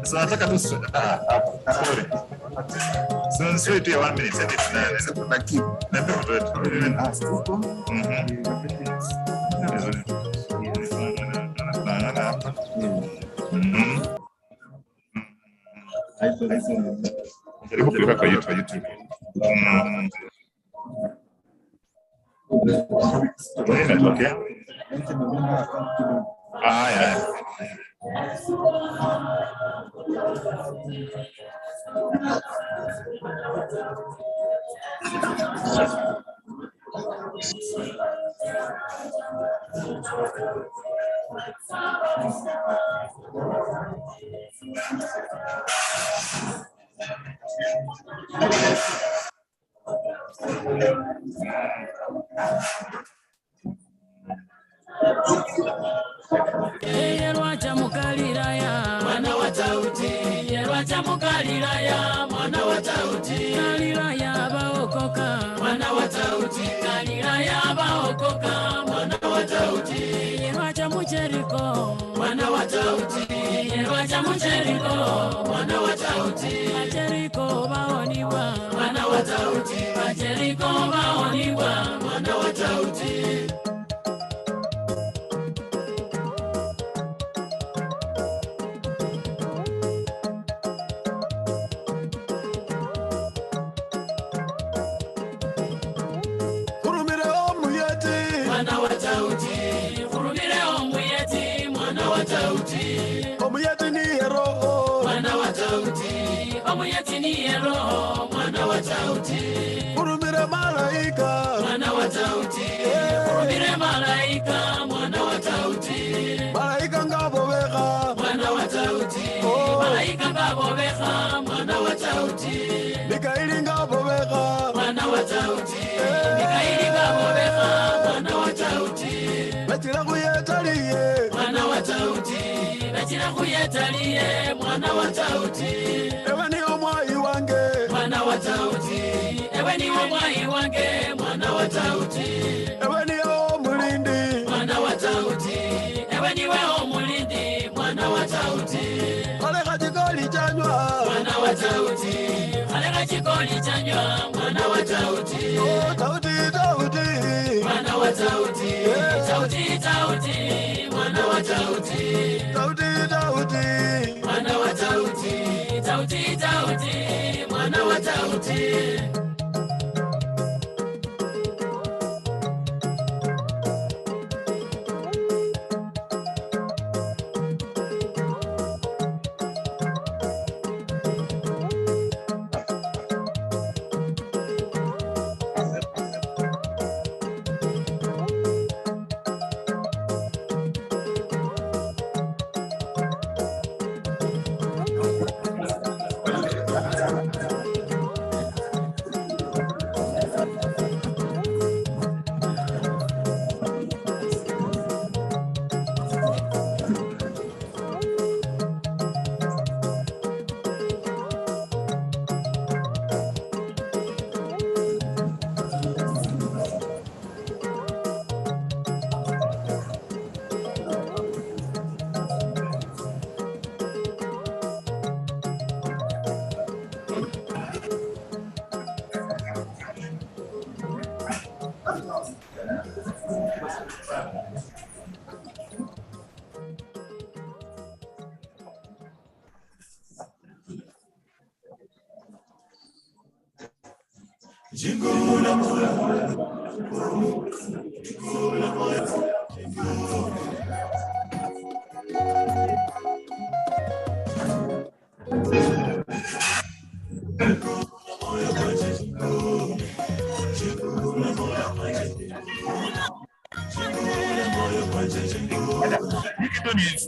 So nataka tu sorry. So sweet ya 1 minute sasa tunaweza kubaki na ndio jaribu kuweka kwa YouTube. Okay. Yeah. Yerwacha mukaliraya mwana wa Tauti, yerwacha mukaliraya mwana wa Tauti, kaliraya baokoka mwana wa Tauti, kaliraya baokoka mwana wa Tauti, yerwacha mucheriko mwana wa Tauti, yerwacha Achamu Jericho, mwana wa Tauti. Jericho baoniwa, mwana wa Tauti. Jericho baoniwa, mwana wa Tauti. Mwana wa Tauti, kurumire omuyeti, mwana wa Tauti. Omuyeti ni roho, mwana wa Tauti. Omuyeti ni roho, mwana wa Tauti. Kurumire malaika, mwana wa Tauti. Kurumire malaika, mwana wa Tauti. Malaika ngabobeka, mwana wa Tauti. Malaika ngabobeka, mwana wa Tauti. Mikaeli ngabobeka, mwana wa Tauti. Mikaeli ngabobeka, mwana wa Tauti. Bachira kuyetaliye, mwana wa Tauti. Bachira kuyetaliye, mwana wa Tauti. Ewe ni omwai wange, mwana wa Tauti. Ewe ni omwai wange, mwana wa Tauti. Ewe ni omulindi, mwana wa Tauti. Ewe ni we omulindi, mwana wa Tauti. Alega chikoli chanywa, mwana wa Tauti. Alega chikoli chanywa, mwana wa Tauti. Oh, Tauti, Tauti, mwana wa Tauti. Tauti, Tauti, mwana wa Tauti. Tauti, Tauti, mwana wa Tauti. Tauti, Tauti, mwana wa Tauti.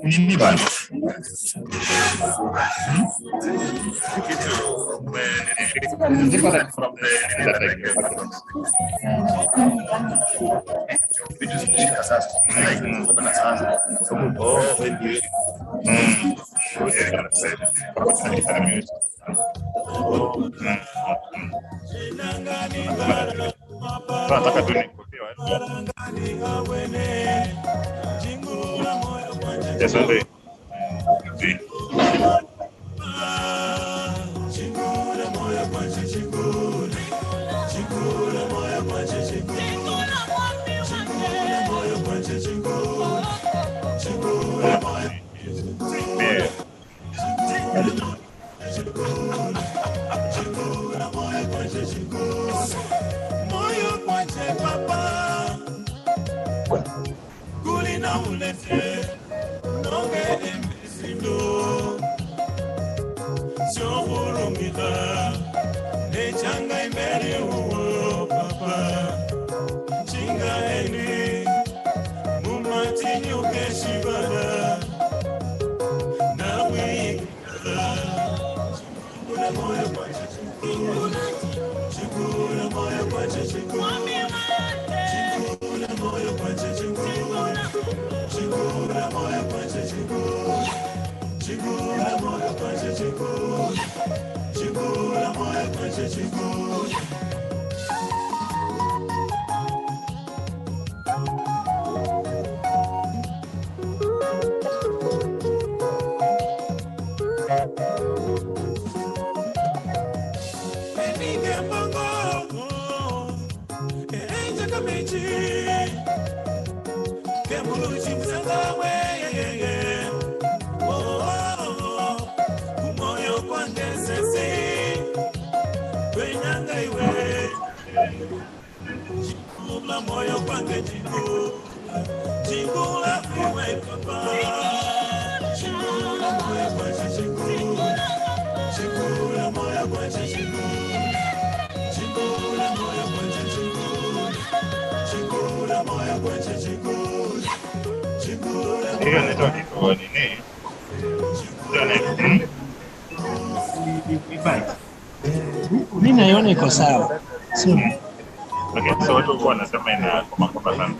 Nini bana? Kuruchi msangawe Kumoyo kwange sesi Kwenyanga iwe Jingula moyo kwange Jingula freeway papa Jingula moyo kwange Jingula moyo kwange Jingula moyo kwange Jingula moyo kwange Hiyo ndio kitu nini? Mimi naiona iko sawa. Sio. Lakini sio watu wanasema ina kwa sana.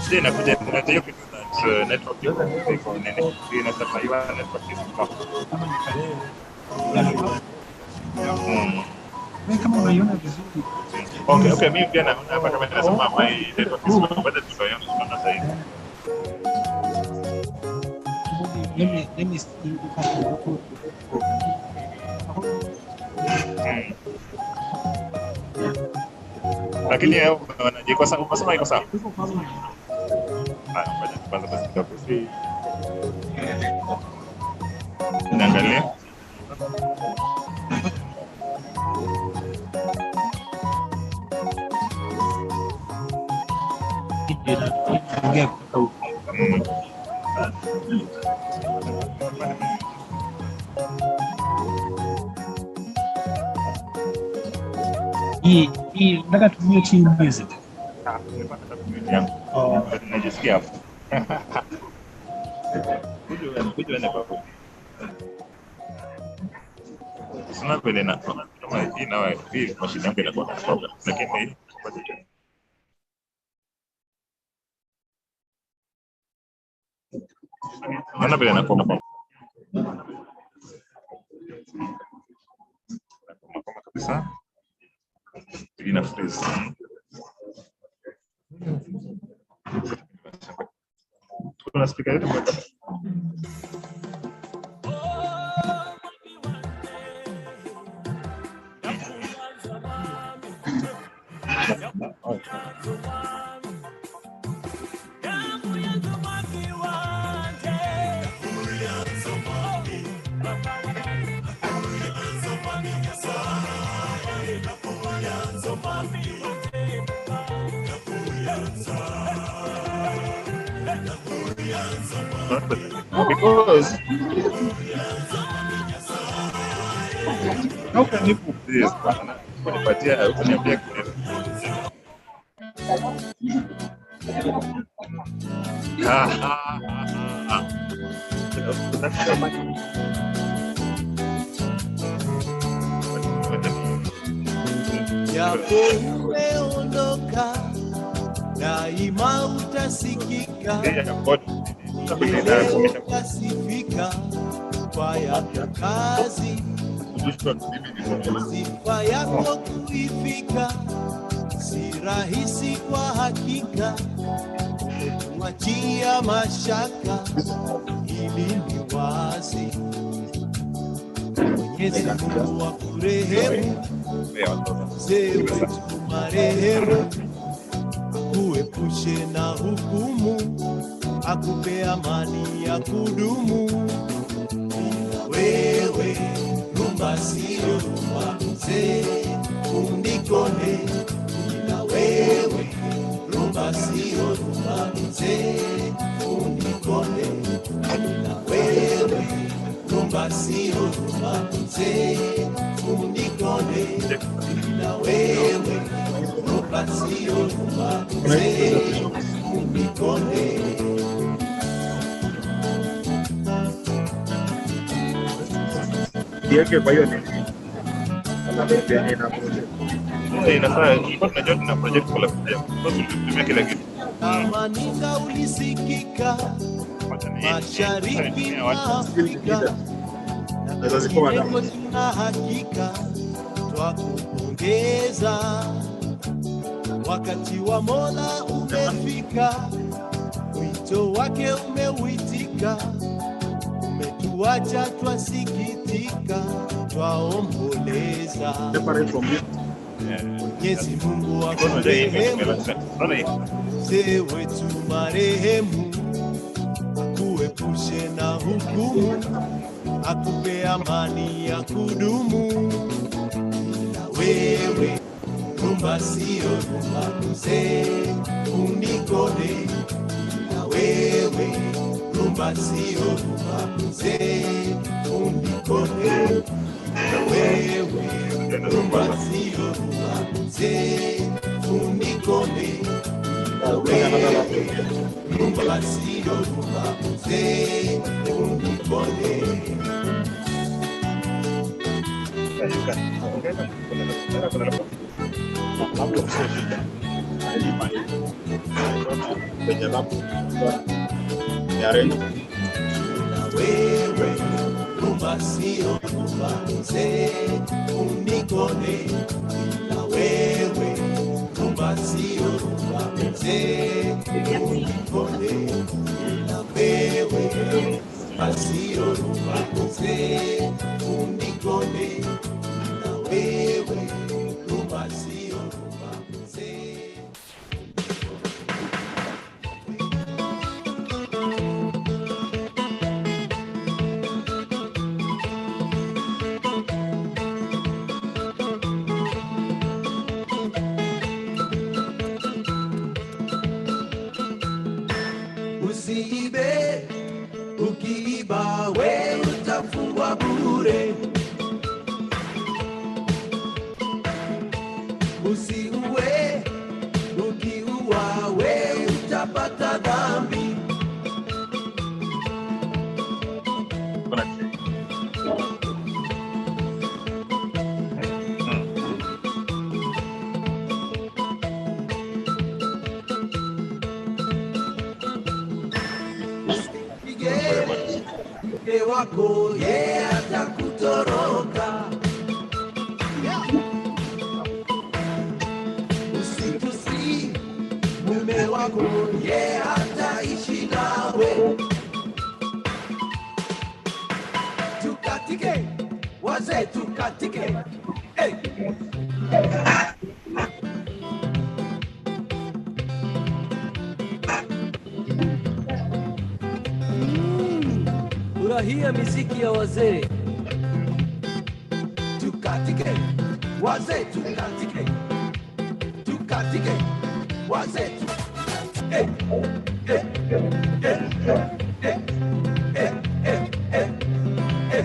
Sina kuja kuna hiyo kitu that network iko nini? Inasema hiyo network iko. Kama unaiona vizuri. Okay, mimi pia naona hapa kama inasema my network is good, but it's going on sasa hivi. Let me see if I can go. Lakini yeye wanajiko sawa, unasema iko sawa. Ngoja kwanza basi tutakusi. Naangalia. Hii nataka tumie chini music. Najisikia hapo. Kuja na baba. Sina vile na kama hii na hii mashine yangu inakuwa na problem. Lakini ana vile na kama kabisa. Ina freeze. Kuna speaker yetu kwa because how can you put this? Kunipatia ukaniambia kitu. Japo umeondoka daima utasikika utasifika kwa yako kazi sifa yako kuifika si rahisi kwa hakika kuachia mashaka ili ni wazi Mwenyezi Mungu akurehemu mzee wetu marehemu akuepushe na hukumu akupe amani ya kudumu bila wewe rumba sio rumba mzee undikone bila wewe rumba sio rumba mzee undikone bila wewe rumba sio rumba mzee undikone bila wewe rumba sio rumba mzee undikone yake kwa hiyo ni inafaa tunajua tuna project kwa leo tutumia kila kitu kama ninga ulisikika mashariki na Afrika na hakika twakupongeza wakati wa Mola umefika wito wake umeuitika umetuacha twasikitika twaomboleza. Mwenyezi Mungu akurehemu, mzee wetu marehemu, akuepushe na hukumu, akupe amani ya kudumu. Na wewe rumba sio rumba, mzee unikone. Na wewe rumba sio rumba, mzee unikone. Na wewe rumba sio rumba, mzee unikone. Na wewe rumba sio rumba, mzee unikone. Na wewe rumba sio rumba, mzee unikone. Na wewe rumba sio rumba, mzee unikone. Na wewe rumba sio rumba, mzee unikone. Na wewe rumba sio rumba, mzee. Usiibe, ukiiba we utafungwa bure. Usiue, ukiua we utapata dhambi. Mke wako ye atakutoroka. Usitusi mume wako ye ataishi nawe. Tukatike wazee, tukatike. Hey. Furahia miziki ya wazee. Tukatike wazee, tukatike. Tukatike wazee. Hey, hey, hey, hey, hey, hey, hey,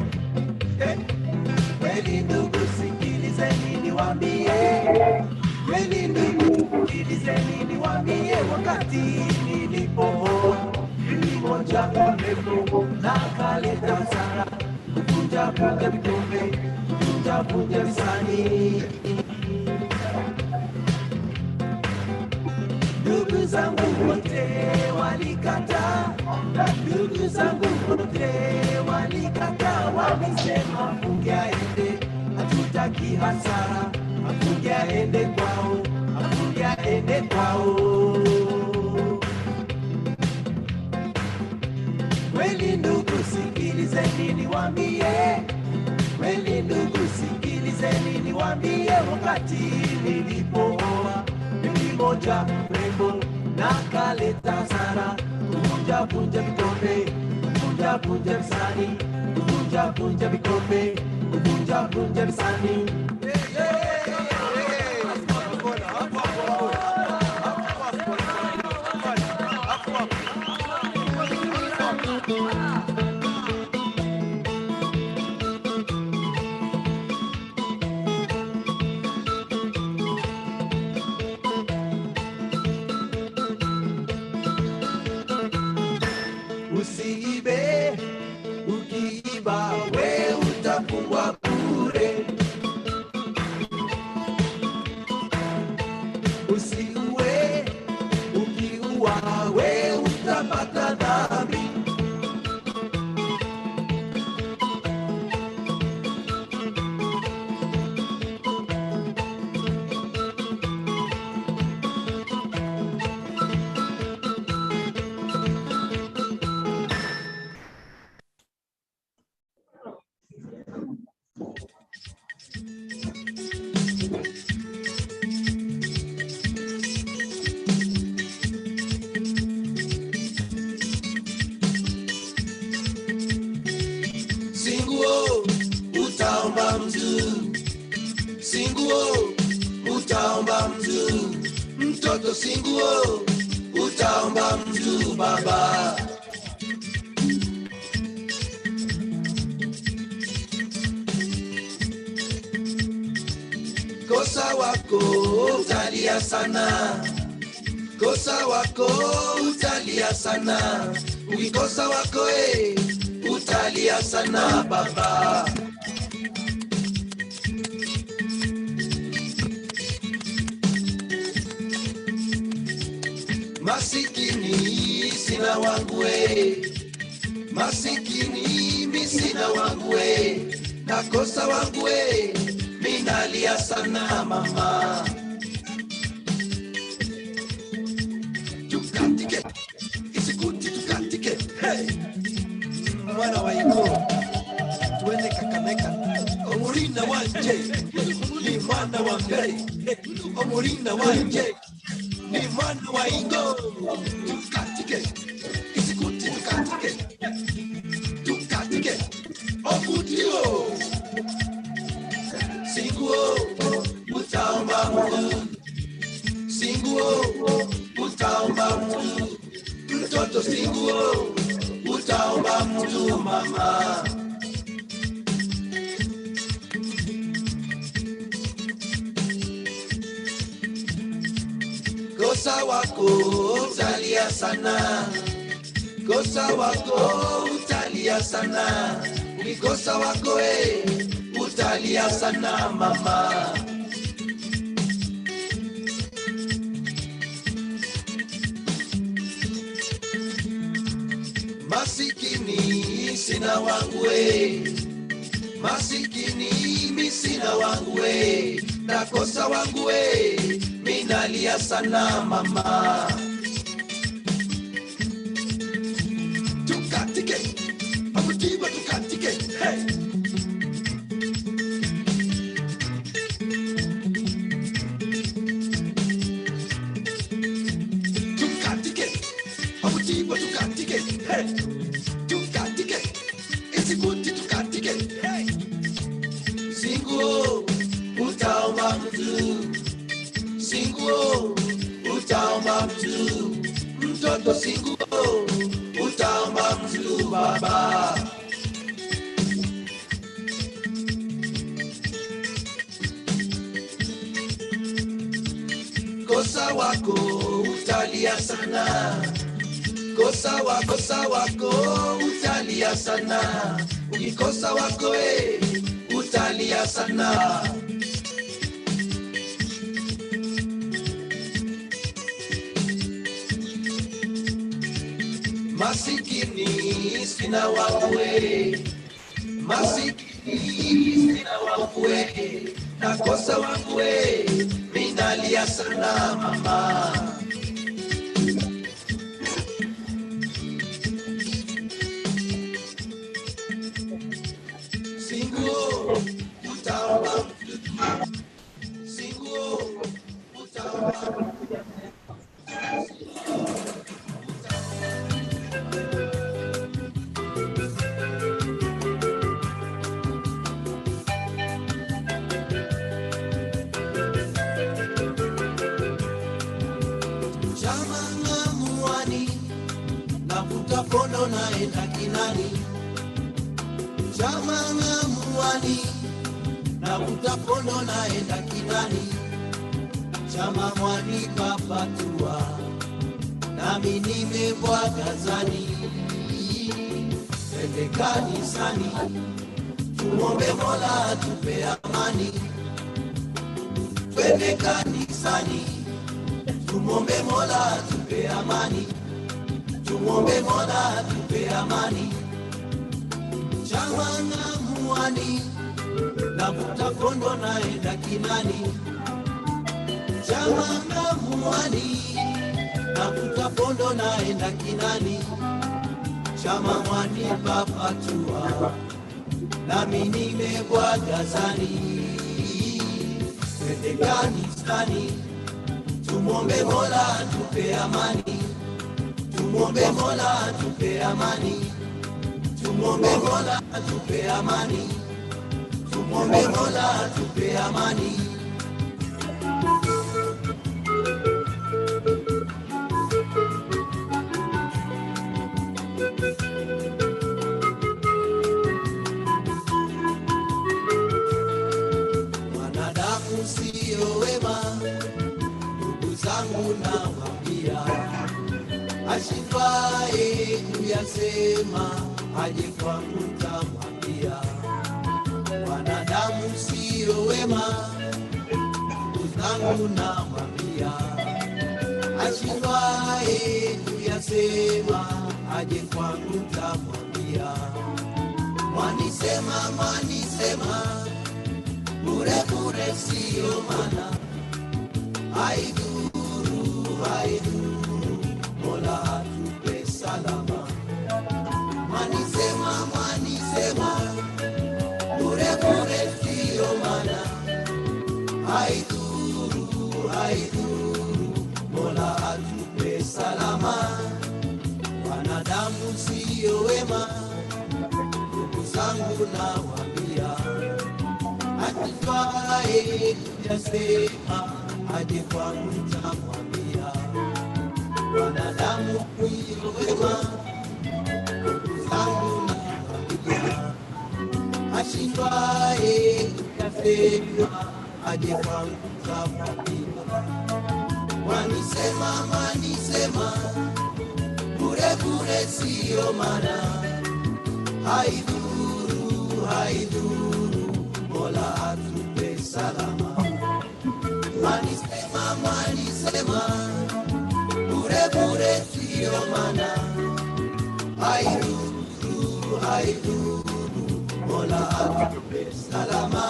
hey. Kweli ndugu, sikilizeni niwaambie. Kweli ndugu, sikilizeni niwaambie. Wakati nilipooa mmoja mrefu na kaleta hasara, kuvunja vikombe, kuvunja visani. Ndugu zangu wote walikataa, ndugu zangu wote walikataa. Walisema afunge aende, hatutaki hasara, afunge aende kwao, afunge aende kwao. Kweli ndugu, sikilizeni niwaambie. Kweli ndugu, sikilizeni niwaambie. Wakati nilipooa bibi moja mrembo na kaleta hasara, kuvunja vikombe, kuvunja visani, kuvunja vikombe, kuvunja visani. Usiibe, ukiiba we utafungwa bure. mtu, singuo utaomba mtu, mtoto singuo utaomba mtu baba. Kosa wako utalia sana, kosa wako utalia sana, ukikosa wako utalia sana baba. Masikini sina wangu masikini mi sina wangu nakosa wangu minalia sana mama. Tukatike isikuti tukatike hey. Mwana wa ingo tuende Kakamega, omurina wanje ni mwana wa mbei, omurina wanje ni mwana wa ingo. Tukatike isikuti tukatike tukatike omutio singuo utaomba mtu, singuo utaomba mtu, mtoto singuo utaomba mtu mama. Kosa wako utalia sana, kosa wako utalia sana, ukikosa wako utalia sana mama. Masikini sina wangu masikini mi sina wangu nakosa wangu minalia sana mama. Tukatike amutiba tukatike hey. Tukatike amutiba tukatike hey. Tukatike isikuti tukatike hey. Singuo utaomba mtu, singuo utaomba mtu, mtoto singuo utaomba mtu baba. Kosa wako utalia sana, kosa wako utalia sana, ukikosa wako utalia sana. Masikini sina wangu masikini sina wangu nakosa wangu minalia sana mama. Singuo utaomba mtu, singuo utaomba kono naenda kinani, chama ngamuani navuta kono naenda kinani, chama mwani papatua nami nimebwaga zani, twende kanisani tumombe Mola atupe amani, twende kanisani tumombe Mola atupe amani, tumombe Mola atupe amani. Chama ngamuani navuta kondo naenda kinani, chama ngamuani navuta kondo naenda kinani, chama mwani papatua nami nimebwaga zani, twende kanisani tumombe Mola atupe amani, tumombe Mola atupe amani, tumombe Mola atupe amani, tumombe Mwombe Mola tupe amani. Wanadamu sio wema, ndugu zangu nawaambia, ashindwaye kuyasema aje kwangu nitamwambia. Wanadamu sio wema, ndugu zangu nawaambia, ashindwaye kuyasema aje kwangu nitamwambia. Mwanisema, mwanisema, bure bure sio maana, haidhuru, haidhuru, Mola atupe salama. Mwanisema, mwanisema, bure bure sio maana, haidhuru, haidhuru, Mola atupe salama. Wanadamu sio wema, ndugu zangu nawaambia, ashindwaye kuyasema aje kwangu nitamwambia. Wanadamu sio wema, ndugu zangu nawaambia, ashindwaye kuyasema aje kwangu nitamwambia. Wanisema, wanisema, bure bure sio maana, haidhuru, haidhuru, Mola atupe salama. Wanisema, wanisema, bure bure sio maana, haidhuru, haidhuru, Mola atupe salama.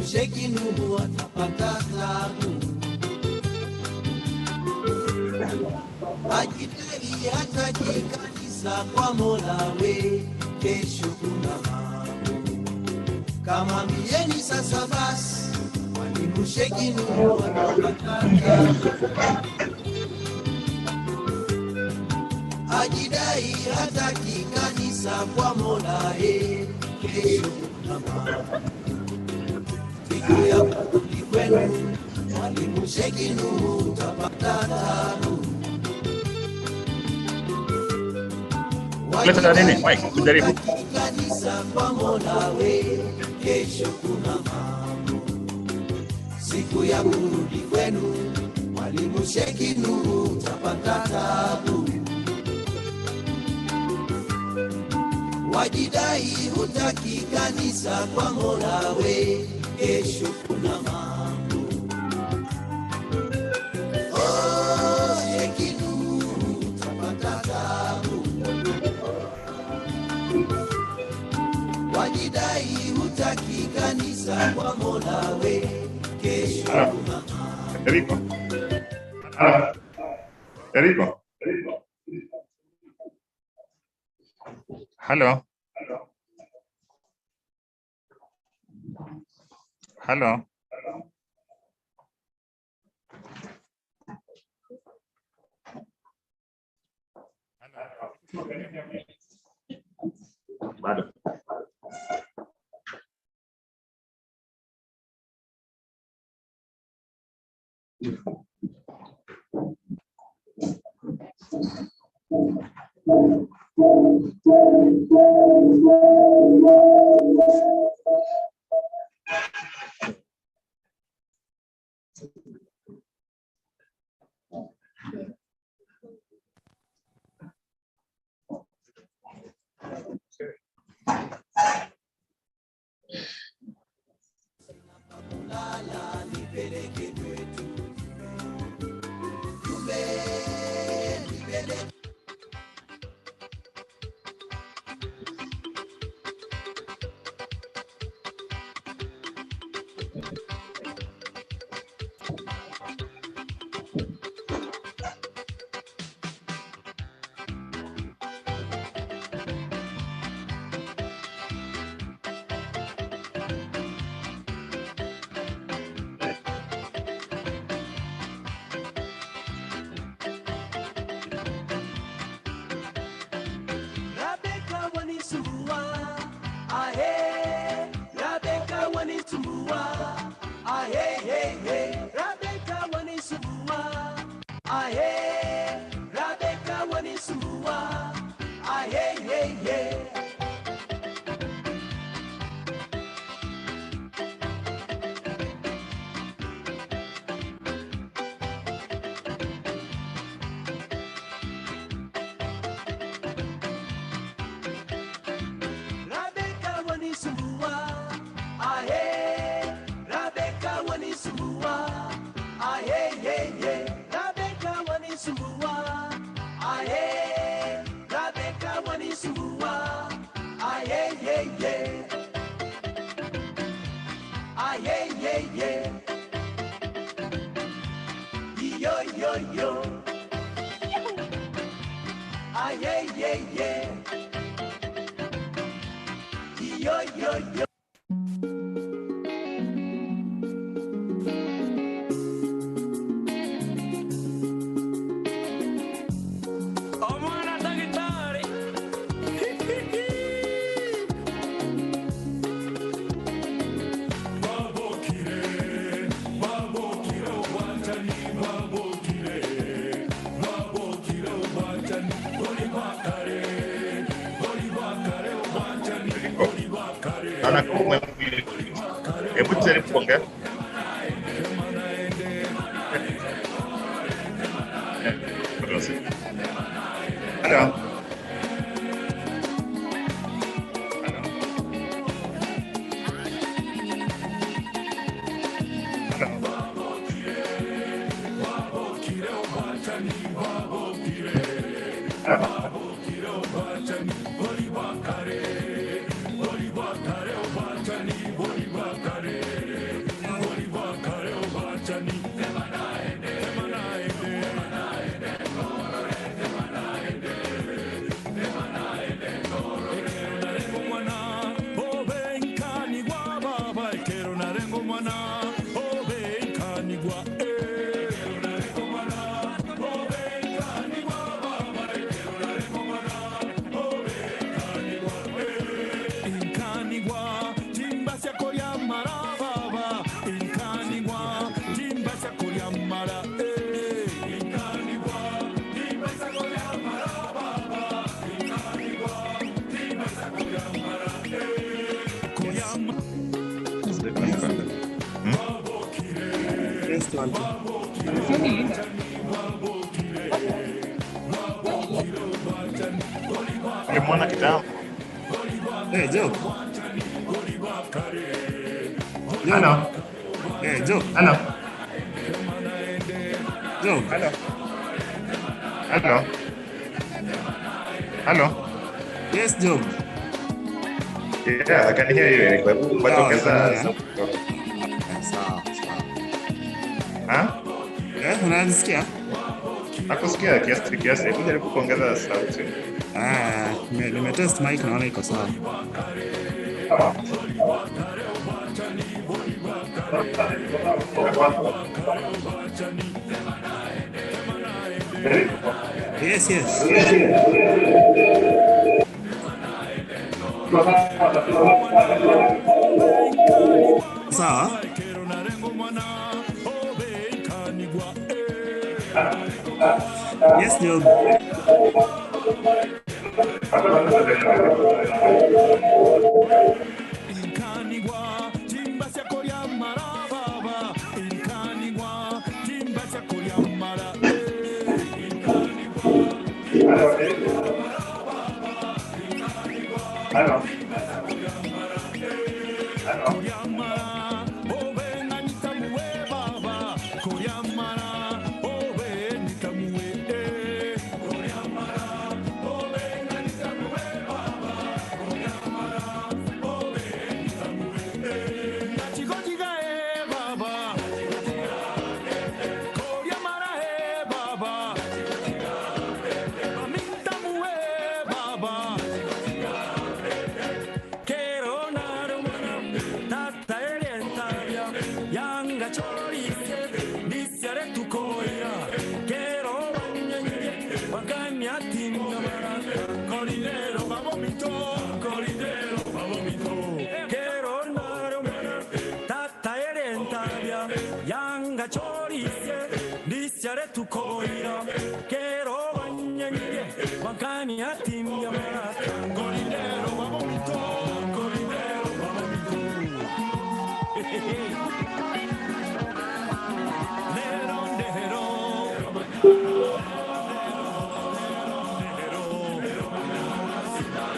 Sheki Nuhu atapata tabu, ajitahidi hataji kanisa kwa Mola we, kesho kuna mambo. Kama mieni sasa basi, mwalimu Sheki Nuhu atapata tabu, ajidai hataji kanisa kwa Mola we, kesho kuna mambo. Siku ya kurudi kwenu, mwalimu Sheki Nuhu utapata tabu. Jaribu. Kanisa kwa Mola we, kesho kuna mambo. Siku ya kurudi kwenu, mwalimu Sheki Nuhu utapata tabu. Wajidai hutaki kanisa kwa Mola we, kesho kuna mambo. Oh, Sheki Nuhu utapata tabu. Wajidai hutaki kanisa kwa Mola we, kesho kuna mambo. Enrico. Enrico. Hello. Hello. Bado. Hebu jaribu kuongea. Hello. Mwana kitambo. Hey, Joe. Hello. Hey, Joe. Hello. Joe. Hello. Hello. Hello. Yes, Joe. Yeah, I can hear you. Sawa. Huh? Unanisikia? Nakusikia kiasi. Hebu jaribu kuongeza sauti. Nimetest mic naona iko sawa. Yes. Sawa. Yes, Job.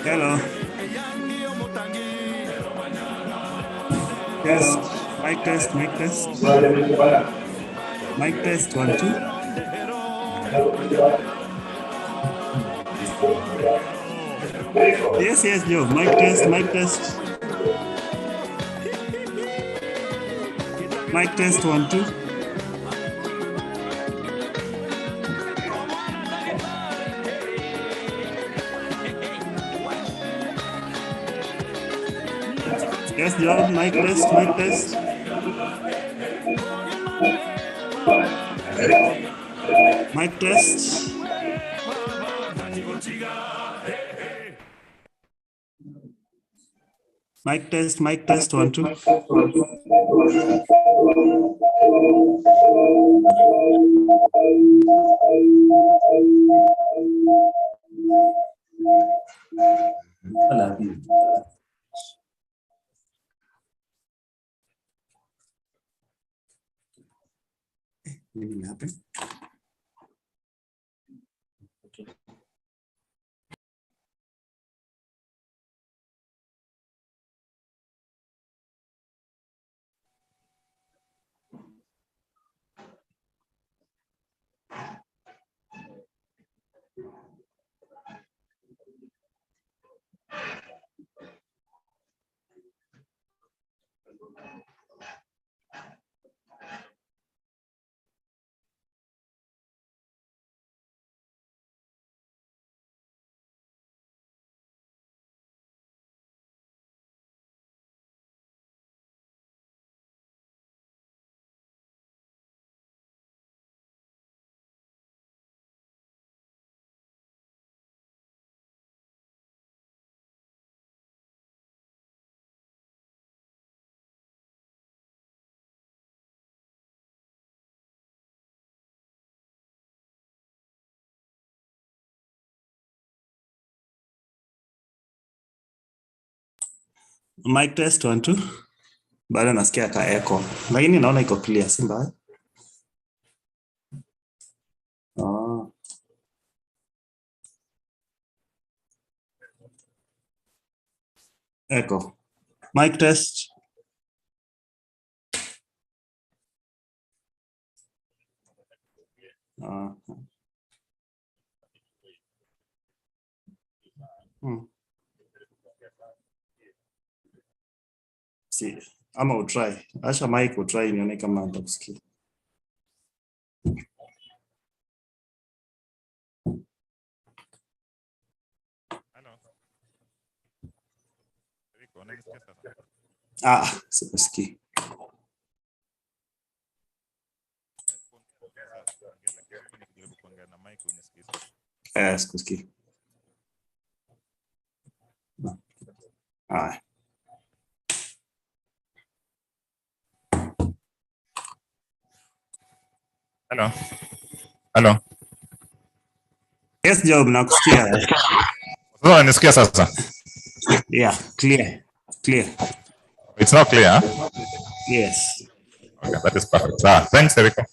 Hello. Yes. Mic test. Mic test 1 2. Yes, Joe. Mic test. Mic test 1 2. Yes, Job, mic test, mic test. Mic test. Mic test, 1, 2. Nini happened? Mic test, 1, 2. Bado nasikia ka echo. Lakini naona iko clear, si mbaya. Oh. Echo. Mic test. Si, ama utry. Asha mic utry nione kama nitakusikia. Sikusikii. Sikusikii. Hello. Yes, Job, nakusikia. Sasa nisikia sasa. Yeah, clear. It's not clear, huh? Yes. Okay, that is perfect. Thanks, Eriko.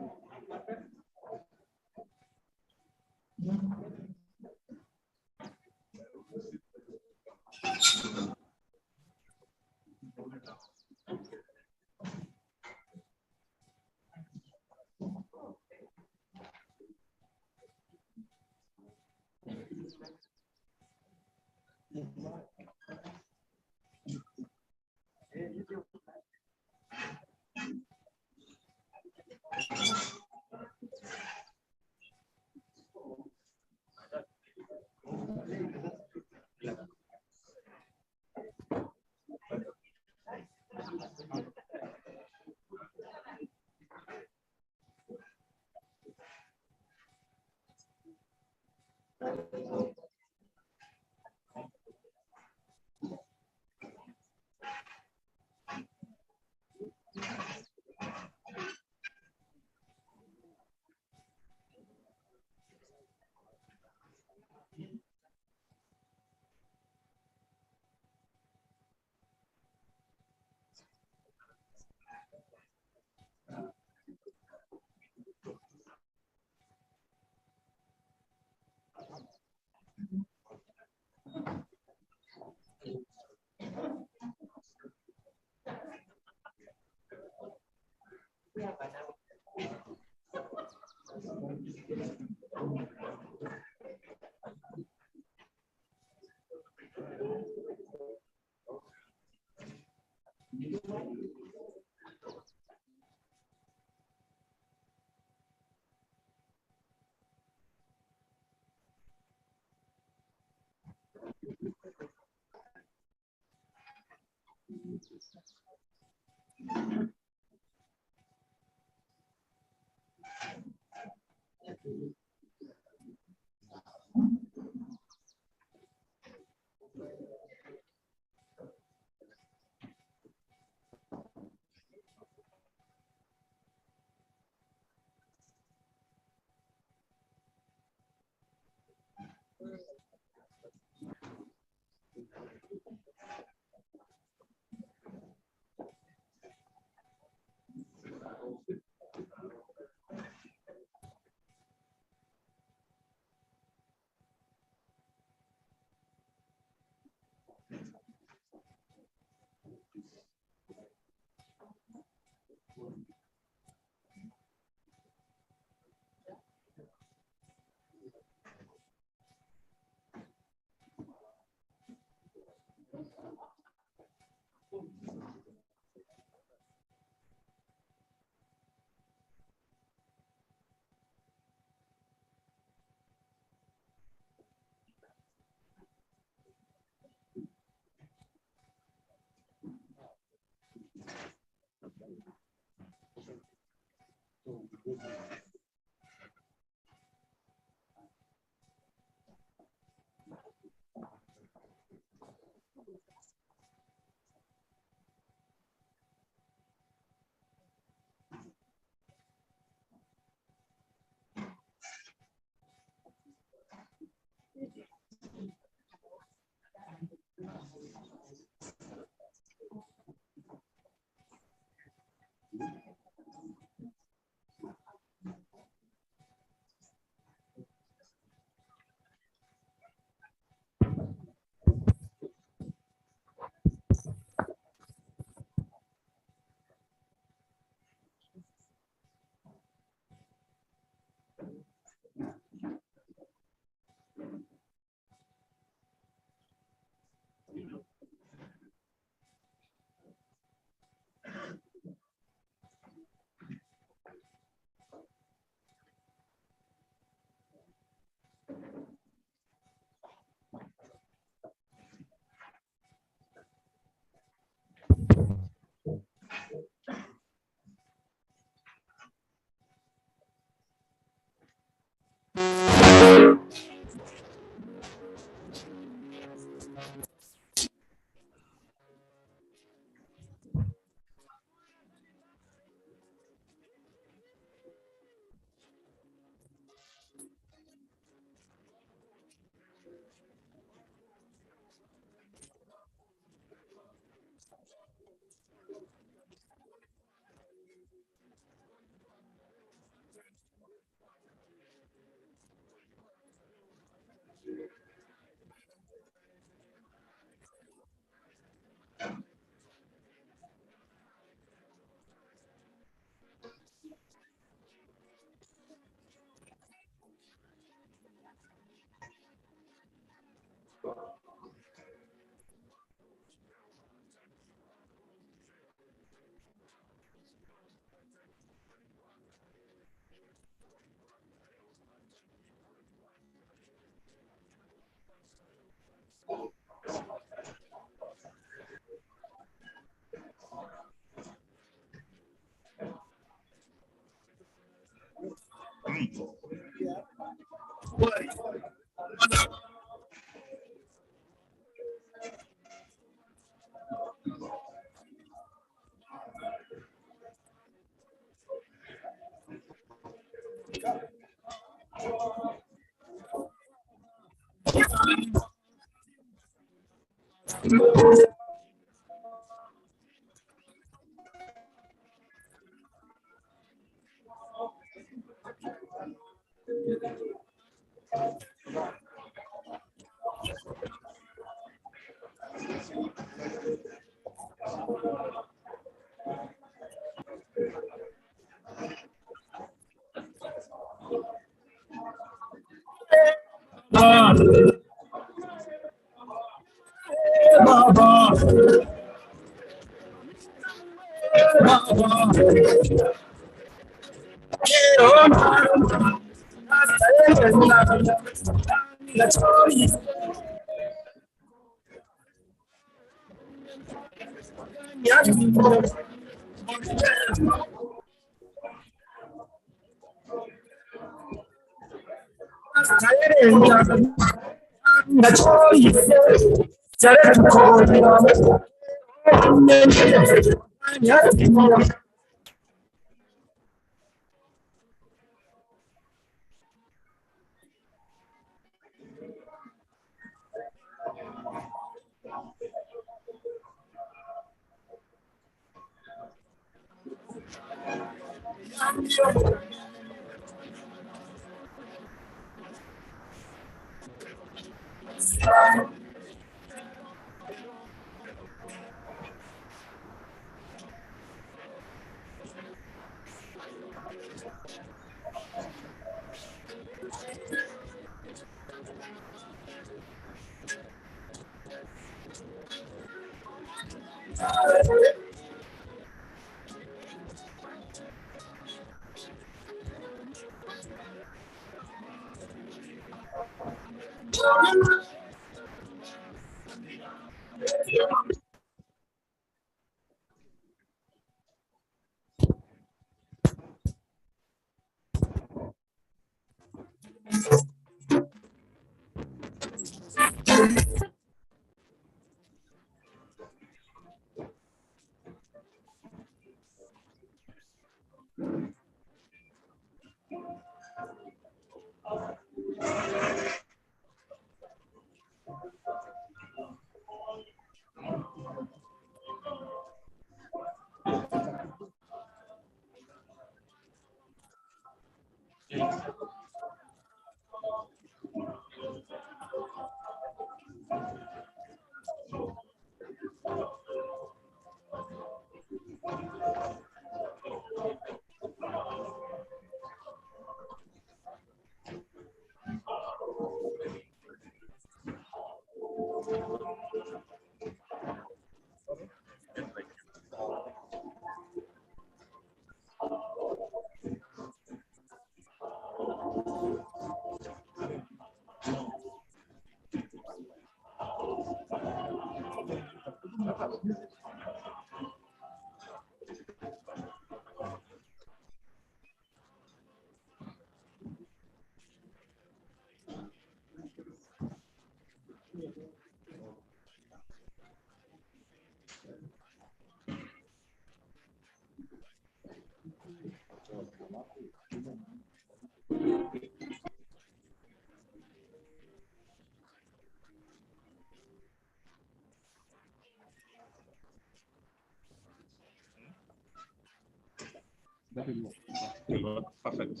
Perfect.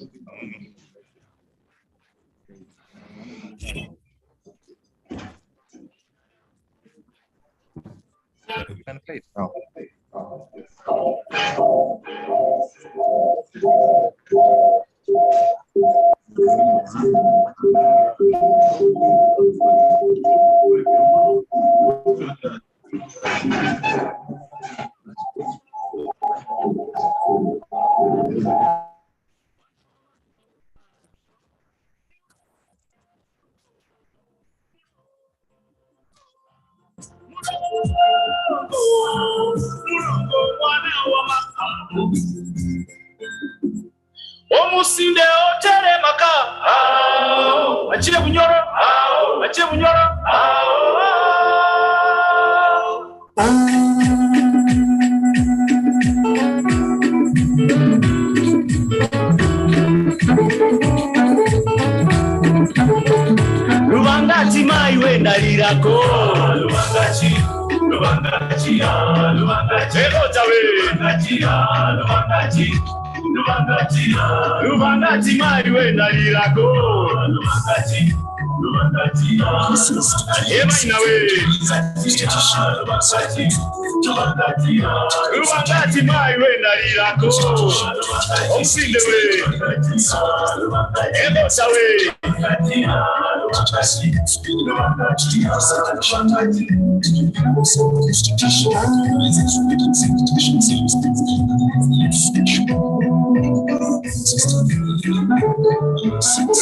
You can play it now. Omusinde otere maka achiye bunyoro Lubangati mai wenda lirako Lubangati Lubangati mai wenda lirako Ema inawe Lubangati mai wenda lirako Omusinde we Ema sawe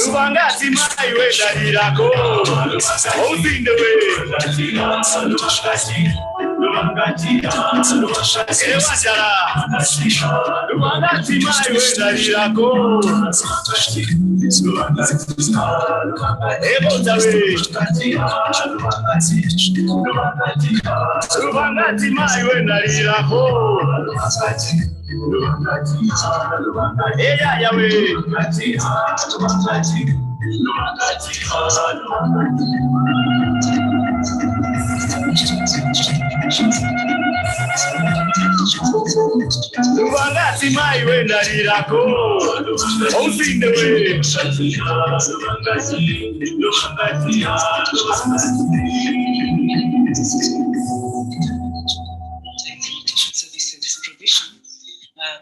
Lubangati mai wenda lirako Omusinde we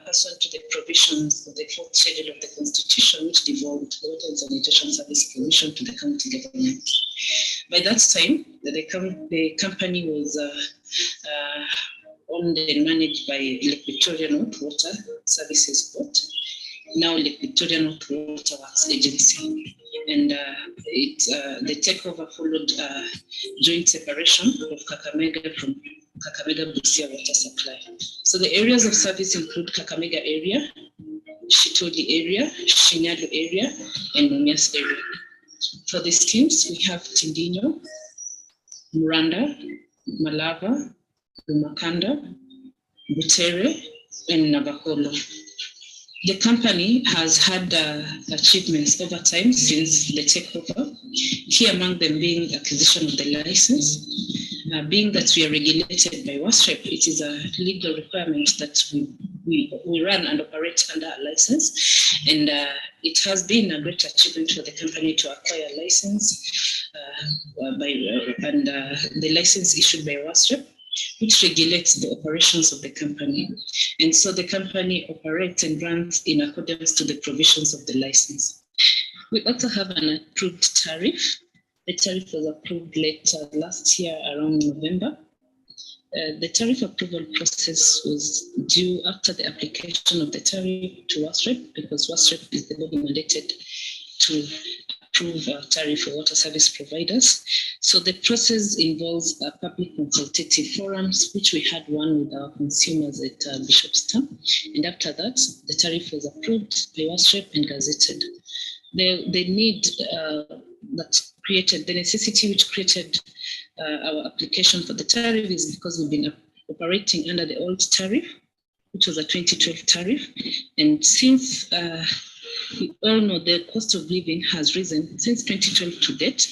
Pursuant to the provisions of the 4th schedule of the Constitution, which devolved the Water and Sanitation Service Commission to the county government. By that time, the company was owned and managed by Lake Victoria North Water Services Board, now Lake Victoria North Water Works Agency. And the takeover followed joint separation of Kakamega from Kakamega Busia water supply. So the areas of service include Kakamega area, Shitoli area, Shinyalo area, and Mumias area. For the schemes, we have Tindinyo, Muranda, Malava, Lumakanda, Butere, and Navaholo. The company has had achievements over time since the takeover, key among them being acquisition of the license. Being that we are regulated by WASREP, it is a legal requirement that we run and operate under a license. And it has been a great achievement for the company to acquire a license the license issued by WASREP, which regulates the operations of the company. And so the company operates and runs in accordance to the provisions of the license. We also have an approved tariff. The tariff was approved late last year around November. The tariff approval process was due after the application of the tariff to WASREP, because WASREP is the body mandated to approve a tariff for water service providers. So the process involves public consultative forums, which we had one with our consumers at Bishopstown. And after that, the tariff was approved by WASREP and gazetted. The need the necessity which created our application for the tariff is because we've been operating under the old tariff, which was a 2012 tariff. And since we all know the cost of living has risen since 2012 to date,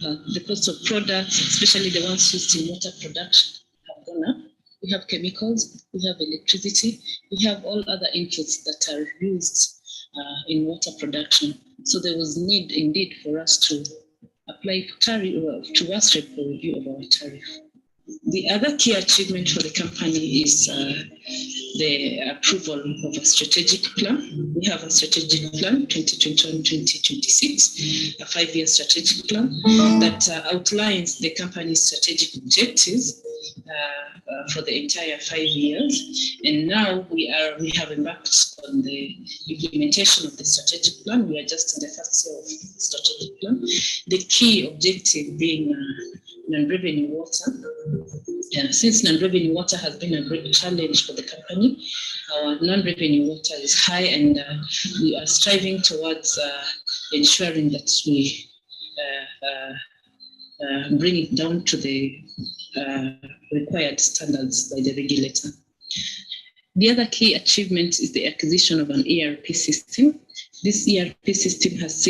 the cost of products, especially the ones used in water production, have gone up. We have chemicals, we have electricity, we have all other inputs that are used in water production. So there was need indeed for us to apply tariff to WASREP for review of our tariff. The other key achievement for the company is the approval of a strategic plan. We have a strategic plan, 2021-2026, a 5-year strategic plan that outlines the company's strategic objectives for the entire 5 years. And now we have embarked on the implementation of the strategic plan. We are just in the first year of the strategic plan. The key objective being non-revenue water. Since non-revenue water has been a great challenge for the company, our non-revenue water is high, and we are striving towards ensuring that we bring it down to the required standards by the regulator. The other key achievement is the acquisition of an ERP system. This ERP system has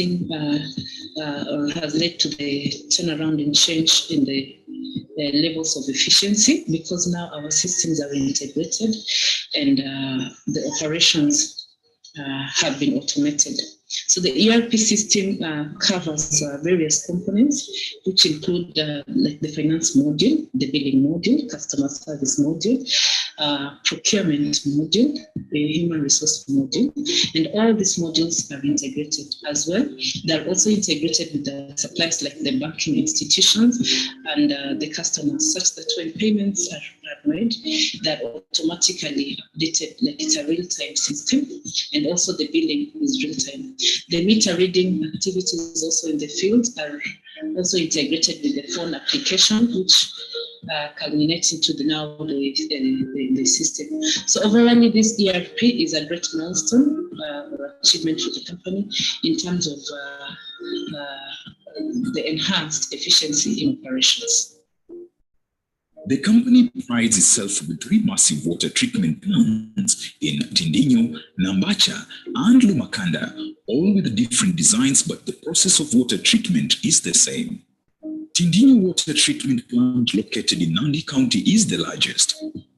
led to the turnaround and change in the levels of efficiency, because now our systems are integrated and the operations have been automated. So the ERP system covers various components, which include like the finance module, the billing module, customer service module, procurement module, the human resource module, and all these modules are integrated as well. They're also integrated with the suppliers like the banking institutions and the customers, such that when payments are made, they're automatically updated, like it's a real-time system, and also the billing is real-time. The meter reading activities also in the field are also integrated with the phone application, which culminates into the system. So overall, this ERP is a great milestone or achievement for the company in terms of the enhanced efficiency in operations. The company prides itself with 3 massive water treatment plants in Tindinyo, Nambacha, and Lumakanda, all with different designs, but the process of water treatment is the same. Tindinyo Water Treatment Plant, located in Nandi County, is the largest.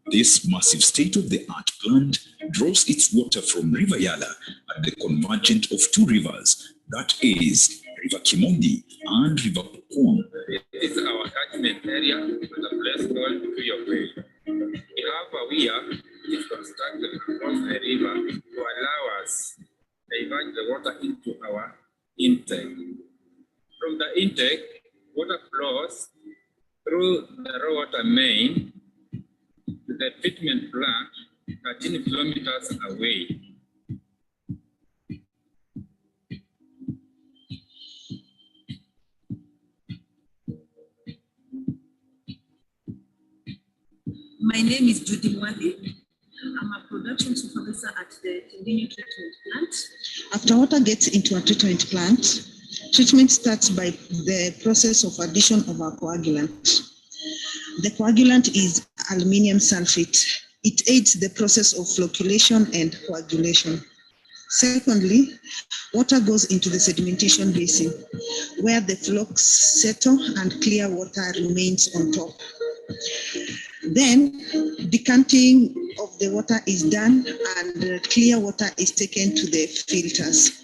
This massive state-of-the-art plant draws its water from River Yala at the convergence of 2 rivers, that is, River Kimondi and River Pokong. This is our catchment area with a place called Kuyokwe. We have a weir which is constructed across the river to allow us to divert the water into our intake. From the intake, water flows through the raw water main to the treatment plant 13 kilometers away. My name is Judy Mwadi. I'm a production supervisor at the Tindinyo treatment plant. After water gets into a treatment plant, treatment starts by the process of addition of a coagulant. The coagulant is aluminum sulfate. It aids the process of flocculation and coagulation. Secondly, water goes into the sedimentation basin, where the flocks settle and clear water remains on top. Then decanting of the water is done and clear water is taken to the filters.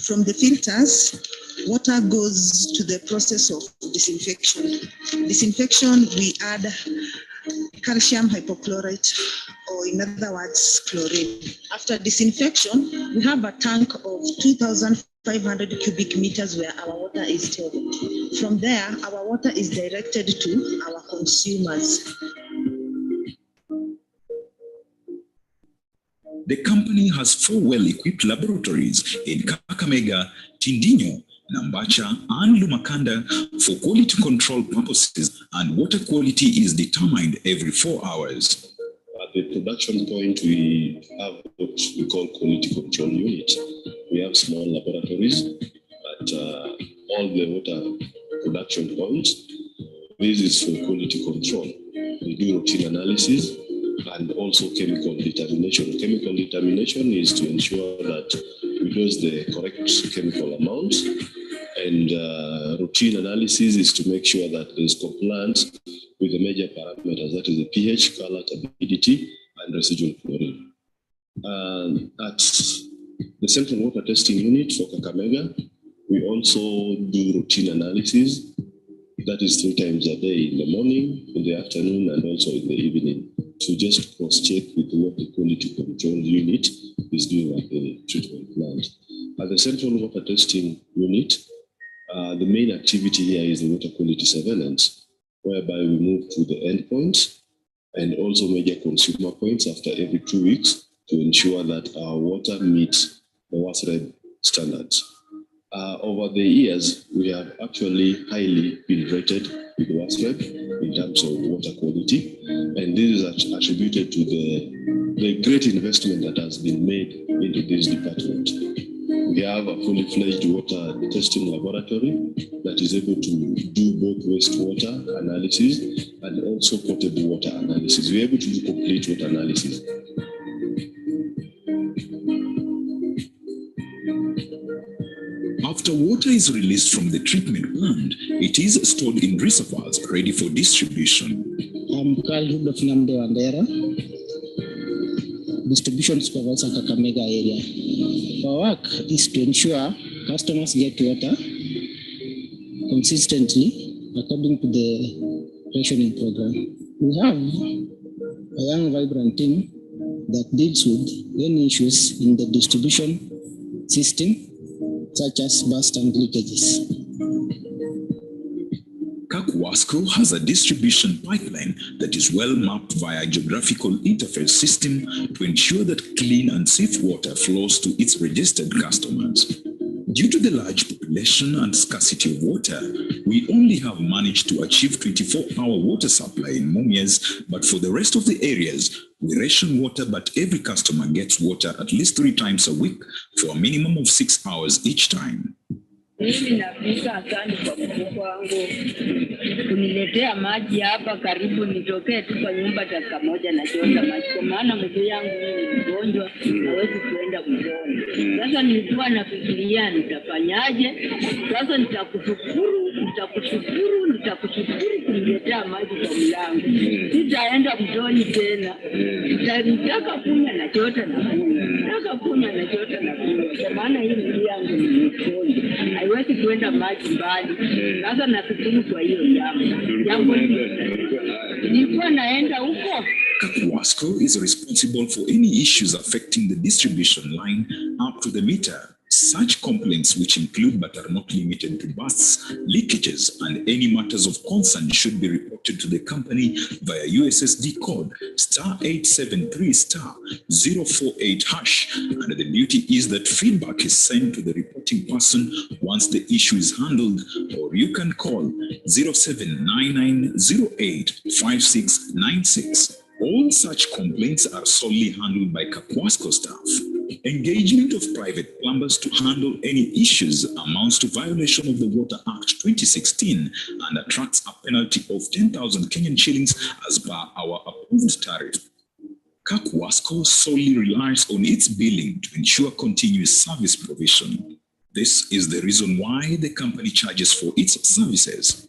From the filters, water goes to the process of disinfection. Disinfection, we add calcium hypochlorite, or in other words, chlorine. After disinfection, we have a tank of 2,500 cubic meters where our water is stored. From there, our water is directed to our consumers. The company has 4 well-equipped laboratories in Kakamega, Tindinyo, Nambacha, and Lumakanda for quality control purposes, and water quality is determined every 4 hours. At the production point, we have what we call quality control unit. We have small laboratories at all the water production points. This is for quality control. We do routine analysis and also chemical determination. Chemical determination is to ensure that we dose the correct chemical amount, and routine analysis is to make sure that there is compliance with the major parameters, that is the pH, color, turbidity, and residual chlorine. At the Central Water Testing Unit for Kakamega, we also do routine analysis. That is 3 times a day, in the morning, in the afternoon, and also in the evening, to just cross-check with what the quality control unit is doing at the treatment plant. At the Central Water Testing Unit, the main activity here is the water quality surveillance, whereby we move to the endpoints and also major consumer points after every 2 weeks to ensure that our water meets the WASREB standards. Over the years, we have actually highly been rated with WASREB in terms of water quality, and this is attributed to the great investment that has been made into this department. We have a fully fledged water testing laboratory that is able to do both wastewater analysis and also potable water analysis. We're able to do complete water analysis. After water is released from the treatment plant, it is stored in reservoirs ready for distribution. I'm Carl Rudolph Namde Wandera, distribution supervisor Kakamega area. Our work is to ensure customers get water consistently according to the rationing program. We have a young, vibrant team that deals with any issues in the distribution system, such as burst and leakages. Kakwasco has a distribution pipeline that is well mapped via a geographical interface system to ensure that clean and safe water flows to its registered customers. Due to the large population and scarcity of water, we only have managed to achieve 24-hour water supply in Mumias, but for the rest of the areas, we ration water, but every customer gets water at least 3 times a week for a minimum of 6 hours each time. Mimi nafika asante kwa mkubwa wangu kuniletea maji hapa karibu, nitokee tu kwa nyumba dakika moja na chota maji, kwa maana mzee yangu ni mgonjwa, hawezi kuenda mjoni. Sasa nilikuwa nafikiria nitafanyaje. Sasa nitakushukuru kuniletea maji kwa mlango. Sitaenda mjoni tena. Nitaka kunywa na chota na kunywa. Nataka kunywa na chota na kunywa. Kwa maana hii mzee yangu ni mgonjwa, haiwezi kuenda maji mbali. Sasa nafikiri kwa hiyo jambo nilikuwa naenda huko. Kakwasco is responsible for any issues affecting the distribution line up to the meter. Such complaints, which include but are not limited to bursts, leakages, and any matters of concern, should be reported to the company via USSD code *873*048#. And the beauty is that feedback is sent to the reporting person once the issue is handled, or you can call 0799085696. All such complaints are solely handled by Kakwasco staff. Engagement of private plumbers to handle any issues amounts to violation of the Water Act 2016 and attracts a penalty of 10,000 Kenyan shillings as per our approved tariff. Kakwasco solely relies on its billing to ensure continuous service provision. This is the reason why the company charges for its services.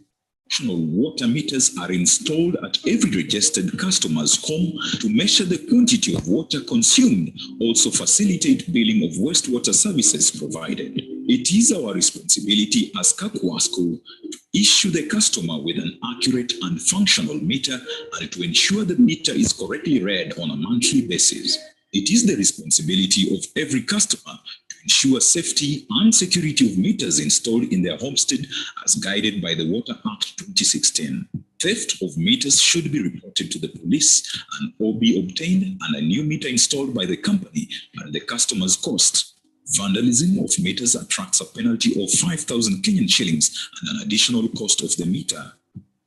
National water meters are installed at every registered customer's home to measure the quantity of water consumed, also facilitate billing of wastewater services provided. It is our responsibility as Kakwasco to issue the customer with an accurate and functional meter and to ensure the meter is correctly read on a monthly basis. It is the responsibility of every customer to ensure safety and security of meters installed in their homestead as guided by the Water Act 2016. Theft of meters should be reported to the police and or be obtained and a new meter installed by the company at the customer's cost. Vandalism of meters attracts a penalty of 5,000 Kenyan shillings and an additional cost of the meter.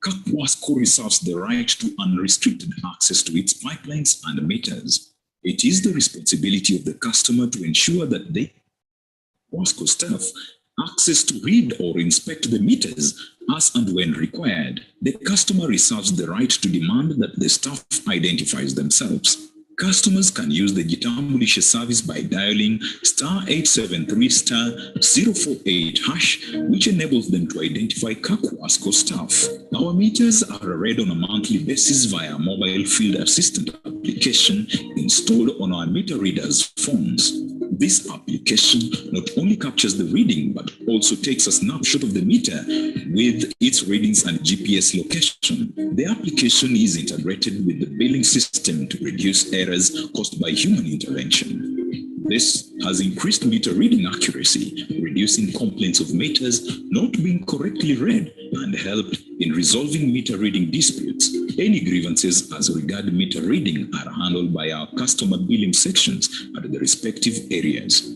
Kakwasco reserves the right to unrestricted access to its pipelines and meters. It is the responsibility of the customer to ensure that they, Kakwasco staff, access to read or inspect the meters as and when required. The customer reserves the right to demand that the staff identifies themselves. Customers can use the Jitambulishe service by dialing *873*048#, which enables them to identify Kakwasco staff. Our meters are read on a monthly basis via a mobile field assistant application installed on our meter readers' phones. This application not only captures the reading, but also takes a snapshot of the meter with its readings and GPS location. The application is integrated with the billing system to reduce errors caused by human intervention. This has increased meter reading accuracy, reducing complaints of meters not being correctly read, and helped in resolving meter reading disputes. Any grievances as regard meter reading are handled by our customer billing sections at the respective areas.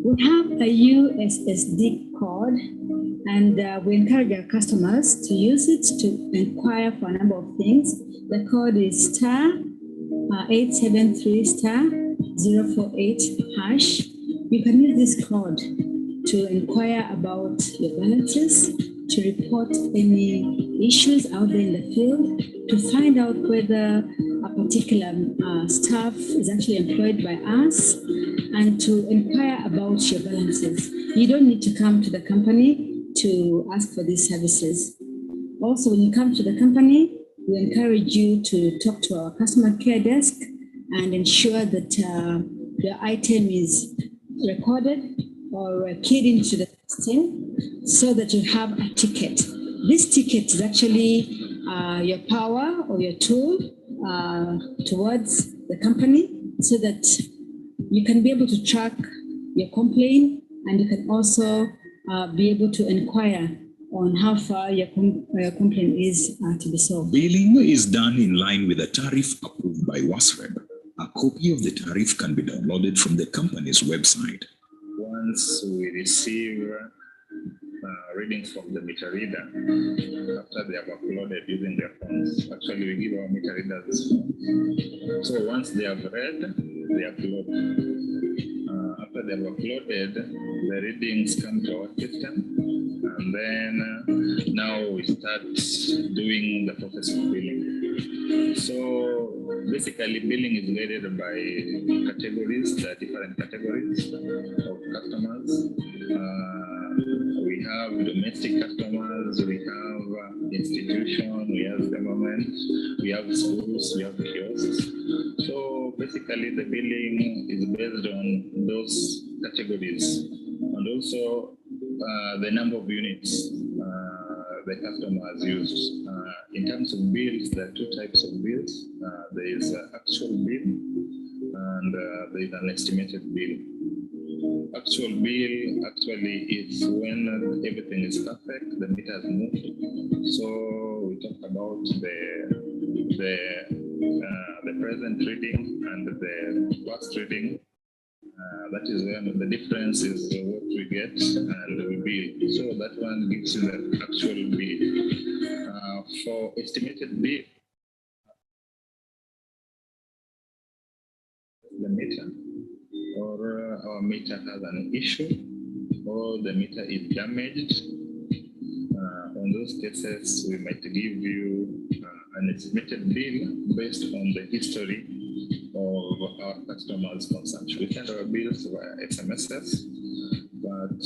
We have a USSD code, and we encourage our customers to use it to inquire for a number of things. The code is *873*048#. You can use this code to inquire about your balances, to report any issues out there in the field, to find out whether a particular staff is actually employed by us, and to inquire about your balances. You don't need to come to the company to ask for these services. Also, when you come to the company, we encourage you to talk to our customer care desk and ensure that your item is recorded or keyed into the system so that you have a ticket. This ticket is actually your power or your tool towards the company so that you can be able to track your complaint, and you can also be able to inquire on how far your complaint is to be solved. Billing is done in line with a tariff approved by WASREB. A copy of the tariff can be downloaded from the company's website. once we receive readings from the meter reader, after they have uploaded using their phones, actually we give our meter readers phones. So once they have read, they upload. After they have uploaded, the readings come to our system, and then now we start doing the process of billing. So basically, billing is guided by categories, the different categories of customers. We have domestic customers, we have institution, we have government, we have schools, we have kiosks. So basically, the billing is based on those categories, and also the number of units the customer has used. In terms of bills, there are two types of bills. There is actual bill and there is an estimated bill. Actual bill actually is when everything is perfect, the meter has moved. So we talk about the present reading and the past reading. That is when the difference is what we get and we bill. So that one gives you the actual bill. For estimated bill, the meter or our meter has an issue or the meter is damaged. On those cases, we might give you an estimated bill based on the history of our customers' consumption. We send our bills via SMSs, but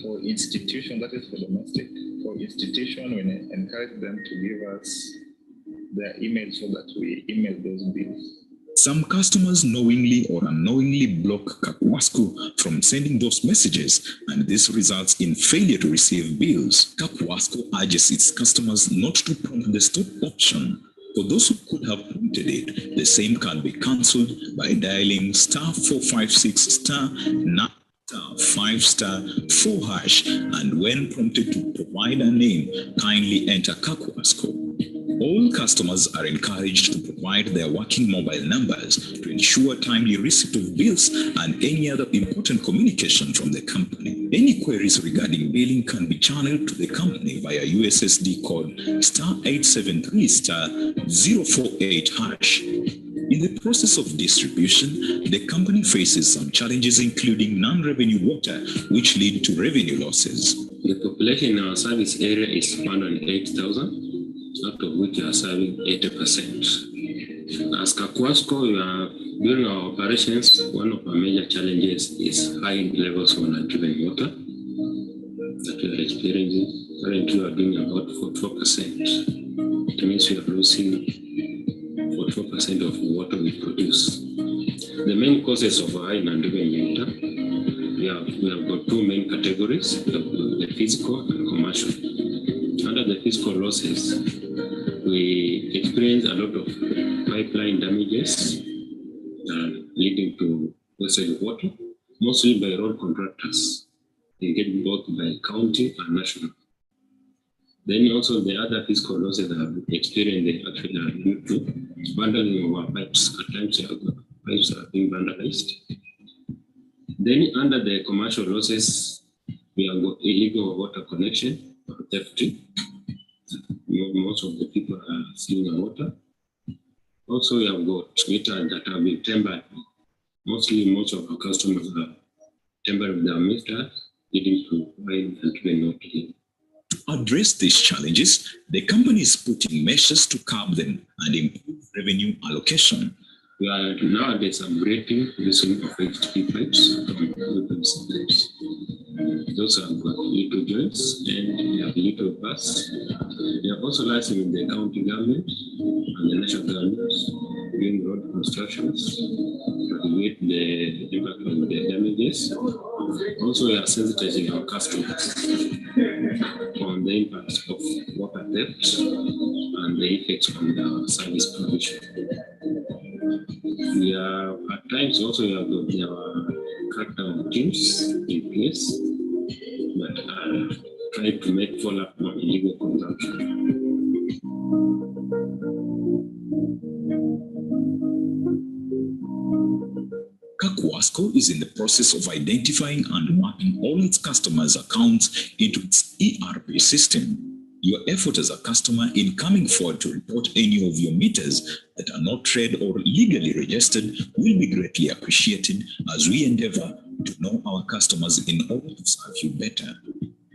for institution, that is for domestic, for institution, we encourage them to give us their email so that we email those bills. Some customers knowingly or unknowingly block Kakwasco from sending those messages, and this results in failure to receive bills. Kakwasco urges its customers not to prompt the stop option. For those who could have prompted it, the same can be cancelled by dialing *456*9*5*4# and when prompted to provide a name, kindly enter Kakwasco. All customers are encouraged to provide their working mobile numbers to ensure timely receipt of bills and any other important communication from the company. Any queries regarding billing can be channeled to the company via USSD code *873*048#. In the process of distribution, the company faces some challenges including non-revenue water, which lead to revenue losses. The population in our service area is 108,000. Out of which are serving 80%. As Kakwasco, during our operations, one of our major challenges is high levels of unadriven water that we are experiencing. Currently, we are doing about 44%. It means we are losing 44% of the water we produce. The main causes of high unadriven water, we have got two main categories, the physical and commercial. Under the physical losses, we experience a lot of pipeline damages leading to wastage of water, mostly by road contractors, engaged both by county and national. Then also the other physical losses that we experience actually are due to vandalism of our pipes. At times, pipes are being vandalized. Then under the commercial losses, we have got illegal water connection or theft. Most of the people are stealing water. Also, we have got meters that have been tempered. Mostly, most of our customers are tempered with their meters, leading to high unadriven water. To address these challenges, the company is putting measures to curb them and improve revenue allocation. We are nowadays upgrading using of HTP pipes from PVC pipes. Those have got little joints and they have little bus. They are also licensed with the county government and the national government doing road constructions to evaluate the impact of the damages. Also, we are sensitizing our customers on the impacts of water theft and the effects on the service provision. We are at times also we have got our crackdown teams in place that are trying to make follow-up on illegal consumption. Kakwasco is in the process of identifying and marking all its customers' accounts into its ERP system. Your effort as a customer in coming forward to report any of your meters that are not trade or legally registered will be greatly appreciated as we endeavor to know our customers in order to serve you better.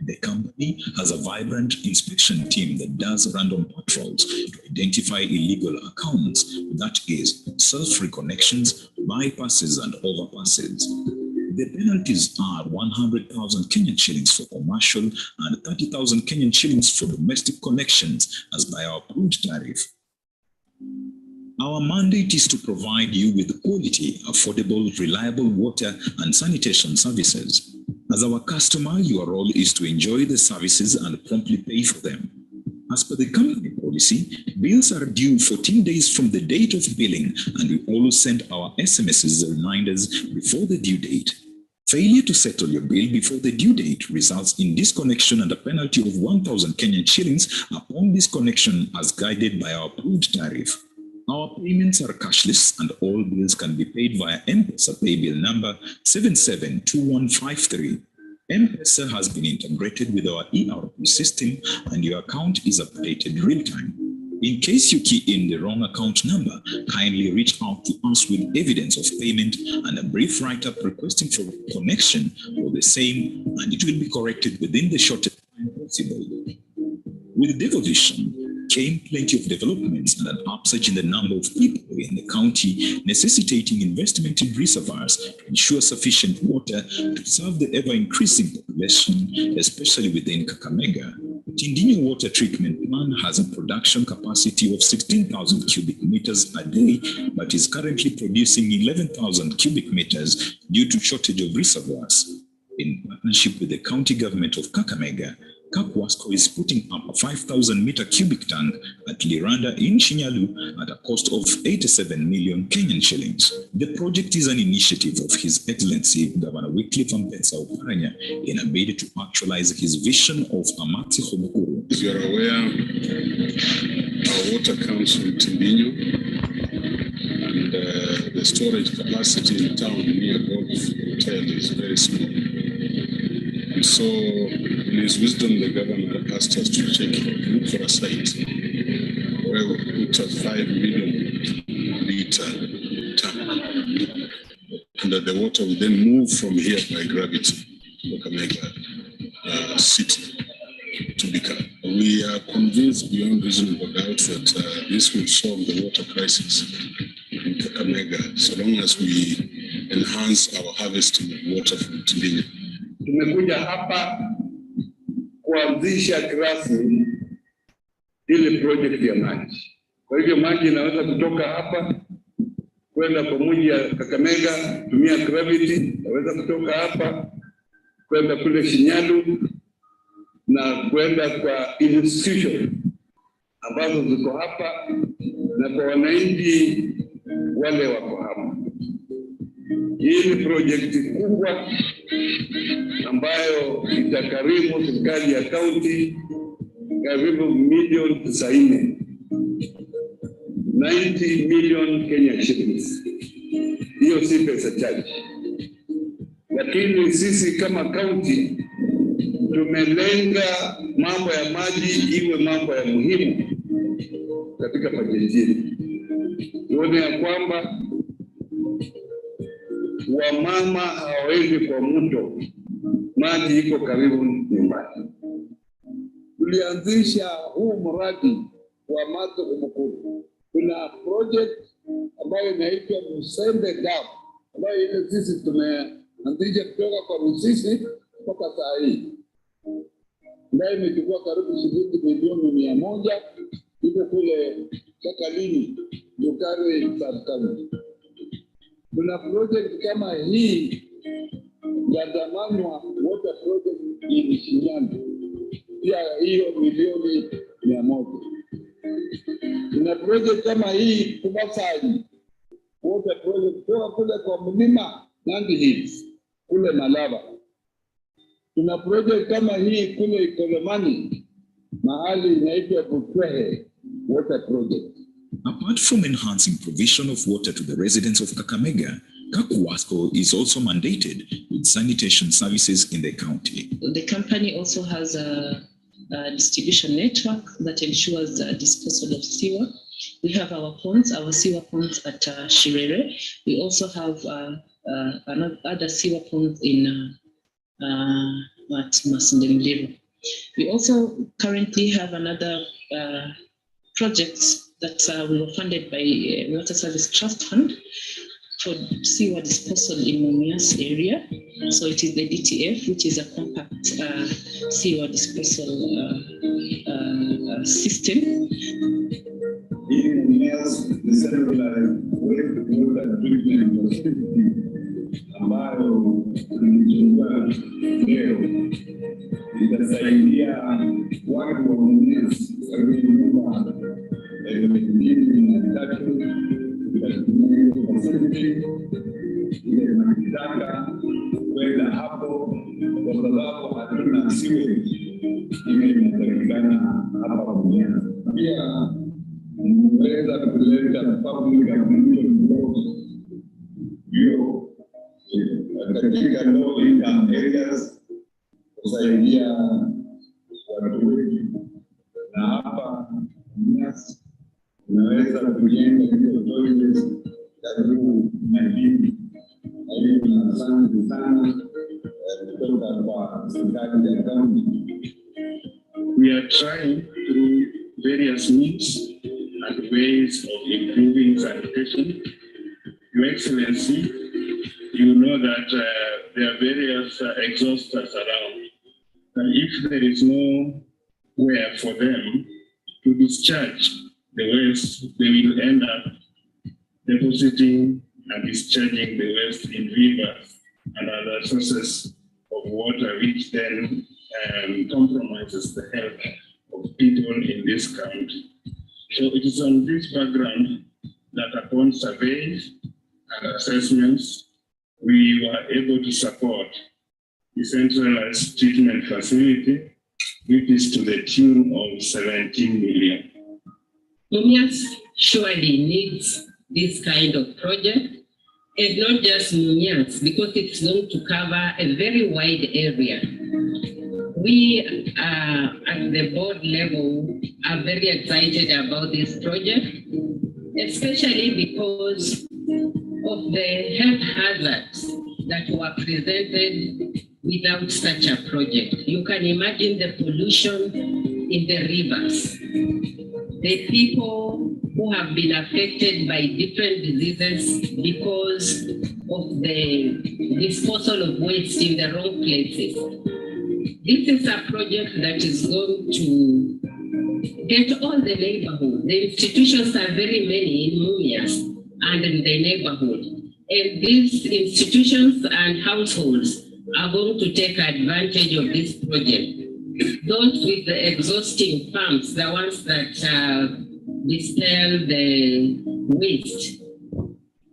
The company has a vibrant inspection team that does random patrols to identify illegal accounts, that is, self-reconnections, bypasses, and overpasses. The penalties are 100,000 Kenyan shillings for commercial and 30,000 Kenyan shillings for domestic connections as by our approved tariff. Our mandate is to provide you with quality, affordable, reliable water and sanitation services. As our customer, your role is to enjoy the services and promptly pay for them. As per the company policy, bills are due 14 days from the date of billing, and we always send our SMSs reminders before the due date. Failure to settle your bill before the due date results in disconnection and a penalty of 1,000 Kenyan shillings upon disconnection as guided by our approved tariff. Our payments are cashless and all bills can be paid via M-Pesa paybill number 772153. M-Pesa has been integrated with our ERP system and your account is updated real-time. In case you key in the wrong account number, kindly reach out to us with evidence of payment and a brief write-up requesting for connection for the same, and it will be corrected within the shortest time possible. With devolution came plenty of developments and an upsurge in the number of people in the county, necessitating investment in reservoirs to ensure sufficient water to serve the ever-increasing population, especially within Kakamega. Tindinyo Water Treatment Plant has a production capacity of 16,000 cubic meters a day, but is currently producing 11,000 cubic meters due to shortage of reservoirs. In partnership with the county government of Kakamega, Kakwasco is putting up a 5,000 meter cubic tank at Liranda in Shinyalu at a cost of 87 million Kenyan shillings. The project is an initiative of His Excellency Governor Wycliffe Ampensa Oparanya in a bid to actualize his vision of Amatsi Homokuru. As you are aware, our water comes from Tindinyo, and the storage capacity in town near Golf Hotel is very small. And so, in his wisdom, the governor asked us to look for a site where we put a 5 million liter tank, and that the water will then move from here by gravity to Kakamega city to Bika. We are convinced beyond reasonable doubt that this will solve the water crisis in Kakamega, so long as we enhance our harvesting of water from Tindinyo. Tumekuja hapa kuanzisha kirasmi ile project ya maji. Kwa hivyo maji inaweza kutoka hapa kwenda kwa mji ya Kakamega, tumia gravity, inaweza kutoka hapa kwenda kule Shinyalu na kwenda kwa institution ambazo ziko hapa na kwa wananchi wale wako hapa. Hii ni project kubwa ambayo itakarimu serikali ya kaunti karibu milioni 90. 90 million Kenyan shillings. Hiyo si pesa chache. Lakini sisi kama kaunti tumelenga mambo ya maji iwe mambo ya muhimu katika bajeti. Tuone ya kwamba wamama hawaendi kwa mto, maji iko karibu nyumbani. Tulianzisha huu mradi wa Amatsi Homokuru. Kuna project ambayo inaitwa Musembe Dam, ambayo ile sisi tumeanzisha kutoka kwa Rusisi mpaka saa hii, ambayo imechukua karibu shilingi milioni 100, iko kule Kakalini, Lukare, Sub-County. Kuna project kama hii ya Damanwa Water Project in Shinyalu, pia hiyo milioni 100. Kuna project kama hii Kubasani Water Project kwa kule kwa mlima Nandi Hills kule Malaba. Kuna project kama hii kule Ikolomani mahali inaitwa Bukwehe Water Project. Apart from enhancing provision of water to the residents of Kakamega, Kakuwasko is also mandated with sanitation services in the county. The company also has a distribution network that ensures the disposal of sewer. We have our sewer ponds at Shirere. We also have other sewer ponds in at Masindemliru. We also currently have another project that we were funded by Water Service Trust Fund for sewer disposal in Mumias area. So it is the DTF, which is a compact sewer disposal system. In Mumias, the centralized wastewater treatment facility ambayo tulichukua leo itasaidia watu wa Mumias karibu nyumba 2,300 facility ile tunataka kwenda hapo kwa sababu hatuna sewage ile inapatikana hapa Mumias. Pia tunaweza kuleta public administration blocks hiyo katika low income areas kusaidia watu wengi, na hapa Mumias unaweza kujenga hizo toilets karibu na hivi. Na hiyo ni asante sana kutoka kwa serikali ya kaunti. We are trying through various means and ways of improving sanitation. Your Excellency, you know that there are various exhausters around. And if there is nowhere for them to discharge the waste, they will end up depositing and discharging the waste in rivers and other sources of water, which then compromises the health of people in this country. So it is on this background that upon surveys and assessments, we were able to support the centralized treatment facility, which is to the tune of 17 million. Mumias surely needs this kind of project, and not just Mumias, because it's going to cover a very wide area. We at the board level are very excited about this project, especially because of the health hazards that were presented without such a project. You can imagine the pollution in the rivers, the people who have been affected by different diseases because of the disposal of waste in the wrong places. This is a project that is going to get all the neighborhood. The institutions are very many in Mumias and in the neighborhood. And these institutions and households are going to take advantage of this project. Those with the exhausting pumps, the ones that dispel the waste,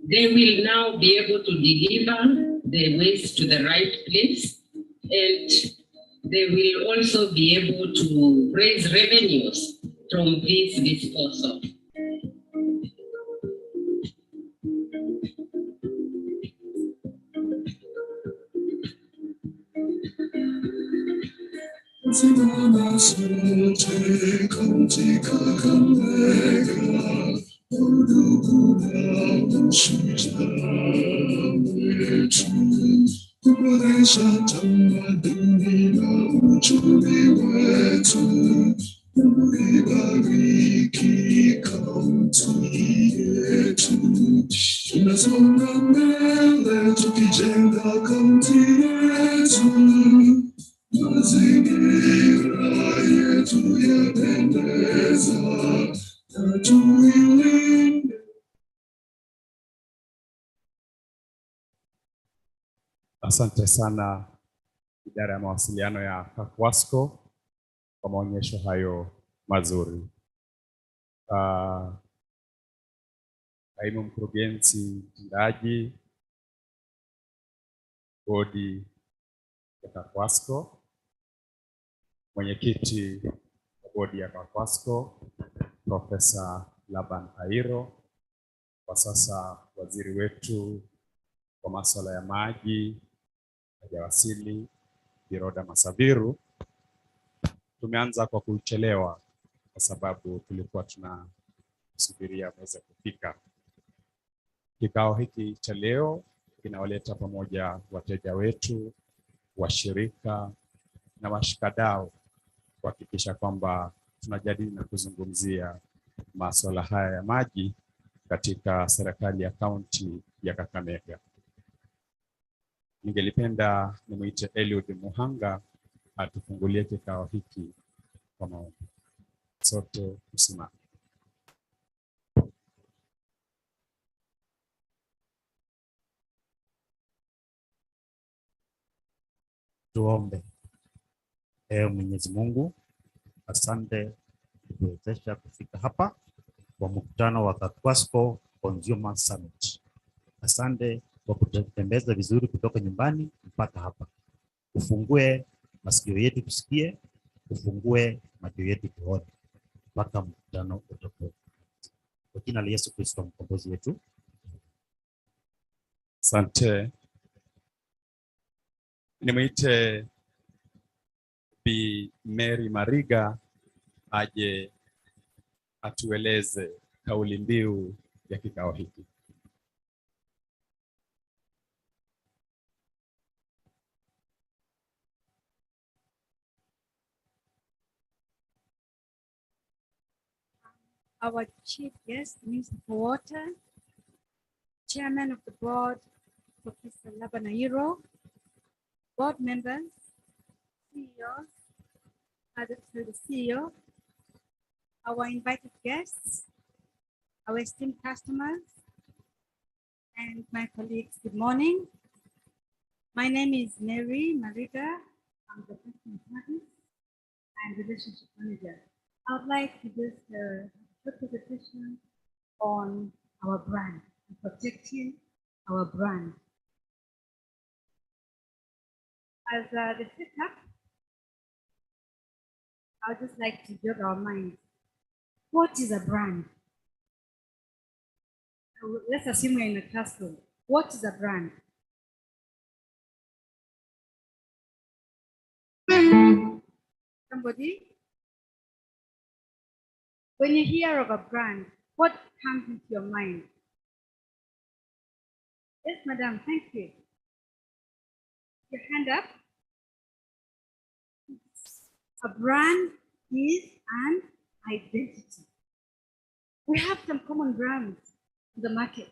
they will now be able to deliver the waste to the right place, and they will also be able to raise revenues from this disposal. Simona sote kaunti Kakamega, udukuna ushujaa wetu, kuboresha tamaduni na uchumi wetu, kuibariki kaunti yetu. Tunasonga mbele tukijenga kaunti yetu. Mazingira yetu yapendeza, na tuilinde. Asante sana idara ya mawasiliano ya Kakwasco kwa maonyesho hayo mazuri. Kaimu mkurugenzi mtendaji bodi ya Kakwasco, mwenyekiti wa bodi ya Kakwasco Profesa Laban Hairo, kwa sasa waziri wetu kwa masuala ya maji hajawasili Biroda Masaviru. Tumeanza kwa kuchelewa kwa sababu tulikuwa tunasubiria mweze kufika. Kikao hiki cha leo kinawaleta pamoja wateja wetu, washirika na washikadau kuhakikisha kwamba tunajadili na kuzungumzia masuala haya ya maji katika serikali ya kaunti ya Kakamega. Ningelipenda nimwite Eliud Muhanga atufungulie kikao hiki kwa maombi. Sote tusimame. Tuombe. Ee Mwenyezi Mungu, asante kutuwezesha kufika hapa kwa mkutano wa Kakwasco Consumer Summit. Asante kwa kututembeza vizuri kutoka nyumbani mpaka hapa. Ufungue masikio yetu tusikie, ufungue macho yetu tuone mpaka mkutano utakapo. Kwa jina la Yesu Kristo mkombozi wetu. Asante. Nimwite Bi Mary Mariga aje atueleze kauli mbiu ya kikao hiki. Our chief guest, Minister for Water, Chairman of the Board, Professor Labanairo, board members, CEOs, the CEO, our invited guests, our esteemed customers, and my colleagues, good morning. My name is Mary Mariga. I'm the Customer Service and Relationship Manager. I would like to just put a presentation on our brand, protecting our brand. As the setup, I would just like to jog our minds. What is a brand? Let's assume we're in a classroom. What is a brand? Somebody? When you hear of a brand, what comes into your mind? Yes, madam, thank you. Your hand up. A brand is an identity. We have some common brands in the market.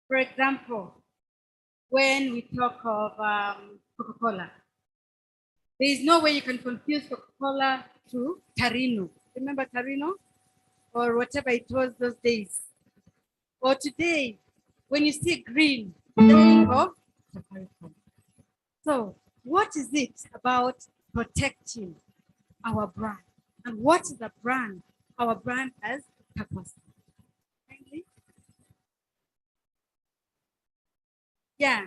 For example, when we talk of Coca-Cola, there is no way you can confuse Coca-Cola to Tarino. Remember Tarino? Or whatever it was those days. Or today, when you see green, think of Safaricom. So, what is it about protecting our brand? And what is the brand? Our brand as Kakwasco. Yeah,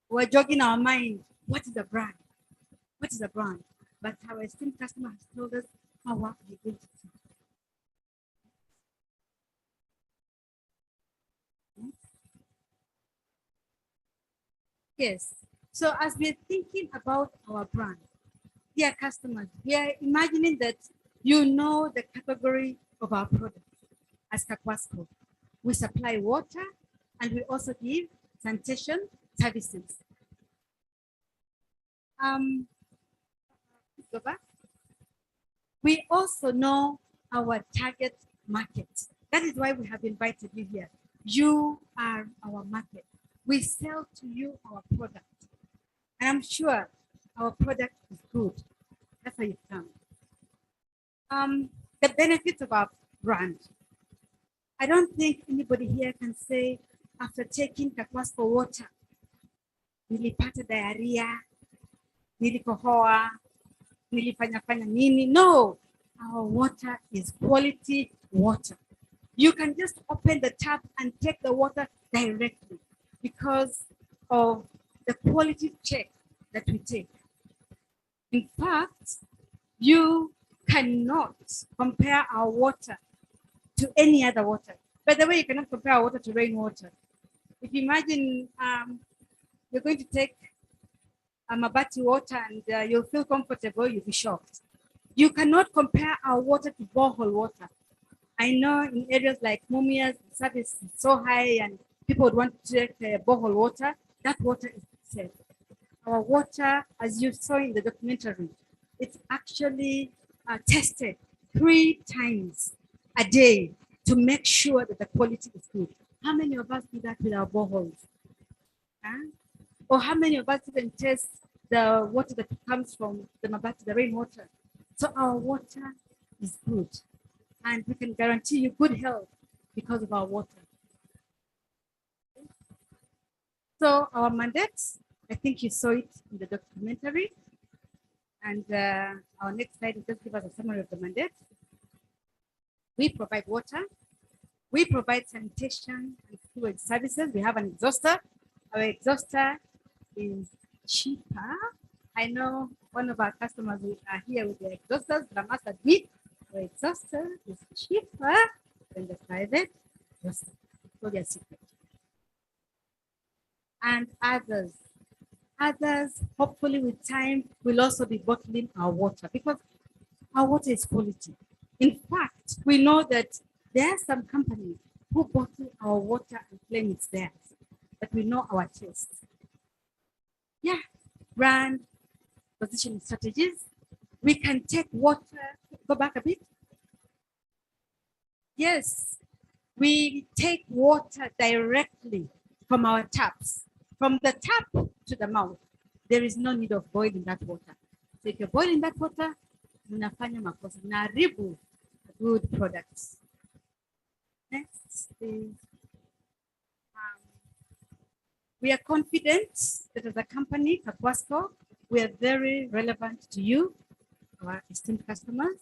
we're jogging our mind. What is a brand? What is a brand? But our esteemed customer has told us our identity. Yes. So as we're thinking about our brand, dear customers, we are imagining that you know the category of our product. As Kakwasco, we supply water and we also give sanitation services. Go back. We also know our target market. That is why we have invited you here. You are our market. We sell to you our product. And I'm sure our product is good. That's how you come. The benefits of our brand. I don't think anybody here can say, after taking Kakwasco water, nilipata diarrhea, nilikohoa, nilifanya nini. No, our water is quality water. You can just open the tap and take the water directly because of the quality check that we take. In fact, you cannot compare our water to any other water. By the way, you cannot compare our water to rainwater. If you imagine you're going to take Mabati water and you'll feel comfortable, you'll be shocked. You cannot compare our water to borehole water. I know in areas like Mumias, the service is so high and people would want to take borehole water. That water is safe. Our water, as you saw in the documentary, it's actually tested 3 times a day to make sure that the quality is good. How many of us do that with our boreholes? Huh? Or how many of us even test the water that comes from the Mabati, the rainwater? So our water is good, and we can guarantee you good health because of our water. So our mandate, I think you saw it in the documentary, and our next slide will just give us a summary of the mandate. We provide water, we provide sanitation and sewage services. We have an exhauster. Our exhauster is cheaper. I know one of our customers are here with the exhausters, but I must admit, our exhauster is cheaper than the private exhauster. So they're secret. And others, hopefully with time, will also be bottling our water because our water is quality. In fact, we know that there are some companies who bottle our water and claim it's theirs, but we know our taste. Yeah, brand, positioning strategies. We can take water, go back a bit. Yes, we take water directly from our taps, from the tap to the mouth. There is no need of boiling that water. So if you're boiling that water, mnafanya makosa, mnaharibu good products. Next is, we are confident that as a company, Kakwasco, we are very relevant to you, our esteemed customers.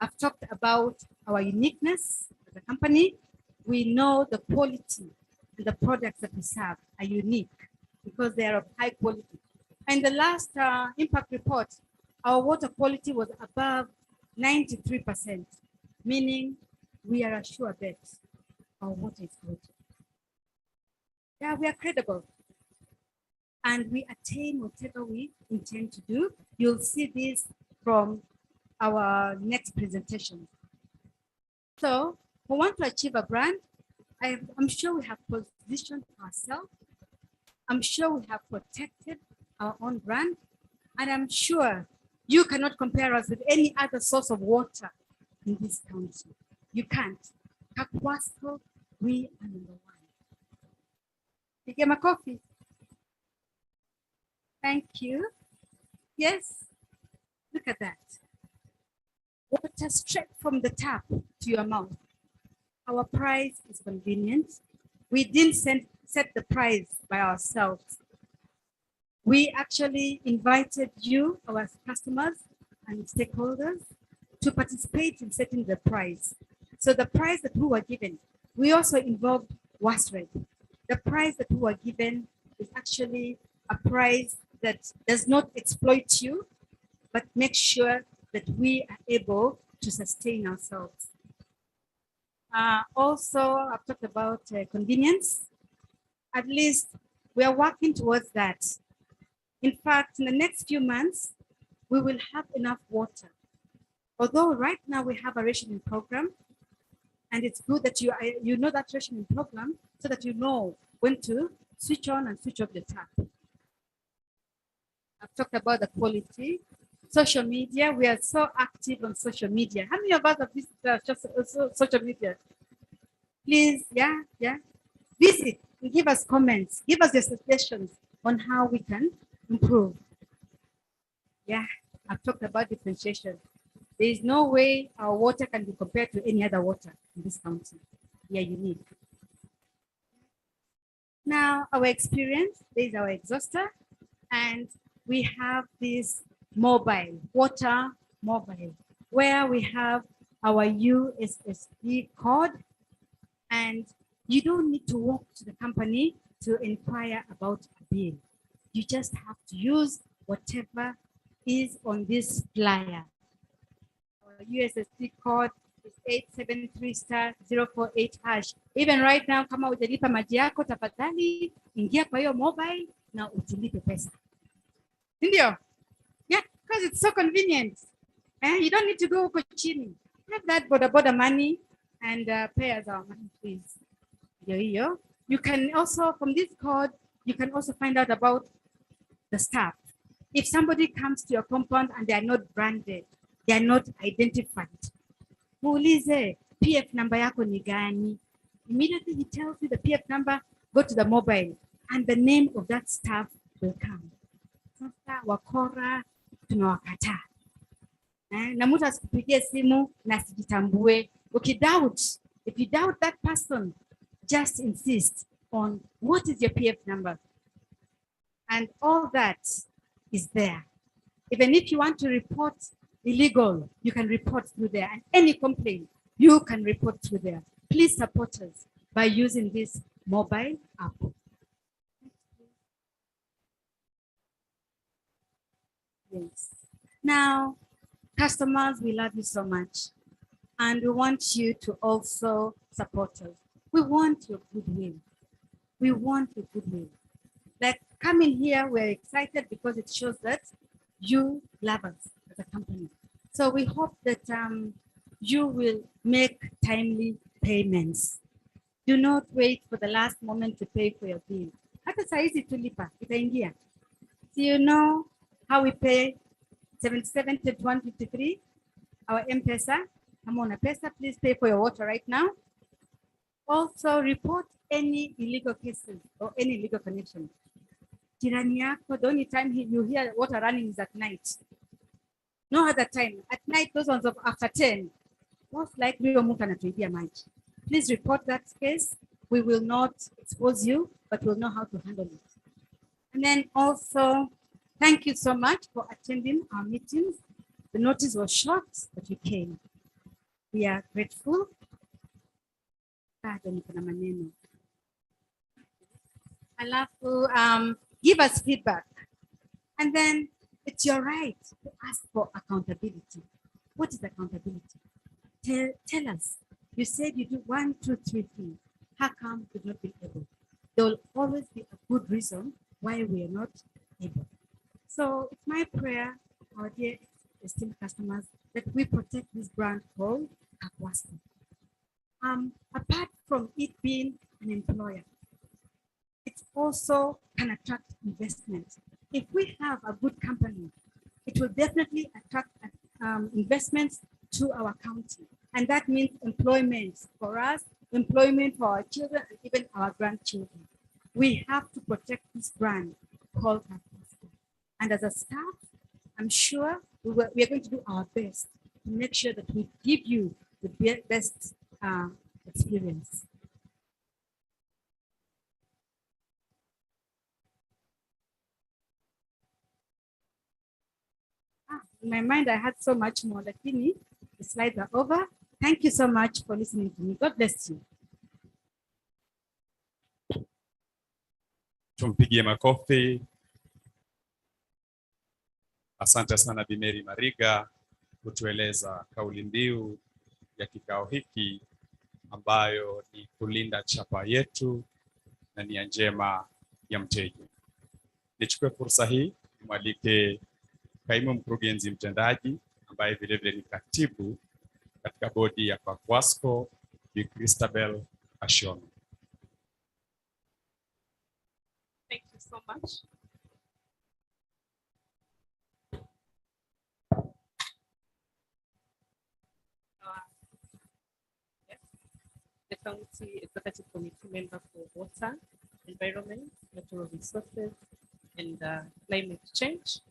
I've talked about our uniqueness as a company. We know the quality and the products that we serve are unique because they are of high quality. And the last impact report, our water quality was above 93%, meaning we are a sure bet our water is good. Yeah, we are credible. And we attain whatever we intend to do. You'll see this from our next presentation. So we want to achieve a brand. I'm sure we have positioned ourselves. I'm sure we have protected our own brand. And I'm sure you cannot compare us with any other source of water in this county. You can't. Kakwasco, we are number 1. Pigia makofi. Thank you. Yes, look at that. Water straight from the tap to your mouth. Our price is convenient. We didn't set the price by ourselves. We actually invited you, our customers and stakeholders, to participate in setting the price. So the price that we were given, we also involved WASRED. The price that we were given is actually a price that does not exploit you, but make sure that we are able to sustain ourselves. Also, I've talked about convenience. At least we are working towards that. In fact, in the next few months, we will have enough water. Although right now we have a rationing program, and it's good that you know that rationing program so that you know when to switch on and switch off the tap. I've talked about the quality. Social media, we are so active on social media. How many of us have visited social media? Please, yeah. Visit and give us comments. Give us your suggestions on how we can improve. Yeah, I've talked about differentiation. There is no way our water can be compared to any other water in this county. We are unique. Now, our experience, there is our exhauster, and we have this mobile, water mobile, where we have our USSD code, and you don't need to walk to the company to inquire about a bill. You just have to use whatever is on this flyer. Our USSD code is *873*048#. Even right now, kama hujalipa maji yako, tafadhali ingia kwa hiyo mobile na utulipe pesa. Ndio? Yeah, because it's so convenient. You don't need to go huko chini. Have that boda money and pay us our money, please. Ndio. You can also, from this code, you can also find out about the staff. If somebody comes to your compound and they are not branded, they are not identified, muulize PF number yako ni gani? Immediately he tells you the PF number, go to the mobile and the name of that staff will come. Sasa wakora tunawakataa. Na mtu asikupigie simu na sijitambue. If you doubt that person, just insist on what is your PF number. And all that is there. Even if you want to report illegal, you can report through there. And any complaint, you can report through there. Please support us by using this mobile app. Yes. Now, customers, we love you so much. And we want you to also support us. We want your goodwill. We want your goodwill. Like coming here, we're excited because it shows that you love us as a company. So we hope that you will make timely payments. Do not wait for the last moment to pay for your bill. Hata saa hizi tulipa, itaingia. Do you know how we pay 77-153? Our M-Pesa. Kama una pesa, please pay for your water right now. Also report any illegal cases or any illegal connection. Jirani yako, the only time you hear water running is at night. No other time. At night, those ones of after 10. Most likely, please report that case. We will not expose you, but we'll know how to handle it. And then also, thank you so much for attending our meetings. The notice was short, but you came. We are grateful. Alafu, give us feedback. And then it's your right to ask for accountability. What is accountability? Tell us. You said you do 1, 2, 3 things. How come you not be able? There will always be a good reason why we are not able. So it's my prayer, our dear esteemed customers, that we protect this brand called Kakwasta. Apart from it being an employer, it also can attract investment. If we have a good company, it will definitely attract investments to our county. And that means employment for us, employment for our children, and even our grandchildren. We have to protect this brand called Kakwasta. And as a staff, I'm sure we are going to do our best to make sure that we give you the best experience. In my mind, I had so much more. Lakini, the slides are over. Thank you so much for listening to me. God bless you. Tumpigie makofi. Asante sana Bi Mary Mariga kutueleza kauli mbiu ya kikao hiki ambayo ni kulinda chapa yetu na nia njema ya mteja. Nichukue fursa hii nimwalike kaimu mkurugenzi mtendaji ambaye vile vile ni katibu katika bodi ya Kakwasco, Bi Christabel Ashono. Thank you so much. The County Executive Committee member for Water, Environment, Natural Resources, and Climate Change.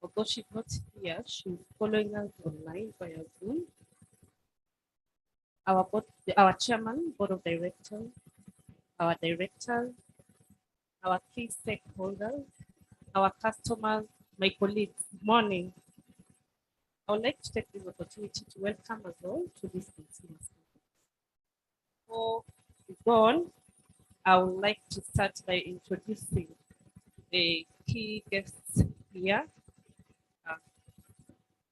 Although she's not here, she's following us online via Zoom. Our chairman, board of directors, our directors, our key stakeholders, our customers, my colleagues, good morning. I would like to take this opportunity to welcome us all to this meeting. Before we go on, I would like to start by introducing the key guests here.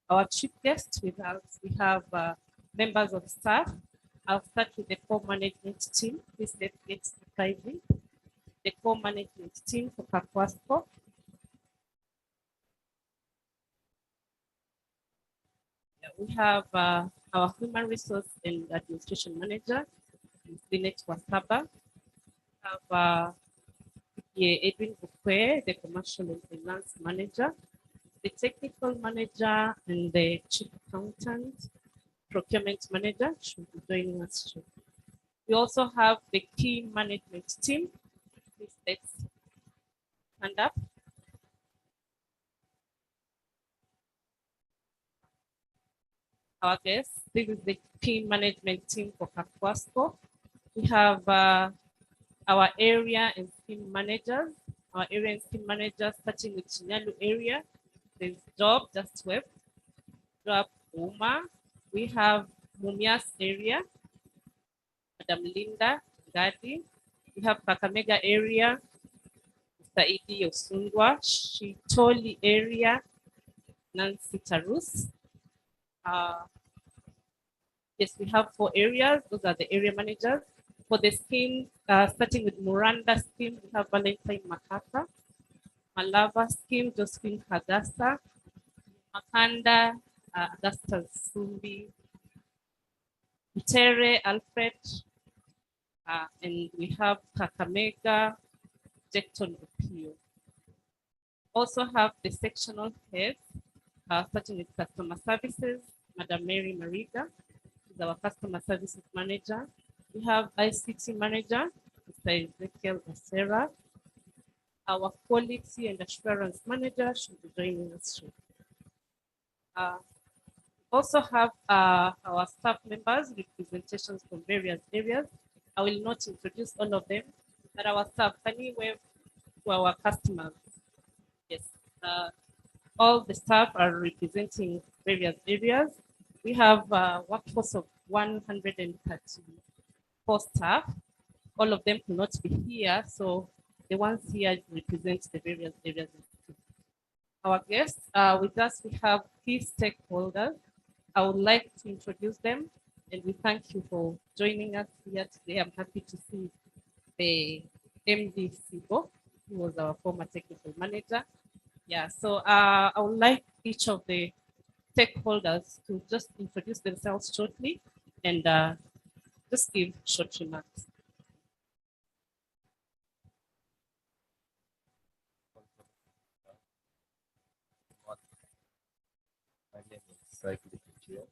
Our chief guest with us, we have members of staff. I'll start with the core management team. Please let's get started. The core management team for Kakwasco. We have our human resource and administration manager, Ms. Lynette Wasaba. We have Edwin Bukwe, the commercial and finance manager, the technical manager, and the chief accountant, procurement manager should be joining us soon. We also have the key management team. Please let's stand up. Our guests, this is the key management team for Kakwasco. We have our area and scheme managers. Our area and scheme managers starting with Chinyalu area. There's Job, just web. Job Uma. We have Mumias area, Madam Linda Gadi. We have Kakamega area, Mr. Idi Osungwa, Shitoli area, Nancy Tarus. Yes, we have 4 areas. Those are the area managers. For the scheme, starting with Muranda scheme, we have Valentine Makata. Malava scheme, Josephine Hagasa. Makanda, Augusta Sumbi. Utere, Alfred. And we have Kakamega, Jecton Opio. Also have the sectional heads, starting with customer services, Madam Mary Mariga is our customer services manager. We have ICT manager, Mr. Ezekiel Asera. Our quality and assurance manager should be joining us soon. Also have our staff members, representations from various areas. I will not introduce all of them, but our staff, can you wave to our customers? Yes, all the staff are representing various areas. We have a workforce of 134 staff. All of them cannot be here, so the ones here represent the various areas. Our guests, with us, we have key stakeholders. I would like to introduce them, and we thank you for joining us here today. I'm happy to see the MD Sibo, who was our former technical manager. Yeah, so I would like each of the stakeholders to just introduce themselves shortly and just give short remarks. My name is Cyclic Geo.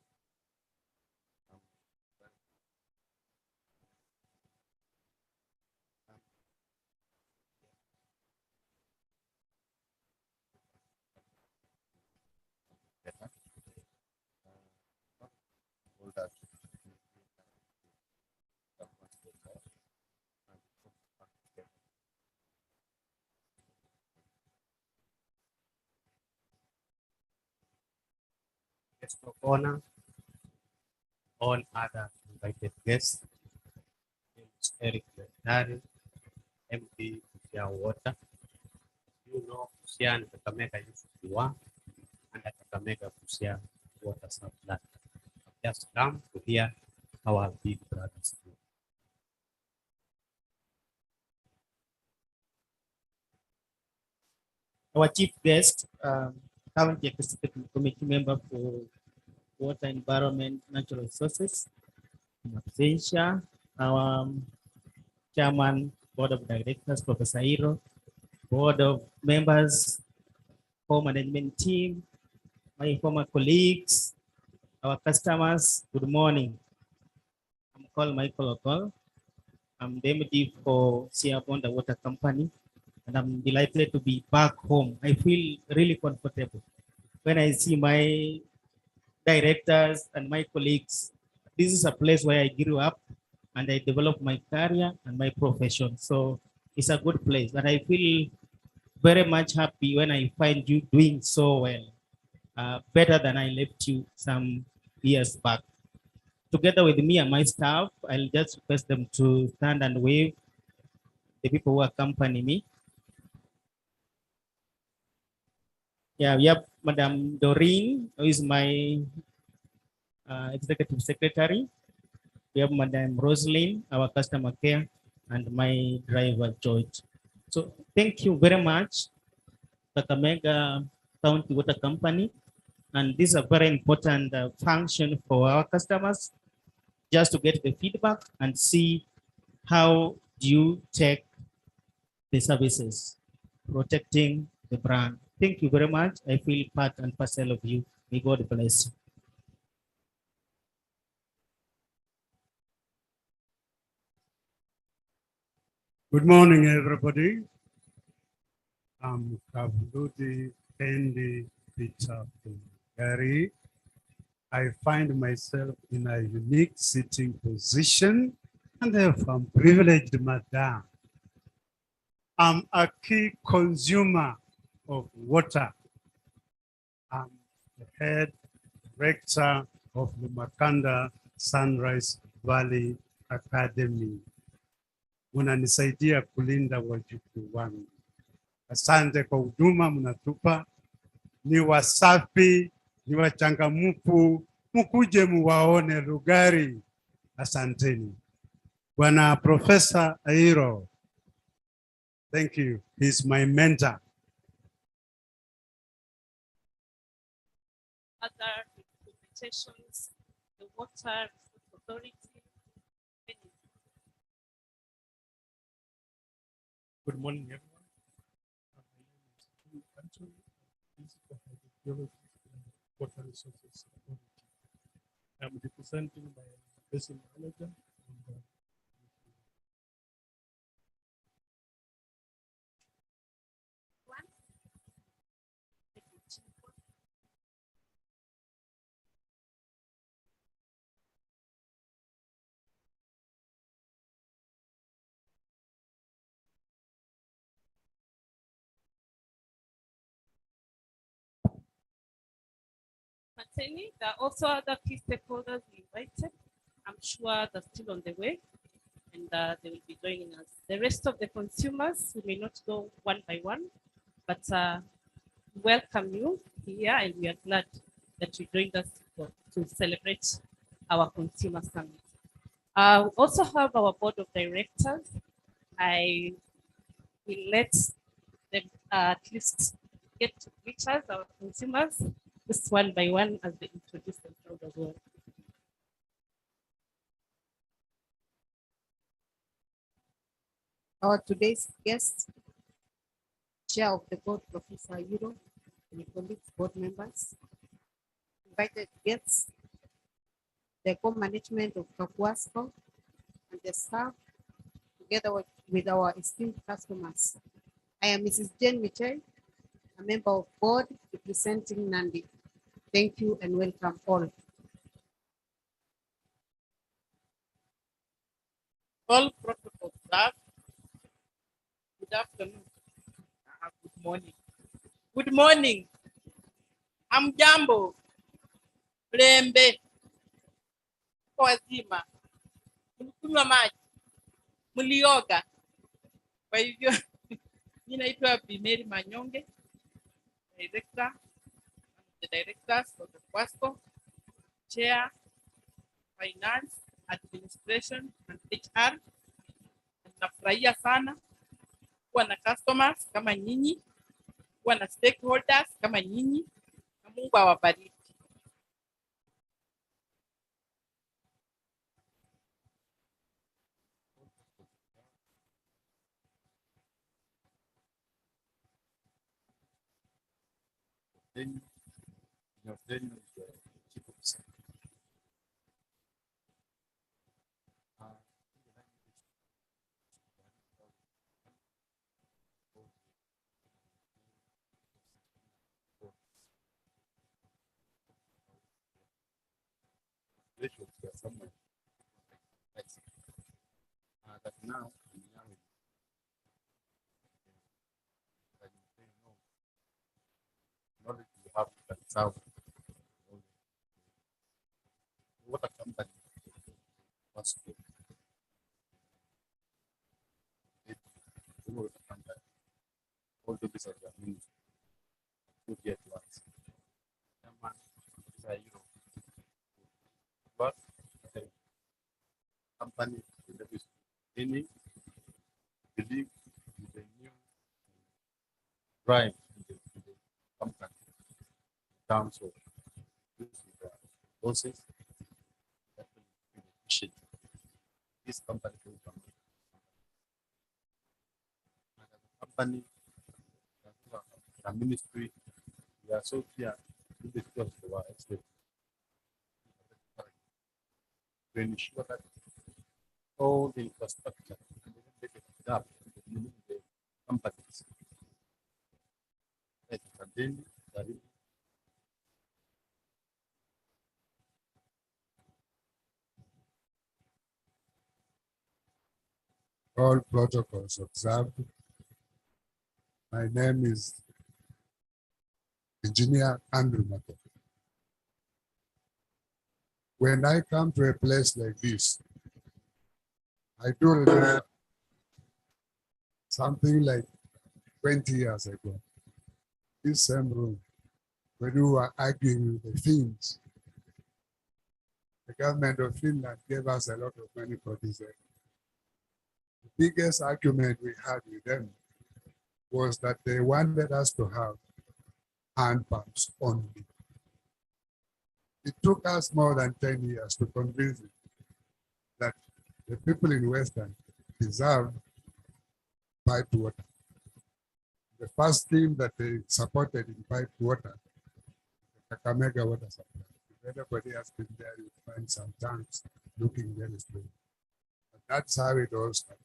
Guest of honor, all other invited guests, Eric Letari, MD Kusia Water. You know, Kusia and Kakamega used to be one, and Kakamega Kusia Water Supply. Just come to hear our big brothers. Our chief guest, current executive committee member for water, environment, natural resources, Mapsensha, our chairman, board of directors, Professor Iro, board of members, core management team, my former colleagues, our customers, good morning. I'm called Michael Okol. I'm the MD for Sierra Bonda Water Company, and I'm delighted to be back home. I feel really comfortable when I see my directors and my colleagues. This is a place where I grew up and I developed my career and my profession. So it's a good place, and I feel very much happy when I find you doing so well, better than I left you some years back. Together with me and my staff, I'll just request them to stand and wave, the people who accompany me. Yeah, we have Madam Doreen, who is my Executive Secretary. We have Madam Rosaline, our customer care, and my driver, George. So thank you very much, Kakamega County Water Company. And this is a very important function for our customers, just to get the feedback and see how do you take the services, protecting the brand. Thank you very much. I feel part and parcel of you. May God bless you. Good morning, everybody. I'm Kavludi Kendi Peter Gary. I find myself in a unique sitting position, and therefore I'm privileged, madam. I'm a key consumer of water. I'm the head rector of the Makanda Sunrise Valley Academy. Munanisaidia kulinda wajukuu wangu. Asante kwa huduma mnatupa. Ni wasafi, ni wachangamfu, mkuje muwaone Lugari. Asanteni. Bwana Professor Airo, thank you. He's my mentor. Other representations, the Water Authority. Good morning, everyone. Water Resources Authority. I'm representing my basin manager. Mateni, there are also other key stakeholders we invited. I'm sure they're still on the way, and they will be joining us. The rest of the consumers, we may not go one by one, but welcome you here, and we are glad that you joined us to celebrate our consumer summit. We also have our board of directors. I will let them at least get to reach us, our consumers, just one by one as they introduce themselves as well. Our today's guest, Chair of the Board, Professor Euro, and colleagues, board members, invited guests, the co-management of Kakwasco, and the staff, together with our esteemed customers. I am Mrs. Jane Michel, a member of board representing Nandi. Thank you and welcome all. All protocols observed. Good afternoon. Good morning. Good morning. I'm Jambo. Lembe. Wazima. Mlikunywa maji. Mlioga. Kwa hivyo, mimi naitwa Bimeri Manyonge, director, the directors of the Kwasco, chair, finance, administration, and HR. Nafurahia sana kuwa na customers kama nyinyi, kuwa na stakeholders kama nyinyi, na Mungu awabariki. Then, then chief of staff. Somewhere. That now, knowledge you have that serve what a company wants to do. All the business are means to get once. company that is beginning, believe in the new drive in the company in terms of using the resources that will be efficient. This company will come. And as a company, the ministry, we are so clear to discuss our expectations to ensure that all the infrastructure and the gap in the companies that contain the all protocols observed. My name is Engineer Andrew Mato. When I come to a place like this, I do remember something like 20 years ago, this same room, when we were arguing with the Finns. The government of Finland gave us a lot of money for this area. The biggest argument we had with them was that they wanted us to have hand pumps only. It took us more than 10 years to convince them that the people in Western deserve piped water. The first scheme that they supported in piped water, the Kakamega water supply. If anybody has been there, you find some tanks looking very strange. But that's how it all started.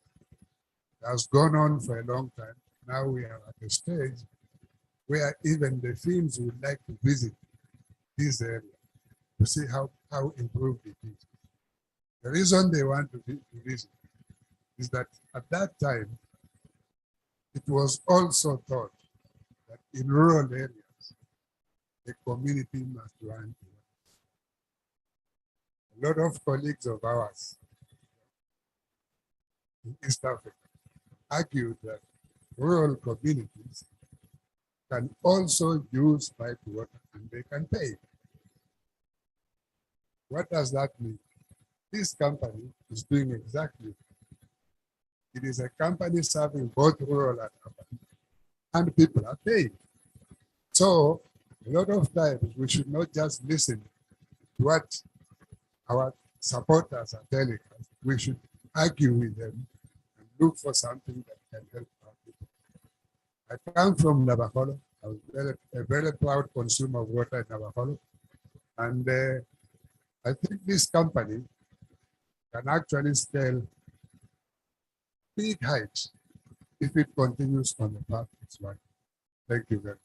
It has gone on for a long time. Now we are at a stage where even the Finns would like to visit this area to see how improved it is. The reason they want to visit is that at that time, it was also thought that in rural areas, the community must run. A lot of colleagues of ours in East Africa argued that rural communities can also use piped water and they can pay. What does that mean? This company is doing exactly that. It is a company serving both rural and urban, and people are paying. So a lot of times we should not just listen to what our supporters are telling us. We should argue with them and look for something that can help our people. I come from Navajo. I was a very proud consumer of water in Navajo. And I think this company can actually scale big heights if it continues on the path it's right. Thank you very much.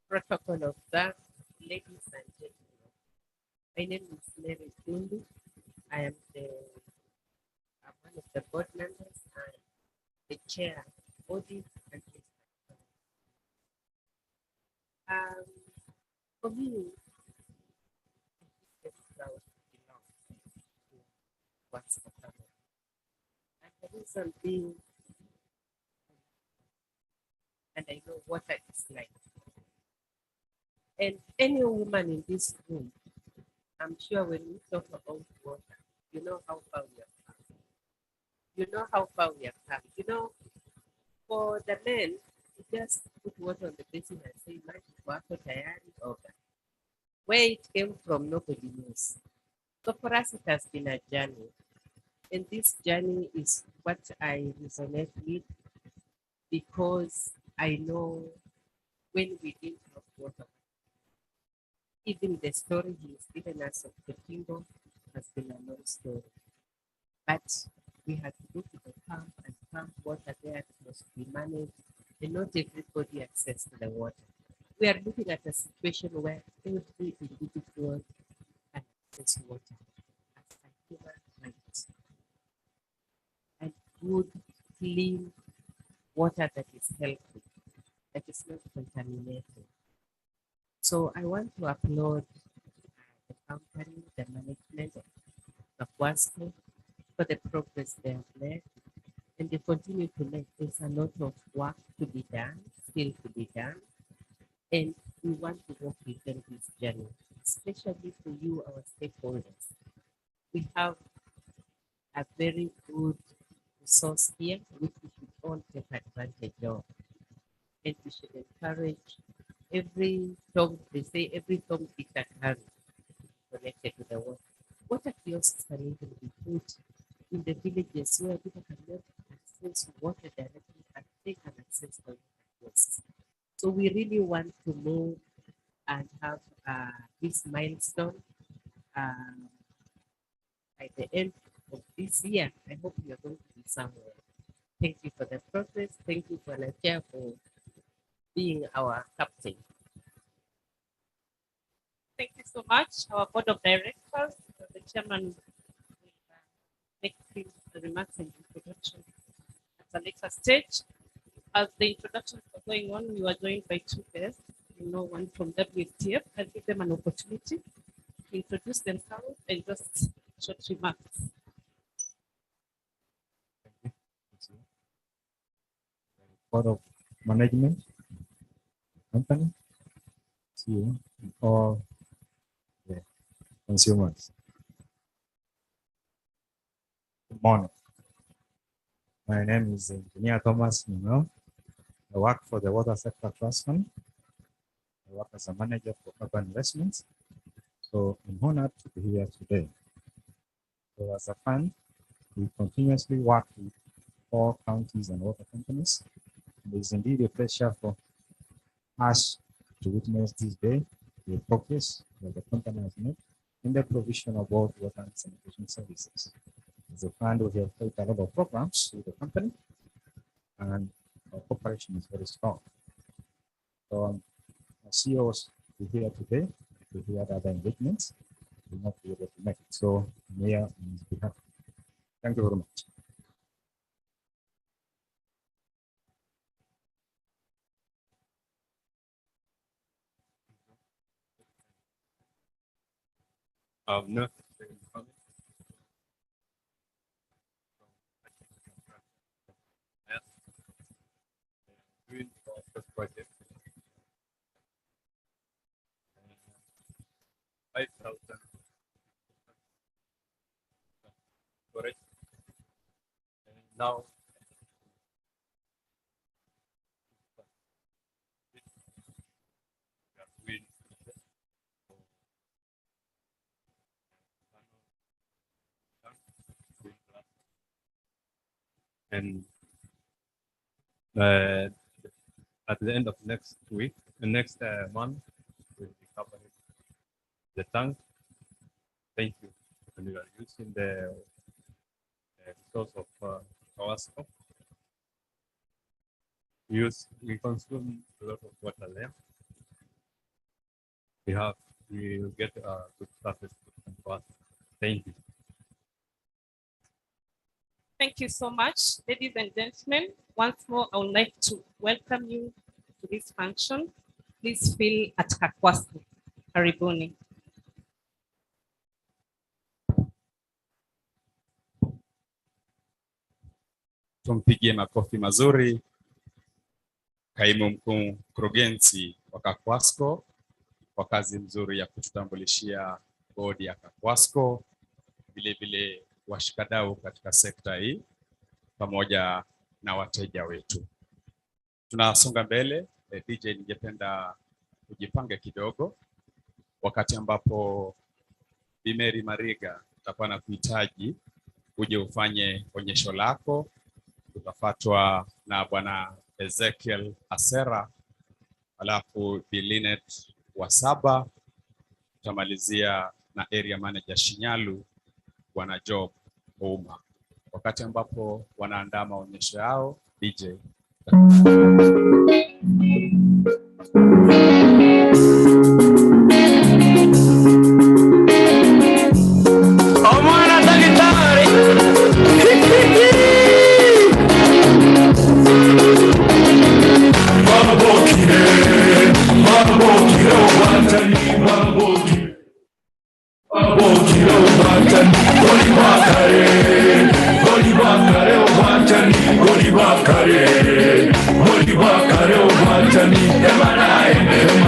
Protocol of that, ladies and gentlemen. My name is Mary Tundu. I am one of the board members and the chair of audit and for me, it's proud to belong to what's the family. And the reason being, and I know what I dislike. And any woman in this room, I'm sure when we talk about water, you know how far we have come. You know how far we have come. You know, for the men, you just put water on the basin and say, water tayari over. Where it came from, nobody knows. So for us, it has been a journey. And this journey is what I resonate with because I know when we didn't have water, even the story he's given us of the Kimbo has been a long story. But we had to go to the pump and pump water there was to be managed, and not everybody accessed the water. We are looking at a situation where every individual can access water as a human right. And good, clean water that is healthy, that is not contaminated. So I want to applaud the company, the management of Wasco for the progress they have made, and they continue to make. There's a lot of work to be done, still to be done, And we want to work with them this journey, especially for you, our stakeholders. We have a very good resource here, which we should all take advantage of. And we should encourage every dog, they say every dog is a carry connected to the water. Water kiosks can even be put in the villages where people cannot access water directly, but they can access the water kiosks. So we really want to move and have this milestone by the end of this year. I hope you are going to be somewhere. Thank you for the progress. Thank you for Nadia for being our captain. Thank you so much. Our board of directors, the chairman will make his remarks and introduction at a later stage. As the introductions are going on, we were joined by two guests. One from WTF. I'll give them an opportunity to introduce themselves and just short remarks. Board of Management, company, CEO, and all the consumers. Good morning. My name is Engineer Thomas Nuno. I work for the Water Sector Trust Fund. I work as a manager for urban investments. So I'm honored to be here today. So as a fund, we continuously work with all counties and water companies. It is indeed a pleasure for us to witness this day, the progress that the company has made in the provision of both water and sanitation services. As a fund, we have quite a lot of programs with the company, and our cooperation is very strong. So our CEOs will be here today, to hear the other engagements, will not be able to make it. So, Mayor, on his behalf, thank you very much. No. Doing our first project. 5,000 storage. And now we are doing and at the end of next week, the next month, we'll be covering the tank. Thank you. And we are using the source of our stock. We consume a lot of water there. We will get good surface for us. Thank you. Thank you so much, ladies and gentlemen. Once more, I would like to welcome you to this function. Please feel at Kakwasco. Karibuni. Tumpigie makofi mazuri kaimu mkurugenzi wa Kakwasco kwa kazi nzuri ya kututambulishia bodi ya Kakwasco, vile vile washikadau katika sekta hii pamoja na wateja wetu. Tunasonga mbele. DJ, ningependa ujipange kidogo, wakati ambapo Bimeri Mariga utakuwa na kuhitaji uje ufanye onyesho lako. Tutafuatwa na Bwana Ezekiel Asera, alafu Bilinet Wasaba, tutamalizia na area manager Shinyalu Bwana Job Ouma. Wakati ambapo wanaandaa maonyesho yao, DJ Omwana daktari Goli bakare, emana ende.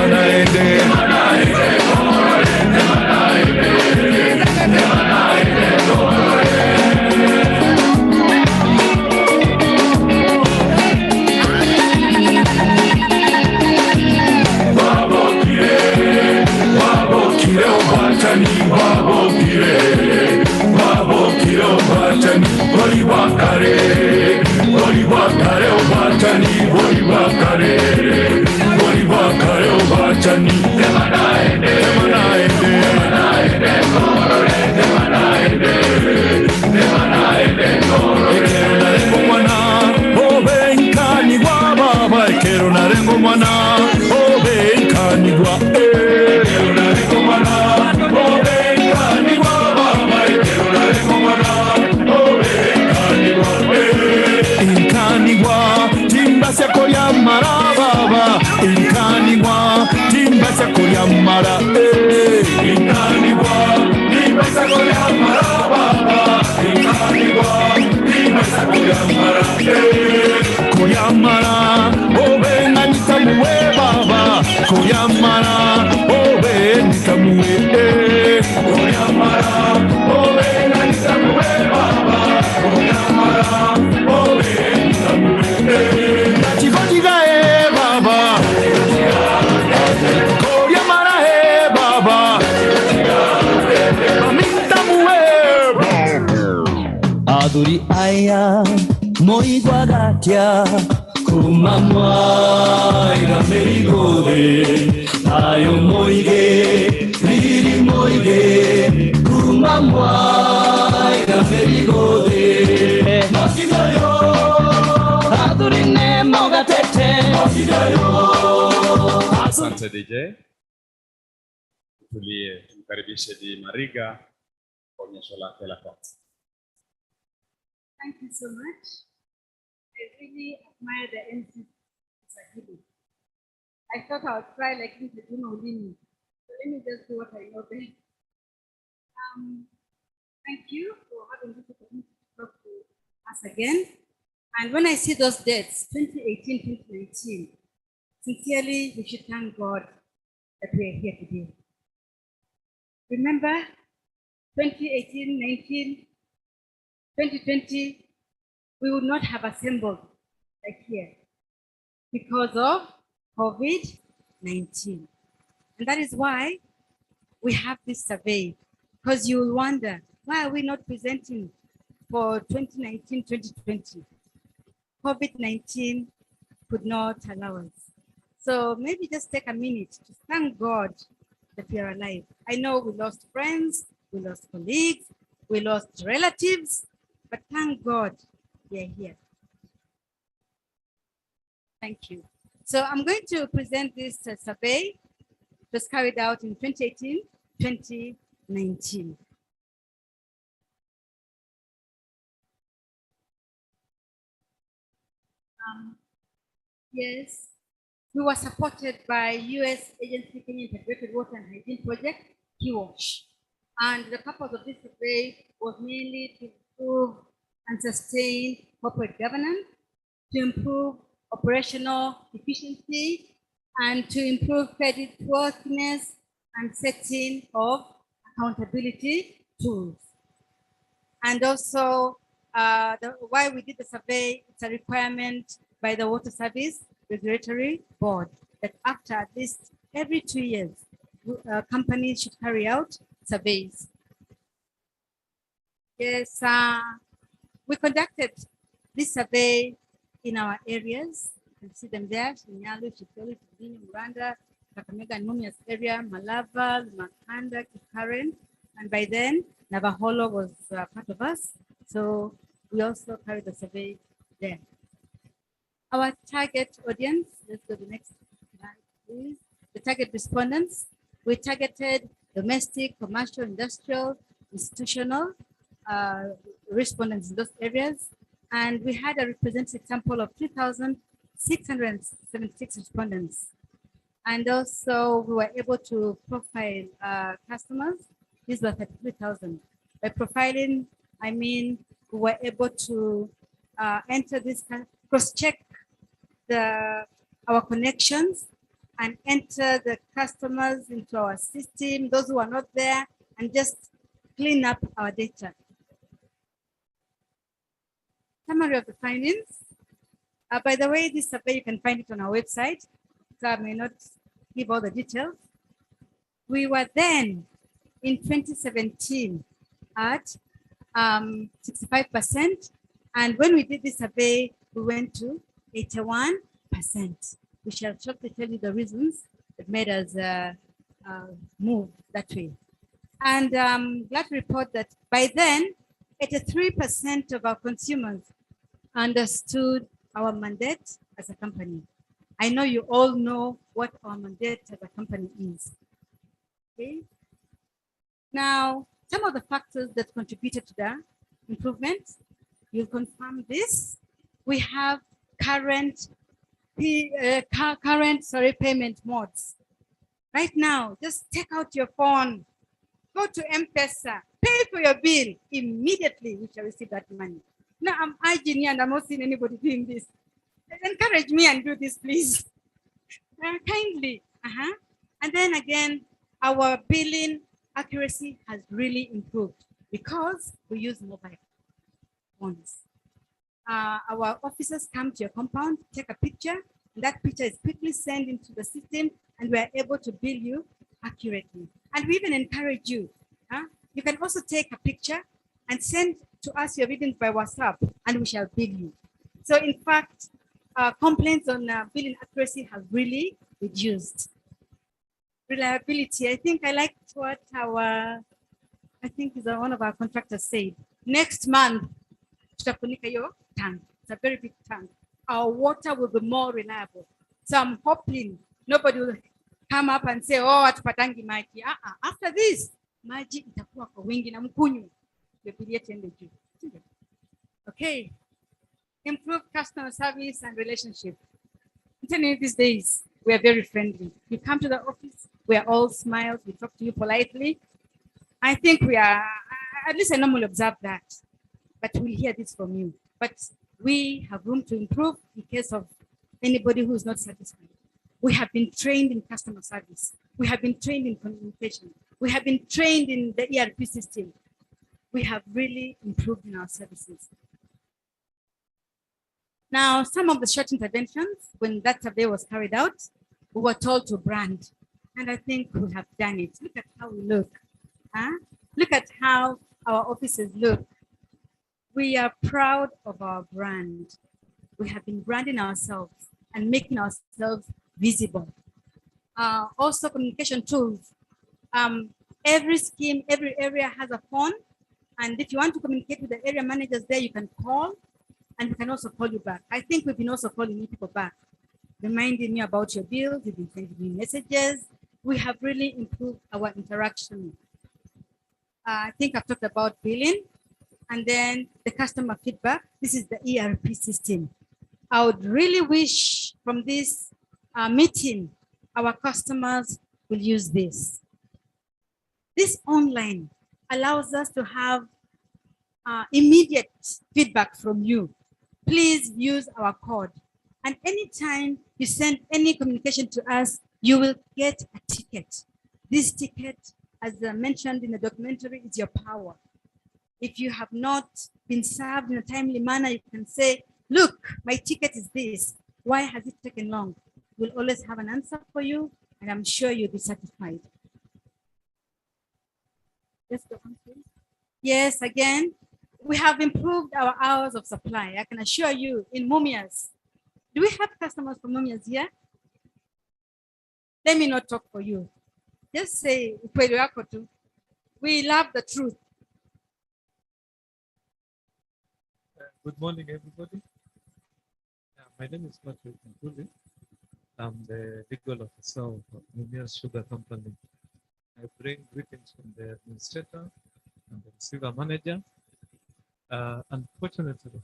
Aduri aya moiguagatia kumamwa ira merigode ayo moige riri moige kumamwa ira merigode masigayo aduri ne mogatete masigayo. Asante DJ. Tulie tumkaribishe Di Mariga kwa onyesho lake la kwanza. Thank you so much. I really admire the MC Sahili. I thought I would try like this with Ulini. So let me just do what I know best. Thank you for having this opportunity to talk to us again. And when I see those dates, 2018, 2019, sincerely, we should thank God that we are here today. Remember, 2018, 19, 2020, we would not have assembled like here because of COVID-19. And that is why we have this survey, because you will wonder, why are we not presenting for 2019, 2020? COVID-19 could not allow us. So maybe just take a minute to thank God that we are alive. I know we lost friends, we lost colleagues, we lost relatives, but thank God we are here. Thank you. So I'm going to present this survey. It was carried out in 2018, 2019. Yes, we were supported by US Agency Kenya Integrated Water and Hygiene Project, KIWASH. And the purpose of this survey was mainly to improve and sustain corporate governance, to improve operational efficiency, and to improve credit worthiness and setting of accountability tools. And also, why we did the survey, it's a requirement by the Water Service Regulatory Board that after at least every 2 years, companies should carry out surveys. Yes, we conducted this survey in our areas. You can see them there: Shinyalu, Chitoli, Tindini, Muranda, Kakamega, and Mumias area, Malava, Makanda, Kikaren, and by then Navaholo was part of us. So we also carried the survey there. Our target audience, let's go to the next slide, please. The target respondents, we targeted domestic, commercial, industrial, institutional respondents in those areas. And we had a representative sample of 3,676 respondents. And also we were able to profile customers. These were 33,000. By profiling, I mean, we were able to enter this, cross-check our connections and enter the customers into our system, those who are not there, and just clean up our data. Summary of the findings. By the way, this survey, you can find it on our website, so I may not give all the details. We were then in 2017 at 65%. And when we did this survey, we went to 81%. 3%. We shall shortly tell you the reasons that made us move that way. And I'm glad to report that by then, 83% of our consumers understood our mandate as a company. I know you all know what our mandate as a company is. Okay. Now, some of the factors that contributed to the improvement, you'll confirm this. We have current payment modes. Right now, just take out your phone, go to M-Pesa, pay for your bill immediately. We shall receive that money. Now I'm urging you, and I'm not seeing anybody doing this. Encourage me and do this, please. Kindly. And then again, our billing accuracy has really improved because we use mobile phones. Our officers come to your compound, take a picture, and that picture is quickly sent into the system, and we are able to bill you accurately. And we even encourage you. You can also take a picture and send to us your readings by WhatsApp, and we shall bill you. So in fact, complaints on billing accuracy have really reduced. Reliability, I think I liked what one of our contractors said. Next month, tutafunika hiyo tank. It's a very big tank. Our water will be more reliable. So I'm hoping nobody will come up and say, oh, hatupatangi maji. After this, maji itakuwa kwa wingi na mkunywe. Okay. Improve customer service and relationship. I'm telling you, these days, we are very friendly. You come to the office, we are all smiles, we talk to you politely. I think we are, at least I normally observe that, but we'll hear this from you. But we have room to improve in case of anybody who is not satisfied. We have been trained in customer service. We have been trained in communication. We have been trained in the ERP system. We have really improved in our services. Now, some of the short interventions, when that survey was carried out, we were told to brand. And I think we have done it. Look at how we look. Look at how our offices look. We are proud of our brand. We have been branding ourselves and making ourselves visible. Also, communication tools. Every scheme, every area has a phone. And if you want to communicate with the area managers there, you can call, and we can also call you back. I think we've been also calling you people back, reminding me about your bills, you've been sending me messages. We have really improved our interaction. I think I've talked about billing, and then the customer feedback. This is the ERP system. I would really wish from this meeting, our customers will use this. This online allows us to have immediate feedback from you. Please use our code. And anytime you send any communication to us, you will get a ticket. This ticket, as mentioned in the documentary, is your power. If you have not been served in a timely manner, you can say, look, my ticket is this. Why has it taken long? We'll always have an answer for you, and I'm sure you'll be satisfied. Yes, yes, again, we have improved our hours of supply. I can assure you, in Mumias. Do we have customers from Mumias here? Let me not talk for you. Just say, we love the truth. Good morning, everybody. My name is Patrick Nkuli. I'm the legal officer of Mumias Sugar Company. I bring greetings from the administrator and the receiver manager. Unfortunately,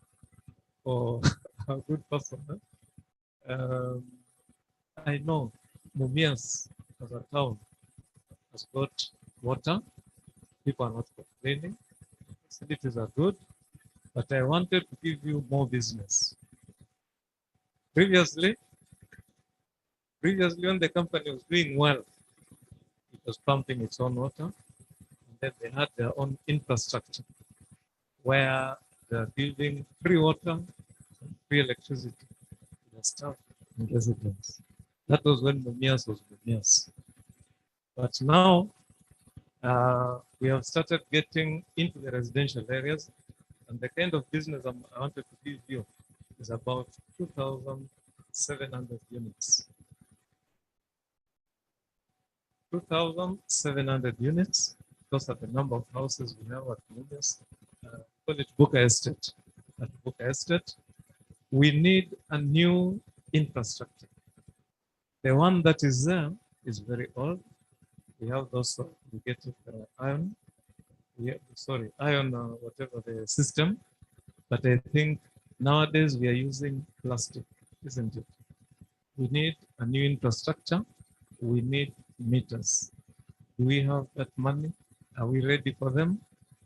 for a good person, I know Mumias as a town has got water. People are not complaining. Facilities are good, but I wanted to give you more business. Previously, when the company was doing well, it was pumping its own water, and then they had their own infrastructure where they're building free water, free electricity to the staff and residents. That was when Mumias was Mumias. But now we have started getting into the residential areas, and the kind of business I wanted to give you is about 2,000 2,700 units. 2,700 units. Those are the number of houses we have at Mumias. Call it Buka Estate. At Buka Estate, we need a new infrastructure. The one that is there is very old. We have those, we get it, iron, whatever the system. But I think nowadays we are using plastic, isn't it? We need a new infrastructure. We need meters. Do we have that money? Are we ready for them?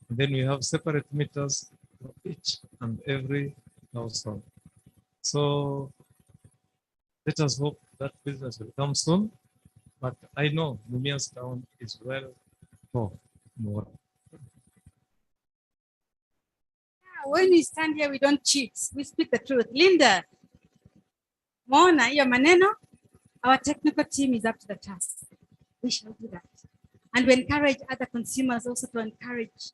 And then we have separate meters for each and every household. So let us hope that business will come soon. But I know Mumias Town is well for more. When we stand here, we don't cheat. We speak the truth. Linda, Mona, hiyo maneno, our technical team is up to the task. We shall do that. And we encourage other consumers also to encourage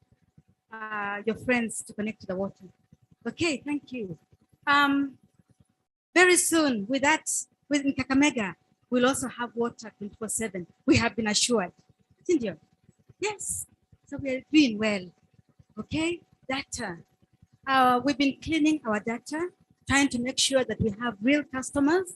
your friends to connect to the water. Okay, thank you. Very soon, with that, in Kakamega, we'll also have water 24/7. We have been assured. Cindy? Yes. So we are doing well. Okay, data. We've been cleaning our data, trying to make sure that we have real customers,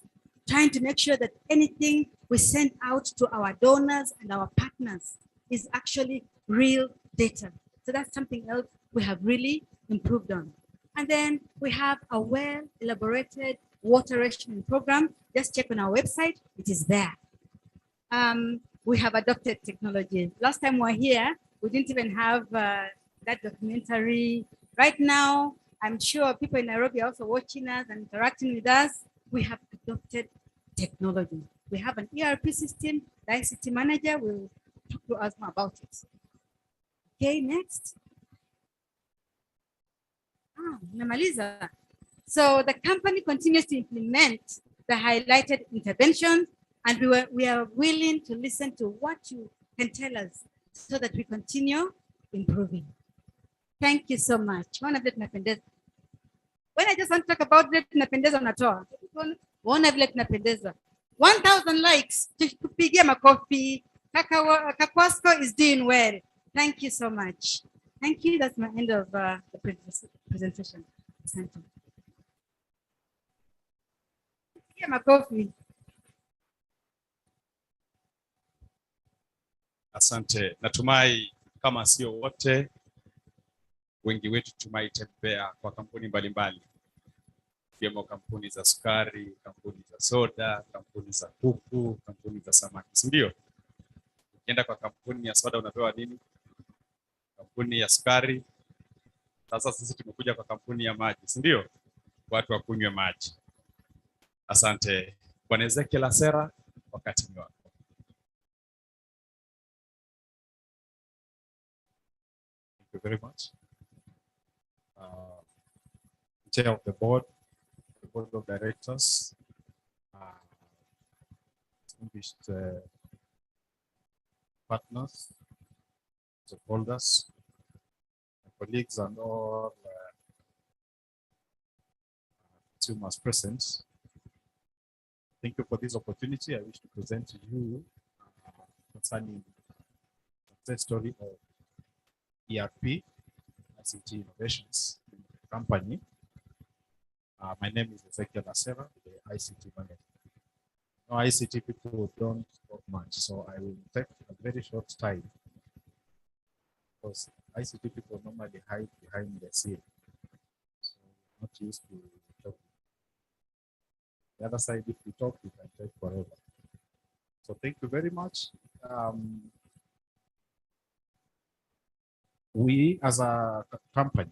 trying to make sure that anything we send out to our donors and our partners is actually real data. So that's something else we have really improved on. And then we have a well-elaborated water rationing program. Just check on our website, it is there. We have adopted technology. Last time we were here, we didn't even have that documentary. Right now, I'm sure people in Nairobi are also watching us and interacting with us. We have adopted technology. We have an ERP system. The ICT manager will talk to us more about it. Okay, next. Namaliza. So the company continues to implement the highlighted interventions, and we are willing to listen to what you can tell us so that we continue improving. Thank you so much. When I just want to talk about vile tunapendeza unatoa. Waona vile tunapendeza. 1,000 likes. Tupigie makofi. Kakwasko is doing well. Thank you so much. Thank you. That's my end of the presentation. Tupigie makofi. Asante. Natumai kama sio wote, wengi wetu tumaitembea kwa kampuni mbalimbali, ikiwemo kampuni za sukari, kampuni za soda, kampuni za kuku, kampuni za samaki, si ndio? Ukienda kwa kampuni ya soda unapewa nini? Kampuni ya sukari. Sasa sisi tumekuja kwa kampuni ya maji, si ndio? Watu wakunywe maji. Asante. Bwana Ezekiel Asera, wakati ni wako. Thank you very much. Chair of the board of directors, distinguished partners, stakeholders, colleagues, and all consumers present. Thank you for this opportunity. I wish to present to you concerning the story of ERP, ICT innovations in the company. My name is Ezekiel Asera, the ICT manager. No, ICT people don't talk much, so I will take a very short time because ICT people normally hide behind the scene. So I'm not used to talking. The other side, if we talk, we can take forever. So thank you very much. We as a company,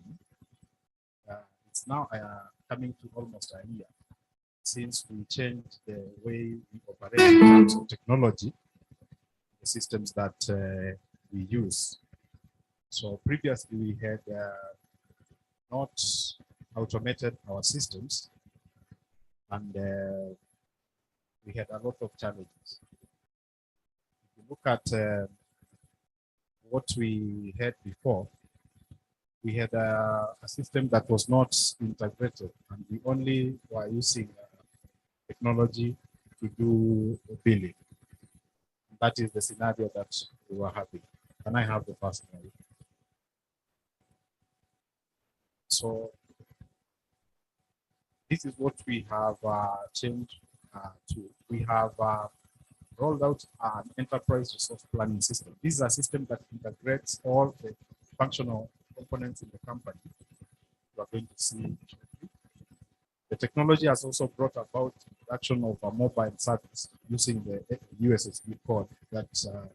it's now coming to almost a year since we changed the way we operate in terms of technology, the systems that we use. So previously we had not automated our systems, and we had a lot of challenges. If you look at what we had before, we had a system that was not integrated, and we only were using technology to do billing. That is the scenario that we were having. Can I have the first slide? So this is what we have changed to. We have rolled out an enterprise resource planning system. This is a system that integrates all the functional components in the company. You are going to see shortly. The technology has also brought about the production of a mobile service using the USSD code that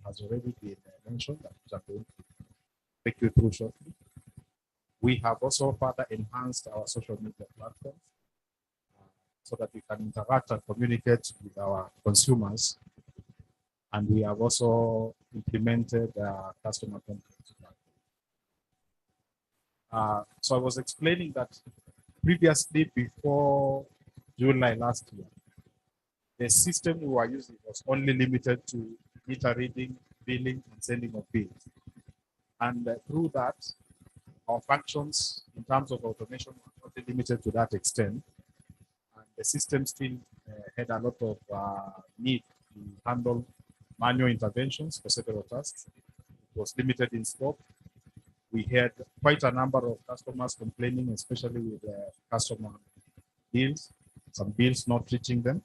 has already been mentioned, that I'm going to take you through shortly. We have also further enhanced our social media platforms so that we can interact and communicate with our consumers. And we have also implemented customer content. So I was explaining that previously, before July last year, the system we were using was only limited to meter reading, billing, and sending of bills. And through that, our functions in terms of automation were not limited to that extent. And the system still had a lot of need to handle manual interventions for several tasks. It was limited in scope. We had quite a number of customers complaining, especially with customer bills, some bills not reaching them.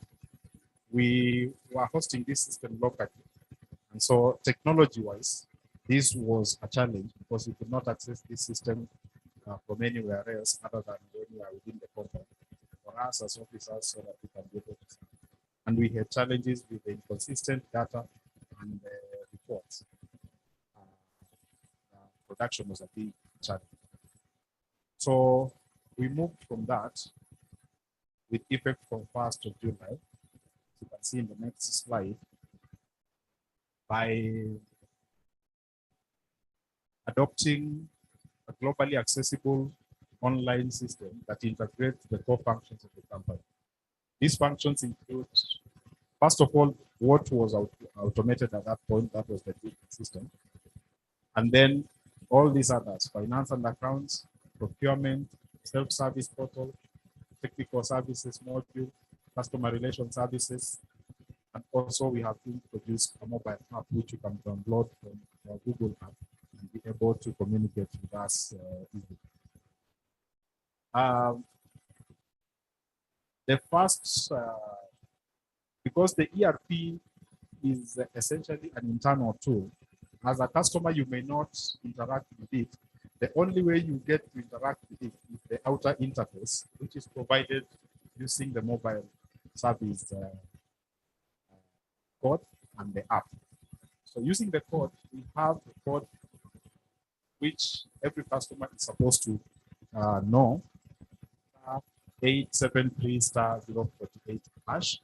We were hosting this system locally. And so technology-wise, this was a challenge because we could not access this system from anywhere else other than when we are within the company. For us as officers, so that we can be able to. And we had challenges with the inconsistent data and reports. Production was a big challenge. So we moved from that with effect from 1st of July. You can see in the next slide, by adopting a globally accessible online system that integrates the core functions of the company. These functions include, first of all, what was automated at that point, that was the billing system. And then all these others, finance and accounts, procurement, self-service portal, technical services module, customer relation services, and also we have introduced a mobile app which you can download from our Google app and be able to communicate with us easily. The first, because the ERP is essentially an internal tool, as a customer, you may not interact with it. The only way you get to interact with it is the outer interface, which is provided using the mobile service code and the app. So using the code, we have the code which every customer is supposed to know, 873*048 hash.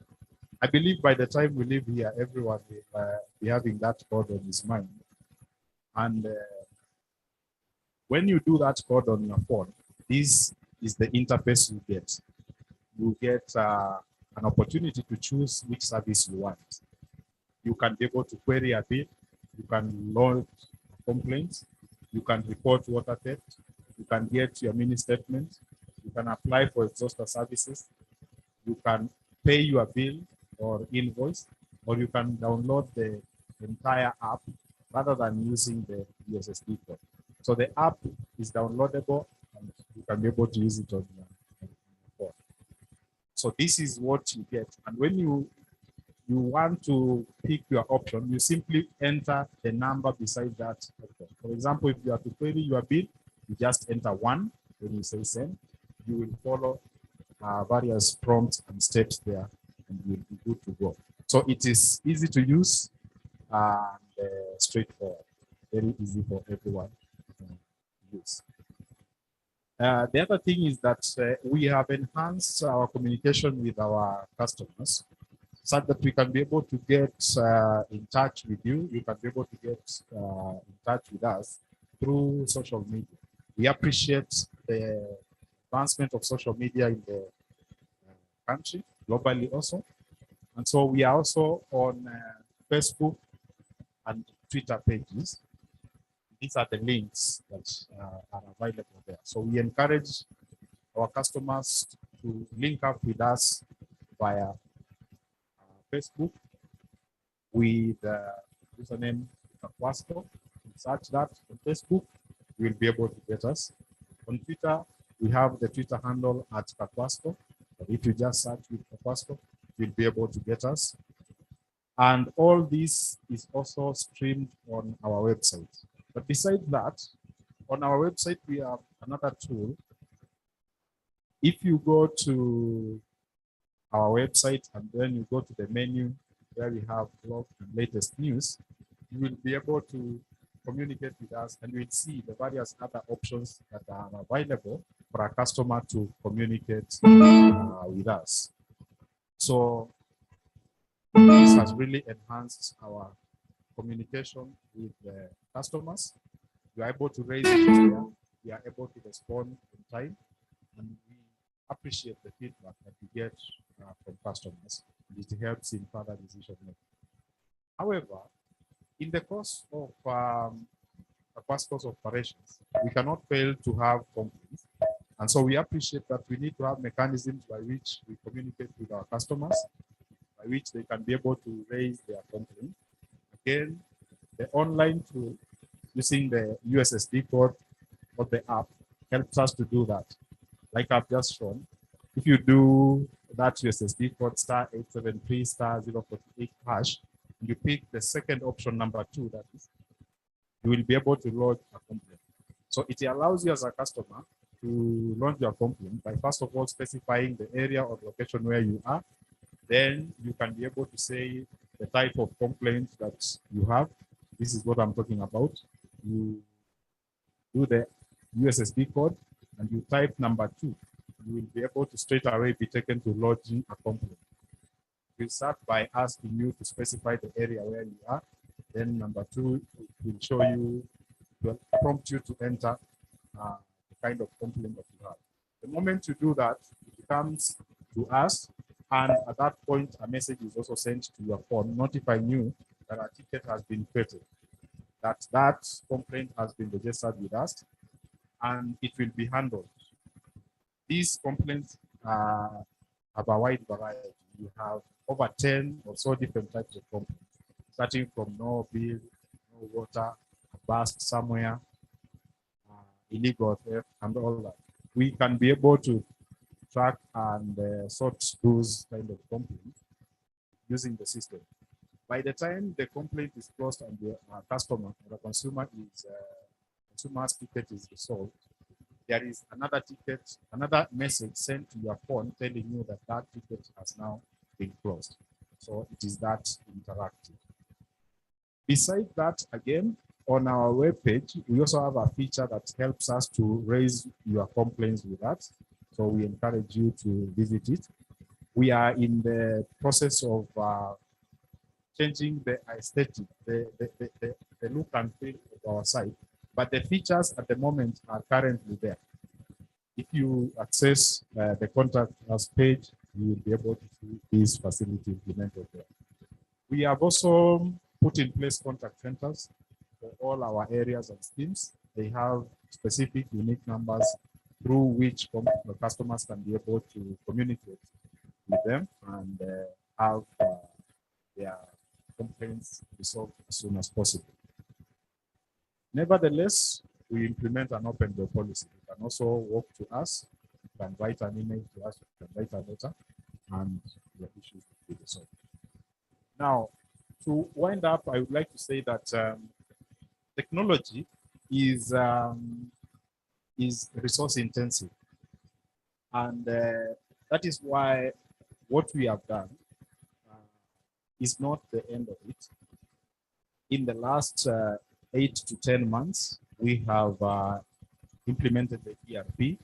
I believe by the time we leave here, everyone will be having that code on his mind. And when you do that code on your phone, this is the interface you get. You get an opportunity to choose which service you want. You can be able to query a bill, you can lodge complaints, you can report water theft, you can get your mini statement, you can apply for exhauster services, you can pay your bill or invoice, or you can download the entire app rather than using the USSD code. So the app is downloadable and you can be able to use it on your phone. So this is what you get. And when you want to pick your option, you simply enter the number beside that option. For example, if you have to query your bill, you just enter 1 when you say send. You will follow various prompts and steps there, and you'll be good to go. So it is easy to use and straightforward, very easy for everyone to use. The other thing is that we have enhanced our communication with our customers so that we can be able to get in touch with you. You can be able to get in touch with us through social media. We appreciate the advancement of social media in the country, globally also. And so we are also on Facebook and Twitter pages. These are the links that are available there. So we encourage our customers to link up with us via Facebook with username Kakwasco. Search that on Facebook, you will be able to get us. On Twitter, we have the Twitter handle at Kakwasco. If you just search with Kakwasco, you'll be able to get us. And all this is also streamed on our website. But besides that, on our website, we have another tool. If you go to our website and then you go to the menu where we have blog and latest news, you will be able to communicate with us and we'll see the various other options that are available for a customer to communicate with us. So this has really enhanced our communication with the customers. We are able to raise issues there. We are able to respond in time, and we appreciate the feedback that we get from customers. It helps in further decision making. However, in the course of Kakwasco's operations, we cannot fail to have complaints. And so we appreciate that we need to have mechanisms by which we communicate with our customers, by which they can be able to raise their complaint. Again, the online tool using the USSD code of the app helps us to do that. Like I've just shown, if you do that USSD code *873 *048 hash, you pick the second option, number 2, that is, you will be able to lodge a complaint. So it allows you as a customer to launch your complaint by first of all specifying the area or location where you are. Then you can be able to say the type of complaint that you have. This is what I'm talking about. You do the USSD code and you type number 2. You will be able to straight away be taken to lodging a complaint. We'll start by asking you to specify the area where you are. Then number 2 will show you, will prompt you to enter the kind of complaint that you have. The moment you do that, it comes to us, and at that point, a message is also sent to your phone notifying you that a ticket has been created, that complaint has been registered with us, and it will be handled. These complaints have a wide variety. You have over 10 or so different types of complaints, starting from no bill, no water, a burst somewhere, illegal theft, and all that. We can be able to track and sort those kind of complaints using the system. By the time the complaint is closed and the customer or the consumer is consumer's ticket is resolved, there is another ticket, another message sent to your phone telling you that that ticket has now been closed. So it is that interactive. Besides that, again, on our webpage, we also have a feature that helps us to raise your complaints with us. So we encourage you to visit it. We are in the process of changing the aesthetic, the look and feel of our site. But the features at the moment are currently there. If you access the contact us page, you will be able to see this facility implemented there. We have also put in place contact centers for all our areas and schemes. They have specific unique numbers through which the customers can be able to communicate with them and have their complaints resolved as soon as possible. Nevertheless, we implement an open door policy. You can also walk to us, you can write an email to us, you can write a letter, and your issues will be resolved. Now, to wind up, I would like to say that technology is resource intensive, and that is why what we have done is not the end of it. In the last 8 to 10 months, we have implemented the ERP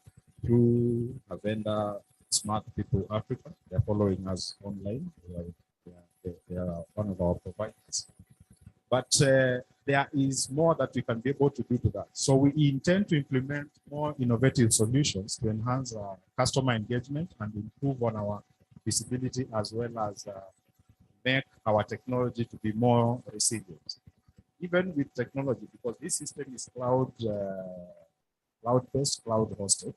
through a vendor, Smart People Africa. They're following us online. They are one of our providers. But there is more that we can be able to do to that. So we intend to implement more innovative solutions to enhance our customer engagement and improve on our visibility, as well as make our technology to be more resilient. Even with technology, because this system is cloud-based, cloud-hosted,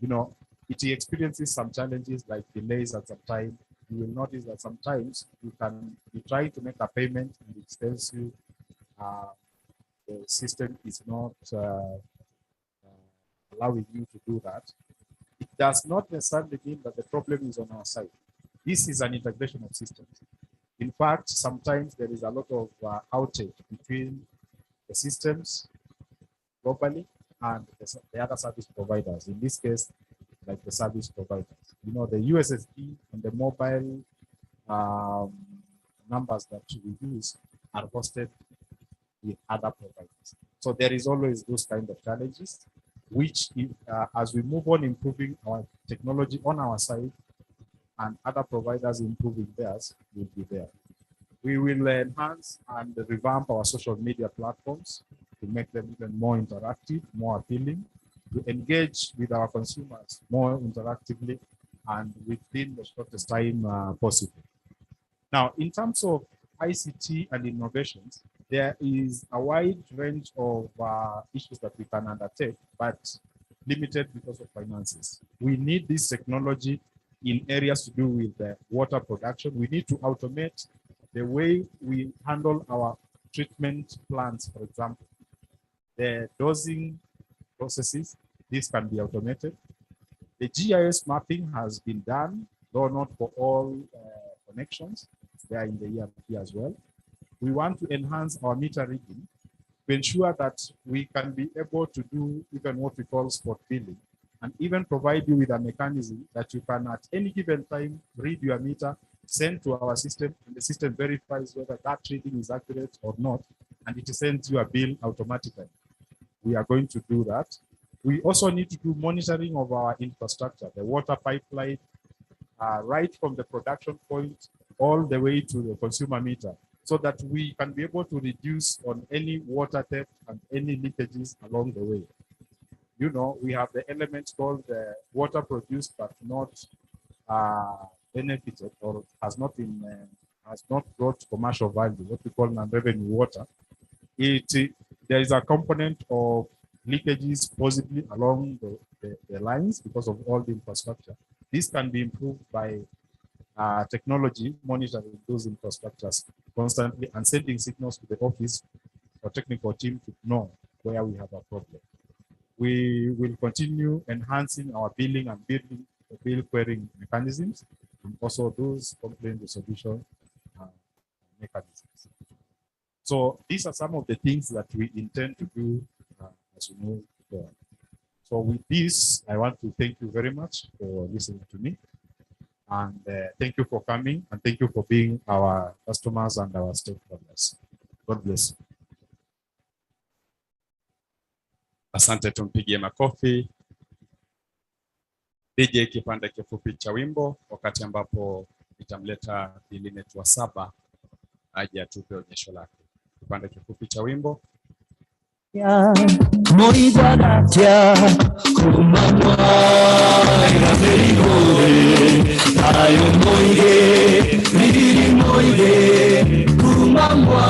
you know, it experiences some challenges like delays at some time. you will notice that sometimes you try to make a payment and it tells you the system is not allowing you to do that. It does not necessarily mean that the problem is on our side. This is an integration of systems. In fact, sometimes there is a lot of outage between the systems globally and the other service providers. In this case, like the service providers. You know, the USSD and the mobile numbers that we use are hosted with other providers. So there is always those kind of challenges, which as we move on improving our technology on our side and other providers improving theirs will be there. We will enhance and revamp our social media platforms to make them even more interactive, more appealing, to engage with our consumers more interactively and within the shortest time possible. Now, in terms of ICT and innovations, there is a wide range of issues that we can undertake, but limited because of finances. We need this technology in areas to do with water production. We need to automate the way we handle our treatment plants, for example. The dosing processes, this can be automated. The GIS mapping has been done, though not for all connections. It's there in the ERP as well. We want to enhance our meter reading to ensure that we can be able to do even what we call spot billing, and even provide you with a mechanism that you can at any given time read your meter, send to our system, and the system verifies whether that reading is accurate or not, and it sends you a bill automatically. We are going to do that. We also need to do monitoring of our infrastructure, the water pipeline, right from the production point all the way to the consumer meter, so that we can be able to reduce on any water theft and any leakages along the way. You know, we have the elements called water produced but not benefited or has not brought commercial value, what we call non-revenue water. There is a component of leakages possibly along the lines because of all the infrastructure. This can be improved by technology monitoring those infrastructures constantly and sending signals to the office or technical team to know where we have a problem. We will continue enhancing our billing and bill querying mechanisms and also those complaint resolution mechanisms. So these are some of the things that we intend to do as we move forward. So with this, I want to thank you very much for listening to me. And thank you for coming, and thank you for being our customers and our stakeholders. God bless you. Asante, tumpigie makofi. DJ kipande kifupi cha wimbo, wakati ambapo nitamleta Bilinet wa 7 aje atupe onyesho lake. Kipande kifupi cha wimbo. Moigwagatia kumamwa iramerigore ayo moige miriri moige kumamwa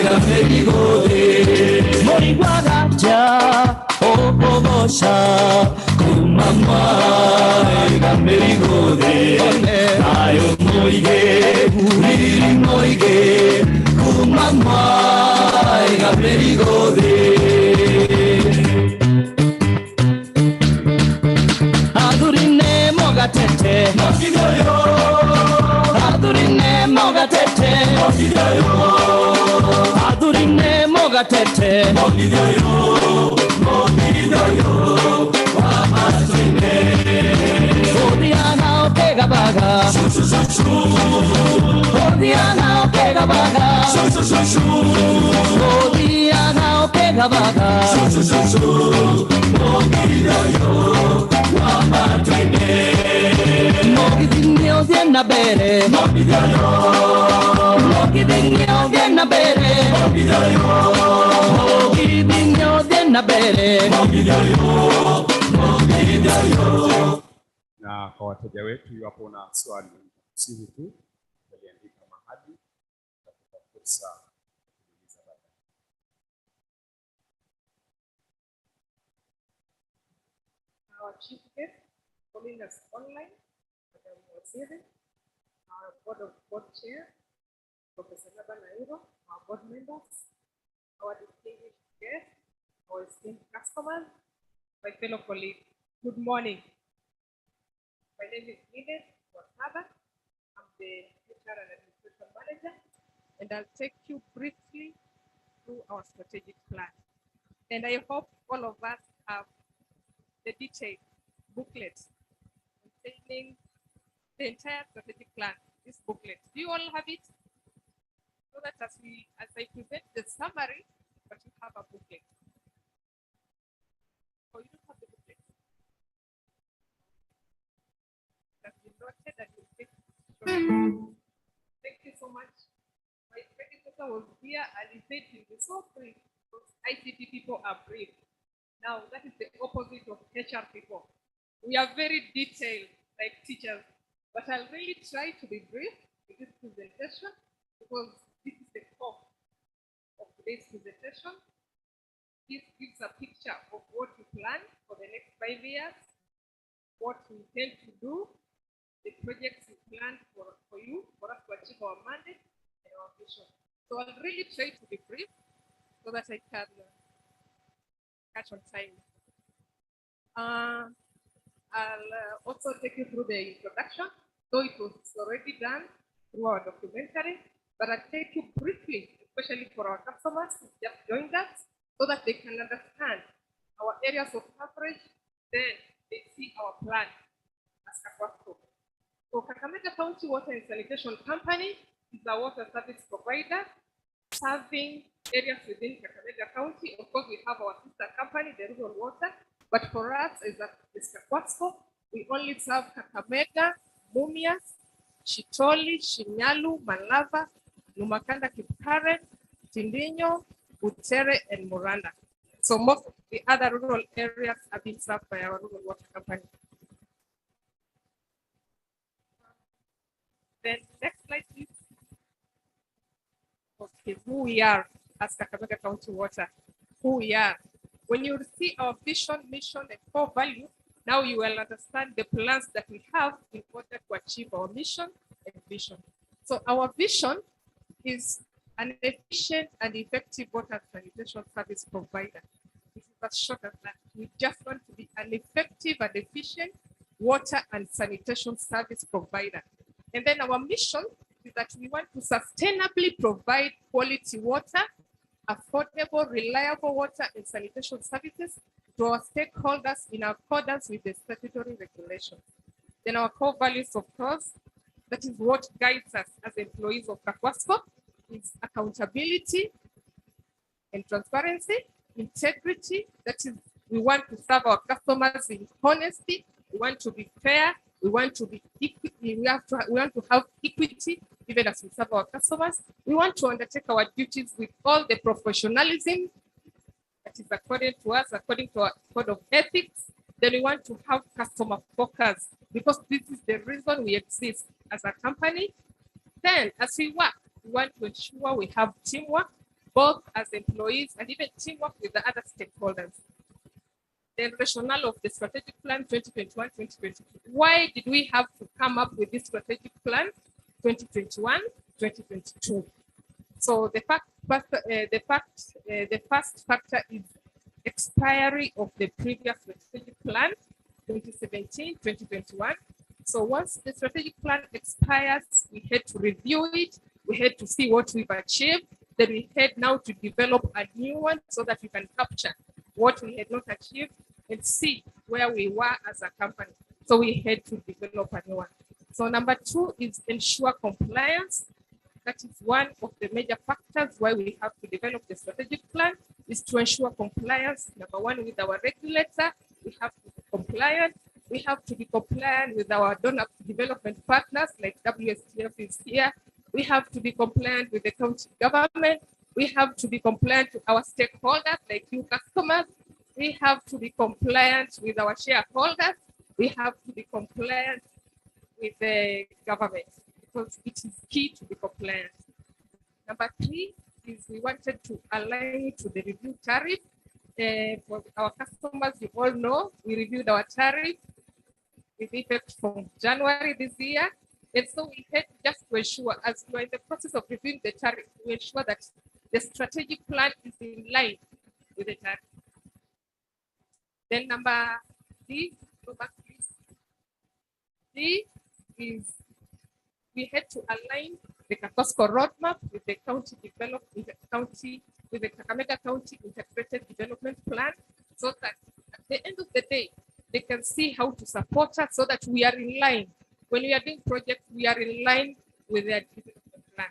iramerigore moigwagatia obobosha kumamwa iramerigore ayo moige miriri moige kumamwa Adurine mogatete mogidayo Adurine mogatete mogidayo Adurine mogatete mogidayo mogidayo wamatine Odiana pega baga Odiana pega baga Odiana pega baga Mogidayo wamatine Mogidinyo viene bere Mogidayo Mogidinyo viene bere Mogidayo Mogidinyo viene bere Mogidayo Mogidayo. Na kwa wateja wetu, iwapo una swali sihi tu aliandika mahali na fursa kuuliza baadaye. Our chief guest, calling us online, Madam Waziri, our board chair, Professor Nairo, our board members, our distinguished guests, our esteemed customers, my fellow colleagues. Good morning. My name is Ines Wasaba. I'm the HR and Administration Manager, and I'll take you briefly through our strategic plan. And I hope all of us have the detailed booklet containing the entire strategic plan, this booklet. Do you all have it? So that as I present the summary, but you have a booklet. Oh, you don't have the booklet. That's been noted and you'll take it. Thank you so much. My predecessor was here and he said he was so brief. ICT people are brief. Now that is the opposite of HR people. We are very detailed, like teachers, but I'll really try to be brief with this presentation because this is the core of today's presentation. This gives a picture of what we plan for the next 5 years, what we intend to do, the projects we plan for you, for us to achieve our mandate and our vision. So I'll really try to be brief so that I can catch on time. I'll also take you through the introduction, though it was already done through our documentary, but I'll take you briefly, especially for our customers who just joined us, so that they can understand our areas of coverage, then they see our plan as Kakwasco. So Kakamega County Water and Sanitation Company is a water service provider serving areas within Kakamega County. Of course, we have our sister company, the Rural Water, but for us as Kakwasco, we only serve Kakamega, Mumias, Chitoli, Shinyalu, Malava, Lumakanda, Kipkaren, Tindinyo, Butere, and Muranda. So most of the other rural areas are being served by our Rural Water Company. Then next slide, please. Okay, who we are as Kakamega County Water. Who we are. When you see our vision, mission, and core value, now you will understand the plans that we have in order to achieve our mission and vision. So our vision is an efficient and effective water sanitation service provider. This is as short as that. We just want to be an effective and efficient water and sanitation service provider. And then our mission is that we want to sustainably provide quality water, affordable, reliable water and sanitation services to our stakeholders in accordance with the statutory regulations. Then our core values, of course, that is what guides us as employees of Kakwasco, is accountability and transparency, integrity, that is, we want to serve our customers in honesty, we want to be fair, we want to be equity, we want to have equity even as we serve our customers. We want to undertake our duties with all the professionalism that is according to us, according to our code of ethics. Then we want to have customer focus because this is the reason we exist as a company. Then as we work, we want to ensure we have teamwork, both as employees and even teamwork with the other stakeholders. The rationale of the strategic plan 2021-2022. Why did we have to come up with this strategic plan 2021-2022? So the first factor is expiry of the previous strategic plan 2017-2021. So once the strategic plan expires, we had to review it. We had to see what we've achieved. Then we had now to develop a new one so that we can capture what we had not achieved and see where we were as a company. So we had to develop a new one. So number 2 is ensure compliance. That is one of the major factors why we have to develop the strategic plan, is to ensure compliance. Number 1, with our regulator, we have to be compliant. We have to be compliant with our donor development partners, like WSTF is here. We have to be compliant with the county government. We have to be compliant to our stakeholders, like you customers. We have to be compliant with our shareholders. We have to be compliant with the government because it is key to be compliant. Number 3 is we wanted to align to the review tariff. For our customers, you all know, we reviewed our tariff with effect from January this year. And so we had just to ensure, as we are in the process of reviewing the tariff, we ensure that the strategic plan is in line with the tariff. Then number D, go back please. D is we had to align the Kakosco roadmap with the county with the Kakamega County Integrated Development Plan, so that at the end of the day, they can see how to support us so that we are in line. When we are doing projects, we are in line with their development plan.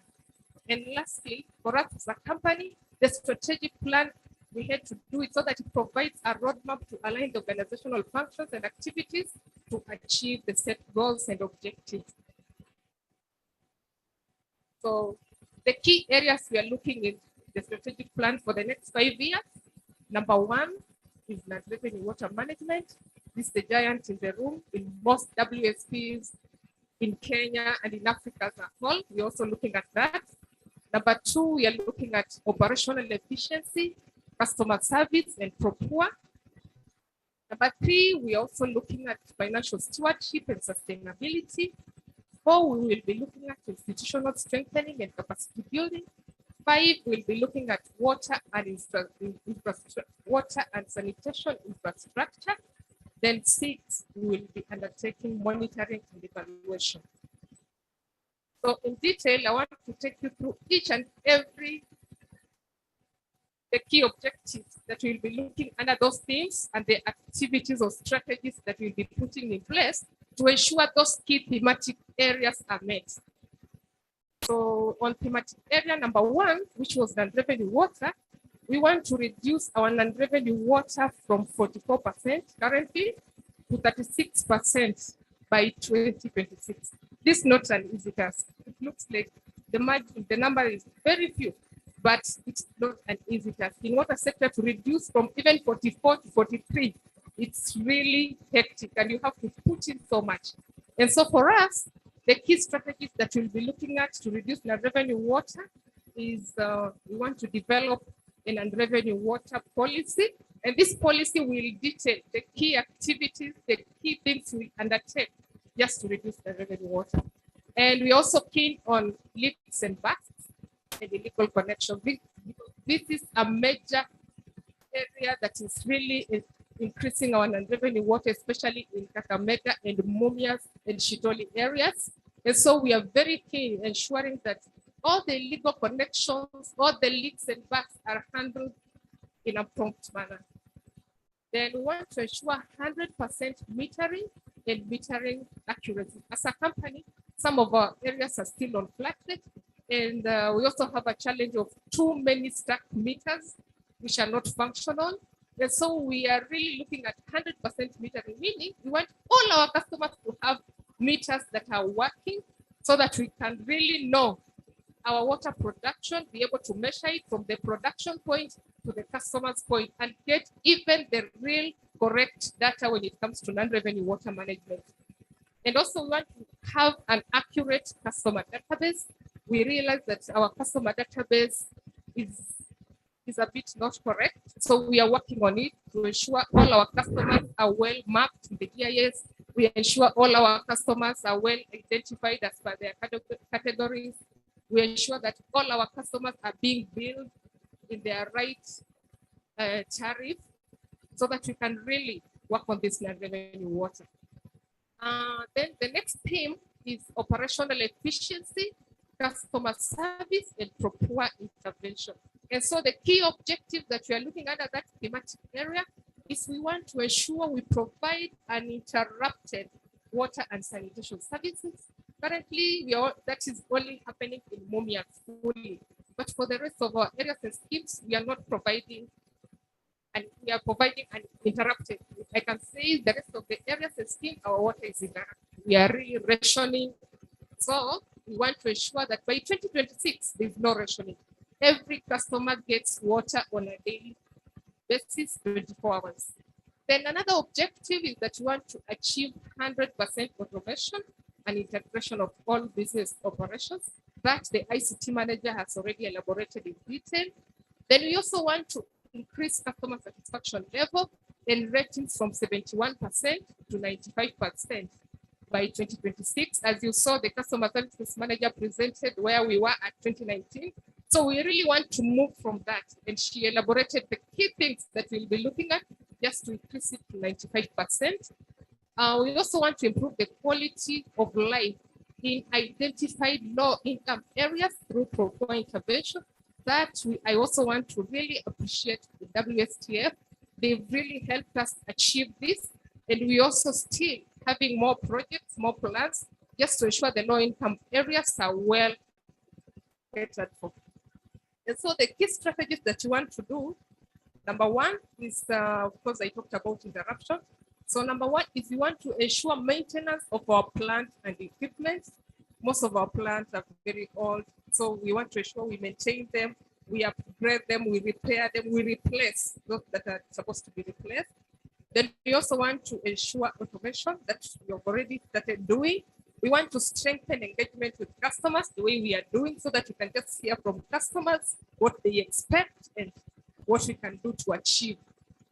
And lastly, for us as a company, the strategic plan, we had to do it so that it provides a roadmap to align the organizational functions and activities to achieve the set goals and objectives. So the key areas we are looking at the strategic plan for the next 5 years. Number one is land revenue water management. This is the giant in the room in most WSPs in Kenya and in Africa as a whole. We're also looking at that. Number two, we are looking at operational efficiency, customer service, and pro-poor. Number three, we're also looking at financial stewardship and sustainability. Four, we will be looking at institutional strengthening and capacity building. Five, we'll be looking at water and sanitation infrastructure. Then six, we will be undertaking monitoring and evaluation. So in detail, I want to take you through each and every the key objectives that we'll be looking under those themes and the activities or strategies that we'll be putting in place to ensure those key thematic areas are met. So on thematic area number one, which was non-revenue water, we want to reduce our non-revenue water from 44% currently to 36% by 2026. This is not an easy task. It looks like the number is very few, but it's not an easy task. In water sector, to reduce from even 44 to 43, it's really hectic and you have to put in so much. And so for us, the key strategies that we'll be looking at to reduce non-revenue water is we want to develop an non-revenue water policy. And this policy will detail the key activities, the key things we undertake just to reduce the revenue water. And we also keen on leaks and busts and illegal connection. This is a major area that is really increasing our non-revenue water, especially in Kakamega and Mumias and Shitoli areas. And so we are very keen ensuring that all the illegal connections, all the leaks and busts are handled in a prompt manner. Then we want to ensure 100% metering and metering accuracy. As a company, some of our areas are still on flat rate, and we also have a challenge of too many stacked meters which are not functional. And so we are really looking at 100% metering, meaning we want all our customers to have meters that are working so that we can really know our water production, be able to measure it from the production point to the customer's point and get even the real correct data when it comes to non-revenue water management. And also we want to have an accurate customer database. We realize that our customer database is a bit not correct. So we are working on it to ensure all our customers are well mapped in the GIS. We ensure all our customers are well identified as per their categories. We ensure that all our customers are being billed in their right tariff so that we can really work on this non-revenue water. Then the next theme is operational efficiency, customer service, and pro-poor intervention. And so the key objective that we are looking at that thematic area is we want to ensure we provide uninterrupted water and sanitation services. Currently, that is only happening in Mumias fully. But for the rest of our areas and schemes, we are not providing, and we are providing uninterrupted. I can say the rest of the areas and schemes, our water is interrupted. We are really rationing. So we want to ensure that by 2026, there's no rationing. Every customer gets water on a daily basis, 24 hours. Then another objective is that we want to achieve 100% automation and integration of all business operations that the ICT manager has already elaborated in detail. Then we also want to increase customer satisfaction level and ratings from 71% to 95%. by 2026. As you saw, the customer services manager presented where we were at 2019. So we really want to move from that. And she elaborated the key things that we'll be looking at just to increase it to 95%. We also want to improve the quality of life in identified low-income areas through proper intervention. I also want to really appreciate the WSTF. They've really helped us achieve this. And we also still having more projects, more plans, just to ensure the low-income areas are well catered for. And so the key strategies that you want to do, number one is, of course, I talked about interruption. So number one is you want to ensure maintenance of our plant and equipment. Most of our plants are very old, so we want to ensure we maintain them, we upgrade them, we repair them, we replace those that are supposed to be replaced. Then we also want to ensure automation that we have already started doing. We want to strengthen engagement with customers the way we are doing, so that we can just hear from customers what they expect and what we can do to achieve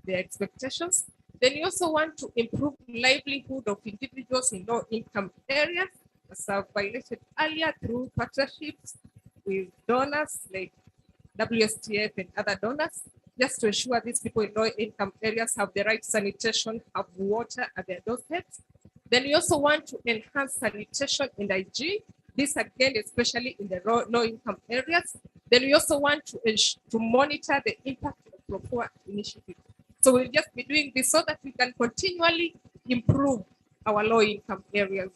their expectations. Then we also want to improve livelihood of individuals in low-income areas, as I've highlighted earlier, through partnerships with donors like WSTF and other donors, just to ensure these people in low-income areas have the right sanitation, have water at their doorsteps. Then we also want to enhance sanitation and hygiene, this again, especially in the low-income areas. Then we also want to monitor the impact of proper initiatives. So we'll just be doing this so that we can continually improve our low-income areas.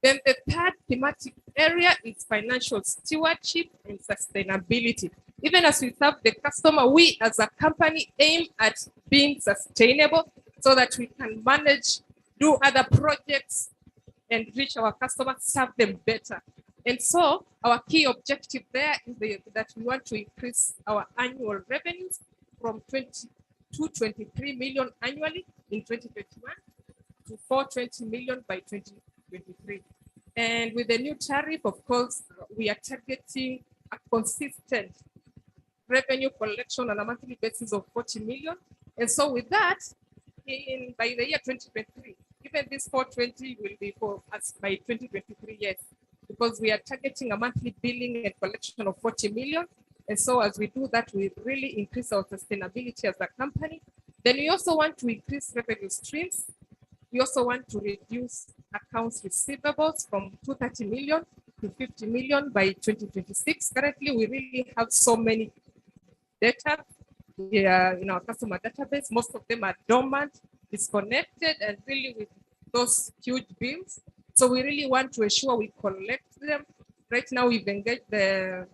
Then the third thematic area is financial stewardship and sustainability. Even as we serve the customer, we as a company aim at being sustainable so that we can manage, do other projects and reach our customers, serve them better. And so our key objective there is that we want to increase our annual revenues from 23 million annually in 2021 to 420 million by 2023. And with the new tariff, of course, we are targeting a consistent revenue collection on a monthly basis of 40 million. And so with that, by the year 2023, even this 420 will be for us by 2023, yes, because we are targeting a monthly billing and collection of 40 million. And so as we do that, we really increase our sustainability as a company. Then we also want to increase revenue streams. We also want to reduce accounts receivables from 230 million to 50 million by 2026. Currently, we really have so many data in our customer database. Most of them are dormant, disconnected, and really with those huge bills. So we really want to ensure we collect them. Right now, we've engaged the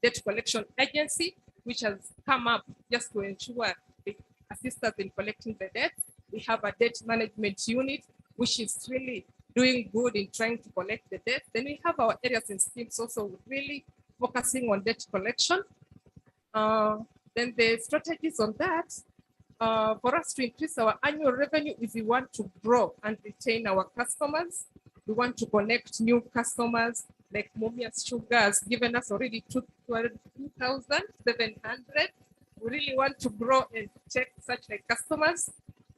debt collection agency, which has come up just to ensure they assist us in collecting the debt. We have a debt management unit, which is really doing good in trying to collect the debt. Then we have our areas and schemes also really focusing on debt collection. Then the strategies on that, for us to increase our annual revenue is we want to grow and retain our customers. We want to connect new customers, like Mumias Sugar has given us already 2,700. We really want to grow and take such like customers.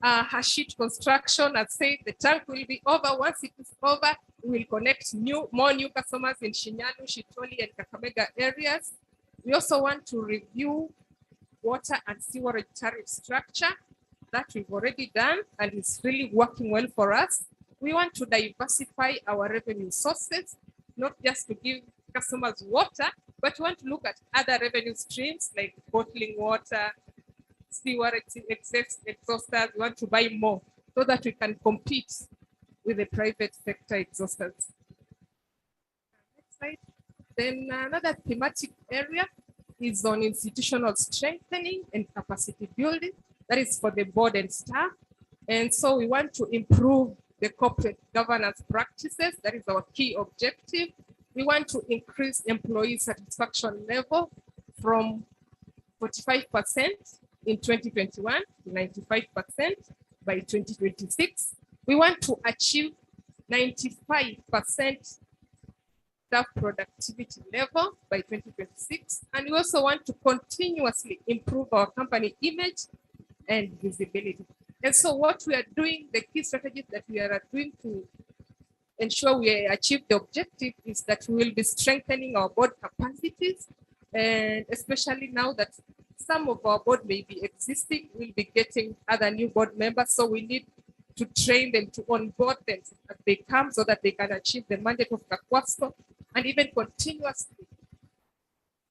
Hashit Construction has said the tank will be over. Once it is over, we will connect more new customers in Shinyanu, Shitoli, and Kakamega areas. We also want to review water and sewerage tariff structure that we've already done and it's really working well for us. We want to diversify our revenue sources, not just to give customers water, but we want to look at other revenue streams like bottling water, sewerage exhausters. We want to buy more so that we can compete with the private sector exhausters. Next slide. Then another thematic area is on institutional strengthening and capacity building. That is for the board and staff. And so we want to improve the corporate governance practices. That is our key objective. We want to increase employee satisfaction level from 45% in 2021 to 95% by 2026. We want to achieve 95% staff productivity level by 2026. And we also want to continuously improve our company image and visibility. And so what we are doing, the key strategies that we are doing to ensure we achieve the objective is that we will be strengthening our board capacities, and especially now that some of our board may be existing, we'll be getting other new board members, so we need to train them, to onboard them as they come so that they can achieve the mandate of Kakwasco, and even continuously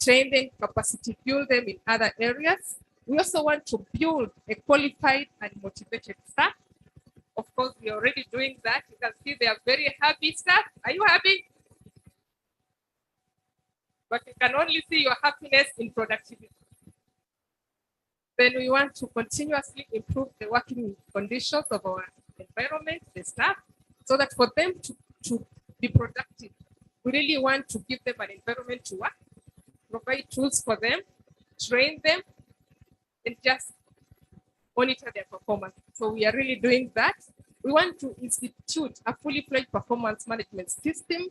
train them, capacity build them in other areas. We also want to build a qualified and motivated staff. Of course, we're already doing that. You can see they are very happy staff. Are you happy? But you can only see your happiness in productivity. Then we want to continuously improve the working conditions of our environment, the staff, so that for them to be productive, we really want to give them an environment to work, provide tools for them, train them, and just monitor their performance. So we are really doing that. We want to institute a fully fledged performance management system.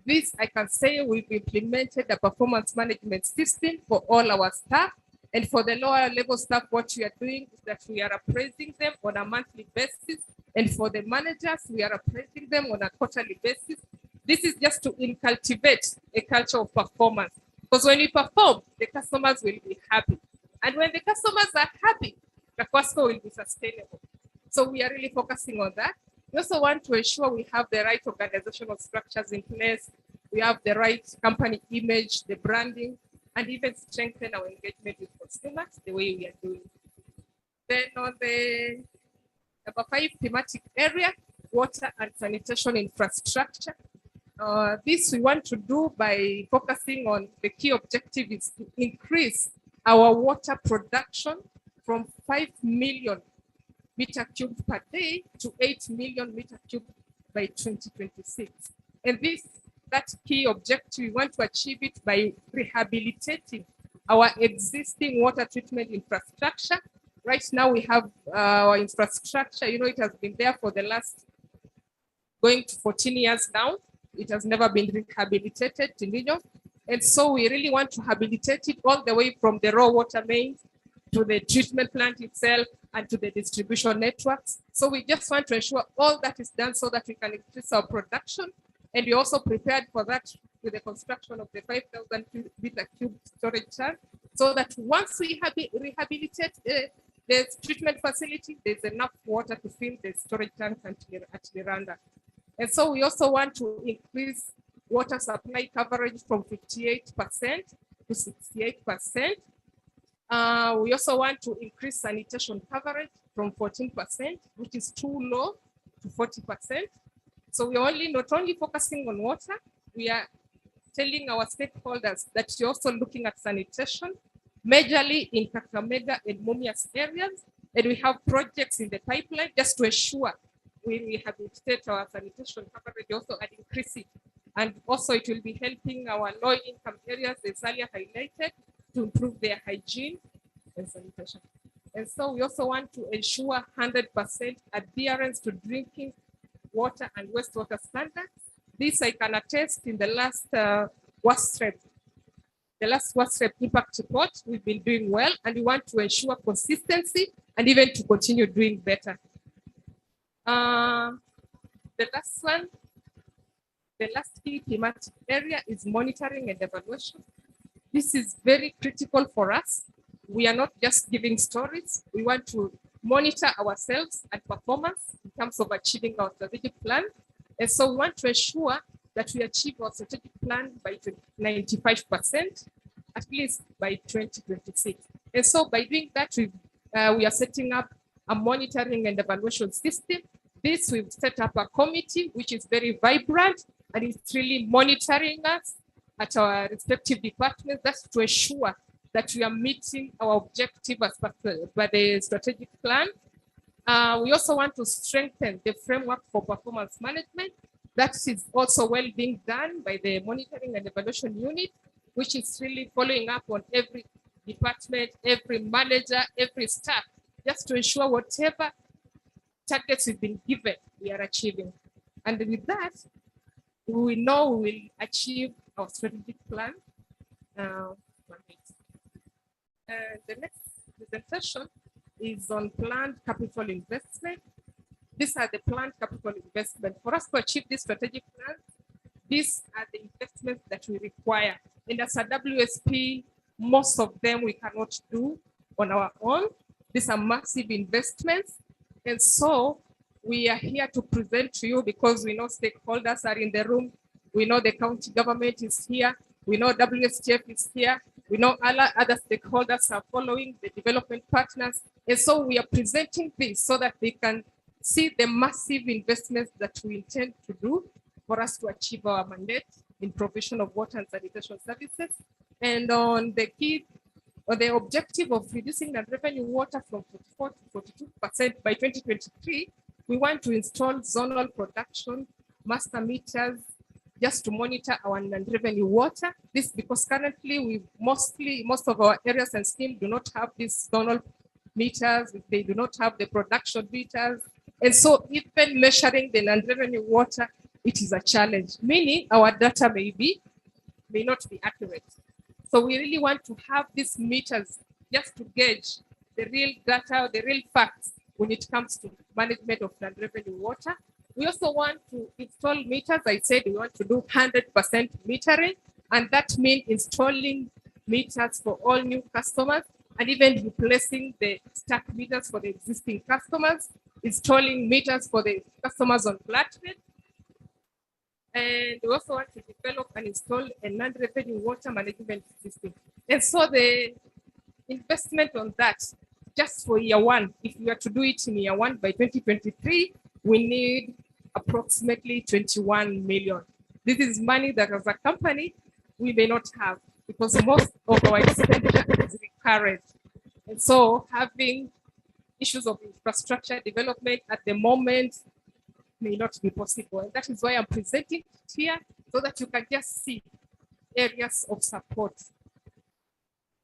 This, I can say, we've implemented a performance management system for all our staff. And for the lower level staff, what we are doing is that we are appraising them on a monthly basis. And for the managers, we are appraising them on a quarterly basis. This is just to cultivate a culture of performance. Because when we perform, the customers will be happy. And when the customers are happy, the cost will be sustainable. So we are really focusing on that. We also want to ensure we have the right organizational structures in place. We have the right company image, the branding, and even strengthen our engagement with consumers the way we are doing. Then on the number 5 thematic area, water and sanitation infrastructure. This we want to do by focusing on the key objective is to increase our water production from 5 million meter cubed per day to 8 million meter cubed by 2026. And that key objective, we want to achieve it by rehabilitating our existing water treatment infrastructure. Right now we have our infrastructure, it has been there for the last going to 14 years now. It has never been rehabilitated, and so we really want to rehabilitate it all the way from the raw water mains to the treatment plant itself and to the distribution networks. So we just want to ensure all that is done so that we can increase our production. And we also prepared for that with the construction of the 5,000 meter cube storage tank, so that once we rehabilitate the treatment facility, there's enough water to fill the storage tank at Miranda. And so we also want to increase water supply coverage from 58% to 68%. We also want to increase sanitation coverage from 14%, which is too low, to 40%. So we are not only focusing on water, we are telling our stakeholders that we're also looking at sanitation, majorly in Kakamega and Mumias areas. And we have projects in the pipeline just to ensure we rehabilitate our sanitation coverage also and increase it. And also it will be helping our low-income areas, as earlier highlighted, to improve their hygiene and sanitation. And so we also want to ensure 100% adherence to drinking water and wastewater standards. This I can attest in the last WASTREP impact report, we've been doing well, and we want to ensure consistency and even to continue doing better. The last key thematic area is monitoring and evaluation. This is very critical for us. We are not just giving stories. We want to monitor ourselves and performance in terms of achieving our strategic plan. And so we want to ensure that we achieve our strategic plan by 95%, at least by 2026. And so by doing that, we are setting up a monitoring and evaluation system. This, we've set up a committee, which is very vibrant, and it's really monitoring us at our respective departments. That's to ensure that we are meeting our objective as per by the strategic plan. We also want to strengthen the framework for performance management. That is also well being done by the monitoring and evaluation unit, which is really following up on every department, every manager, every staff, just to ensure whatever targets we've been given, we are achieving. And with that, we know we will achieve our strategic plan. The next presentation is on planned capital investment. These are the planned capital investment. For us to achieve this strategic plan, these are the investments that we require. And as a WSP, most of them we cannot do on our own. These are massive investments. And so we are here to present to you because we know stakeholders are in the room. We know the county government is here. We know WSTF is here. We know other stakeholders are following, the development partners. And so we are presenting this so that they can see the massive investments that we intend to do for us to achieve our mandate in provision of water and sanitation services. And on the key, or the objective of reducing the revenue water from 44 to 42% by 2023, we want to install zonal production master meters just to monitor our non-revenue water. This because currently most of our areas and schemes do not have these zonal meters. They do not have the production meters. And so even measuring the non-revenue water, it is a challenge, meaning our data may not be accurate. So we really want to have these meters just to gauge the real data, the real facts when it comes to management of non-revenue water. We also want to install meters. I said we want to do 100% metering, and that means installing meters for all new customers and even replacing the stack meters for the existing customers, installing meters for the customers on flat rate. And we also want to develop and install a non-revenue water management system. And so the investment on that, just for year one, if we are to do it in year one by 2023, we need approximately 21 million. This is money that as a company, we may not have because most of our expenditure is recurrent. And so having issues of infrastructure development at the moment may not be possible. And that is why I'm presenting it here so that you can just see areas of support.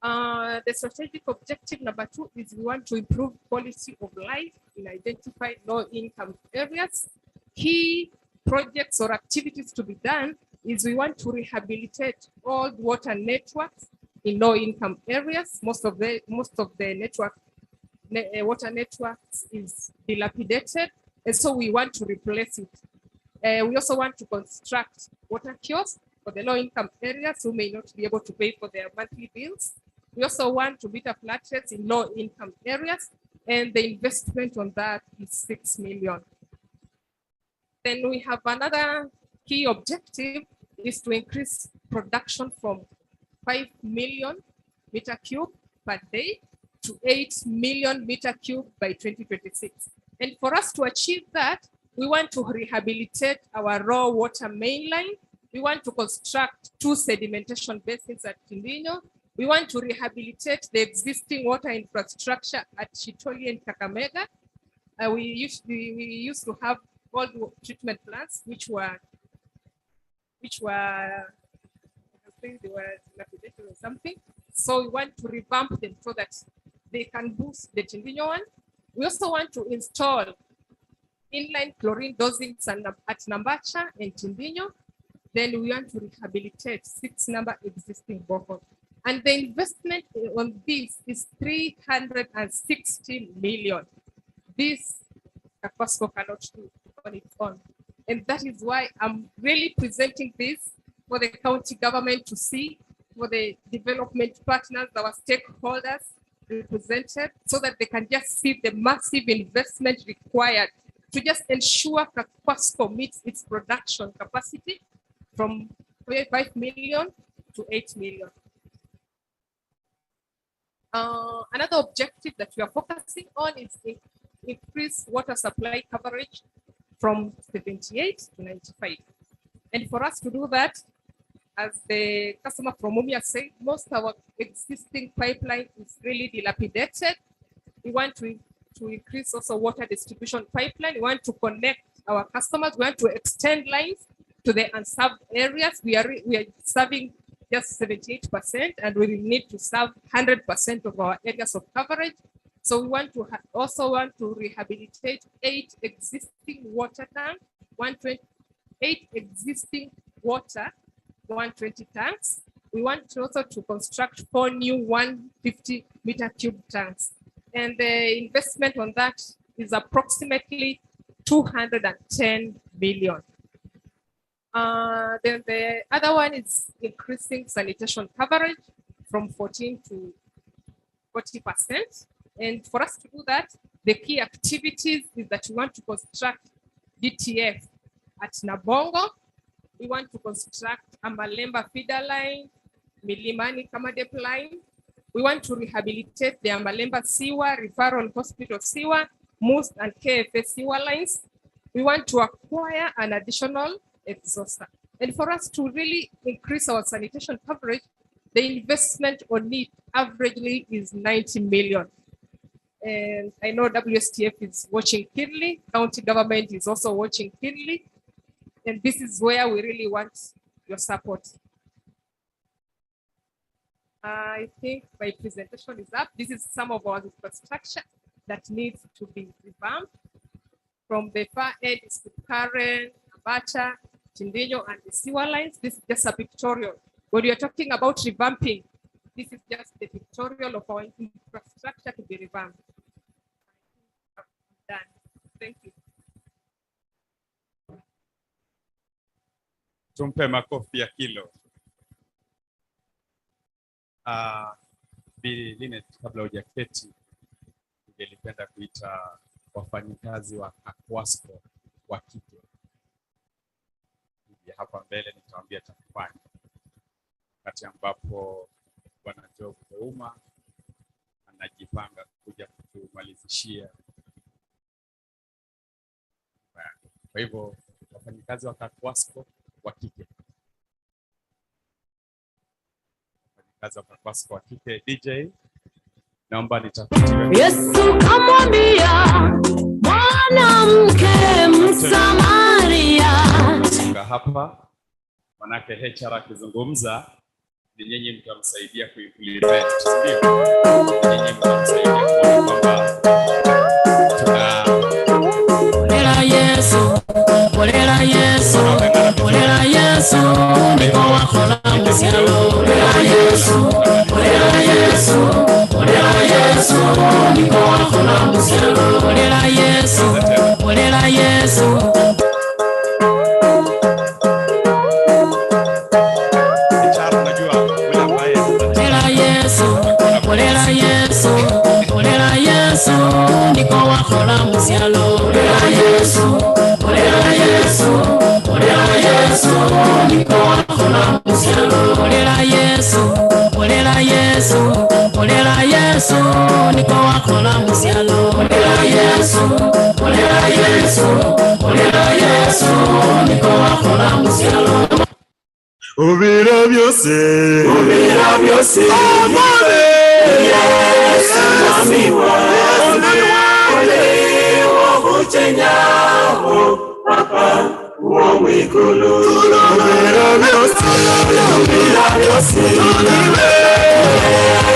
The strategic objective number 2 is we want to improve quality of life in identified low-income areas. Key projects or activities to be done is we want to rehabilitate all water networks in low-income areas. Most of the water networks is dilapidated, and so we want to replace it. We also want to construct water kiosks for the low-income areas who may not be able to pay for their monthly bills. We also want to meter flat rates in low-income areas, and the investment on that is 6 million. Then we have another key objective is to increase production from 5 million meter cube per day to 8 million meter cube by 2026. And for us to achieve that, we want to rehabilitate our raw water mainline. We want to construct 2 sedimentation basins at Tindinyo. We want to rehabilitate the existing water infrastructure at Chitoli and Kakamega. We used to have old treatment plants, which were I think they were dilapidated or something. So we want to revamp them so that they can boost the Tindinyo one. We also want to install inline chlorine dosing at Nambacha and Tindinyo. Then we want to rehabilitate 6 existing boreholes. And the investment on this is 360 million. This Kakwasco cannot do on its own. And that is why I'm really presenting this for the county government to see, for the development partners, our stakeholders represented, so that they can just see the massive investment required to just ensure Kakwasco meets its production capacity from 5 million to 8 million. Another objective that we are focusing on is increase water supply coverage from 78 to 95. And for us to do that, as the customer from Mumia said, most of our existing pipeline is really dilapidated. We want to increase also water distribution pipeline. We want to connect our customers. We want to extend lines to the unserved areas. We are serving just 78%, and we will need to serve 100% of our areas of coverage. So we want to also want to rehabilitate 8 existing water tanks, 8 existing water, 120 tanks. We want to also to construct 4 new 150 meter cube tanks. And the investment on that is approximately 210 million. Then the other one is increasing sanitation coverage from 14 to 40%. And for us to do that, the key activities is that we want to construct DTF at Nabongo. We want to construct a Malemba feeder line, Milimani Kamadep line. We want to rehabilitate the Malemba Siwa, Referral Hospital Siwa, Moose and KFA Siwa lines. We want to acquire an additional exhauster. And for us to really increase our sanitation coverage, the investment on it averagely is 90 million. And I know WSTF is watching keenly, county government is also watching keenly. And this is where we really want your support. I think my presentation is up. This is some of our infrastructure that needs to be revamped. From the far end is to Karen, Abacha, Tindinyo, and the sewer lines. This is just a pictorial. When you're talking about revamping, this is just the pictorial of our infrastructure to be revamped. I'm done. Thank you. Tumpe makofi ya kilo. Bi Linet, kabla hujaketi, ningelipenda kuita wafanyikazi wa Kakwasco wa kike. Hapa mbele nitawaambia cha kufanya. Wakati ambapo Bwana Job Uma anajipanga kuja kutumalizishia. Kwa hivyo wafanyikazi wa Kakwasco wa kike. Wafanyikazi wa Kakwasco wa kike, DJ naomba nitafutie. Yesu kamwambia mwanamke Msamaria. Hapa manake HR akizungumza ni nyinyi mtamsaidia kuimplement, ndio nyinyi mtamsaidia kwamba tuna Olera Yesu, olera Yesu, olera Yesu, niko wakola musialo. Olera Yesu, olera Yesu, olera Yesu, niko wakola musialo. Olera Yesu, olera Yesu. Olera Yesu, olera Yesu, niko wakola musialo. Olera Yesu, olera Yesu, olera Yesu, niko wakola musialo. Olera Yesu, olera Yesu, olera Yesu, niko wakola musialo. Olera Yesu, olera Yesu, olera Yesu, niko wakola musialo. Ubira byose, amore. Yesu amiwa, ole obuchenyaho, papa uomwikulu. Ubira byose,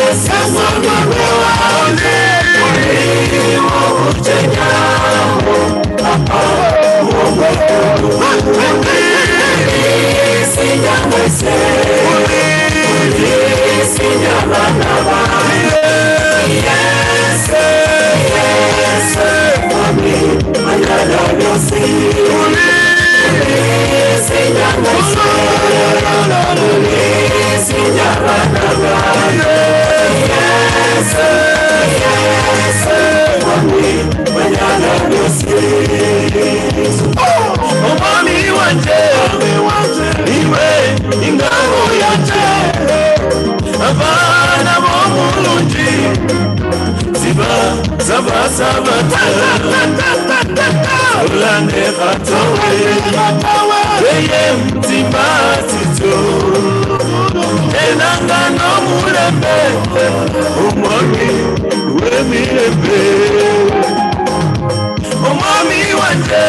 Yesu amiwa, ole obuchenyaho, papa uomwikulu. Sinyamese, sinyamanaba. Yes, mami, manana yosi. Sinyamese, sinyamanaba. Yes, mami, manana yosi. Oh, mami wanje, iwe ingabo yanje. Abana bomulungi ziba sabata ulane khatowe beye mtima tito enanga no mulembe umwami wemirembe umwami wanje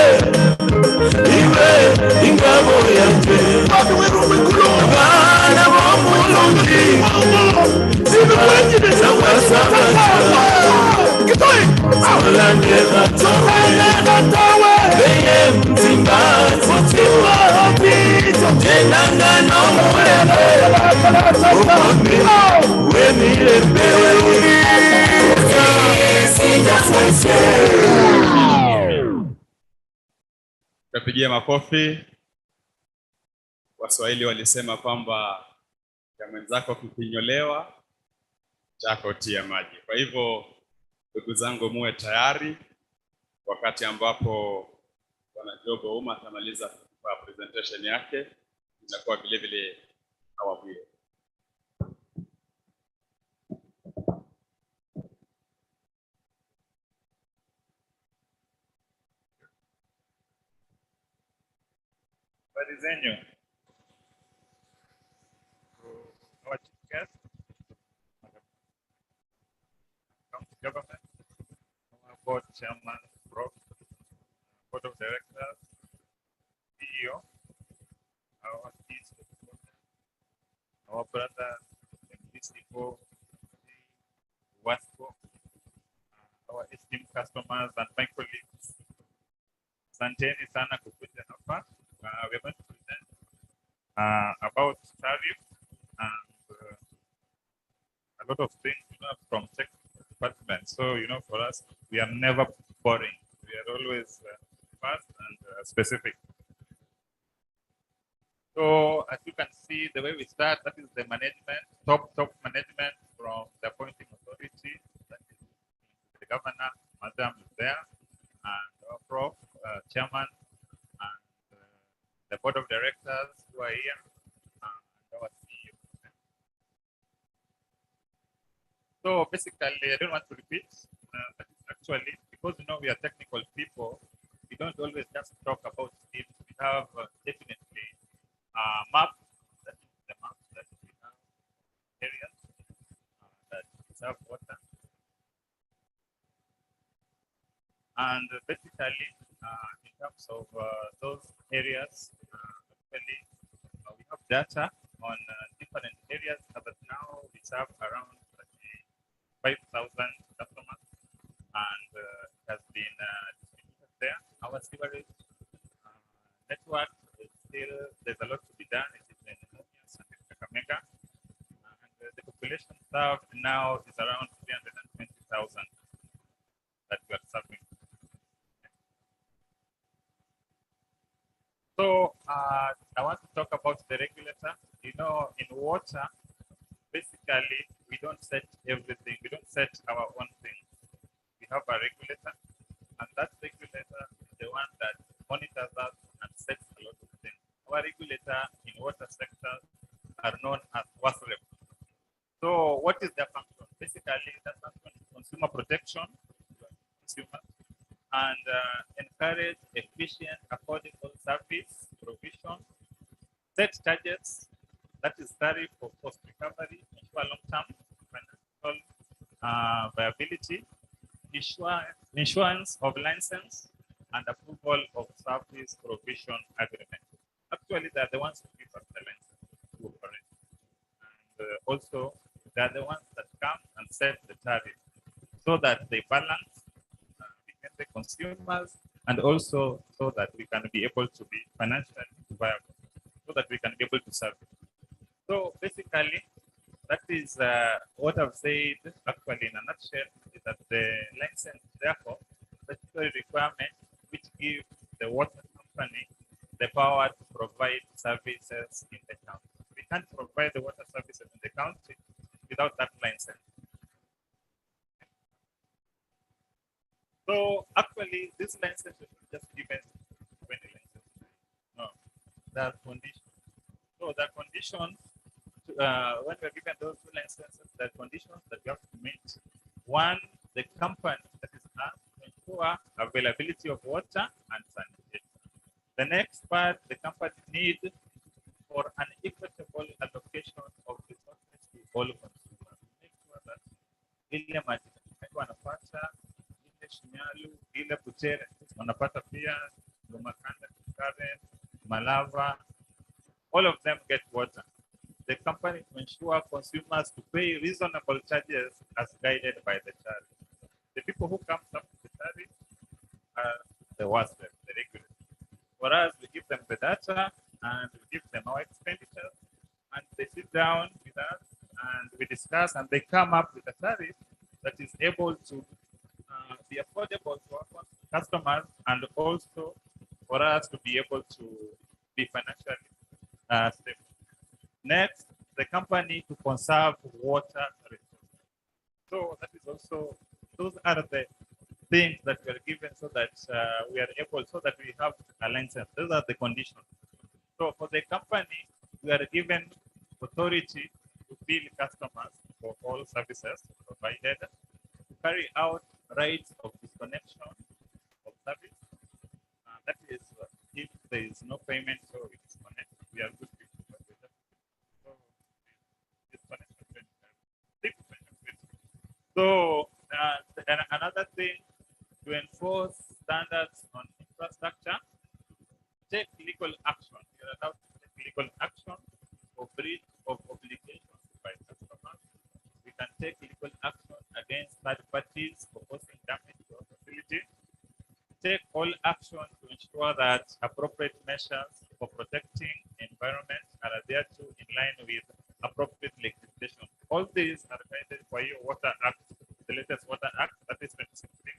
iwe ingabo yanje abana bomulungi ziba sabata ulane khatowe beye mtima tito enanga no mulembe umwami wemirembe Tukapigia makofi. Waswahili walisema kwamba ya mwenzako kikinyolewa chako tia maji. Kwa hivyo ndugu zangu, muwe tayari wakati ambapo Bwana Job Ouma atamaliza kwa presentation yake, itakuwa vile vile awamu hiyo. Habari zenyu? Our chief guest, county government, our board chairman, board of directors, CEO, our chief, our brother, MPCO, WASCO, our esteemed customers and my colleagues. Asanteni sana kukuja hapa. We're going to present about tariff and a lot of things, from tech department. So, for us, we are never boring. We are always fast and specific. So, as you can see, the way we start, that is the management, top management from the appointing authority, that is the governor, madam is there, and our prof, chairman, and the board of directors who are here, and our CEO. So basically, I don't want to repeat, but actually, because we are technical people, we don't always just talk about skills. We have definitely a map, that is the map that we have areas that serve water. And basically, in terms of those areas, actually, we have data on different areas, but now we serve around 5,000 customers, and it has been distributed there. Our sewerage network is still, there's a lot to be done. It is in Mumias and in Kakamega, and the population served now is around 320,000 that we are serving. So I want to talk about the regulator. In water, basically, we don't set everything. We don't set our own things. We have a regulator, and that regulator is the one that monitors us and sets a lot of things. Our regulator in water sector are known as WASREP. So what is their function? Basically, that function is consumer protection, consumers, and encourage efficient, affordable service provision, set targets, that is tariff for cost recovery, ensure long-term financial viability, issuance of license, and approval of service provision agreement. Actually, they are the ones who give us the license to operate. And also, they are the ones that come and set the tariff so that they balance between the consumers and also so that we can be able to be financially viable, so that we can be able to serve it. So basically, that is what I've said actually in a nutshell, is that the license, therefore, statutory requirement which gives the water company the power to provide services in the county. We can't provide the water services in the county without that license. So actually, this license is just given 20 licenses. No, there are conditions. So the conditions, when we're given those two licenses, the conditions that we have to meet. One, the company that is asked to ensure availability of water and sanitation. The next part, the company needs for an equitable allocation of resources to all consumers. Make sure that ile maji wanapata, ile Shinyalu, ile Butere wanapata pia, Lumakanda, Karen, Malava, all of them get water. The company to ensure consumers to pay reasonable charges as guided by the tariff. The people who come up with the tariff are the worst, the regulators. For us, we give them the data and we give them our expenditure, and they sit down with us and we discuss, and they come up with a tariff that is able to be affordable to our customers and also for us to be able to be financially stable. Next, the company to conserve water resources. So that is also, those are the things that we are given so that we are able, so that we have a license. Those are the conditions. So for the company, we are given authority to bill customers for all services provided, to carry out rights of disconnection of service. That is, if there is no payment, so we disconnect. We are good people. So, disconnection. So another thing, to enforce standards on infrastructure, take legal action. You are allowed to take legal action for breach of obligations by customers. We can take legal action against third parties for causing damage to our facility. Take all action to ensure that appropriate measures for protecting environment are adhered to in line with appropriate legislation. All these are guided by your Water Act, the latest Water Act, that is 2016,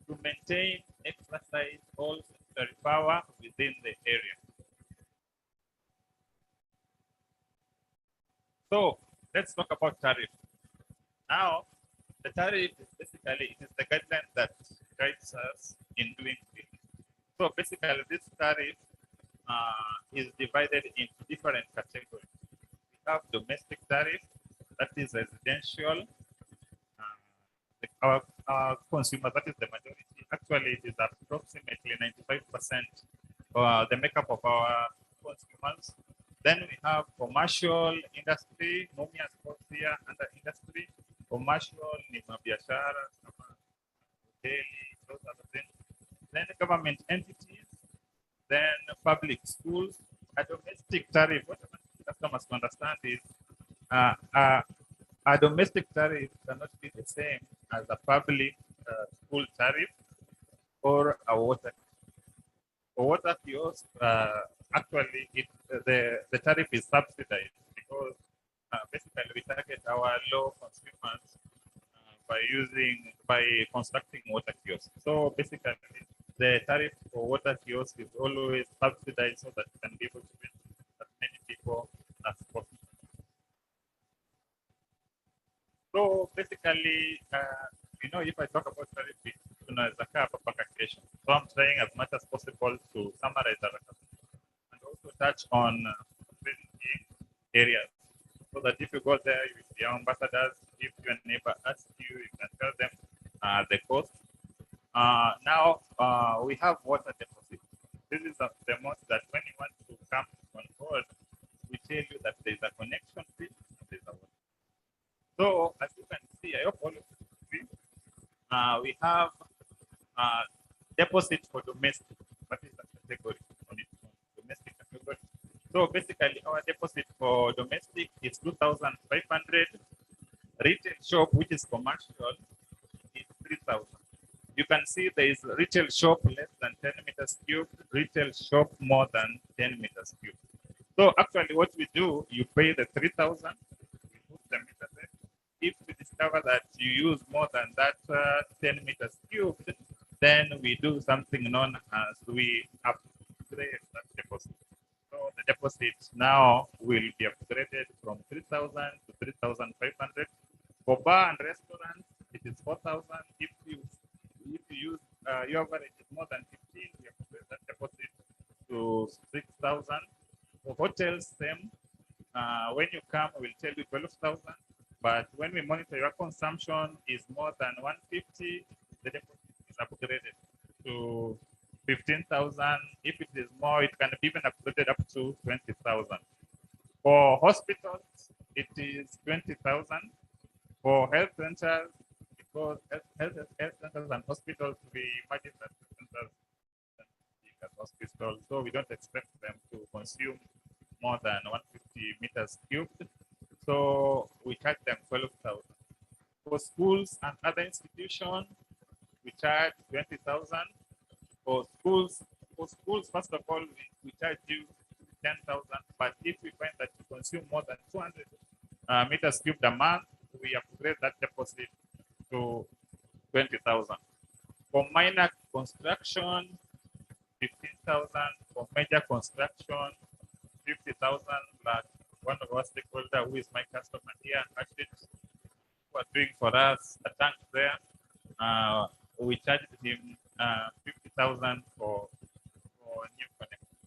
to maintain, exercise all statutory power within the area. So let's talk about tariff. Now, the tariff is basically, it is the guideline that guides us in doing things. So basically, this tariff is divided into different categories. We have domestic tariff, that is residential. Our consumers, that is the majority. Actually, it is approximately 95% the makeup of our consumers. Then we have commercial industry, Mumia sports here under industry, commercial, Nima Biashara, daily, those other things. Then government entities, then public schools. A domestic tariff, what customers to understand is a domestic tariff cannot be the same as a public school tariff or a water. For water kiosk, actually, the tariff is subsidized because basically we target our low consumers by constructing water kiosks. So basically, the tariff for water kiosk is always subsidized so that you can be able to reach as many people as possible. So basically, if I talk about tariff, so I'm trying as much as possible to summarize that and also touch on areas so that if you go there with your ambassadors, if your neighbor asks you, you can tell them the cost. Now we have water deposit. This is the most that when you want to come on board, we tell you that there is a connection fee and there is a water. So as you can see, I hope all of you see, we have deposit for domestic. That is a category on its own, domestic category. So basically, our deposit for domestic is 2,500. Retail shop, which is commercial, is 3,000. You can see there is retail shop less than 10 meters cubed, retail shop more than 10 meters cubed. So actually, what we do, you pay the 3,000, we put the meter there. If we discover that you use more than that 10 meters cubed, then we do something known as we upgrade that deposit. So the deposit now will be upgraded from 3,000 to 3,500. For bar and restaurants, it is 4,000. If you use your average is more than 15, we upgrade that deposit to 6,000. For hotels, same. When you come, we'll tell you 12,000. But when we monitor your consumption is more than 150, the deposit is upgraded to 15,000. If it is more, it can be even upgraded up to 20,000. For hospitals, it is 20,000. For health centers, because health centers and hospitals, we imagine that centers as hospitals, so we don't expect them to consume more than 150 meters cubed. So we charge them 12,000. For schools and other institutions, we charge 20,000. For schools, first of all, we charge you 10,000. But if we find that you consume more than 200 meters cubed a month, we upgrade that deposit to 20,000. For minor construction, 15,000. 30,000 for major construction, 50,000 like one of our stakeholders who is my customer here, actually, who are doing for us a tank there. We charged him 50,000 for new connection.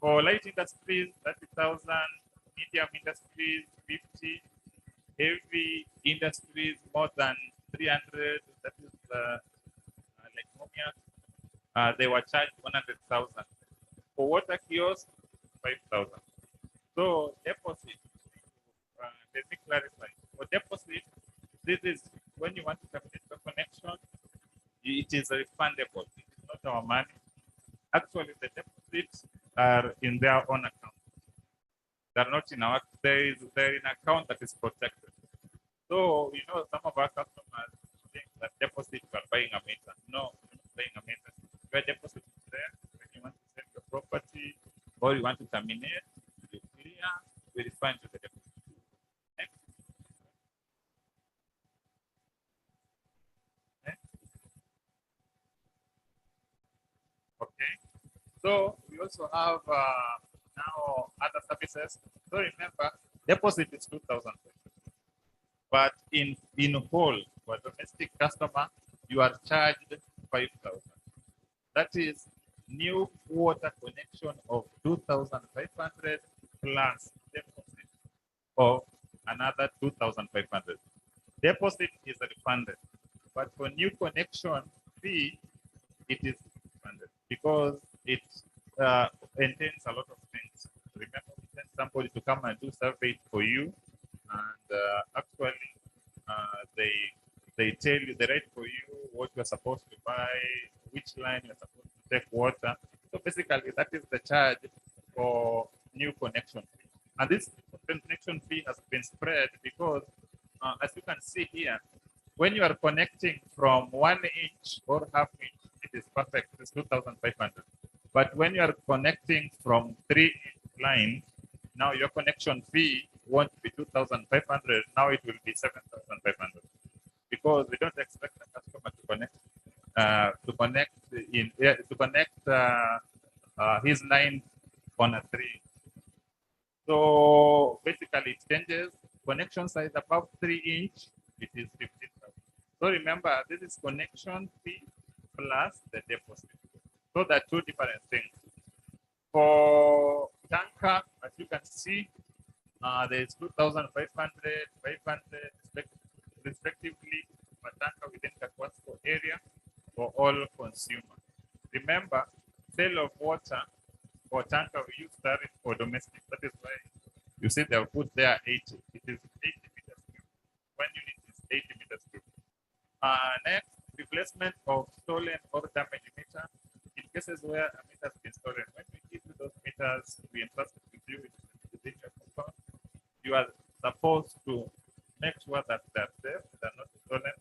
For light industries, 30,000, medium industries, 50, heavy industries, more than 300, that is like Mumia, they were charged 100,000. For water kiosk, 5,000. So deposit, let me clarify. For deposit, this is when you want to terminate the connection, it is refundable. It is not our money. Actually, the deposits are in their own account. They're not in our, they're in an account that is protected. So, you know, some of our customers think that deposit you are buying a meter. No, you're not buying a meter. Your deposit is there when you want to sell your property or you want to terminate, you clear, we refund you the deposit. Next. Next. Okay. So we also have now other services. So remember, deposit is 2,000. But in whole, for domestic customer, you are charged 5,000. That is new water connection of 2,500 plus deposit of another 2,500. Deposit is refunded, but for new connection fee, it is refunded because it entails a lot of things. Remember, we send somebody to come and do survey for you, and actually they tell you, they write for you what you're supposed to buy, which line you're supposed to take water. So basically, that is the charge for new connection fee. And this connection fee has been spread because, as you can see here, when you are connecting from 1 inch or half inch, it is perfect. It's 2,500. But when you are connecting from 3-inch line, now your connection fee won't be 2,500. Now it will be 7,500 because we don't expect the customer to connect his line on a 3. So basically, it changes. Connection size above 3-inch, it is 15,000. So remember, this is connection fee plus the deposit. So there are two different things. For tanker, as you can see, there is 2,500, 500 respectively per tanker within the Kakwasco area for all consumers. Remember, sale of water for tanker we use tariff for domestic. That is why you see they'll put there 80. It is 80 meters cube. 1 unit is 80 meters cube. Next, replacement of stolen or damaged meter. In cases where a meter has been stolen, when we give you those meters, we entrust it with you within your compound. You are supposed to make sure that they're safe, they're not stolen.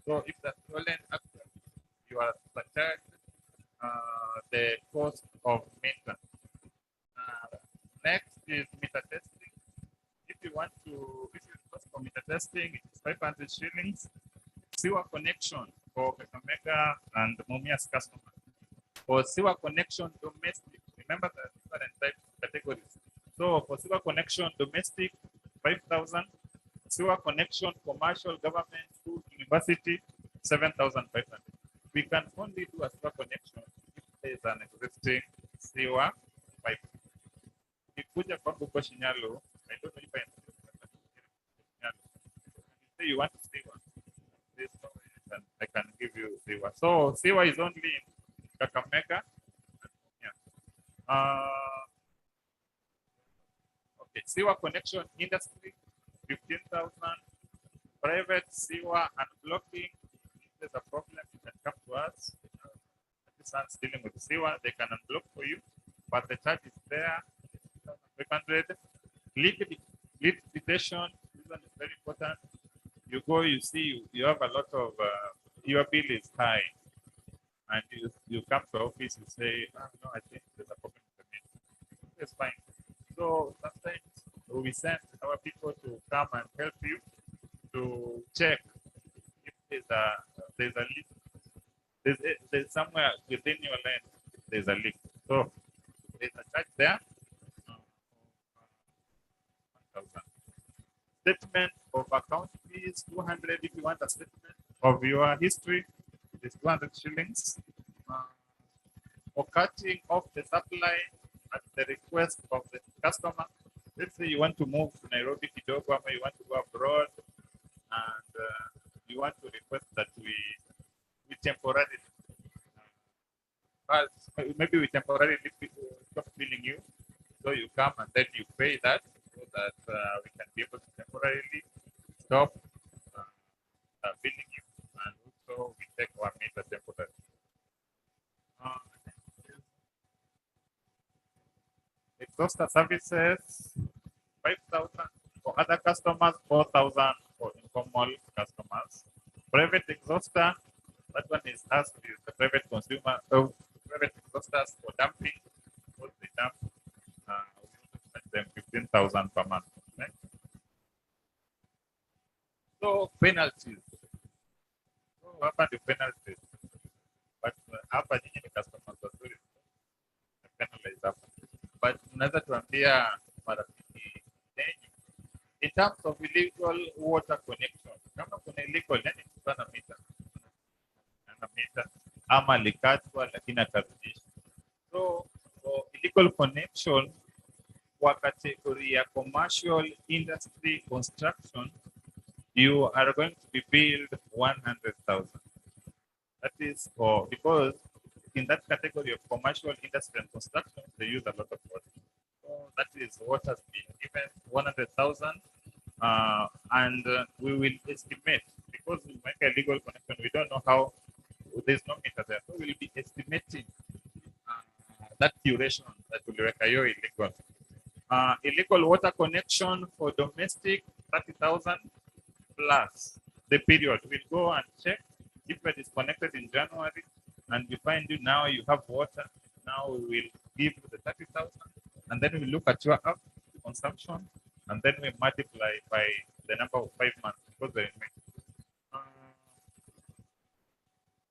So if they're stolen, actually, you are charged the cost of maintenance. Next is meter testing. If you want to, if you request for meter testing, it's 500 shillings. Sewer connection for Kakamega and Mumia's customer. For sewer connection domestic, remember the different types categories. So for sewer connection domestic, 5,000. Sewer connection commercial, government, school, university, 7,500. We can only do a sewer connection if there is an existing sewer pipe. Ikuja kwangu kwa Shinyalo, I don't know if I say you want to sewer. I can give you sewer. So sewer is only in Kakamega. Okay, sewer connection industry, 15,000. Private sewer and blocking. If there's a problem, you can come to us. This one's dealing with sewer, they can unblock for you, but the charge is there. 500. Leak detection, this one is very important. You go, you see, you have a lot of, your bill is high. And you come to office, you say, oh, no, I think there's a problem with the meter. It's fine. So sometimes we send our people to come and help you to check if there's a leak. There's somewhere within your land there's a leak. So there's a charge there. 1,000. Statement of account fees 200 if you want a statement of your history. It's 200 shillings. For cutting off the supply at the request of the customer. Let's say you want to move to Nairobi, Kidogo, or you want to go abroad, and you want to request that we temporarily, maybe we temporarily stop billing you. So you come and then you pay that so that we can be able to temporarily stop billing you, and also we take our meter temporarily. Exhauster services, 5,000 for other customers, 4,000 for informal customers. Private exhauster, that one is us, is the private consumer, private exhausters for dumping, what they dump, we charge them 15,000 per month. Right? So penalties. So what are the penalties? But hapa nyinyi ni customers wazuri, penalize hapa. But unaweza tuambia marafiki nenyu in terms of illegal water connection, kama kuna illegal, yani kuna mita ama likatwa lakini akarudisha. So for illegal connection kwa category ya commercial industry construction, you are going to be billed 100,000. That is for, because in that category of commercial industry and construction, they use a lot of water. So that is what has been given 100,000, and we will estimate, because we make a legal connection, we don't know how, there's no meter there, so we'll be estimating that duration that will require illegal. Illegal water connection for domestic, 30,000 plus the period. We'll go and check if it is connected in January, and we find you now you have water. Now we will give you the 30,000, and then we look at your app consumption, and then we multiply by the number of 5 months because they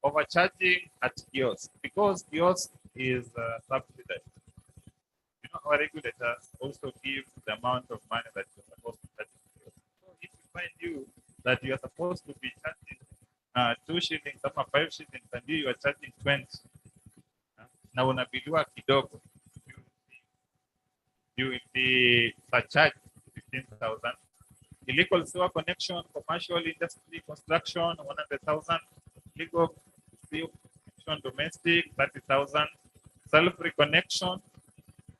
overcharging at kiosk, because kiosk is subsidized. You know, our regulators also give the amount of money that you're supposed to charge. So if you find you that you are supposed to be charging 2 shillings or 5 shillings, and you are charging 20, na unabiliwa kidogo, you will be surcharged 15,000. Illegal sewer connection, commercial industry construction, 100,000. Illegal sewer connection, domestic, 30,000. Self-reconnection,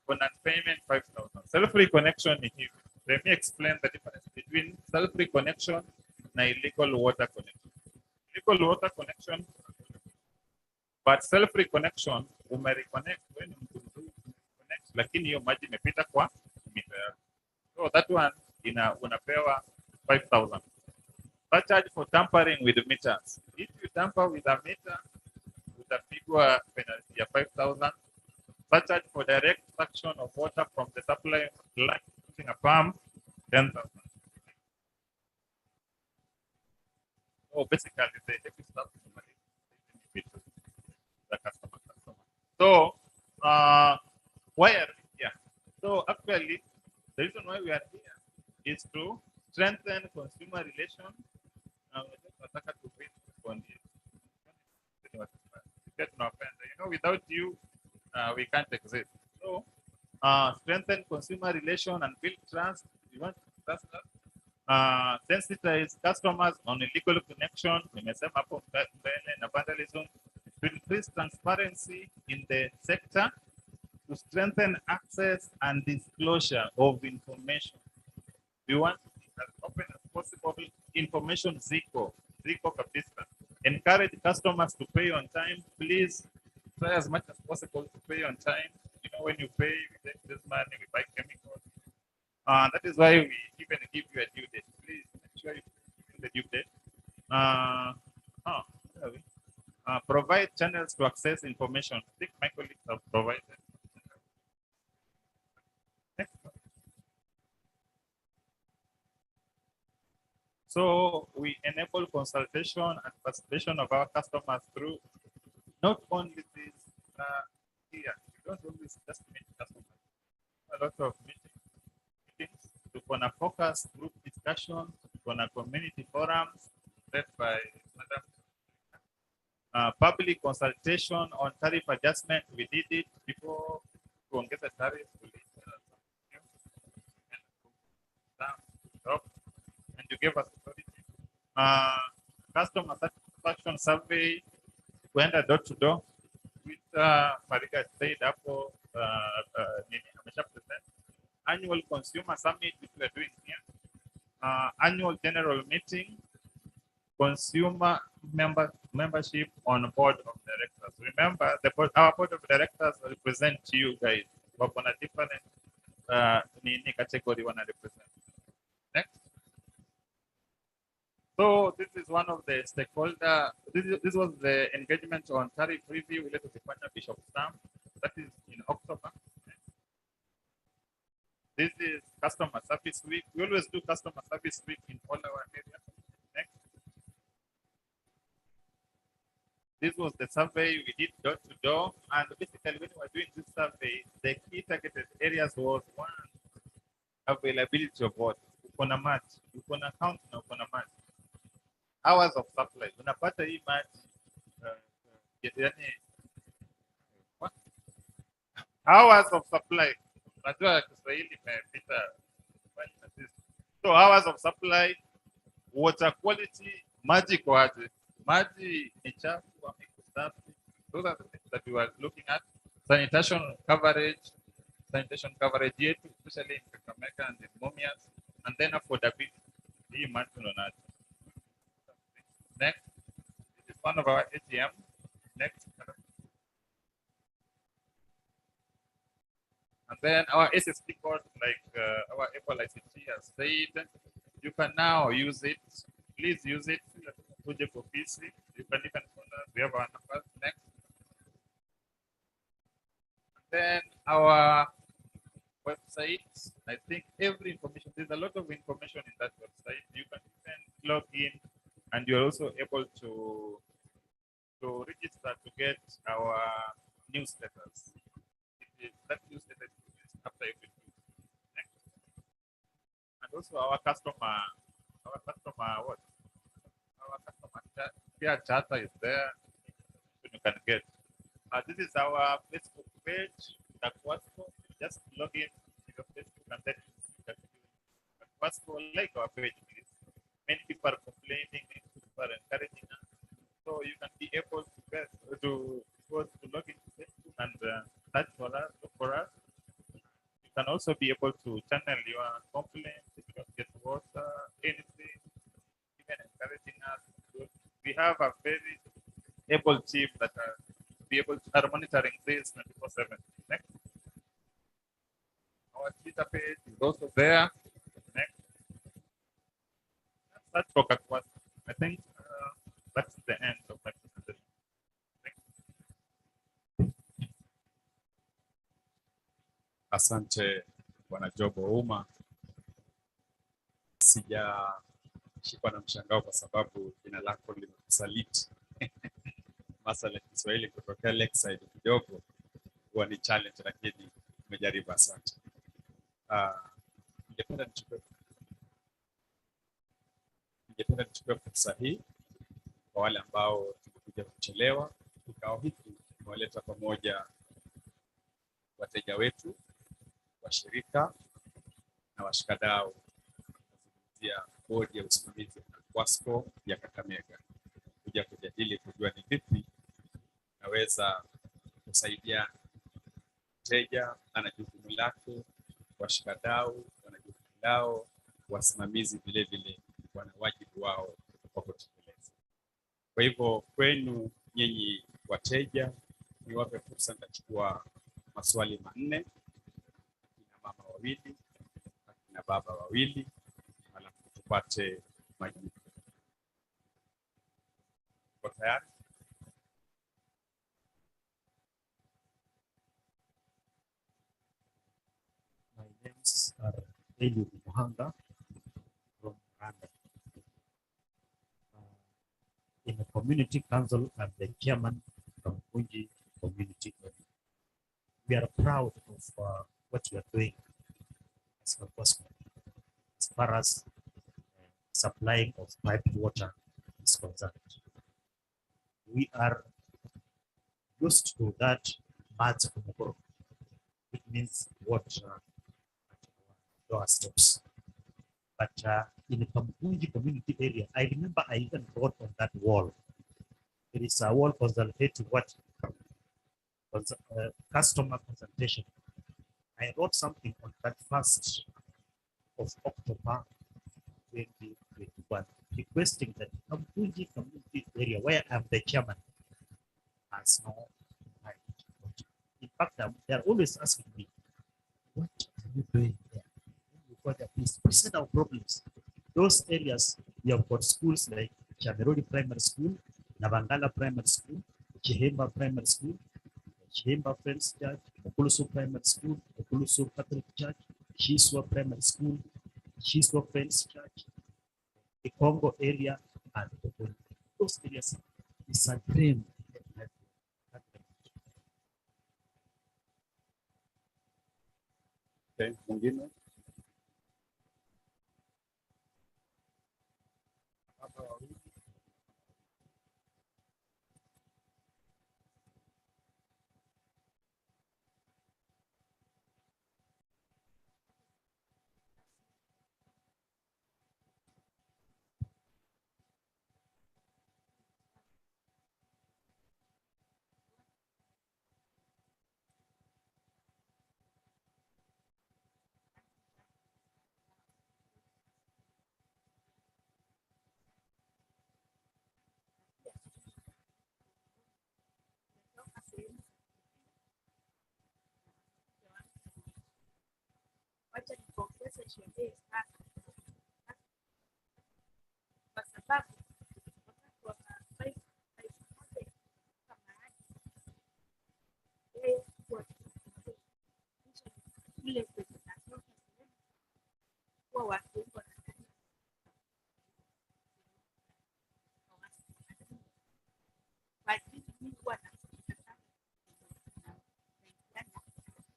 for non-payment, 5,000. Self-reconnection is here. Let me explain the difference between self-reconnection and illegal water connection. Illegal water connection, but self-reconnection, umereconnect when you connect, lakini hiyo maji imepita kwa mita yako. So that one unapewa 5,000. That charge for tampering with meters. If you tamper with a meter, utapigwa penalty ya 5,000. That charge for direct suction of water from the supply line using a pump, 10,000. So basically, they have to start with the customer. So, why are we here? So actually, the reason why we are here is to strengthen consumer relations. You know, without you, we can't exist. So, strengthen consumer relation and build trust. We want to trust us. Sensitize customers on illegal connection, and vandalism, to increase transparency in the sector, to strengthen access and disclosure of information. We want to be as open as possible. Information zero kabisa. Encourage customers to pay on time. Please try as much as possible to pay on time. You know, when you pay, we take this money, we buy chemicals. That is why we even give you a due date. Please make sure you give the due date. Provide channels to access information. I think my colleagues have provided. Next one. So we enable consultation and participation of our customers through not only this here. You don't always just meet customers. A lot of meetings. Tuko na focus group discussion, tuko na community forums led by Madam. Public consultation on tariff adjustment. We did it before kuongeza tariff. And you gave us authority. Customer satisfaction survey, went door to door, which Mariga said hapo amesha present. Annual consumer summit, which we are doing here. Annual general meeting, consumer membership on board of directors. Remember, our board of directors represent you guys. But on a different category one represent. Next. So this is one of the stakeholder. This was the engagement on tariff review related to the Bishop Stamp. That is in October. This is customer service week. We always do customer service week in all our areas. Next. This was the survey we did door to door, and basically when we were doing this survey, the key targeted areas was one, availability of water. Uko na maji, uko na account na uko na maji. Hours of supply. Unapata hii maji hours of supply. Unajua Kiswahili imepita. So hours of supply, water quality, maji kwa aje. Maji ni chafu ama iko safi. Those are the things that we were looking at. Sanitation coverage yetu, especially in Kakamega and in Mumias, and then affordability. Hii maji unaonaje. Next, this is one of our ATM. Next. And then our SSD code, like our Apple ICT has said, you can now use it. Please use it. You can even, we have our numbers. Next. And then our website, I think every information, there's a lot of information in that website. You can even log in, and you're also able to register to get our newsletters. That newsletter is after every week. Next. And also our customer care charter is there. You can get. This is our Facebook page. Just log in to your Facebook and then like our page. Many people are complaining, many people are encouraging us. So you can be able to log into Facebook and search for us, look for us. You can also be able to channel your complaints if you don't get water, anything, even encouraging us. We have a very able team that are monitoring this 24/7. Next. Our Twitter page is also there. Next. That's for Kakwat. I think that's the end of my presentation. Asante Bwana Job Ouma. Sijashikwa na mshangao kwa sababu jina lako limekusaliti. Masala ya Kiswahili kutokea Lakeside kidogo huwa ni challenge, lakini umejaribu. Asante. Ningependa nichukue fursa hii kwa wale ambao tumekuja kuchelewa. Kikao hiki kimewaleta pamoja wateja wetu, washirika na washikadau ya bodi ya usimamizi wa Kwasco ya Kakamega kuja kujadili kujua ni vipi naweza kusaidia mteja ana jukumu lake, washikadau wana jukumu lao, wasimamizi vile vile wana wajibu wao wa kutekeleza. Kwa hivyo kwenu nyinyi wateja, niwape fursa, nitachukua maswali manne, akina mama wawili, akina baba wawili, alafu tupate majibu. Kwa tayari? My names are Eliud Muhanga from Rwanda. In the community council, I'm the chairman from Punji Community Area. we are proud of what we are doing as far as supplying of piped water is concerned. We are used to that much, which means water at our doorsteps. But in the Kampunji community area, I remember I even wrote on that wall. There is a wall consultative what customer consultation. I wrote something on that 1st of October 2021, requesting that Kampunji community area, where I'm the chairman, has no right. In fact, they're always asking me, what are you doing there? Please present our problems. Those areas, we have got schools like Chamerodi Primary School, Navangala Primary School, Chihemba Primary School, Chihemba Friends Church, Okulusu Primary School, Okulusu Catholic Church, Shiswa Primary School, Shiswa Friends Church, the Congo area, and those areas is a dream. Okay, mwingine? Wacha nipongeze sherehe sana kwa sababu wakati wa ile kuwa watu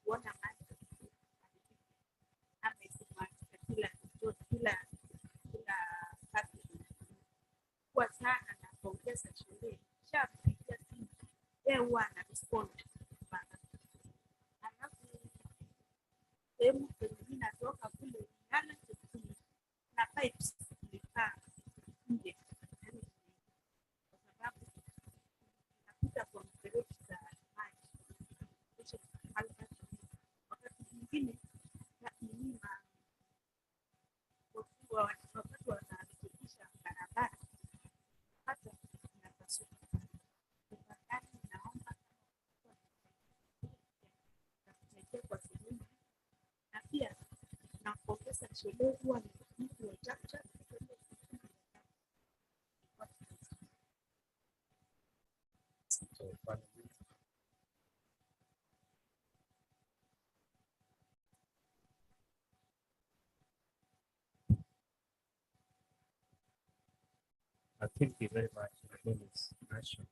kuona kila kazi kwa sana na kuongeza shule shapiga simu yeye huwa ana respond alafu sehemu kwenye mimi natoka kule ndani na pipes zilikaa nje kwa sababu napita kwa mfereji za maji wakati mwingine na milima wakati wanarekebisha barabara hata inapasuka. Naomba kwa sehemu na pia napongeza shule huwa ni mtu wa chapcha Thank you very much. My name is Nation.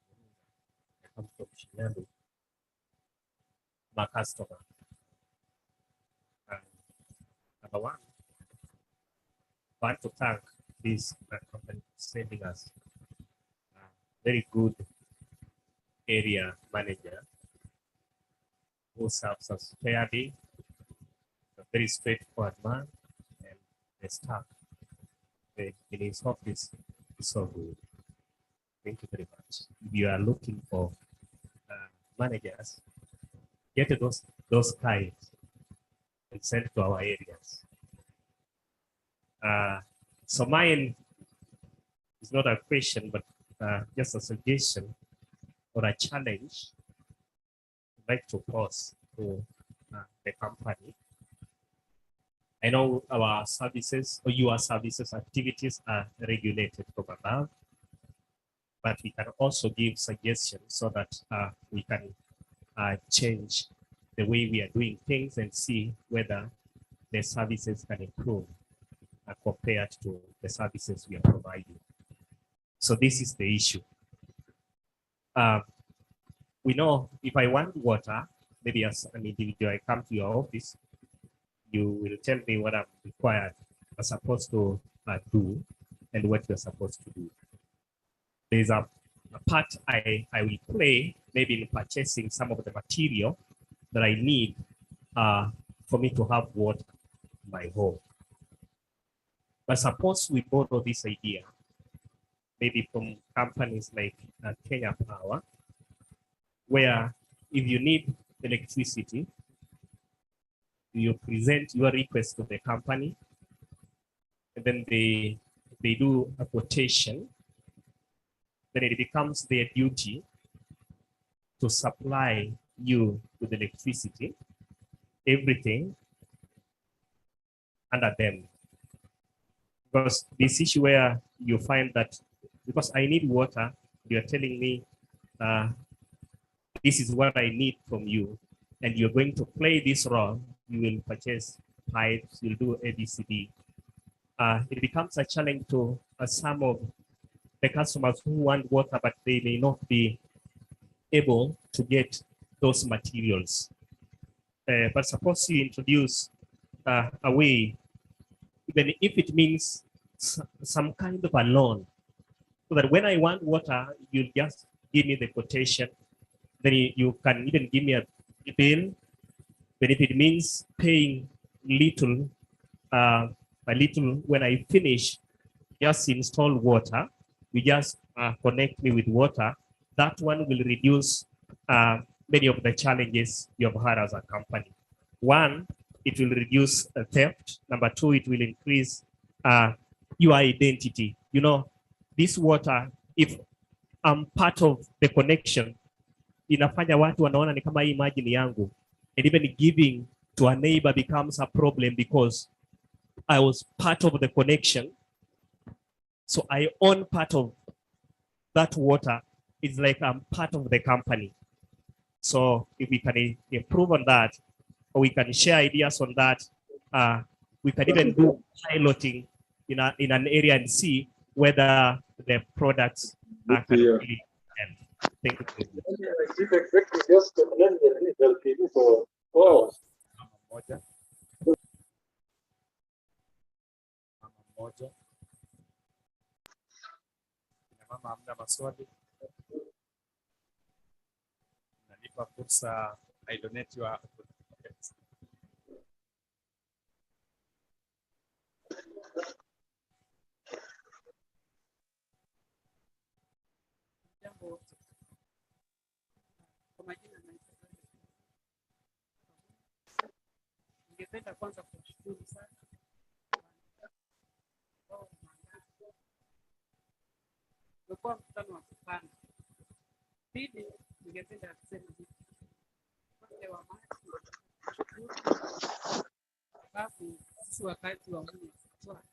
I come from Shinyanga. My customer. Number one, I want to thank this company for sending us a very good area manager who serves us fairly, a very straightforward man, and the staff in his office is so good. Thank you very much. If you are looking for managers, get those guys and send to our areas. So mine is not a question, but just a suggestion or a challenge I'd like to pose to the company. I know our services or your services activities are regulated from above, but we can also give suggestions so that we can change the way we are doing things and see whether the services can improve compared to the services we are providing. So this is the issue. We know if I want water, maybe as an individual, I come to your office, you will tell me what I'm required, I'm supposed to do, and what you're supposed to do. There's a part I will play, maybe in purchasing some of the material that I need for me to have water in my home. But suppose we borrow this idea, maybe from companies like Kenya Power, where if you need electricity, you present your request to the company, and then they do a quotation. Then it becomes their duty to supply you with electricity, everything under them. Because this issue where you find that because I need water, you're telling me this is what I need from you, and you're going to play this role, you will purchase pipes, you'll do ABCD. It becomes a challenge to some of the customers who want water, but they may not be able to get those materials. But suppose you introduce a way, even if it means some kind of a loan, so that when I want water, you just give me the quotation, then you can even give me a bill. But if it means paying little, a little when I finish, just install water, you just connect me with water, that one will reduce many of the challenges you have had as a company. One, it will reduce theft. Number two, it will increase your identity. You know, this water, if I'm part of the connection, inafanya watu wanaona ni kama hii maji ni yangu. And even giving to a neighbor becomes a problem because I was part of the connection. So I own part of that water. It's like I'm part of the company. So if we can improve on that, or we can share ideas on that, we can even do piloting in an area and see whether the products can really help. Thank you. Mama, hamna maswali? Nanipa fursa, I donate your Jambo. Kwa majina ningependa kwanza kushukuru sana kwa mkutano wa kupanga. Pili, ningependa kusema wale wa maji, sababu sisi wakati wa mvua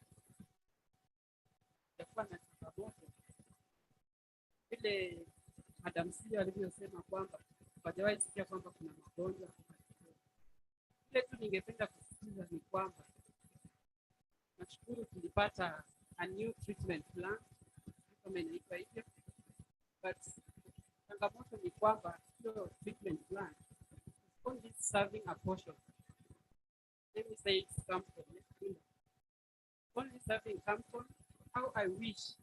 tutakuwa na changamoto vile Madam Sio alivyosema kwamba hawajawahi sikia kwamba kuna magonjwa. Kile tu ningependa kusisitiza ni kwamba nashukuru tulipata a new treatment plan kama inaitwa hivyo, but changamoto ni kwamba hiyo treatment plan is only serving a portion. Let me say it's Campton. Only serving Campton. How I wish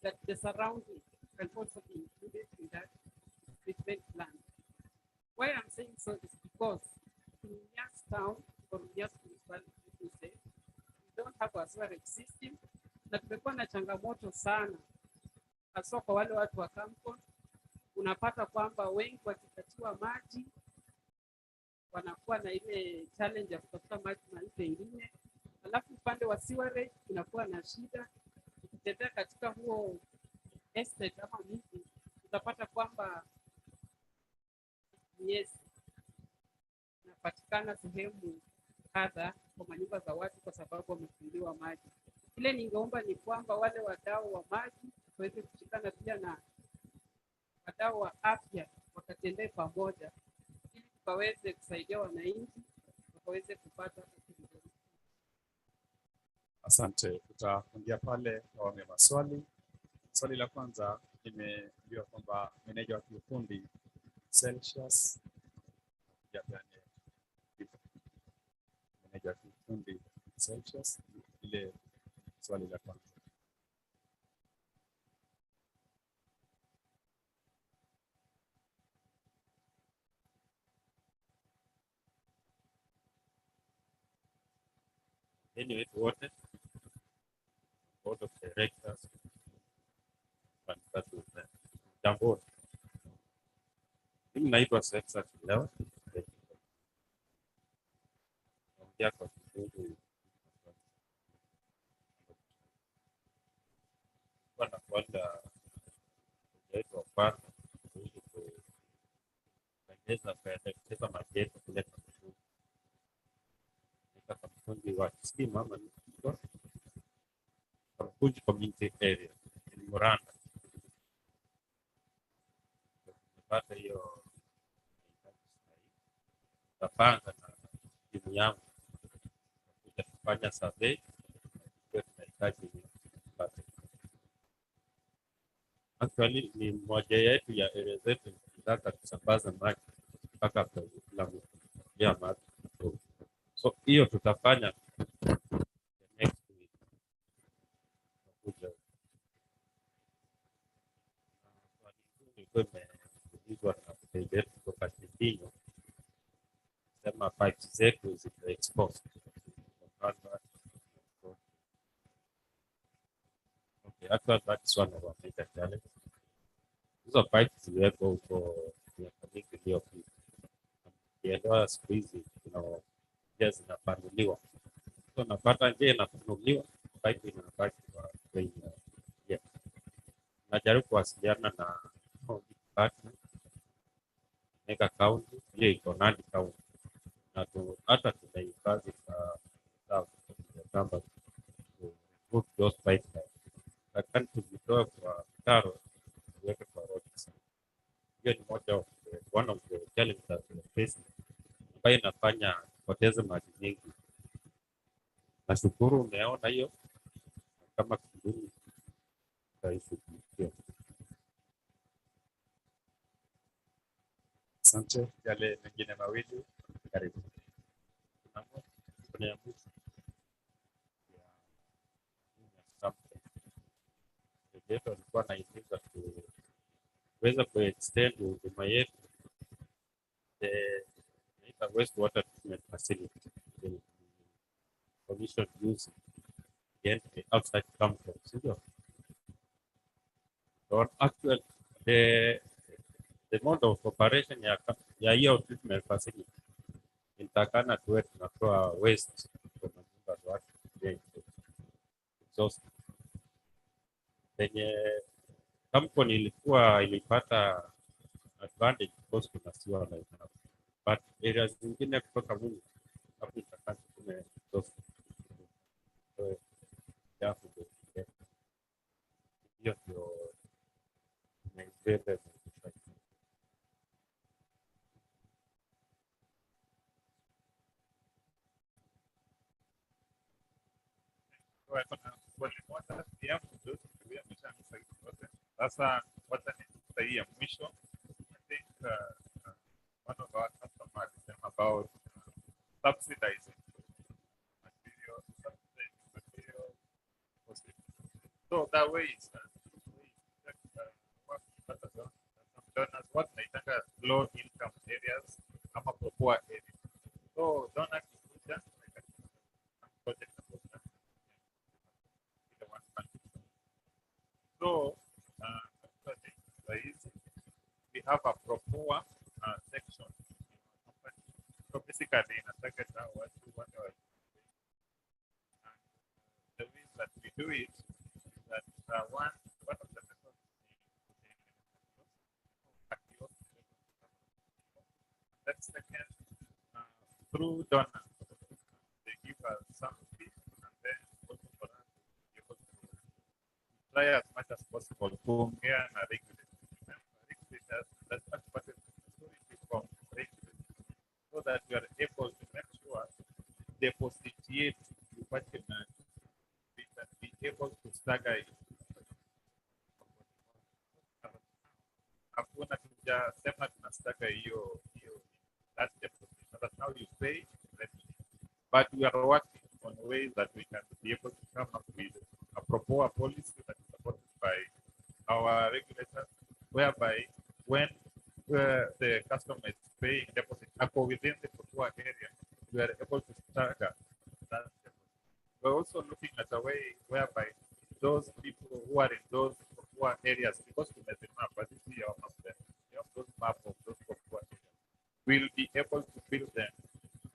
that the surrounding can also be included in that treatment plan. Why I'm saying so is because in Mumias town or Mumias municipality, we don't have a sewerage system, na tumekuwa na changamoto sana hasa kwa wale watu wa Campton. Unapata kwamba wengi wakipatiwa maji wanakuwa na ile challenge ya kutafuta maji mahali pengine, alafu upande wa sewerage unakuwa na shida. Ukitembea katika huo estate ama mji utapata kwamba yes, napatikana sehemu kadha kwa manyumba za watu kwa sababu wamefungiwa maji. Kile ningeomba ni kwamba wale wadau wa maji waweze kushikana pia na wadau wa afya wakatembee pamoja ili tukaweze kusaidia wananchi wakaweze kupata. Asante, tutafungia pale awamu ya maswali. Swali la kwanza nimeambiwa kwamba meneja wa kiufundi Celsius gani meneja kiufundi Celsius, ile swali la kwanza. Anyway, wote board of directors and that was jambo. Mimi naitwa Celsius leo. Naongea kwa kifupi. Bwana kwenda yetu hapa ili kuongeza kuelekeza majeto kule kwa kampuni wa stima ama kampuni community area in Muranda. Kupata hiyo tapanga na timu yangu kuja kufanya survey kwa tunahitaji kupata. Actually ni moja yetu ya area zetu tunataka kusambaza maji mpaka kwa kila ya maji. So hiyo tutafanya next week. Kuja kwa na kusaidia kutoka Kidinyo sema pipes zetu ziko exposed. Okay, actually that's one of our major challenges. Hizo pipes ziweko huko miaka mingi iliyopita. Kielewa siku hizi njia zinapanuliwa. So napata njia inapanuliwa, pipe inabaki kwa bei ya. Najaribu kuwasiliana na partner Kakamega County, hiyo iko Nandi County. Na hata tunahifadhi kama put those pipelines. Lakini tujitoe kwa mtaro tuweke kwa roads. Hiyo ni moja of one of the challenges that we face ambayo inafanya poteze maji mengi. Nashukuru umeona hiyo kama kiduni taishughulikia. Asante. Yale mengine mawili karibu. Kuna mtu yetu alikuwa anahimiza kuweza kuextend huduma yetu the wastewater treatment facility commission use again the outside campus. So actually the mode of operation ya hiyo treatment facility intakana tuwe tunatoa waste kwa nyumba za watu exhaust penye kampuni ilipata advantage because kuna siwa na enough. But areas zingine kutoka Mungu hapo itakana tume exhaust. Hiyo ndio tumeibebe. Sasa wacha nisahii ya mwisho. I think one of our customers is about subsidizing material. So that way is what naitanga low income areas ama poor areas. So don't actually project. So we have a proper section. So basically, in a second, the way that we do it is that one of the methods that's second through donors. They give us some fees and then also for us to be able to try as much as possible to compare and regulate. Regulators, that's much better from regulators, so that you are able to make sure depositate what you be able to stagger it. Hakuna tujasema tunastaka hiyo that deposit. that's how you pay. But we are working on ways that we can be able to come up with a proper policy that is supported by our regulators, whereby when the customer is paying deposit within the proper area, we are able to stagger that deposit. We're also looking at a way whereby those people who are in those poor areas, because we have the map, but this is our map there, those map of those poor areas, will be able to build them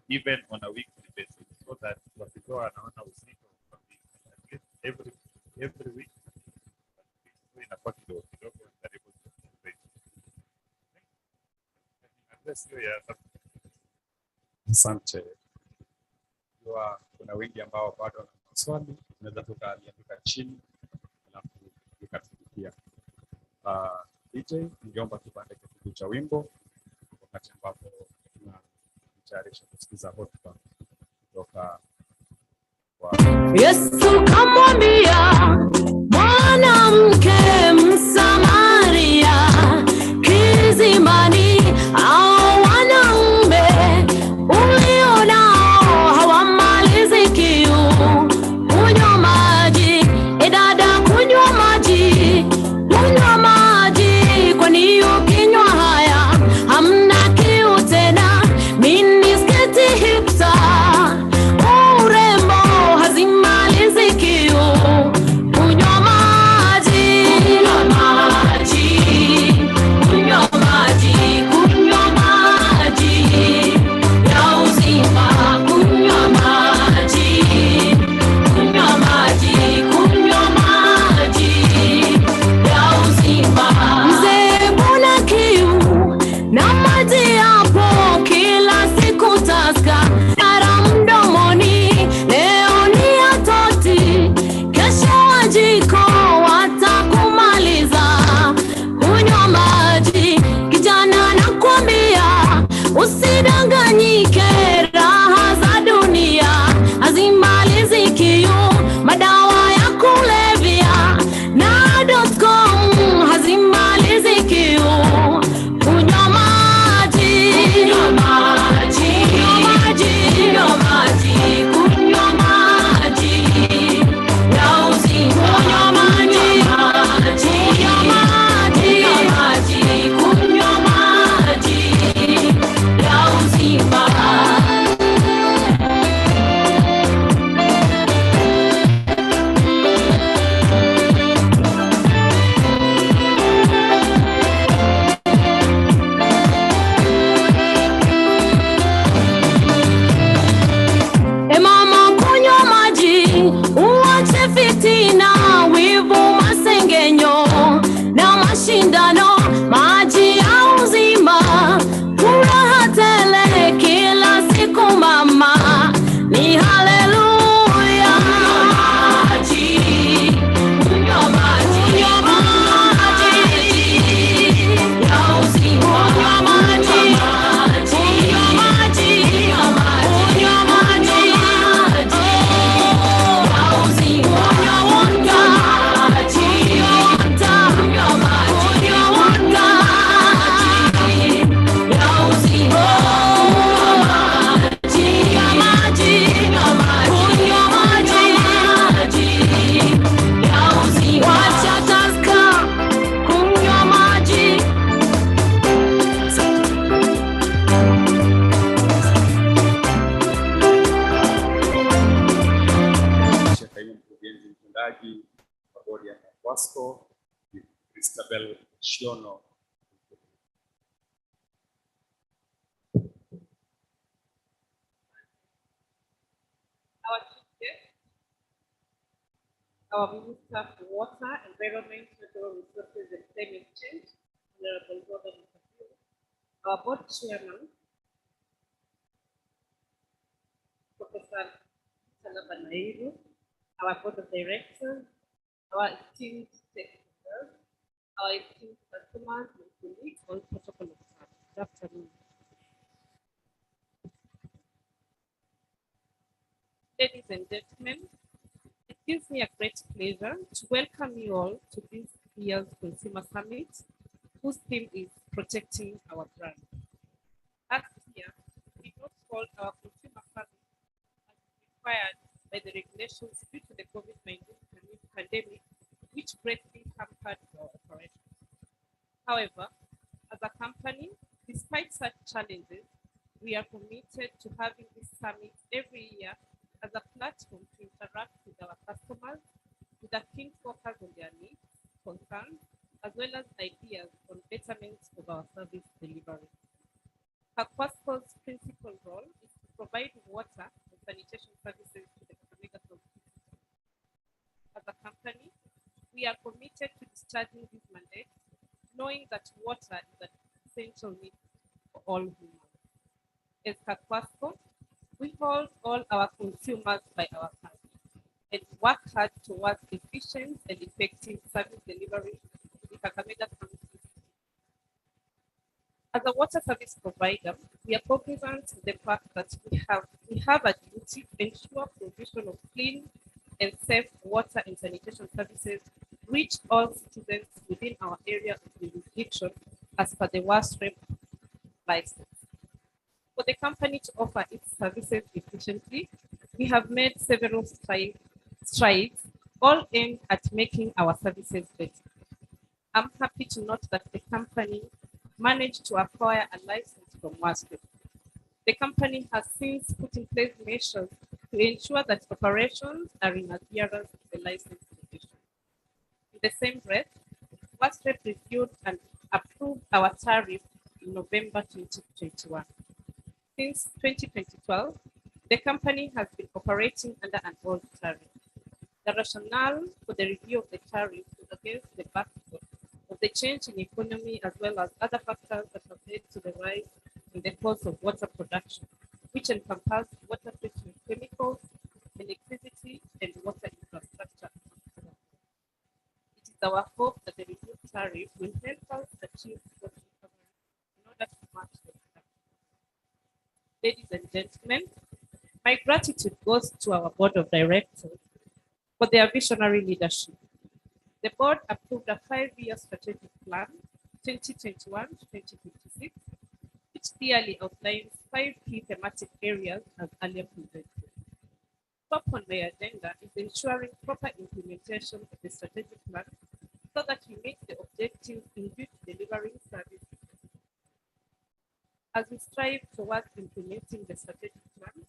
even on a weekly basis, so that what we go and we see at least every week in a corridor, we are able to participate. Unless you are Asante. Kwa kuna wengi ambao bado wana maswali, tunaweza tukaliandika chini alafu tukatufikia. DJ, ningeomba tupande kitu cha wimbo wakati ambapo tunatayarisha kusikiza hotuba kutoka kwa Yesu kamwambia mwanamke Msamaria kisimani, au wanaume ulionao hawamalizi kiu, kunywa maji, dada kunywa maji, kwani ukinywa haya hamna kiu tena. Minisketi hipsa urembo hazimalizi kiu, kunywa maji, kunywa maji, kunywa maji, kunywa maji ya uzima, kunywa maji, kunywa maji, kunywa maji ya uzima. Mzee mbona kiu na maji yapo kila siku taska ara mdomoni, leo ni atoti, kesho wajiko watakumaliza. Kunywa maji kijana, nakwambia usidanganyike, raha za dunia hazimalizi kiu, madawa ya kulevya na .com hazimalizi kiu. Kunywa maji, kunywa maji, kunywa maji, kunywa maji ya uzima, kunywa maji, kunywa maji, kunywa maji ya uzima. Mama kunywa maji, uache fitina, wivu, masengenyo na mashindano. Maji ya uzima, furaha tele kila siku mama, ni haleluya. Maji, kunywa maji, kunywa maji ya uzima, kunywa maji, kunywa maji, kunywa maji ya uzima, wacha taska, kunywa maji. Kaimu mkurugenzi mtendaji wa bodi ya Wasco, Christabel Shiono. Our chief guest, our Minister for Water, Environment, Natural Resources and Climate Change, Honorable Gordon Mukasiro, our board chairman, Professor Salaba Nairu, our board of directors, our esteemed stakeholders, our esteemed customers and colleagues, all protocol officers. Good afternoon. Ladies and gentlemen, it gives me a great pleasure to welcome you all to this year's Consumer Summit, whose theme is Protecting Our Brand. Last year, we got called our consumer service as required by the regulations due to the COVID-19 pandemic, which greatly hampered our operations. However, as a company, despite such challenges, we are committed to having this summit every year as a platform to interact with our customers with a keen focus on their needs, concerns, as well as ideas on betterments of our service delivery. Kakwasco's principal role is to provide water and sanitation services to the Kakamega community. As a company, we are committed to discharging this mandate, knowing that water is an essential need for all humans. As Kakwasco, we hold all our consumers by our side and work hard towards efficient and effective service delivery to the Kakamega community. As a water service provider, we are cognizant of the fact that we have a duty to ensure provision of clean and safe water and sanitation services reach all citizens within our area of jurisdiction as per the WASREP license. For the company to offer its services efficiently, we have made several strides, all aimed at making our services better. I'm happy to note that the company managed to acquire a license from WASREP. The company has since put in place measures to ensure that operations are in adherence to the license conditions. In the same breath, WASREP reviewed and approved our tariff in November 2021. Since 2012, the company has been operating under an old tariff. The rationale for the review of the tariff is against the backdrop of the change in economy as well as other factors that have led to the rise in the cost of water production, which encompass water treatment chemicals, electricity, and water infrastructure. It is our hope that the reviewed tariff will help us achieve cost recovery in order to match the production. Ladies and gentlemen, my gratitude goes to our board of directors for their visionary leadership. The board approved a 5-year strategic plan, 2021 to 2026, which clearly outlines 5 key thematic areas as earlier presented. Top on my agenda is ensuring proper implementation of the strategic plan so that we meet the objectives in view to delivering services. As we strive towards implementing the strategic plan,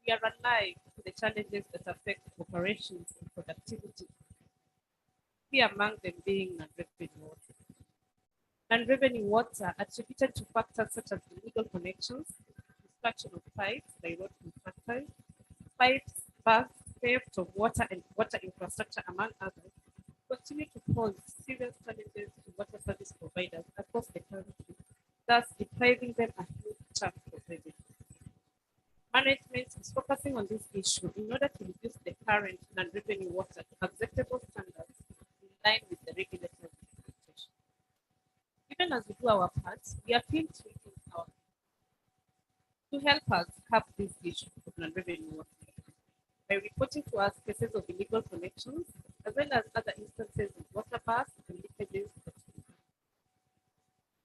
we are alive to the challenges that affect operations and productivity. Key among them being non-revenue water. Non-revenue water attributed to factors such as illegal connections, destruction of pipes by road contractors, pipes, bursts, theft of water and water infrastructure, among others, continue to pose serious challenges to water service providers across the country, thus depriving them a huge chunk of revenue. Management is focusing on this issue in order to reduce the current non-revenue water to acceptable standards in line with the regulatory expectations. Even as we do our part, we appeal to our to help us curb this issue of non-revenue water by reporting to us cases of illegal connections, as well as other instances of water bursts and leakages.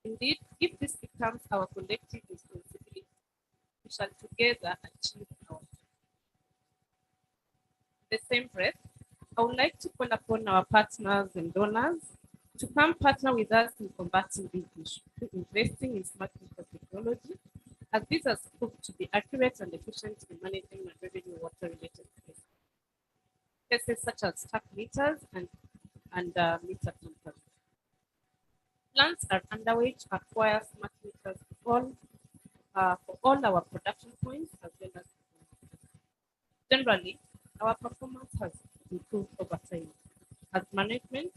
Indeed, if this becomes our collective responsibility, we shall together achieve our goals. In the same breath, I would like to call upon our partners and donors to come partner with us in combating this issue through investing in smart meter technology, as this has proved to be accurate and efficient in managing non-revenue water-related cases. Cases such as stack meters and meter tampering. Plans are underway to acquire smart meters for all our production points as well as generally, our performance has improved over time. As management,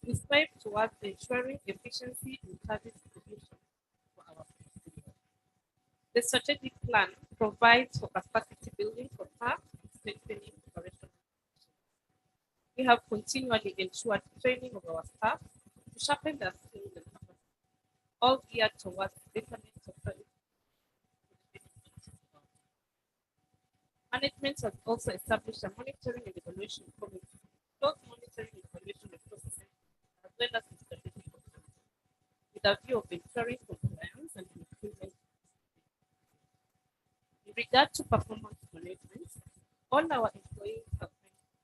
we strive towards ensuring efficiency in service provision for our customers. The strategic plan provides for capacity building for staff and strengthening operational. We have continually ensured training of our staff to sharpen their skills and capacity, all geared towards betterment of service. Management has also established a monitoring and evaluation committee, both monitoring and evaluation of processes, as well as the strategic plans, with a view of ensuring compliance and improvement. In regard to performance management, all our employees have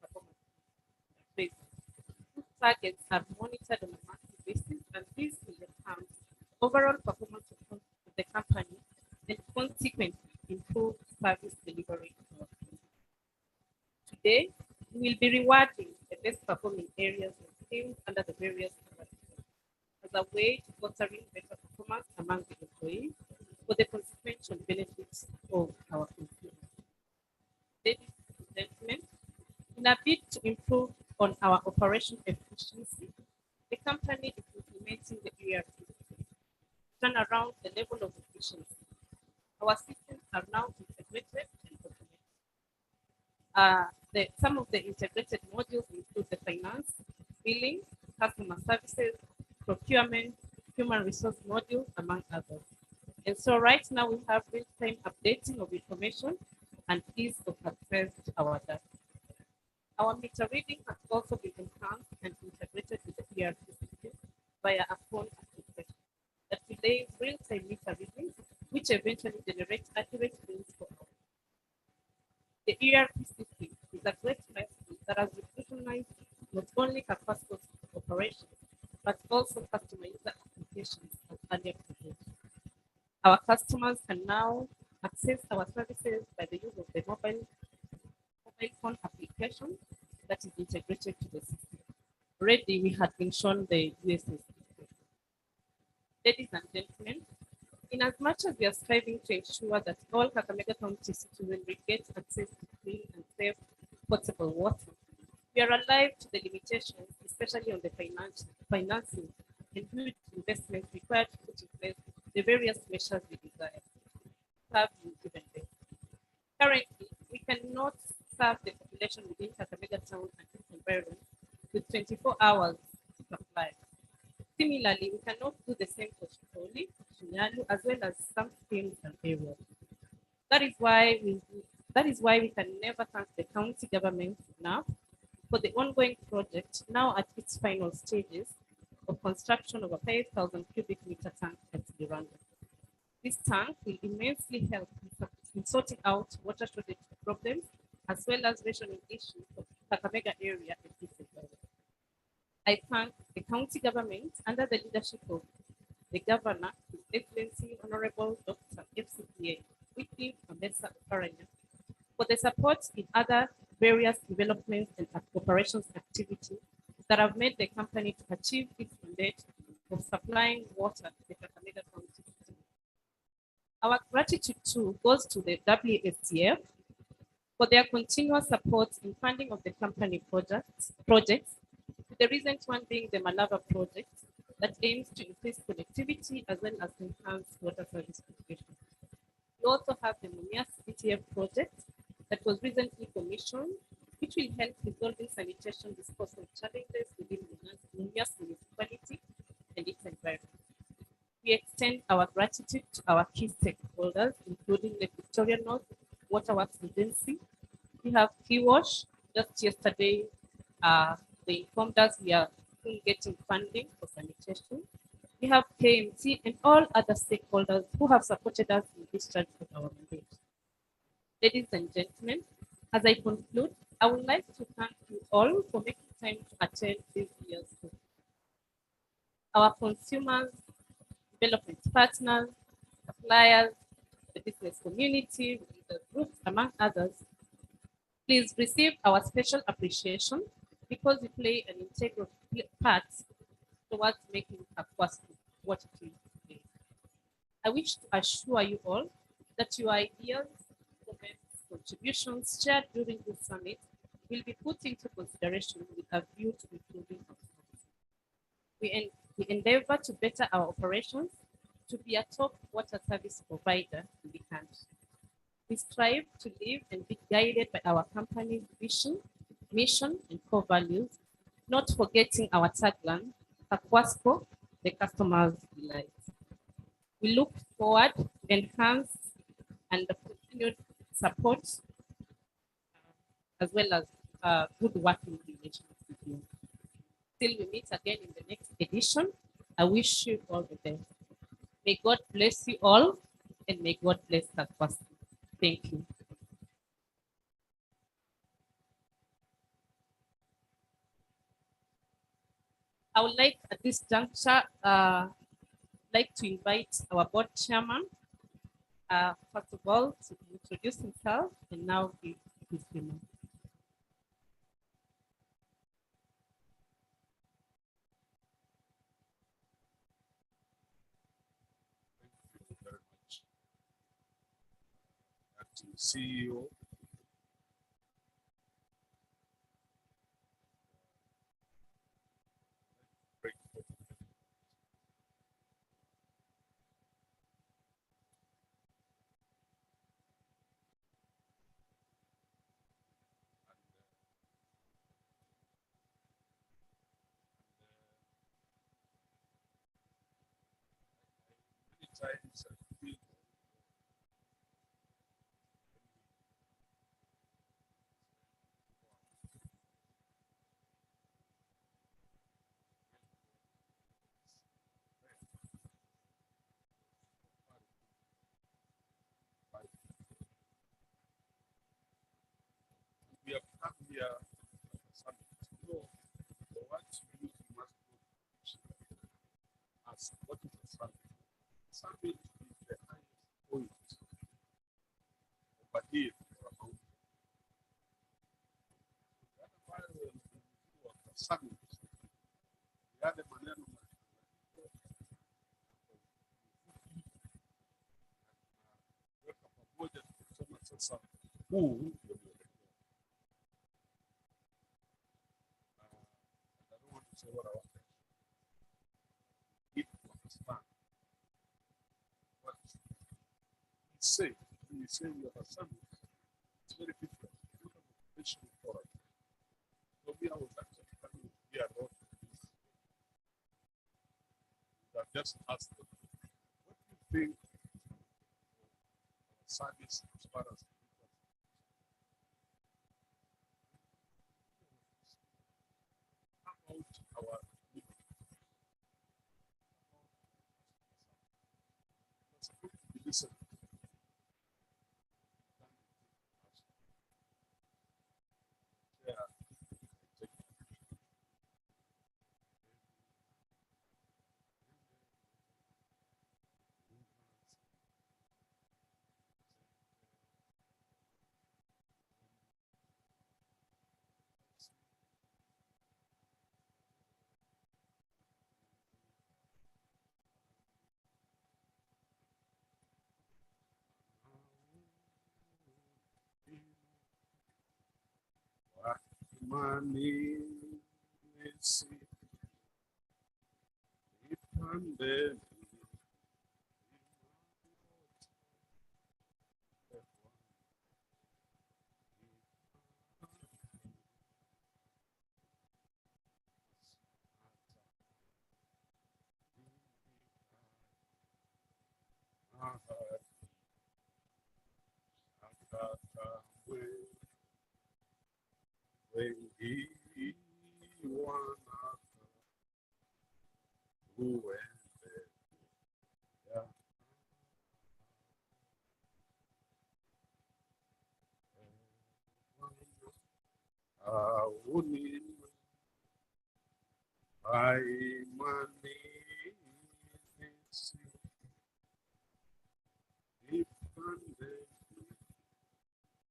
performance appraisals. These targets are monitored on a monthly basis, and this will enhance overall performance of the company and consequently improve service delivery. Today, we will be rewarding the best performing areas of teams under the various categories as a way to fostering better performance among the employees for the consequential benefits of our consumers. Ladies and gentlemen, in a bid to improve on our operation efficiency, the company is implementing the ERP system to turn around the level of efficiency. Our systems are now integrated and automated. Some of the integrated modules include the finance, billing, customer services, procurement, human resource modules, among others. And so right now we have real-time updating of information and ease of access to our data. Our meter reading has also been enhanced and integrated with the ERP system via a phone application that relays real-time meter readings, which eventually generates accurate bills for us. The ERP system is a great milestone that has revolutionized not only Kapasco's operations, but also customer user applications as earlier proposed. Our customers can now access our services by the use of the mobile phone application that is integrated to the system. Already, we had been shown the USA system. Ladies and gentlemen, in as much as we are striving to ensure that all Kakamega County citizens get access to clean and safe potable water, we are alive to the limitations, especially on the financing and huge investments required to put in place the various measures we desire. Have been given them. Currently, we cannot serve the population within Kakamega town and its environment with 24 hours supply. Similarly, we cannot do the same for Shikoli, Shinyalu, as well as some schemes and areas. That is why we can never thank the county government enough for the ongoing project, now at its final stages of construction of a 5,000 cubic meter tank at Giranda. This tank will immensely help in sorting out water shortage problems as well as rationing issues of Kakamega area and its environment. I thank the county government under the leadership of the governor, His Excellency Honorable Dr. FCPA Wiki Ambessa Oparanya, for the support in other various developments and operations activities that have made the company to achieve its mandate of supplying water to the Kakamega County. Our gratitude too goes to the WSTF for their continuous support in funding of the company projects, the recent one being the Malava project that aims to increase connectivity as well as enhance water service provision. We also have the Mumias CTF project that was recently commissioned, which will help resolving sanitation disposal challenges within Mumias municipality and its environment. We extend our gratitude to our key stakeholders, including the Victoria North Waterworks Agency. We have Kiwash. Just yesterday, they informed us we are soon getting funding for sanitation. We have KMT and all other stakeholders who have supported us in discharge of our mandate. Ladies and gentlemen, as I conclude, I would like to thank you all for making time to attend this year's program. Our consumers, development partners, suppliers, the business community, the groups, among others, please receive our special appreciation because you play an integral part towards making Kakwasco what it is today. I wish to assure you all that your ideas, comments, contributions shared during this summit will be put into consideration with a view to improving our service. We endeavor to better our operations to be a top water service provider in the country. We strive to live and be guided by our company's vision, mission, and core values, not forgetting our tagline, Kakwasco, the customer's delight. We look forward to enhance and continued support, as well as good working relations with you. Till we meet again in the next edition, I wish you all the best. May God bless you all, and may God bless Kakwasco. Thank you. I would like at this juncture, like to invite our board chairman, first of all, to introduce himself and now give his remarks. Thank you very much. Acting CEO. Times I feel we have come here summit. So the words we use must ask what is a summit? Summit is the highest point over here or a mountain. The other parallel was the summit. Yale maneno weka pamoja tukisema sasa huu ndio mwelekeo. I don't want to say what I want to need to understand what he said. When you say you have a summit, it's very different. You have a motivational forum. So we are actually coming here a lot of this. We have just asked them, what do you think of service as far as about our supposed to be listened. Yeah. Money, let's see. Ipande. When he wanna who yeah. Uni I money Ipande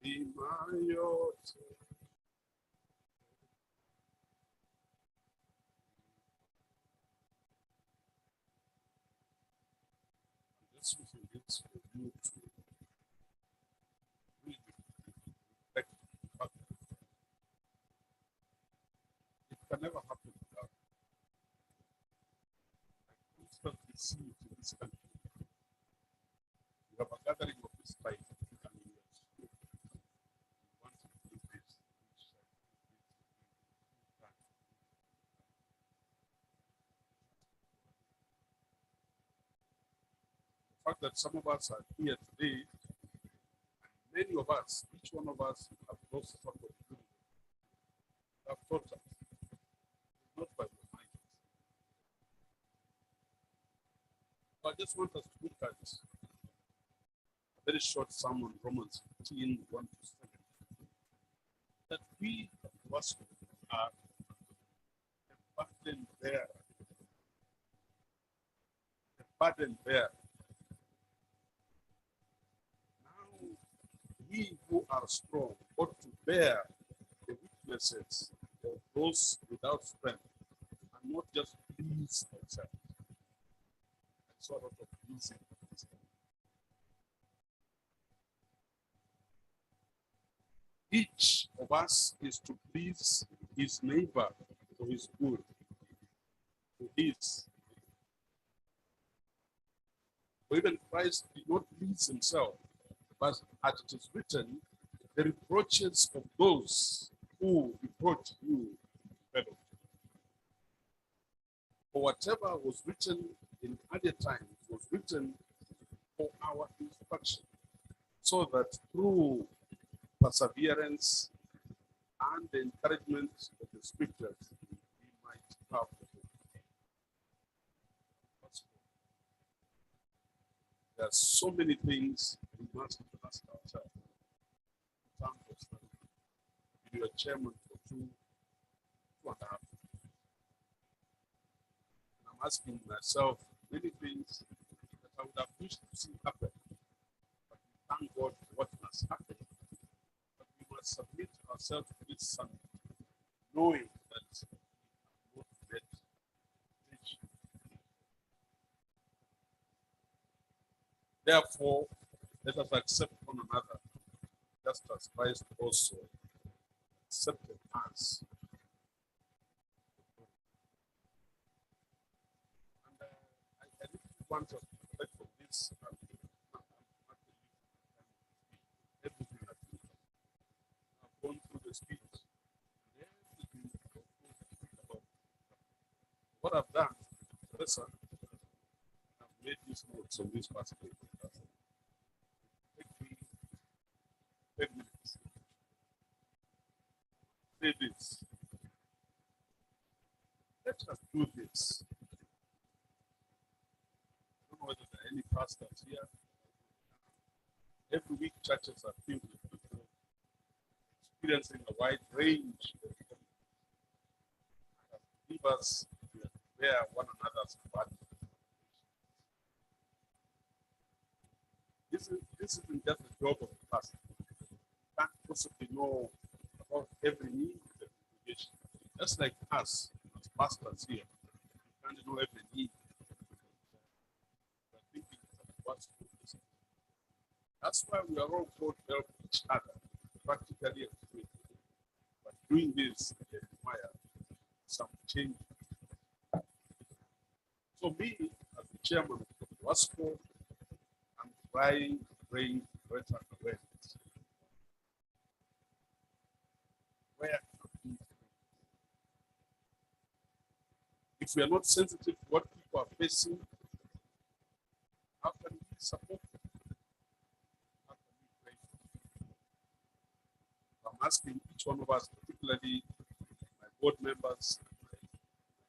Imayote. This was a good for you to really reflect on. It can never happen without. I constantly see it in this country. You have a gathering of this type and you want to do this. The fact that some of us are here today, many of us, each one of us have lost somebody who have taught us, not by the mind. I just want us to look at very short sermon, Romans 15, 1 to 7, that we at Wasco are the burden bearer. The burden bearer. Now, we who are strong ought to bear the weaknesses of those without strength and not just please ourselves. And sort of pleasing ourselves. Each of us is to please his neighbor for his good, to his. For even Christ did not please himself, but as it is written, the reproaches of those who reproach you, fellow. For whatever was written in earlier times was written for our instruction, so that through perseverance and the encouragement of the scriptures, we might have the hope. There are so many things we must ask ourselves. In terms of study, you are chairman for two and a half. And I'm asking myself many things that I would have wished to see happen. But we thank God for what has happened. But we must submit ourselves to this Sunday, knowing that we have not yet reached. Therefore, let us accept one another, just as Christ also accepted us. And I really want to reflect on this. Everything that I've gone through the speech. Everything about what I've done, Teresa, I've made these notes on this past page. Take me 10 minutes. Say this. Let us do this. I don't know whether there are any pastors here. Every week, churches are filled with people experiencing a wide range of believers. We bear one another's burden. This isn't just the job of the pastor. You can't possibly know about every need of the congregation. Just like us, as pastors here, you can't know every need. We're thinking of what's good. That's why we are all called to help each other, practically and spiritually. But doing this requires some change. So me, as the chairman of WASCO, I'm trying to bring greater awareness. Where if we are not sensitive to what people are facing, how can we support them? How can we pray for them? I'm asking each one of us, particularly my board members, my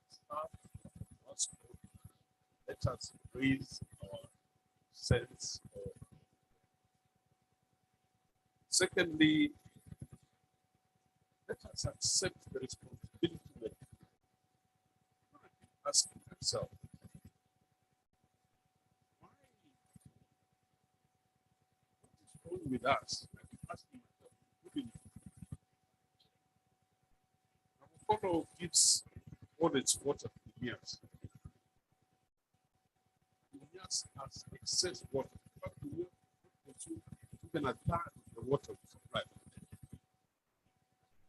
staff, WASCO, let us raise our sense of. Secondly, let us accept the responsibility that I keep asking myself, what is wrong with us? I keep asking myself, including our photo gives all its water to Mumias. Mumias has excess water. But we consume even a third of the water we supply.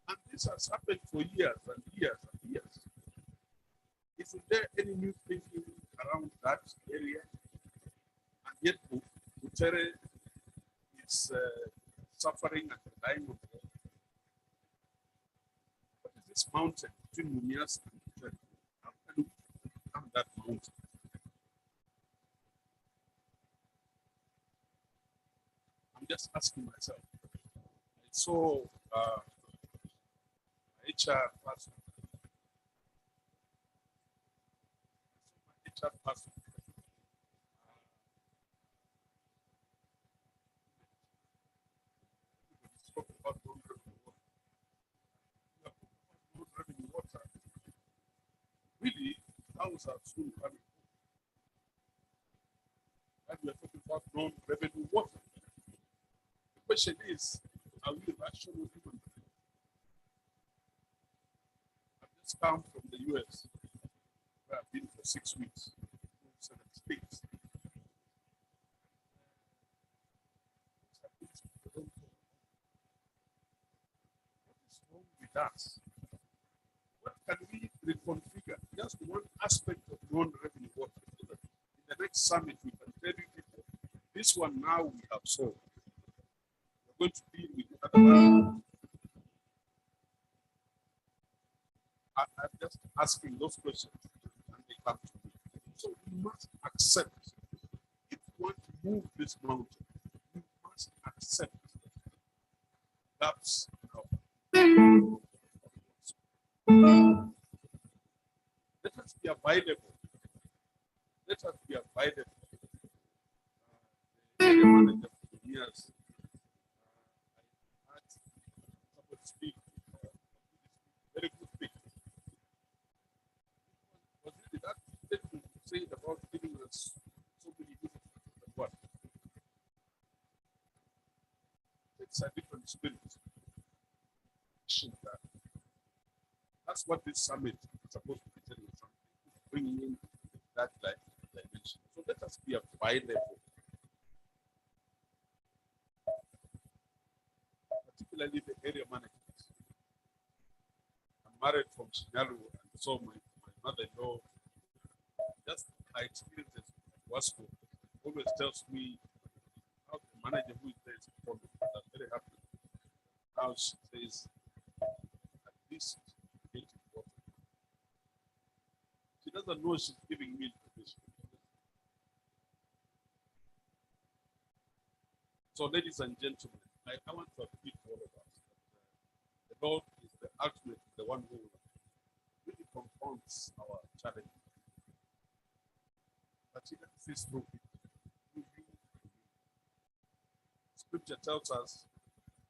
And this has happened for years and years and years. Isn't there any new thinking around that area? And yet, Butere is suffering and dying of water. What is this mountain between Mumias and Butere? How can we become that mountain? I'm just asking myself. I saw HR person. HR person those are soon coming. And we are talking about non-revenue water. The question is, are we rational human beings? I've just come from the US, where I've been for 6 weeks, 7 states. What is wrong with us? What can we reconfigure? Just one aspect of non-revenue water. So that in the next summit, we can tell you people, this one now we have solved. We're going to deal with the other one. I'm just asking those questions and they come to me. So we must accept, if you want to move this mountain, you must accept gaps in our let us be available. Let us be available. The area manager for the years, I had somebody speak, very good speaker. Was it that statement you said about giving us so many different what? It's a different spirit. That's what this summit is supposed to be telling us, bringing in that dimension. So let us be available, particularly the area managers. I'm married from Shinyalu, and so my mother-in-law, just my experiences at Wasco, always tells me how the manager who is there is performing. I'm very happy. Now she says, at least 80 water. She doesn't know she's giving me information. So, ladies and gentlemen, I want to appeal to all of us that the Lord is the ultimate, the one who really confronts our challenges. But He can see through it. Scripture tells us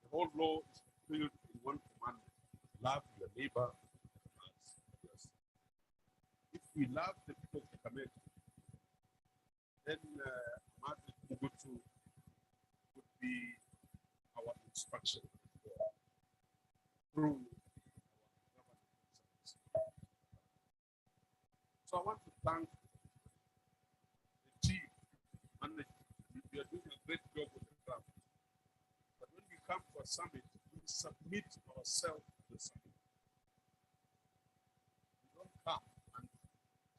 the whole law is fulfilled in one commandment: love your neighbor as yourself. If we love the people of Kakamega, then Martin Mugutu would be our instruction through our government. So I want to thank the team management. We are doing a great job with the club. But when we come to a summit, we submit ourselves to the summit. We don't come and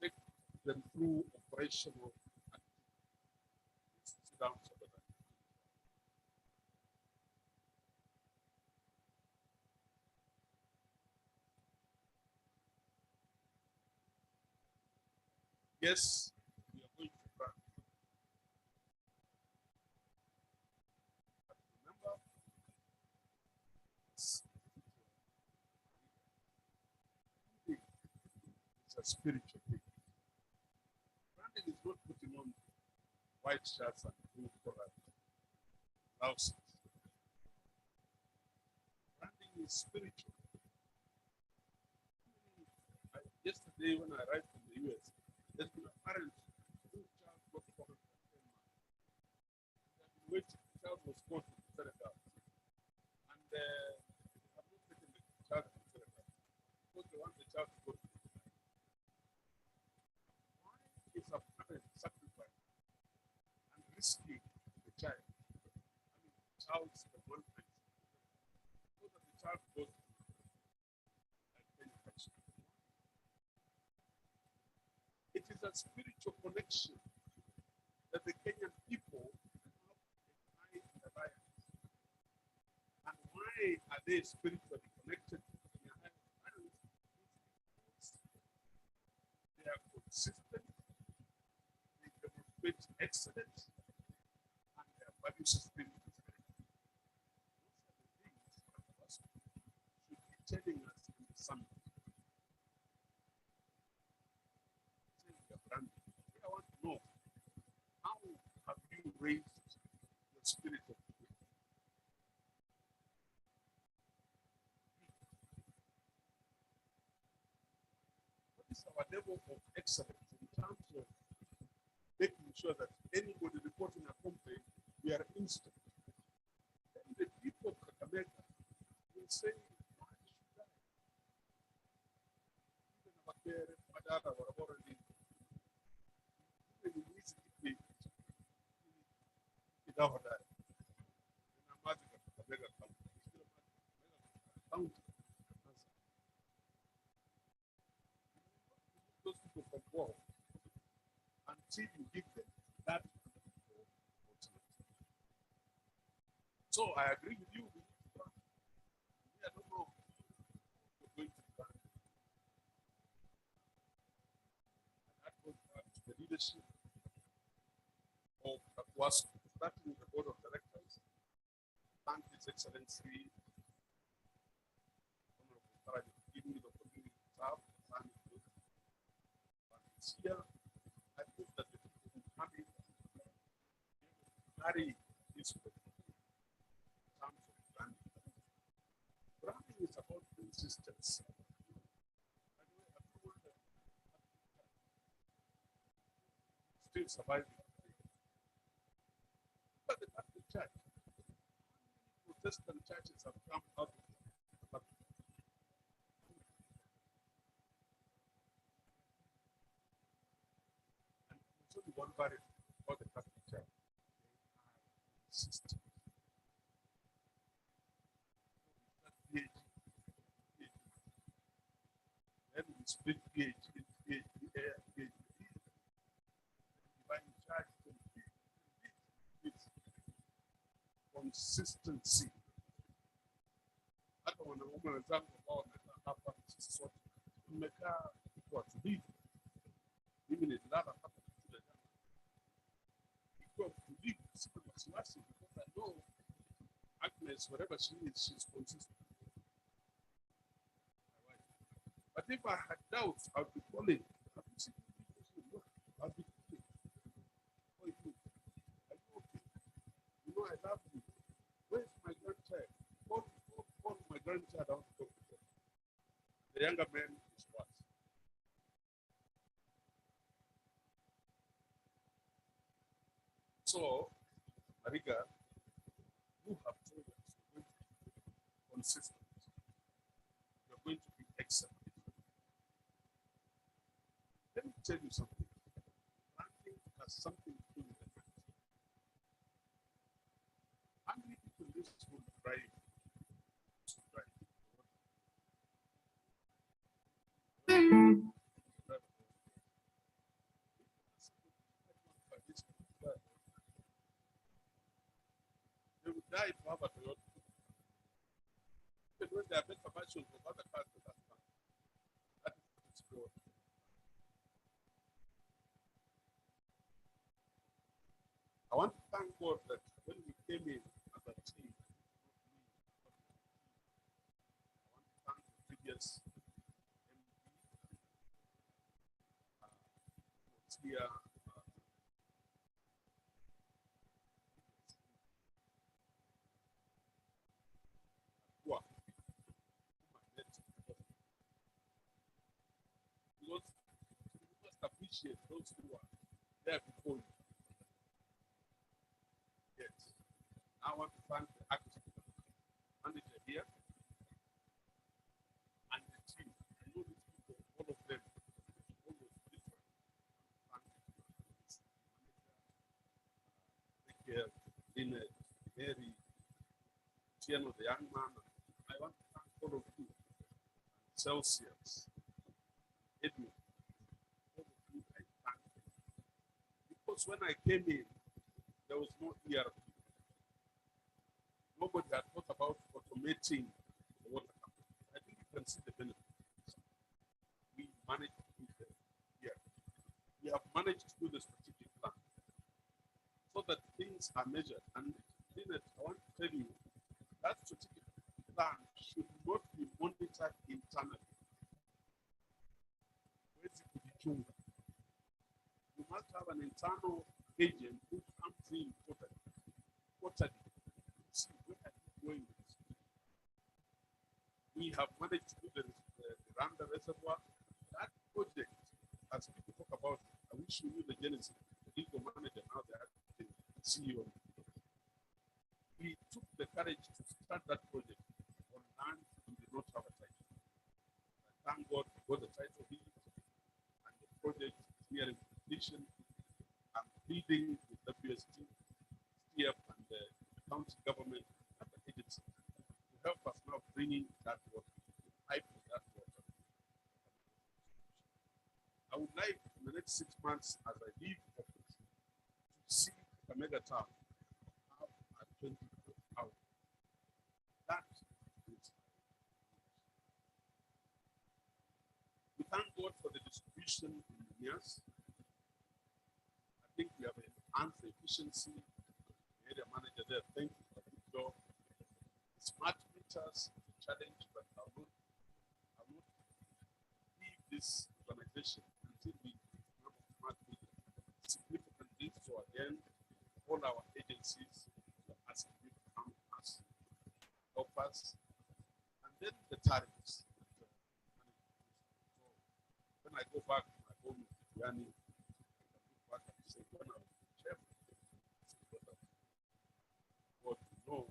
take them through operational activities. Sit down so that yes, we are going to run. But remember, it's a spiritual thing. Branding is not putting on white shirts and blue blouses. Branding is spiritual. Yesterday, when I arrived from the US, there's been a parent whose child got COVID for 10 months. They have been waiting. The child was caught in Senegal. And they have not taken the child to Senegal because they want the child to go to the Why is a parent sacrificing and risking the child? I mean, the child's the one thing. So that the child goes to it is a spiritual connection that the Kenyan people have in the alliance. And why are they spiritually connected to the Kenyan alliance? They are consistent, they demonstrate excellence, and their value system is very good. Those are the things that should be telling us in the summit. I want to know, how have you raised your spirit of faith? What is our level level of excellence in terms of making sure that anybody reporting a complaint, we are instant. Then the people of Kakamega will say, why should I? Even our parents, my dad, our already, even in this debate, it's our dad. And I'm not going to Kakamega County. Those people from war until you give them that opportunity. So I agree with you. I don't know if we're going to plan. That goes back to the leadership of Kakwasco, starting with the board of directors. Thank His Excellency, Honorable Farage, for giving me the opportunity to serve. Here, I hope that the people who come in carry this in terms of branding. Branding is about consistency. Still surviving. But the Catholic Church, Protestant churches have come out of the There's only one barrier about the Catholic Church. System. Then we split PhD, divine charge, consistency. Hata wanaume wenzangu ambao wamekaa hapa sisi sote tumekaa kwa tulivu. Mimi nililala hapa kule jana. Ikiwa tulivu, sina wasiwasi because I know Agnes, whatever she is, she's consistent. But if I had doubts, I would be calling. I'd be sitting with I'd be calling. Are you okay? You know I love you. Where's my grandchild? Call my grandchild out to talk to them. The younger man is what? So, Mariga, you have told us you're going to be consistent. You're going to be excellent. Let me tell you something. Ranking has something to do with the fact. How many people in this school drive? They would die if have a Toyota. Even when they are better versions of other cars, that is good. I want to thank God that when we came in as a team, I want to thank the previous MD, here, because you must appreciate those who are there before you. Yes. I want to thank the active manager here and the team. I know these people, all of them, always different. Thank you. Dinner, Mary, Tiano, the young man. I want to thank all of you. Celsius, Edwin, all of you, I thank you. Because when I came in, there was no ERP. Nobody had thought about automating the water company. I think you can see the benefits. We managed to do that here. We have managed to do the strategic plan so that things are measured. And I want to tell you that strategic plan should not be monitored internally. You must have an internal agent who comes in quarterly. See where are you going with this? We have managed to do the Randa Reservoir. That project as people talk about, I wish you knew the genesis, the legal manager, now they are the CEO. We took the courage to start that project on land we did not have a title. Thank God we got the title deed, and the project is nearing completion. I'm pleading with WST, STF, and the county government and the agency to help us now bringing that water, pipe that water. I would like in the next 6 months, as I leave office, to see Kakamega town have a 24 hours. That is. We thank God for the distribution in the years. I think we have enhanced the efficiency. The area manager there, thank you for a good job. Smart meters, a challenge, but I will not leave this organization until we have smart meters significantly. So again, all our agencies are asking you to come to us, help us, and then the tariffs. So when I go back to my home in Yanni, I can look back and say, when I was chairman, this is what I want to know.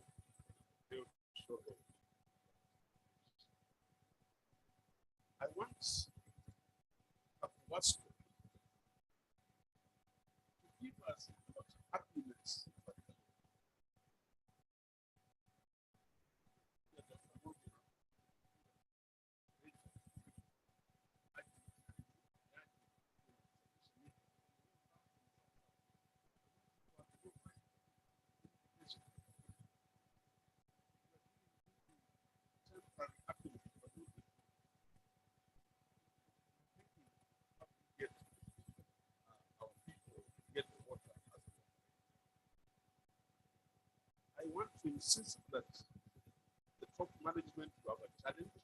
I want a Wasco to give us what happiness. I want to insist that the top management will have a challenge,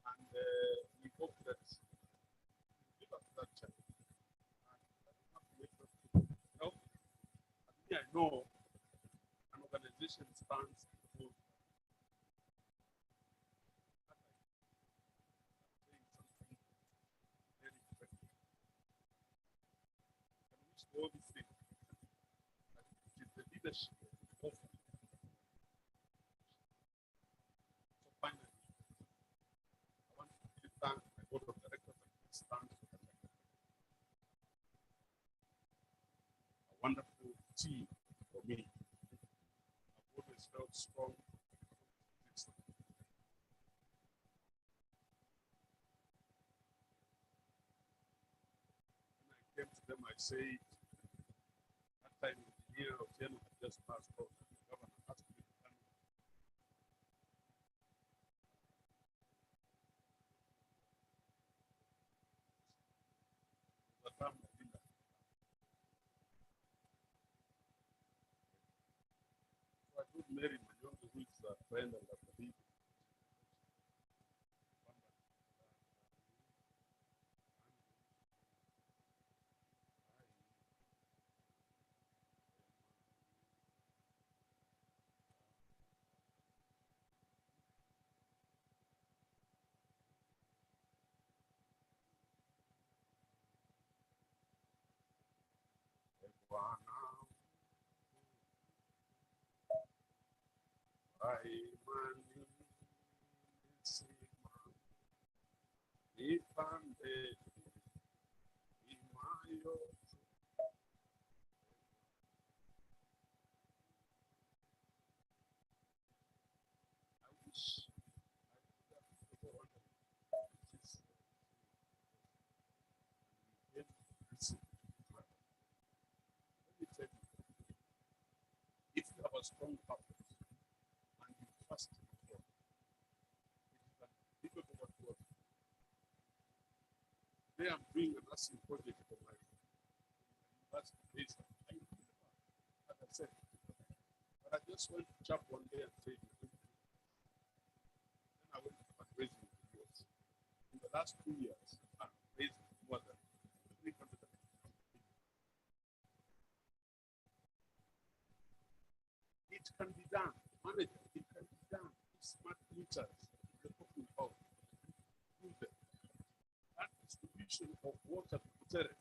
and we hope that you give us that challenge. I know an organization stands for all these things. It is the leadership of. So finally, I want to thank my board of directors and stand for that. A wonderful team for me. I've always felt strong. When I came to them, I said, that time the year of January had just passed off. The governor asked me to come. The time I did that. So I told Mary, my younger, who is a friend and a colleague, if you have a strong purpose and you trust in God, it is difficult what to work. Today I'm doing a nursing project for my university based on like I said. But I just went to church one day and said, then I went to fundraising in the US. In the last 2 years, I've raised more than 300. It can be done. Manager, it can be done. Smart meters, the talking about. That is the distribution of water to Butere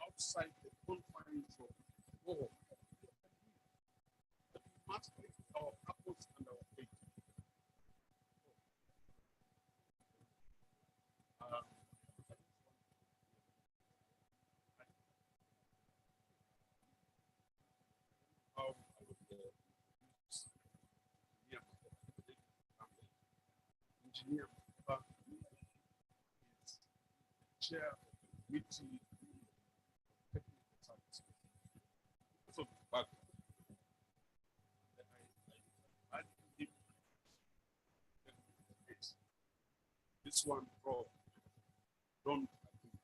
outside the confines of Boho. But we must take our purpose and our faith. How I would engineer is chair of the committee of technical services. So back I give this one pro don't agree.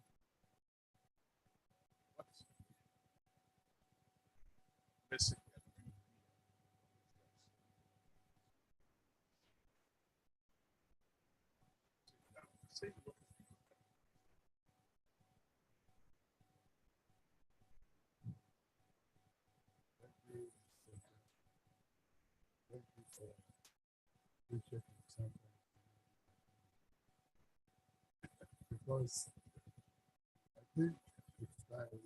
What basically say what Thank you for appreciating something. Because I think it's like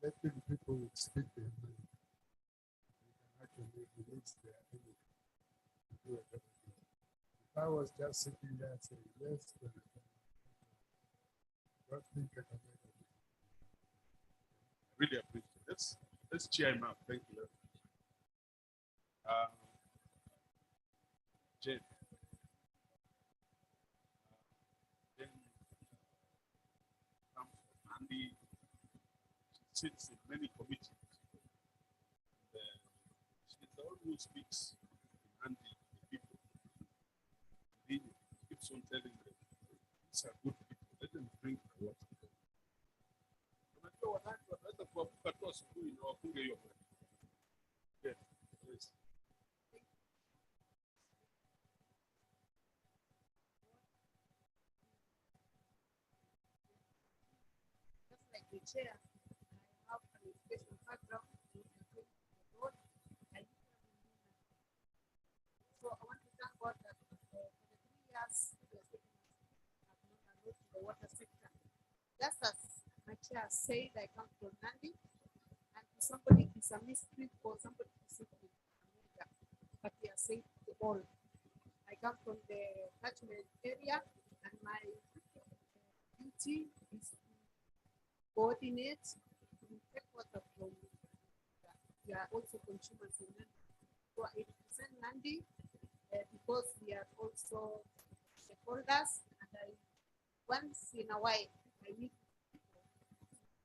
letting people speak their mind. You can actually release their energy to do a better job. If I was just sitting there saying yes, then I don't think I can make it. really appreciate it. Let's cheer him up. Thank you. Jen. Jen comes from Andy. She sits in many committees. And, she's the one who speaks in Andy, the people. He keeps on telling them, these are good people. Let them drink the water. Unajua wanawake wanaweza kuamka tu asubuhi na wafunge hiyo bread. Yes. Yes. Just like the chair, I have an education background in the road. So I want to thank God that for the 3 years He has taken us, I've known a lot in the water sector. Just as my chair said, I come from Nandi, and to somebody it's a mystery for somebody to sit in Kakamega, but he has said it all. I come from the catchment area, and my duty is to coordinate, to take water from. We are also consumers in Nandi. So I represent Nandi because we are also stakeholders, and once in a while I need to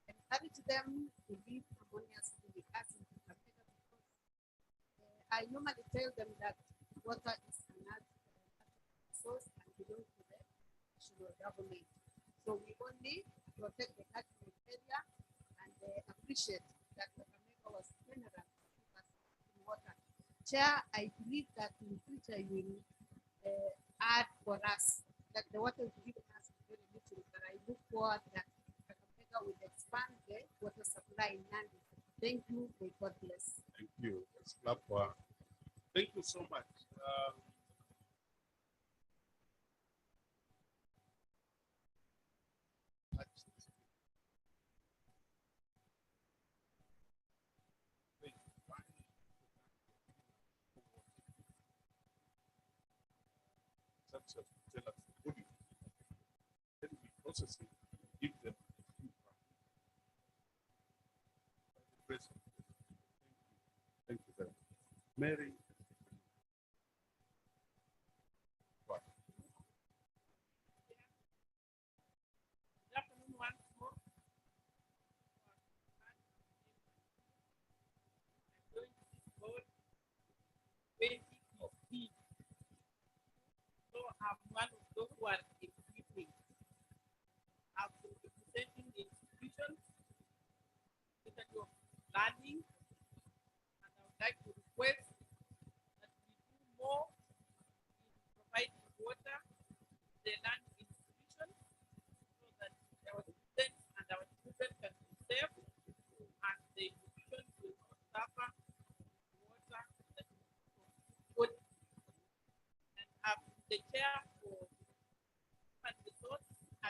encourage them to live harmoniously with us in Kakamega, because I normally tell them that water is another resource and belongs to the national government. So we only protect the catchment area and appreciate that Kakamega was generous in water. Chair, I believe that in future you will add for us that the water is given us is very little, but I look forward that Kakamega will expand the water supply in Nandi. Thank you. May God bless. Thank you. Let's clap for her. Thank you so much. Such as tell us the good, then we process it, give them feedback. Thank you very much. Mary. What? Good afternoon once more. I'm going to this board 20 of me. So I'm one of those who are equipping. I've been representing the institutions, especially of learning, and I would like to request that we do more in providing water to the learning institutions so that our students and our children can be safe and the institutions will not suffer water that is good. And I'm the chair for human resource. I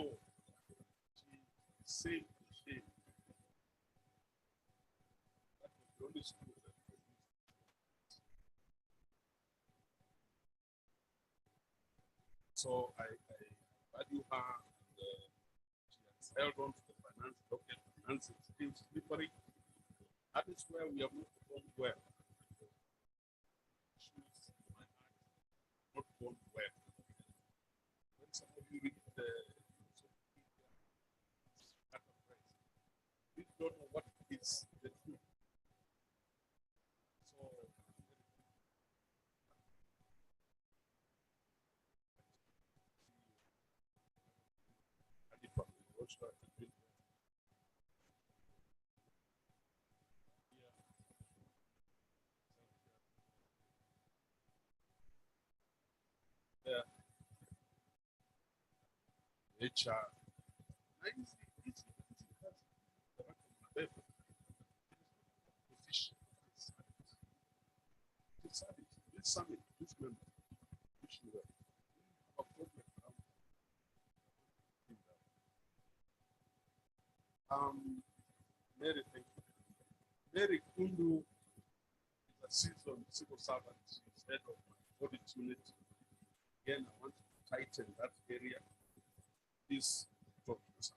go. Same. That was the only school that produced. So I value her, and she has held on to the local financing skills delivery. That is where we have not performed well. Issues in my heart, not performed well. When some of you read the social media, we don't know what is the truth. So yeah. HR. Position. This summit, this member, wish you well. Have a problem around. Mary, thank you. Mary Kundu is a seasoned civil servant. She's head of my audit unit. Again, I want to tighten that area. Please talk to us.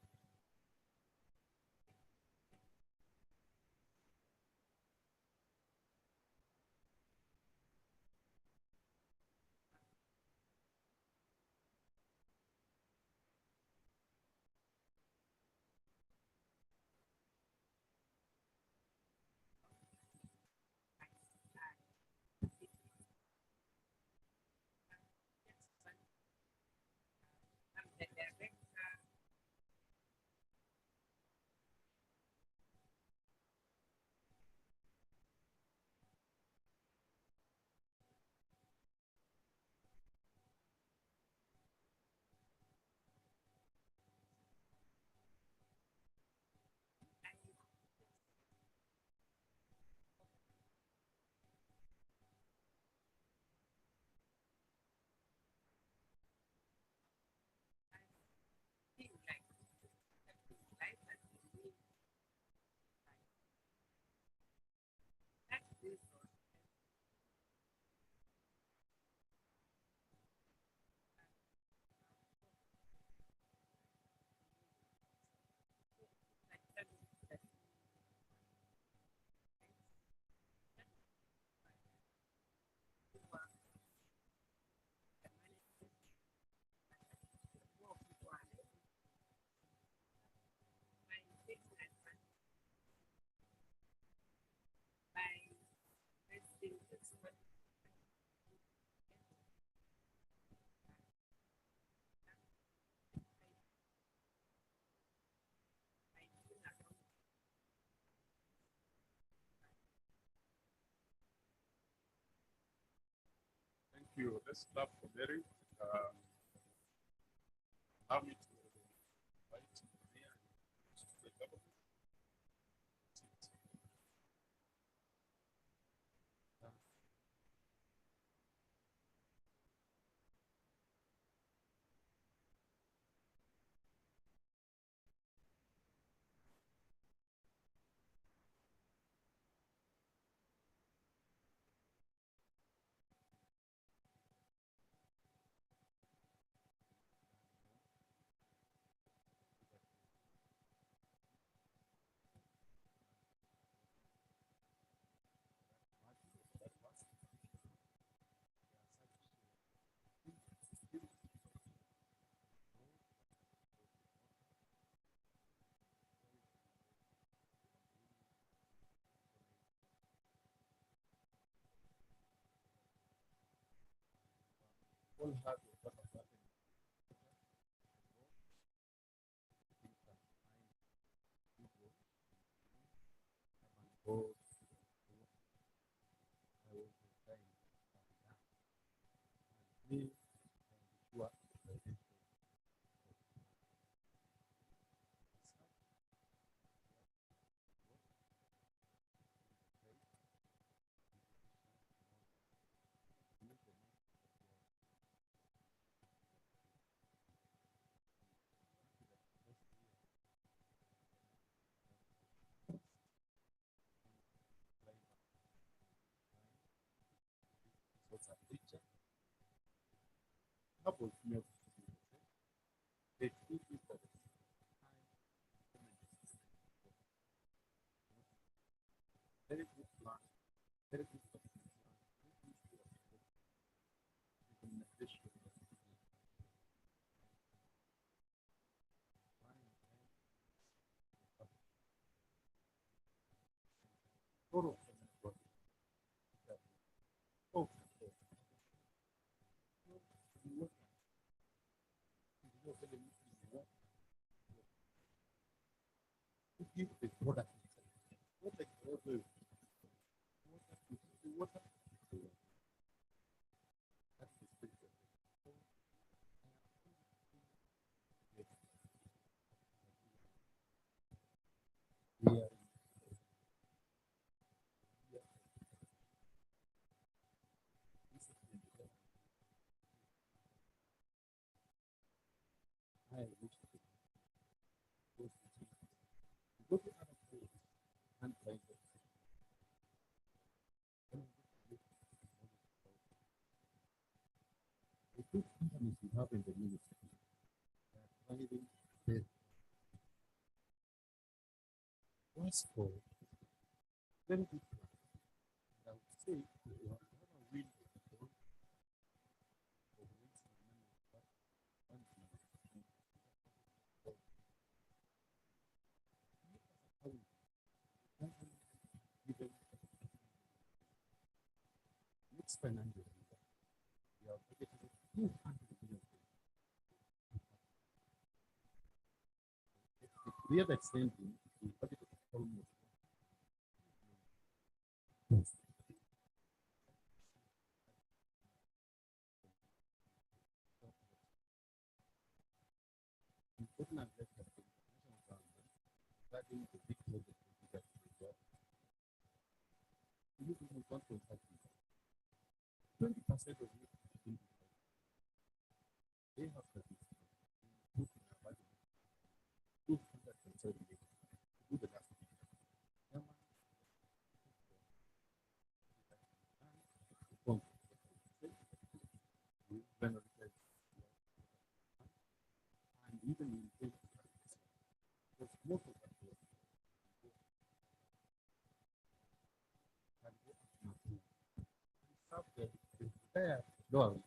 Thank you. Let's clap for Mary. Allow me to invite Maria to the government. All have a lot of that in fields are richer. Couple of milk. They do for very good plant, very good for the plant, very good for the implementation. Total. Oh, to give the product. What the water, water, that's the picture. Yeah. I wish to go to other places and play this. The two companies we have in the ministry, they are providing this. What's for very good plan. I would say you have never win the goal of next financial year, we are budgeting 200 million. We have extended, we budgeted almost. Important aspect of the national government regarding the big project that we got. You can move on to 20% of it they have to be put in a budget. 230 million. Do the last week. And even in because most of that work can go up to have the entire dollar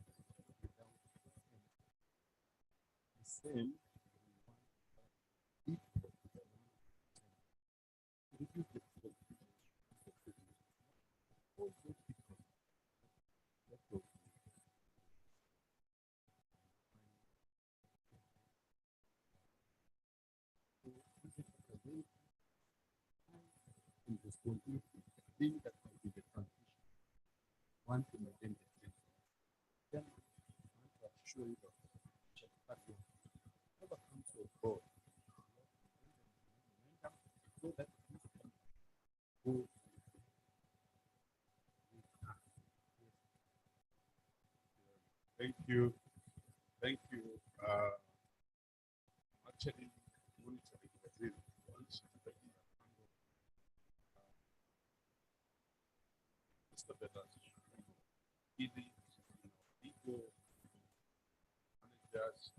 the same reduce the responsibility, being that will be the transition. One to maintain the change. Then I want to assure you that never comes to a board. So that go. Thank you. Thank you. Actually, monitoring the drill. Mr. Betas, easy, ego, managers,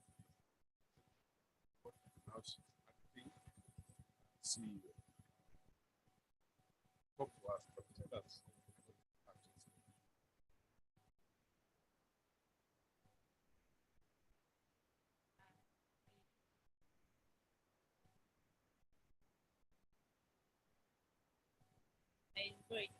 now acting, CEO. Talk to us, but tell us. I enjoyed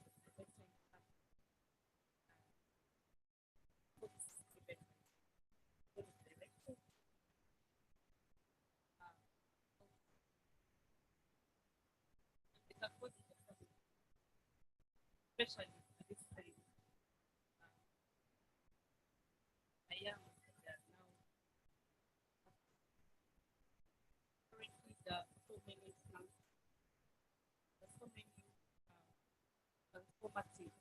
especially at this time. I am now currently there are so many plans, there's so many transformative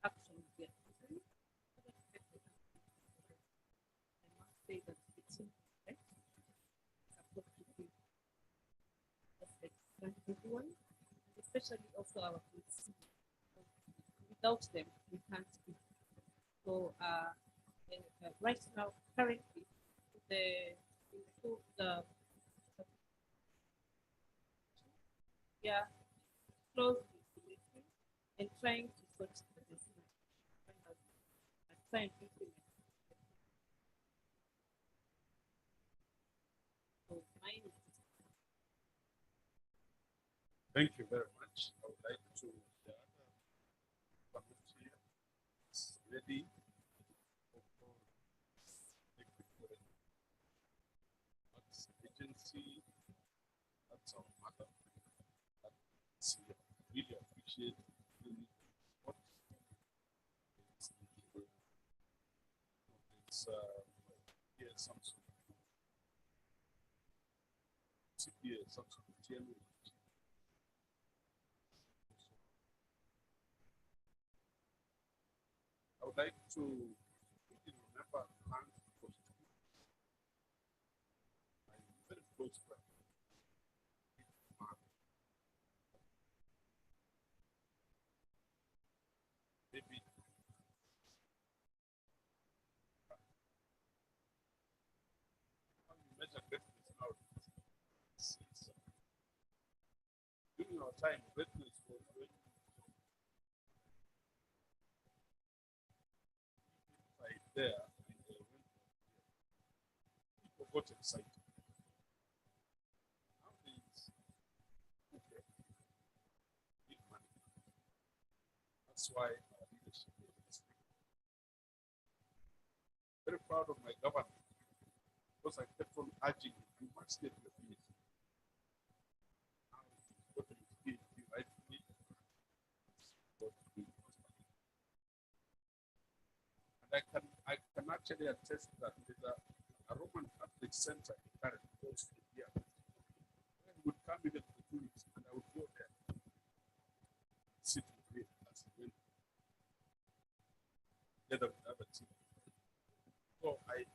actions we are taking. I must say that it's right. Support to be everyone, especially also our kids. Without them, we can't be. So right now, currently, the we are closely listening and trying to sort the business and trying to implement. So mine is Thank you very much. I would like to the other committee is ready for that's agency, that's our mother. That's really appreciate what it's here Samsung. CPA Samsung TNO. I would like to remember hand because I'm very close friend. Maybe measure greatness now. During our time, greatness was when right there and people got excited. Nowadays, okay, need money. That's why our leadership is very proud of my government because I kept on urging him, you must get your PhD. Now he's gotten his PhD rightfully. And I can actually attest that there's a Roman Catholic center in Karen close to here. I would come even for 2 weeks and I would go there, sit with him as he went together with other team. So I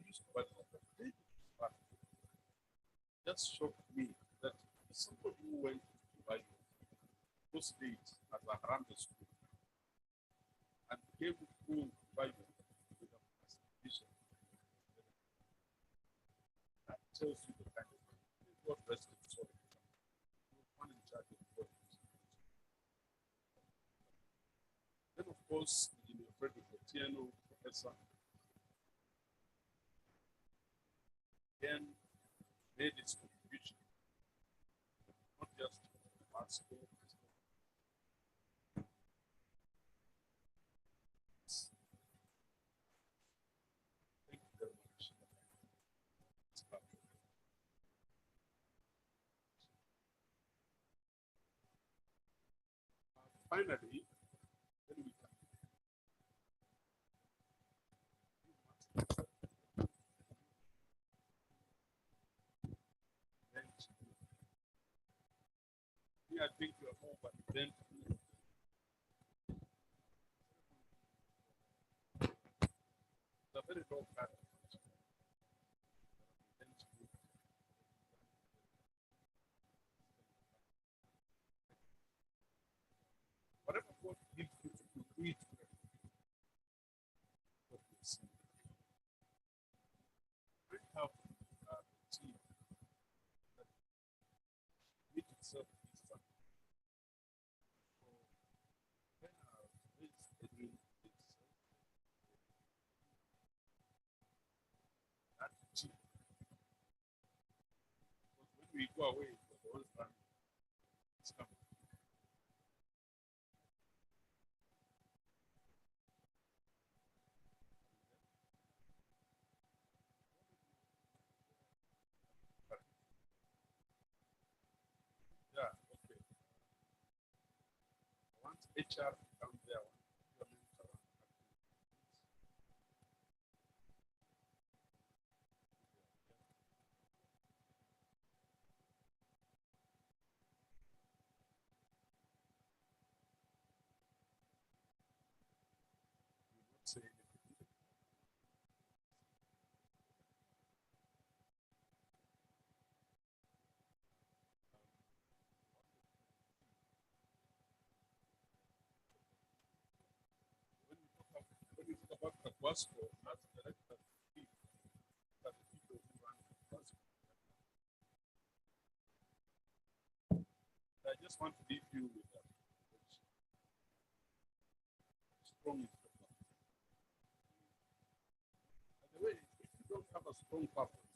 used to work on that. But just shocked me that somebody who went to Dubai those days as a Harambe school and came through Dubai with a vision. That tells you the kind of God rest his soul. One in charge of the body. Then of course, in your friend of the TNO professor, then made its contribution, not just to art school. Thank you very much. Finally, then we can I think you are more but then the very low cut. Whatever God gives you to do it, what you see. We have a team that meet itself this time. So when this doing that team, because when we go away, the ones running, it's coming. Yeah, okay. Once HR comes there, say anything. Kakwasco as director of the people who run Kakwasco. I just want to leave you with a strong purpose. By the way, if you don't have a strong purpose,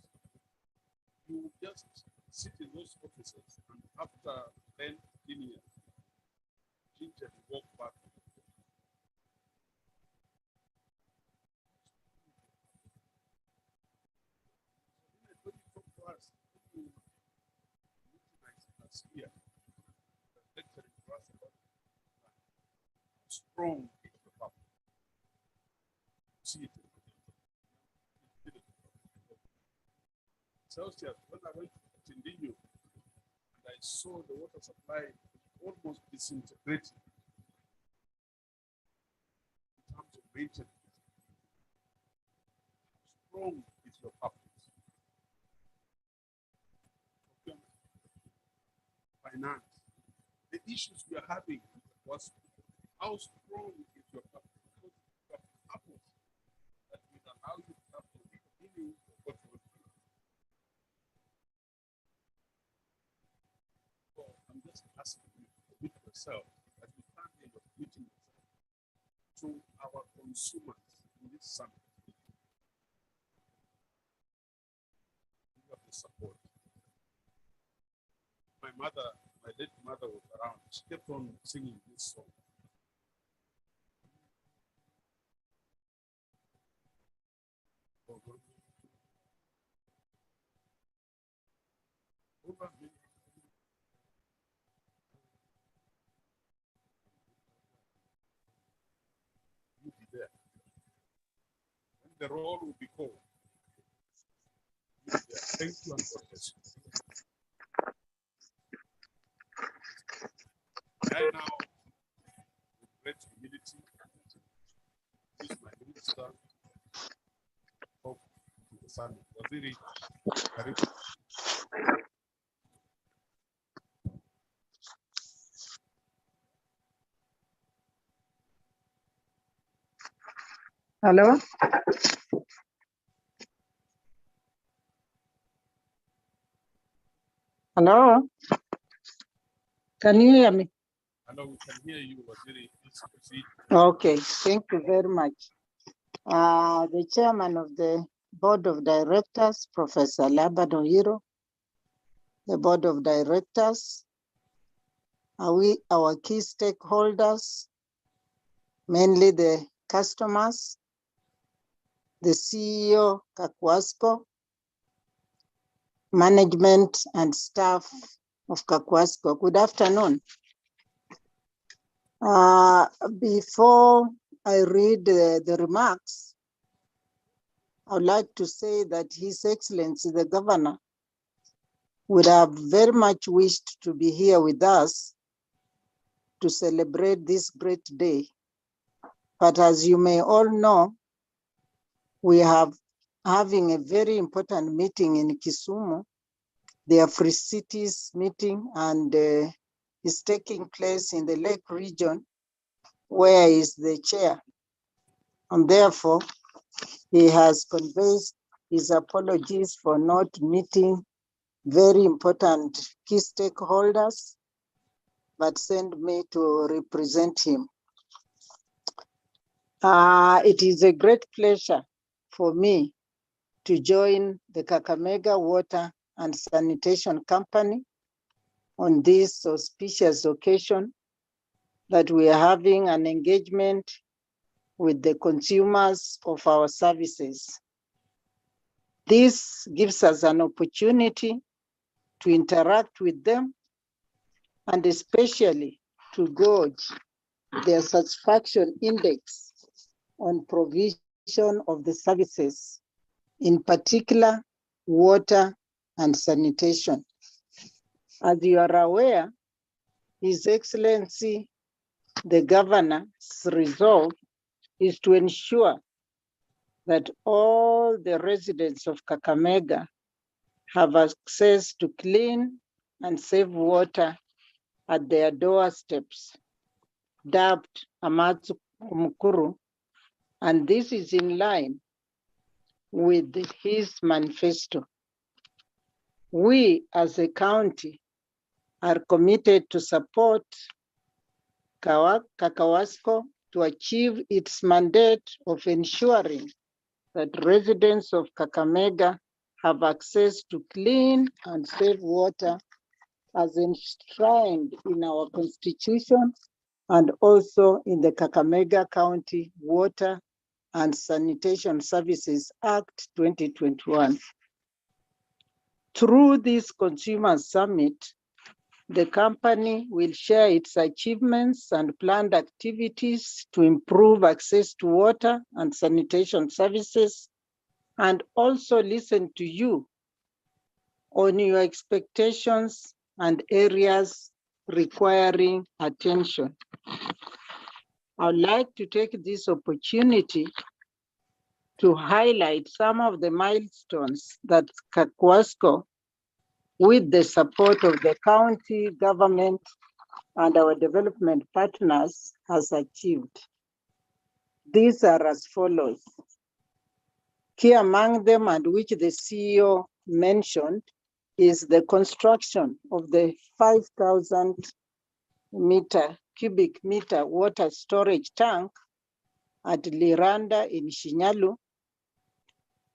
you just sit in those offices and after 10 years, gingerly walk back. When you talk to us, you us here, lecturing to us about how strong is the purpose. See it. Celsius, when I went to Tindinho and I saw the water supply almost disintegrating in terms of maintenance. Strong is your purpose. Finance. The issues we are having was how strong is your purpose? Because your purpose that will allow you to have the meaning of what you want to do. So I'm just asking you to commit yourself as we stand here, you're committing yourself to our consumers in this summit. You have the support. My late mother was around. She kept on singing this song. You be there. And the roll will be called. You be there. Thank you and God bless you. I now, with great humility, use my minister of the summit. Waziri, karibu. Hello? Hello? Can you hear me? Hello, we can hear you, Waziri. Please proceed. Okay, thank you very much. The chairman of the board of directors, Professor Labado Hiro, the board of directors, our key stakeholders, mainly the customers, the CEO, Kakwasco, management and staff of Kakwasco. Good afternoon. Before I read the remarks, I would like to say that His Excellency, the Governor, would have very much wished to be here with us to celebrate this great day. But as you may all know, we are having a very important meeting in Kisumu, the Afri Cities meeting, and is taking place in the Lake region, where is the chair. And therefore, he has conveyed his apologies for not meeting very important key stakeholders, but send me to represent him. It is a great pleasure for me to join the Kakamega Water and Sanitation Company on this auspicious occasion that we are having an engagement with the consumers of our services. This gives us an opportunity to interact with them and especially to gauge their satisfaction index on provision of the services, in particular, water and sanitation. As you are aware, His Excellency, the Governor's resolve is to ensure that all the residents of Kakamega have access to clean and safe water at their doorsteps, dubbed Amatsu Mukuru, and this is in line with his manifesto. We as a county are committed to support Kakawasco to achieve its mandate of ensuring that residents of Kakamega have access to clean and safe water as enshrined in our constitution and also in the Kakamega County Water and Sanitation Services Act 2021. Through this consumer summit, the company will share its achievements and planned activities to improve access to water and sanitation services, and also listen to you on your expectations and areas requiring attention. I'd like to take this opportunity to highlight some of the milestones that Kakwasco, with the support of the county government and our development partners, has achieved. These are as follows. Key among them, and which the CEO mentioned, is the construction of the 5,000 cubic meter water storage tank at Liranda in Shinyalu,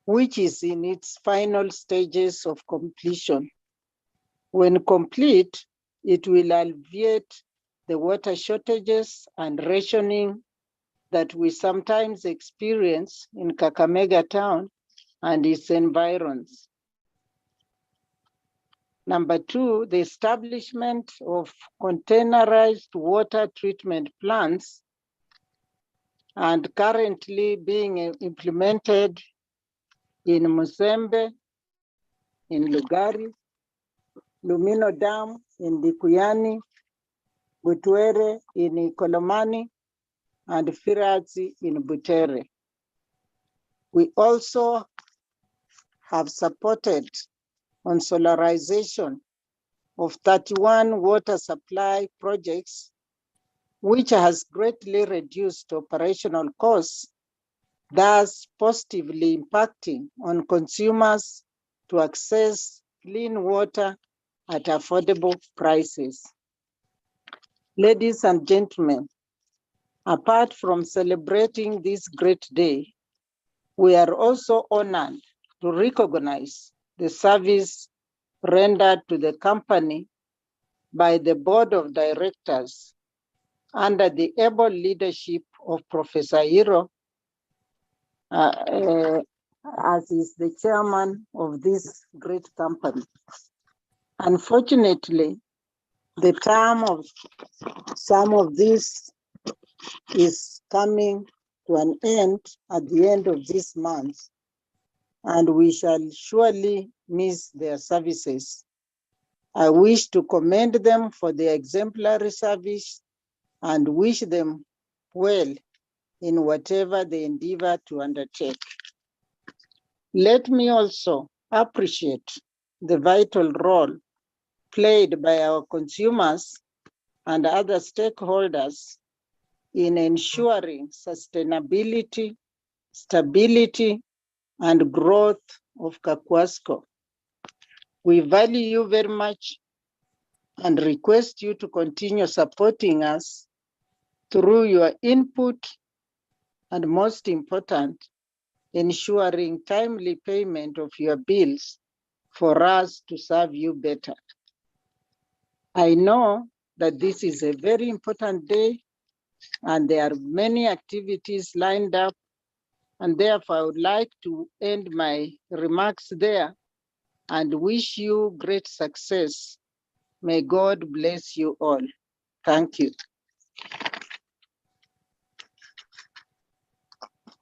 which is in its final stages of completion. When complete, it will alleviate the water shortages and rationing that we sometimes experience in Kakamega town and its environs. Number two, the establishment of containerized water treatment plants and currently being implemented in Musembe, in Lugari, Lumino Dam in Dikuyani, Butwere in Ikolomani, and Firazi in Butere. We also have supported on solarization of 31 water supply projects, which has greatly reduced operational costs, thus positively impacting on consumers to access clean water at affordable prices. Ladies and gentlemen, apart from celebrating this great day, we are also honored to recognize the service rendered to the company by the board of directors under the able leadership of Professor Hiro, as is the chairman of this great company. Unfortunately, the term of some of this is coming to an end at the end of this month, and we shall surely miss their services. I wish to commend them for their exemplary service and wish them well in whatever they endeavor to undertake. Let me also appreciate the vital role played by our consumers and other stakeholders in ensuring sustainability, stability, and growth of Kakwasco. We value you very much and request you to continue supporting us through your input and, most important, ensuring timely payment of your bills for us to serve you better. I know that this is a very important day and there are many activities lined up, and therefore I would like to end my remarks there and wish you great success. May God bless you all. Thank you.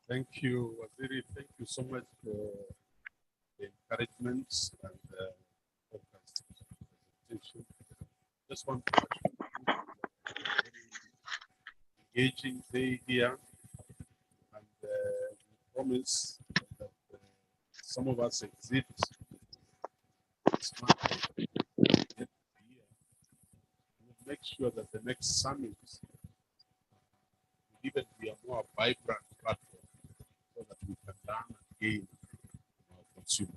Thank you, Waziri. Thank you so much for the encouragements and presentation. Just want to assure you very engaging day here, and we promise that some of us exit this month. We'll make sure that the next summit will even be a more vibrant platform gain our consumers.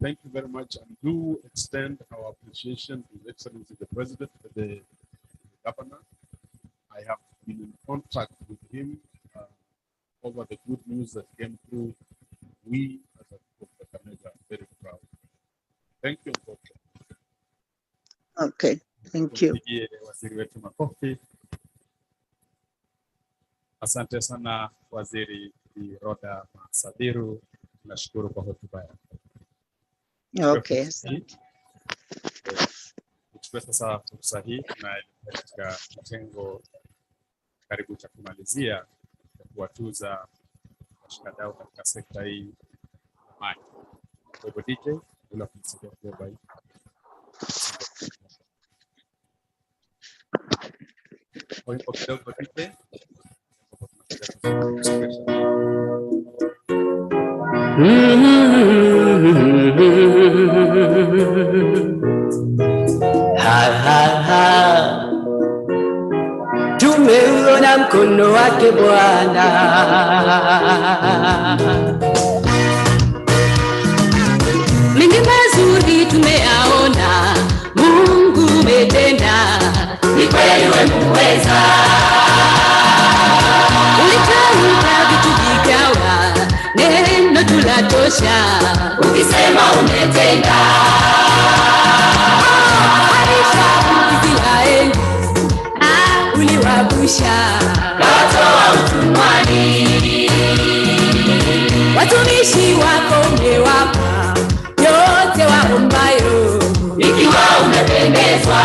Thank you very much, and do extend our appreciation to His Excellency the President, the Governor. I have been in contact with him over the good news that came through. We as a people of Kakamega are very proud. Thank you. Okay, thank you. Tupigie waziri wetu makofi. Asante sana Waziri Rhoda Masabiru, tunashukuru kwa hotuba yako. Okay. Tuchukue sasa fursa hii tunaelekea katika kitengo karibu cha kumalizia ya kuwatuza washikadau katika sekta hii ya maji. Kwa hivyo DJ, ula kumsikia kubeba hii. Kwa hivyo kidogo DJ. Tumeuona mkono wake Bwana, mengi mazuri tumeyaona, Mungu umetenda, ni kweli wewe muweza. Ulitamka vitu vikawa, neno tulatosha, ukisema umetenda. Israeli uliwagusha watoa utumwani, watumishi wako umewapa yote waombayo, ikiwa umependezwa.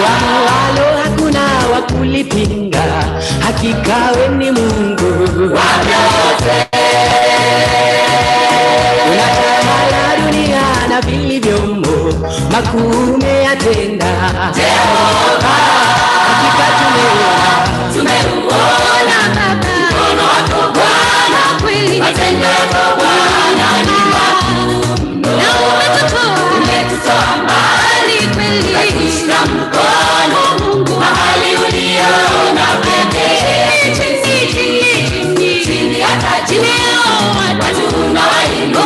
Walo hakuna wa kulipinga, hakika wewe ni Mungu wa vyote. Unatawala dunia na vilivyomo, makuu umeyatenda Jehova. Hakika tumeuona Baba, mkono wako Bwana, kweli matendo yako Bwana ni makuu, na umetutoa mbali kweli, kushika mkono Mungu mahali uliona pekee, chini hata chini watu unawainua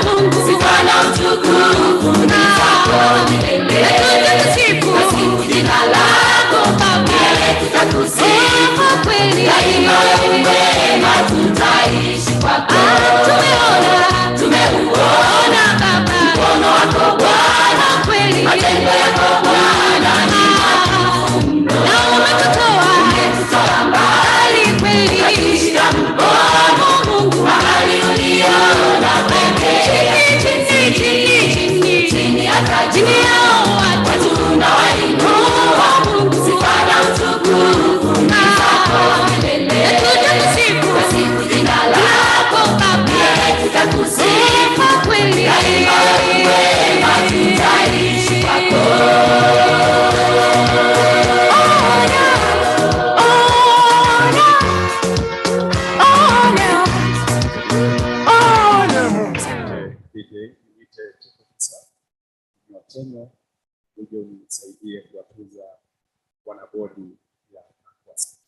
Mungu, sifa na utukufu ni zako milele. Tusifu jina lako Baba, tutakusifu kweli, daima wewe mwema, tutaishi kwako. Tumeuona Baba, mkono wako Bwana, kweli matendo yako Bwana ni makuu, na umetutoa mbali kweli, kushika mkono Mungu mahali uliona pekee, chini hata chini yao watu unawainua Mungu, sifa na utukufu ni zako milele. Tutasifu jina lako Baba, tutakusifu kweli, daima wewe mwema, tutaishi kwako. Tena uje unisaidie kuwatuza wanabodi ya Aquascape.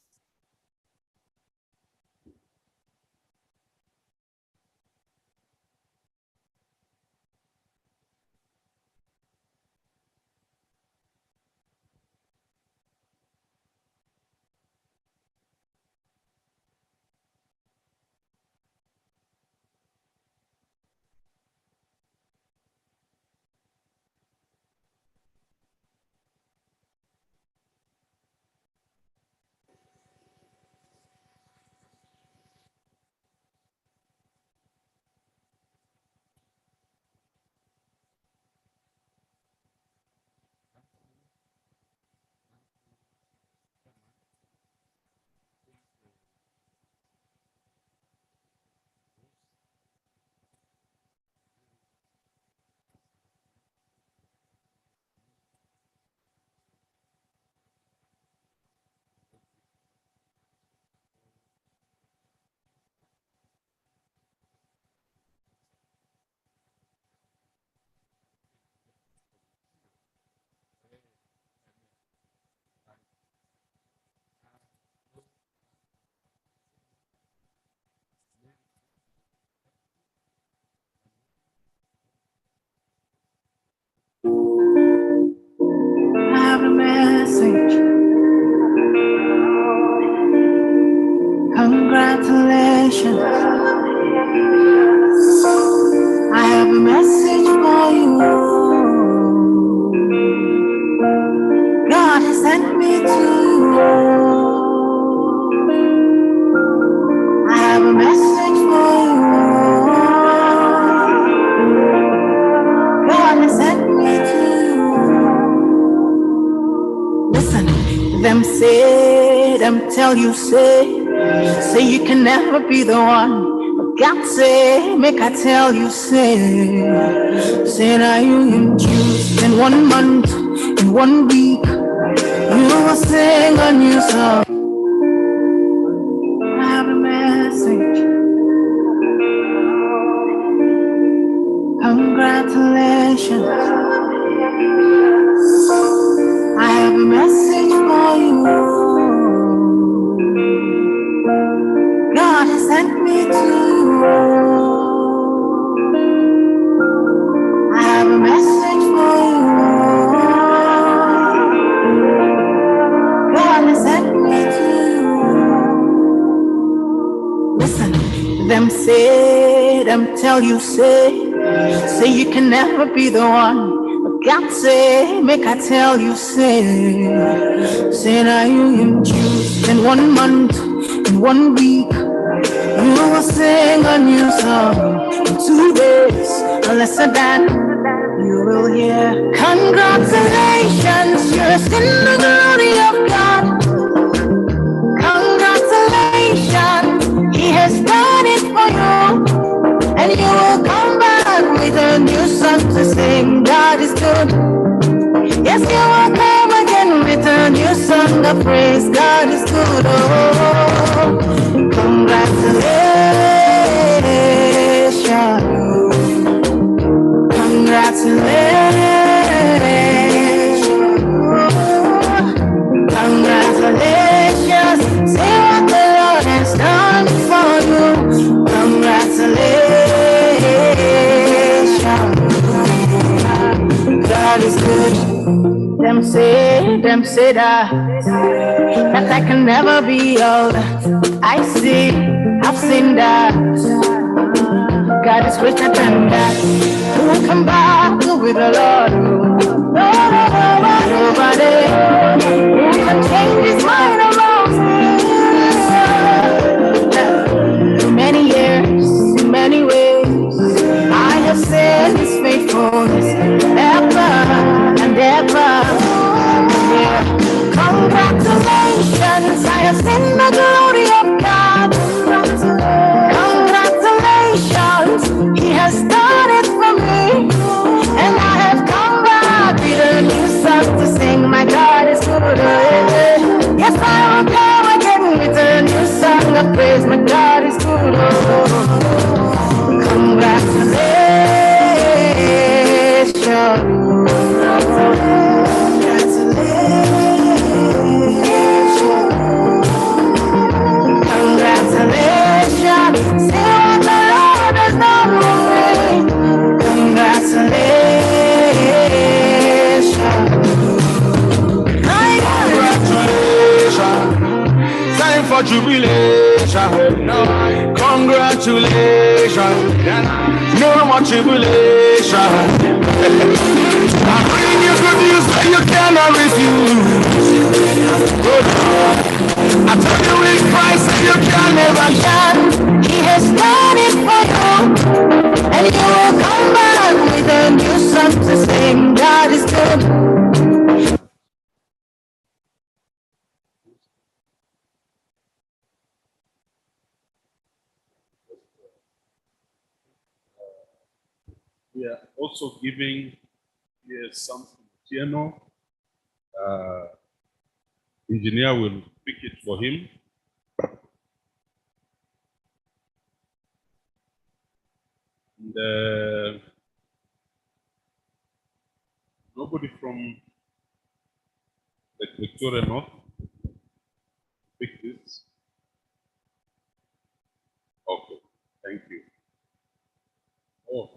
a message for you. God has sent me to you. I have a message for you. God has sent me to you. Listen, them say, them tell you, say you can never be the one. But God say, make I tell you, say now you in Jews in 1 month, in 1 week, you will sing a new song. I have a message. Congratulations. I have a message for you. God has sent me to you. I have a message for you. God has sent me to you. Listen, them say, them tell you, say you can never be the one. But God say, make I tell you, say now you in Jews in 1 month, in 1 week, you will sing a new song. In 2 days, unless than you will hear. Congratulations, you're in the glory of God. Congratulations, He has done it for you. And you will come back with a new song to sing. God is good. Yes, you will come again with a new song of praise. God is good. Oh, congratulations. Congratulations. Congratulations. See what the Lord has done for you. Congratulations. God is good. Them say that I can never be all that I see. I've seen that God is greater than that. Who will come back with the Lord? Nobody who can change His mind about me. For many years, in many ways, I have seen His faithfulness ever and ever. Yeah. Congratulations, I have seen the glory of God. Congratulations, He has done it for me. And I have come back with a new song to sing. My God is good. Yes, I will come again with a new song of praise. My God is good. Congratulations. Congratulations. See what the Lord has done for me. Congratulations. Congratulations. Time for jubilation. Congratulations. No more tribulation. I bring you good news that you cannot refuse. I tell you in Christ that you can never shine. He has done it for you. And you will come back with a new song to sing. God is good. We are also giving here something piano. Engineer will pick it for him. And, nobody from the Victoria North pick this. Okay, thank you. Oh,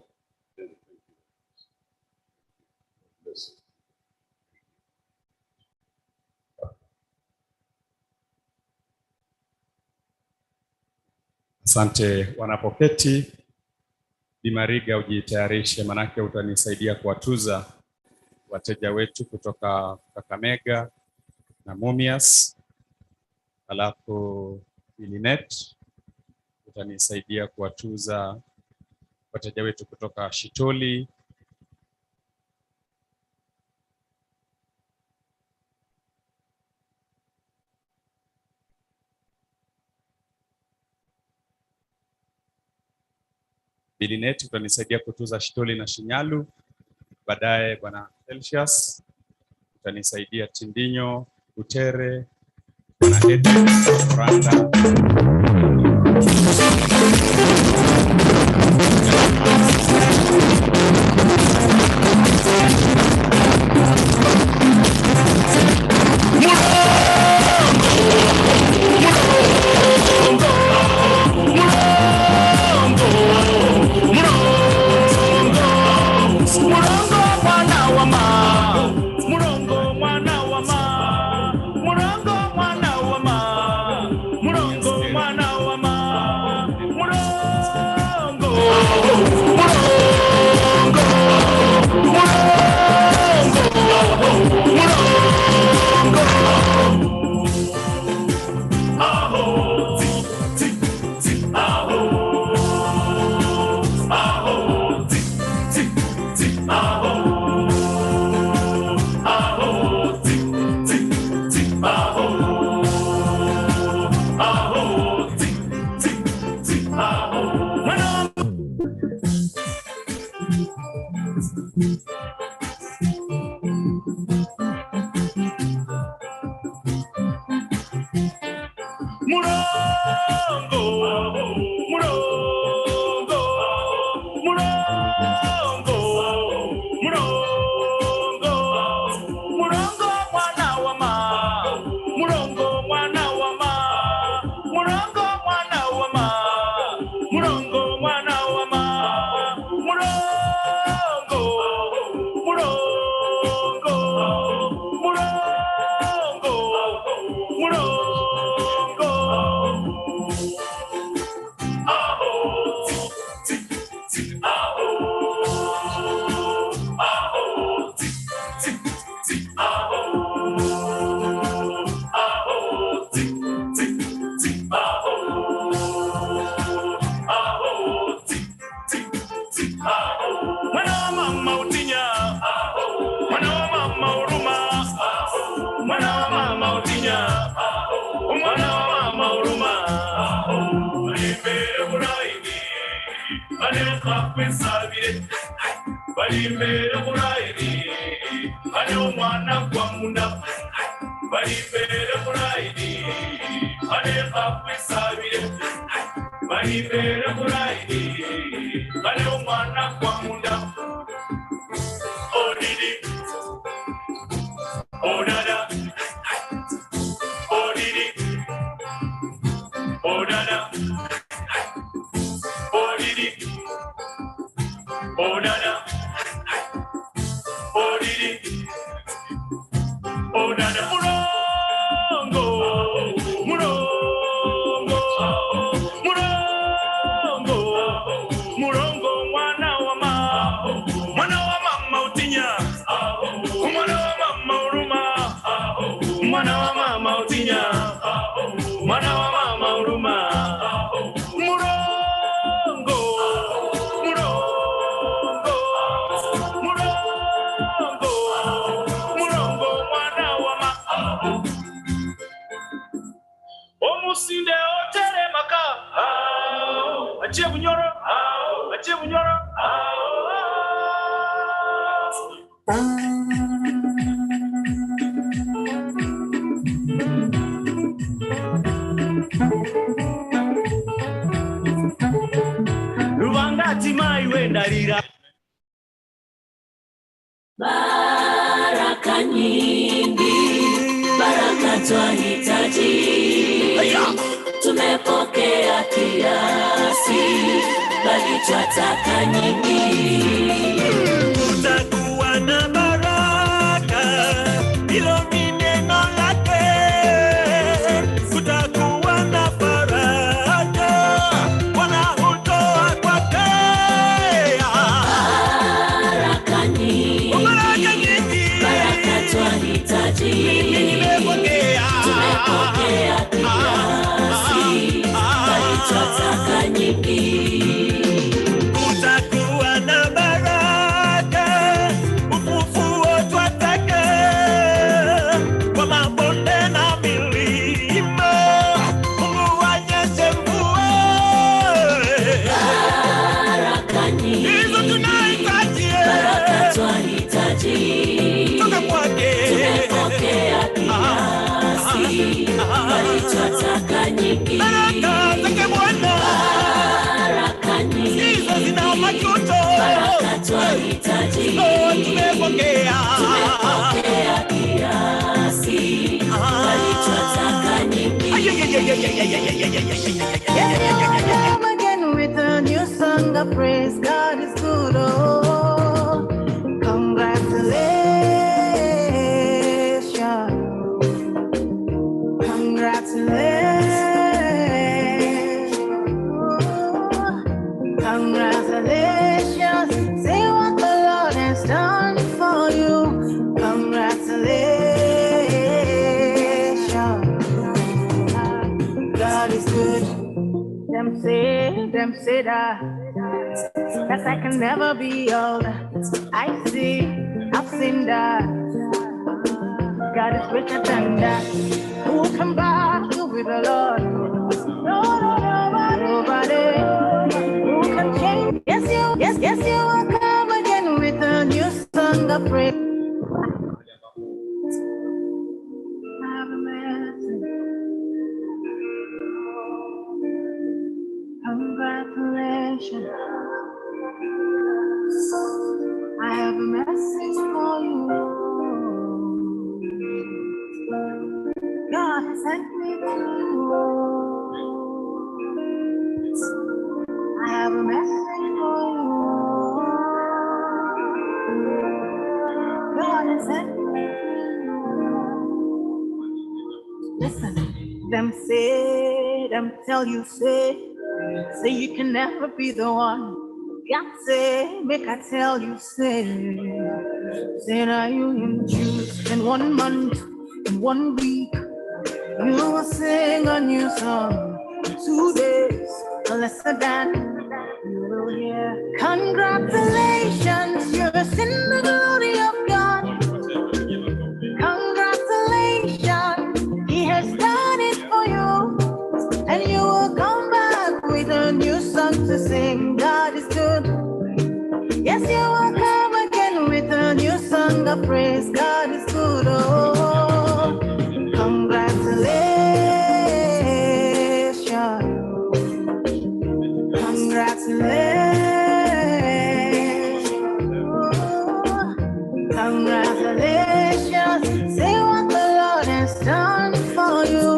thank you. Bless you. Asante wanapoketi. Bi Mariga ujitayarishe, manake utanisaidia kuwatuza wateja wetu kutoka Kakamega na Mumias. Alafu Ilinet utanisaidia kuwatuza wateja wetu kutoka Shitoli. Ilinet utanisaidia kutuza Shitoli na Shinyalu. Baadaye Bwana Elsias utanisaidia Tindinyo, Utere, Bwana Edwin, Oranda. Baraka nyingi, baraka twahitaji, tumepokea kiasi, bali twataka nyingi. Kutakuwa na baraka, hilo ni neno lake. Kutakuwa na faraja, Bwana hutoa kwake. pokea kiasi, bali twataka nyingi. Kutakuwa na baraka, ufufuo twataka, kwa mabonde na milima, Mungu anyeshe mvua. Baraka nyingi, hizo tunahitaji, baraka twahitaji, toka kwake. Tumepokea kiasi, bali twataka nyingi. Baraka zake Bwana, baraka nyingi, hizo zina majuto. Baraka twahitaji, tumepokea kiasi, bali twataka nyingi. Come again with a new song of praise. God is good. Oh, congratulations. Congratulations. Congratulations. Say what the Lord has done for you. Congratulations. God is good. Them say that I can never be all I've seen that God is greater than that. Who can battle with the Lord? Nobody. Who can change? Yes, you will come again with a new song of praise. Have a message. Congratulations. I have a message for you. God sent me to you. I have a message for you. God sent me to you. Listen, them tell you, say you can never be the one. God say, make I tell you, say now you in June, in 1 month, in 1 week, you will sing a new song. 2 days, lesser than you will hear. Congratulations, you're in the glory of God. Congratulations, He has done it for you, and you will come back with a new song to sing. God is good. Yes, you will come again with a new song of praise. God is good. Oh, congratulations. Congratulations. Oh, congratulations. Say what the Lord has done for you.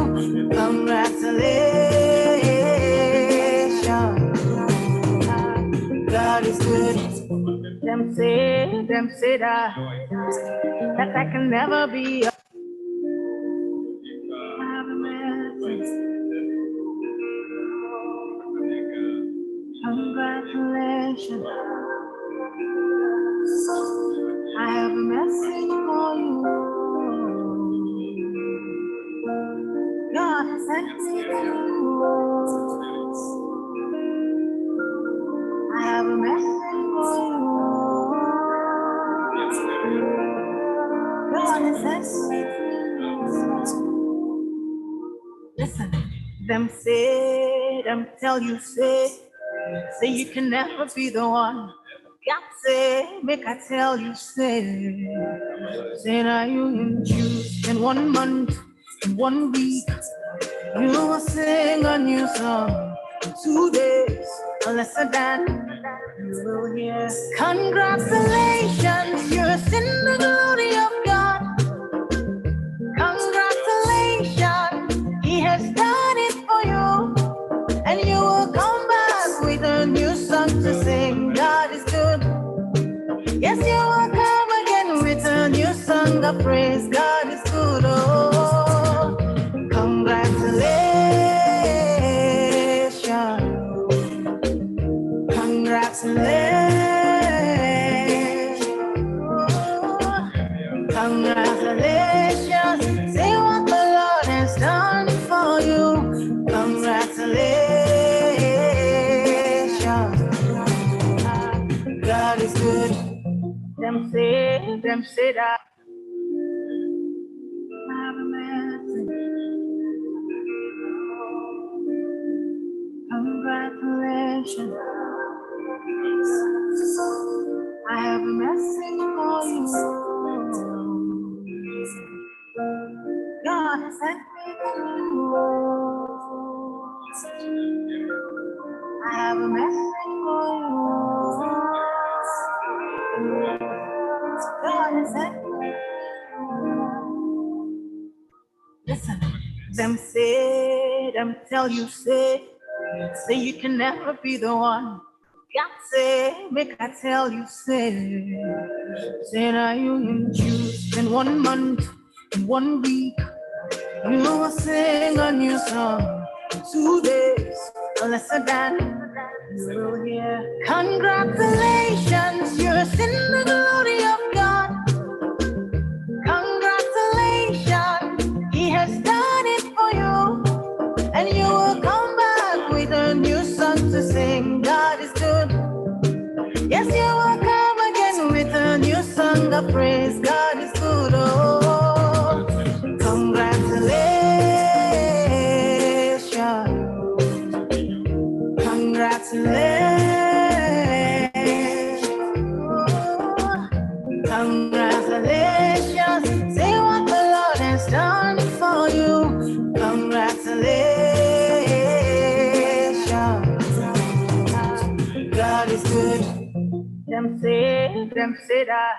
Congratulations. God is good. Them say that I can never be. Congratulations. I have a message for you. God sent me to you. I have a message for you. God has sent me to you. Listen, them tell you, say you can never be the one. God say, make I tell you, say now you in June, in 1 month, in 1 week, you will sing a new song. 2 days, lesser than you will hear. Congratulations, you're in the glory of God. Congratulations, He has done it for you, and you will come back with a new song to sing. God is good. Yes, you will come again with a new song of praise. God is good. Oh, congratulations. Congratulations. Oh, congratulations. Say what the Lord has done them say that I have a message. Congratulations. I have a message for you. God has sent me to you. I have a message for you. God has sent me to you. Listen, them tell you, say you can never be the one. God say, make I tell you, say now you can choose in 1 month, in 1 week, you will sing a new song. 2 days, lesser than you will hear. Congratulations, you're in the glory of God. Congratulations, He has done it for you. And you will come back with a new song to sing. God is good. Yes, you will come again with a new song of praise. God is good. Oh, congratulations. Congratulations. Congratulations. Say what the Lord has done for you. Congratulations. God is good. Them say that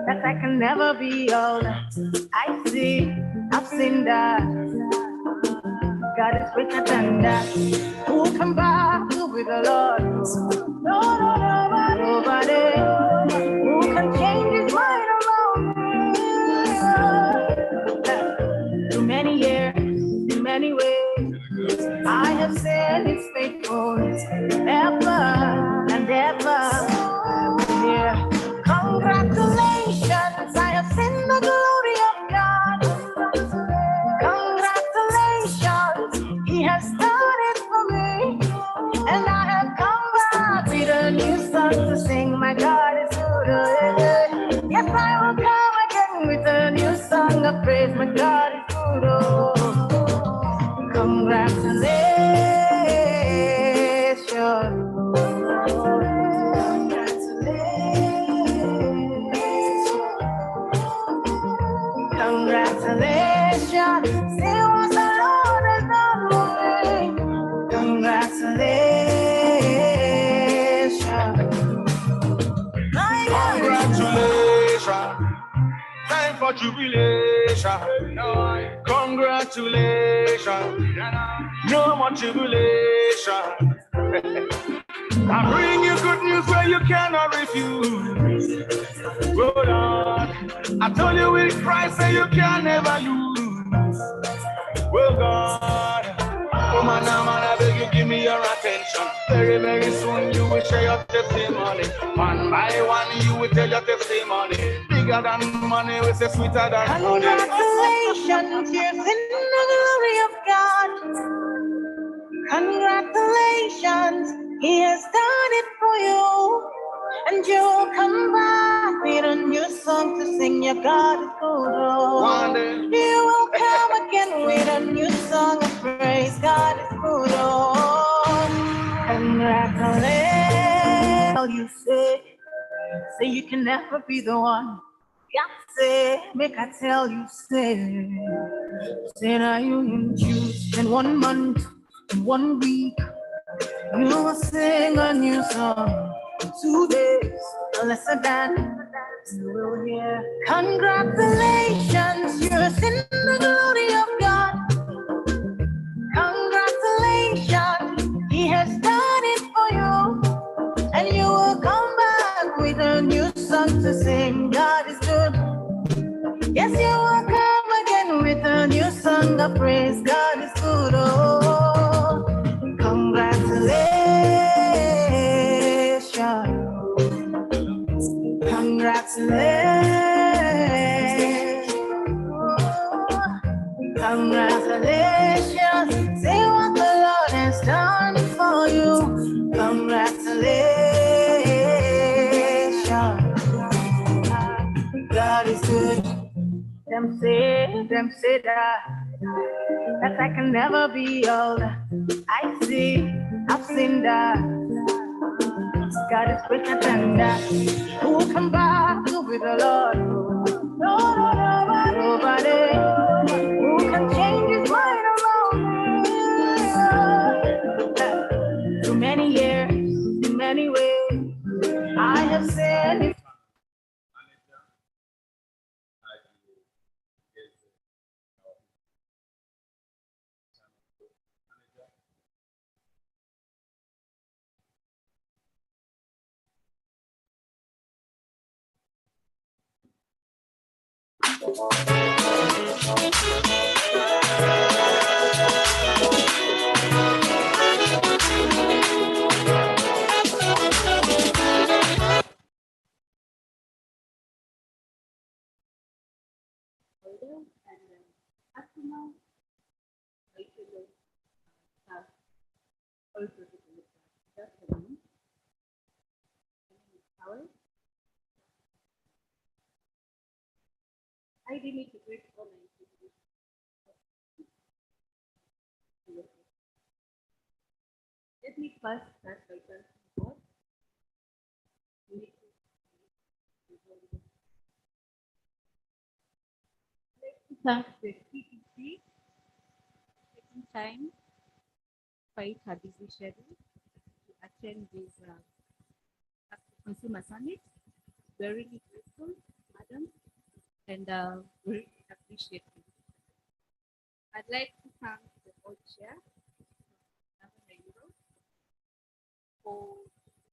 I can never be all that I've seen that. God is greater than that. Who can battle with the Lord? Nobody. Who can change his mind around? Through many years, in many ways, I have seen His faithfulness ever and ever. Yeah. Congratulations, I have seen the glory of God. Congratulations, He has done it for me. And I have come back with a new song to sing. My God is good. Yes, I will come again with a new song of praise. My God is good. Oh, congratulations. Congratulations. See what the Lord has done for me. Congratulations. Congratulations. Time for jubilation. Congratulations. No more jubilation. I bring you good news where you cannot refuse. Oh Lord, I told you with Christ that you can never lose. Oh God, oh man, I beg you give me your attention. Very, very soon you will share your testimony. One by one you will tell your testimony. Bigger than money, we say sweeter than honey. Congratulations, you're in the glory of God. Congratulations, He has done it for you. And you'll come back with a new song to sing. Your God is good. Oh. You will come again with a new song of praise. God is good. Oh. Congratulations. You say you can never be the one. God say, make I tell you, say now you can choose in 1 month, in 1 week. You will sing a new song. 2 days, lesser than you will hear. Congratulations, you're in the glory of God. Congratulations, He has done it for you. And you will come back with a new song to sing. God is good. Yes, you will come again with a new song of praise. God is good. Oh, congratulations. Congratulations. Congratulations. Say what the Lord has done for you. Congratulations. them say that I can never be all I see. I've seen that God is greater than that. Who can battle with the Lord? No, no, nobody. Who can change his mind around me? Through many years, in many ways, I have said it. I did need to great honor. Let me first start by thanking God. Thank the CPC taking time despite her busy schedule to attend this consumer summit. We're really grateful, madam, and we really appreciate it. I'd like to thank the board chair, Governor Euro, for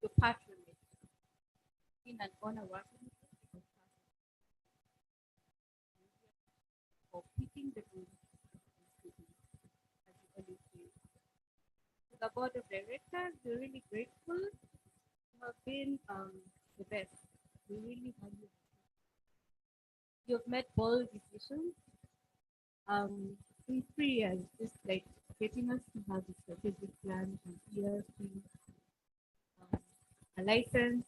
your patronage. It's been an honor working with you for keeping the good as you always do. To the board of directors, we're really grateful. You have been the best. We really value it. You've made bold decisions in 3 years, just like getting us to have a strategic plan, an ERP, a license,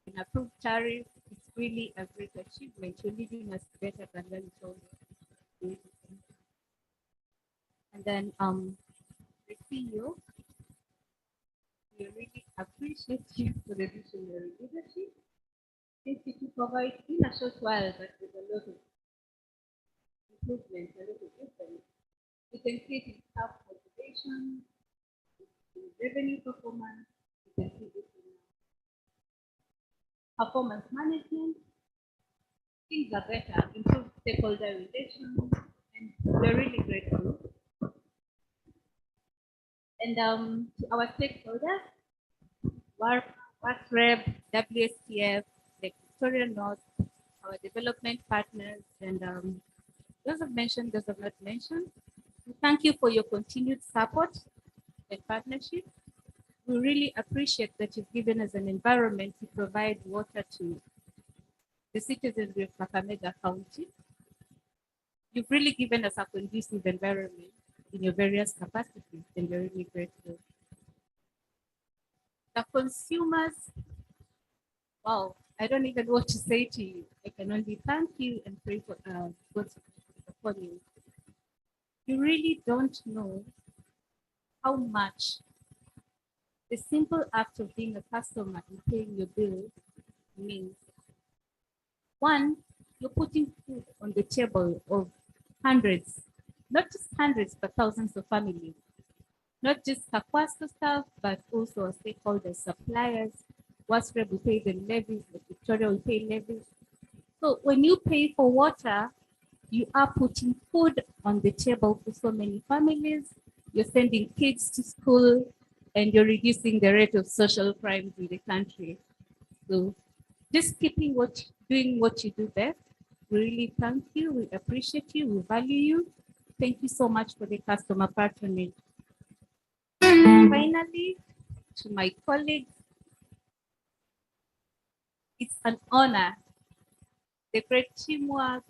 an approved tariff. It's really a great achievement. You're leaving us better than when we told you. And then the CEO, we really appreciate you for the visionary leadership. Since you took over it in a short while, but with a lot of improvements, a lot of difference. You can see it in staff motivation, in revenue performance, you can see it in performance management. Things are better, improved stakeholder relations, and we're really grateful. And to our stakeholders, WASREB, WSTF, the Victoria North, our development partners, and those have mentioned, those have not mentioned. We thank you for your continued support and partnership. We really appreciate that you've given us an environment to provide water to the citizens of Kakamega County. You've really given us a conducive environment in your various capacities, and we're really grateful. The consumers, wow, I don't even know what to say to you. I can only thank you and pray for God's upon you. You really don't know how much the simple act of being a customer and paying your bill means. One, you're putting food on the table of hundreds, not just hundreds, but thousands of families. Not just Kakwasco staff, but also our stakeholders, suppliers. WASREB will pay the levies, the Victoria will pay levies. So when you pay for water, you are putting food on the table for so many families. You're sending kids to school, and you're reducing the rate of social crimes in the country. So just doing what you do best. We really thank you. We appreciate you. We value you. Thank you so much for the customer patronage. Finally, to my colleagues, it's an honor. The great teamwork.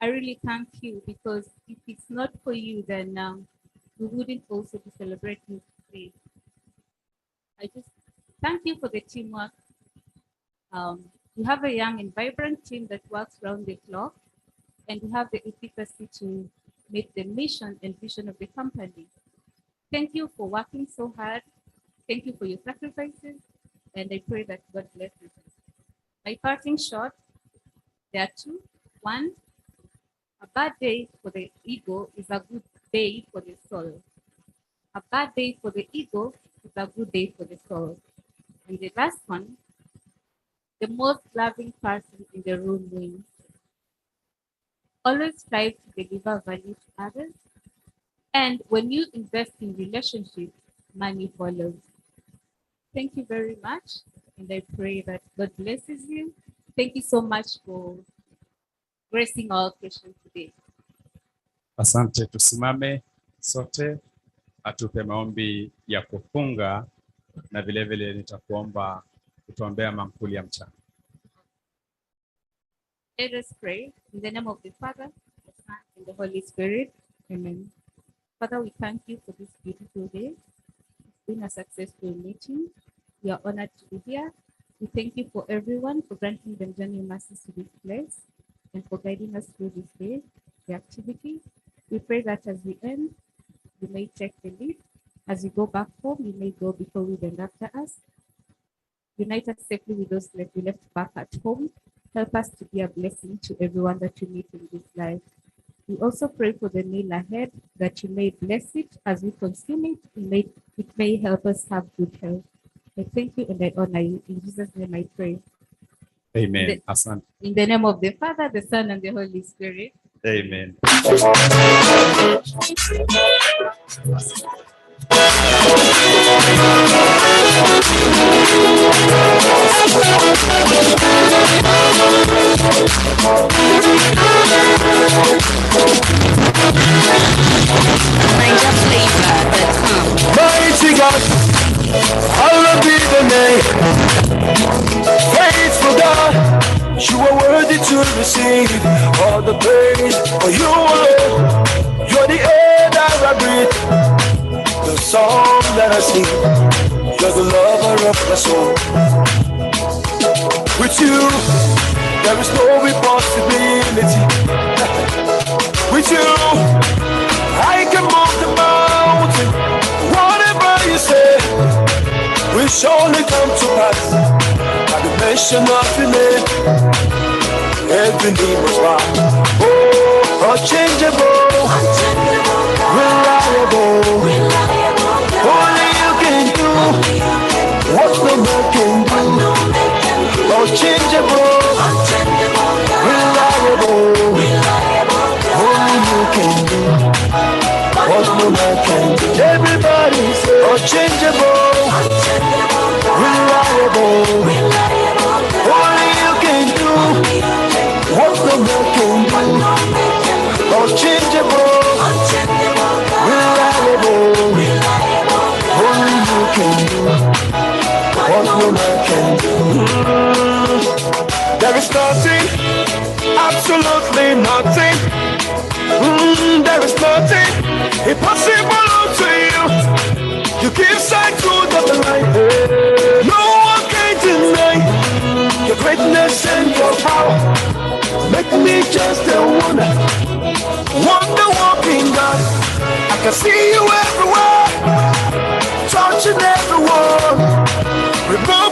I really thank you, because if it's not for you, then we wouldn't also be celebrating today. I just thank you for the teamwork. You have a young and vibrant team that works round the clock. and you have the efficacy to meet the mission and vision of the company. Thank you for working so hard. Thank you for your sacrifices, and I pray that God blesses you. My parting shot, there are two. One, a bad day for the ego is a good day for the soul. A bad day for the ego is a good day for the soul. And the last one, the most loving person in the room wins. Always strive to deliver value to others. And when you invest in relationships, money follows. Thank you very much. And I pray that God blesses you. Thank you so much for gracing our occasion today. Asante, tusimame sote atupe maombi ya kufunga na vile vile nitakuomba kutuombea mankuli ya mchana. Let us pray in the name of the Father, the Son, and the Holy Spirit. Amen. Father, we thank you for this beautiful day. It's been a successful meeting. We are honored to be here. We thank you for everyone for granting them journey mercies to this place and for guiding us through this day, the activity. We pray that as we end, you may take the lead. As we go back home, you may go before we and after us. Unite us safely with those that we left back at home. Help us to be a blessing to everyone that you meet in this life. We also pray for the meal ahead, that you may bless it as we consume it. It may help us have good health. I thank you and I honor you. In Jesus' name I pray. Amen. Asante. In the name of the Father, the Son, and the Holy Spirit. Amen. Mighty God, hallowed be the name. Faithful God, you are worthy to receive all the praise. For you alone, you're the air that I breathe, the song that I sing. You're the lover of my soul. With you, there is no impossibility. With you, I can move the mountain. Whatever you say will surely come to pass. At the mention of your name, every knee must bow. Oh, unchangeable, reliable. Only you can do what no man can do. Unchangeable, reliable. Only you can do what no man can do. Everybody say unchangeable, reliable. Only you can do what no man can do. Unchangeable, reliable. Only you can do what no man can do. There is nothing, absolutely nothing. There is nothing impossible unto you. You give sight to the light. No one can deny your greatness and your power. Make me just a wonder walking God. I can see you everywhere, touching everyone. Remove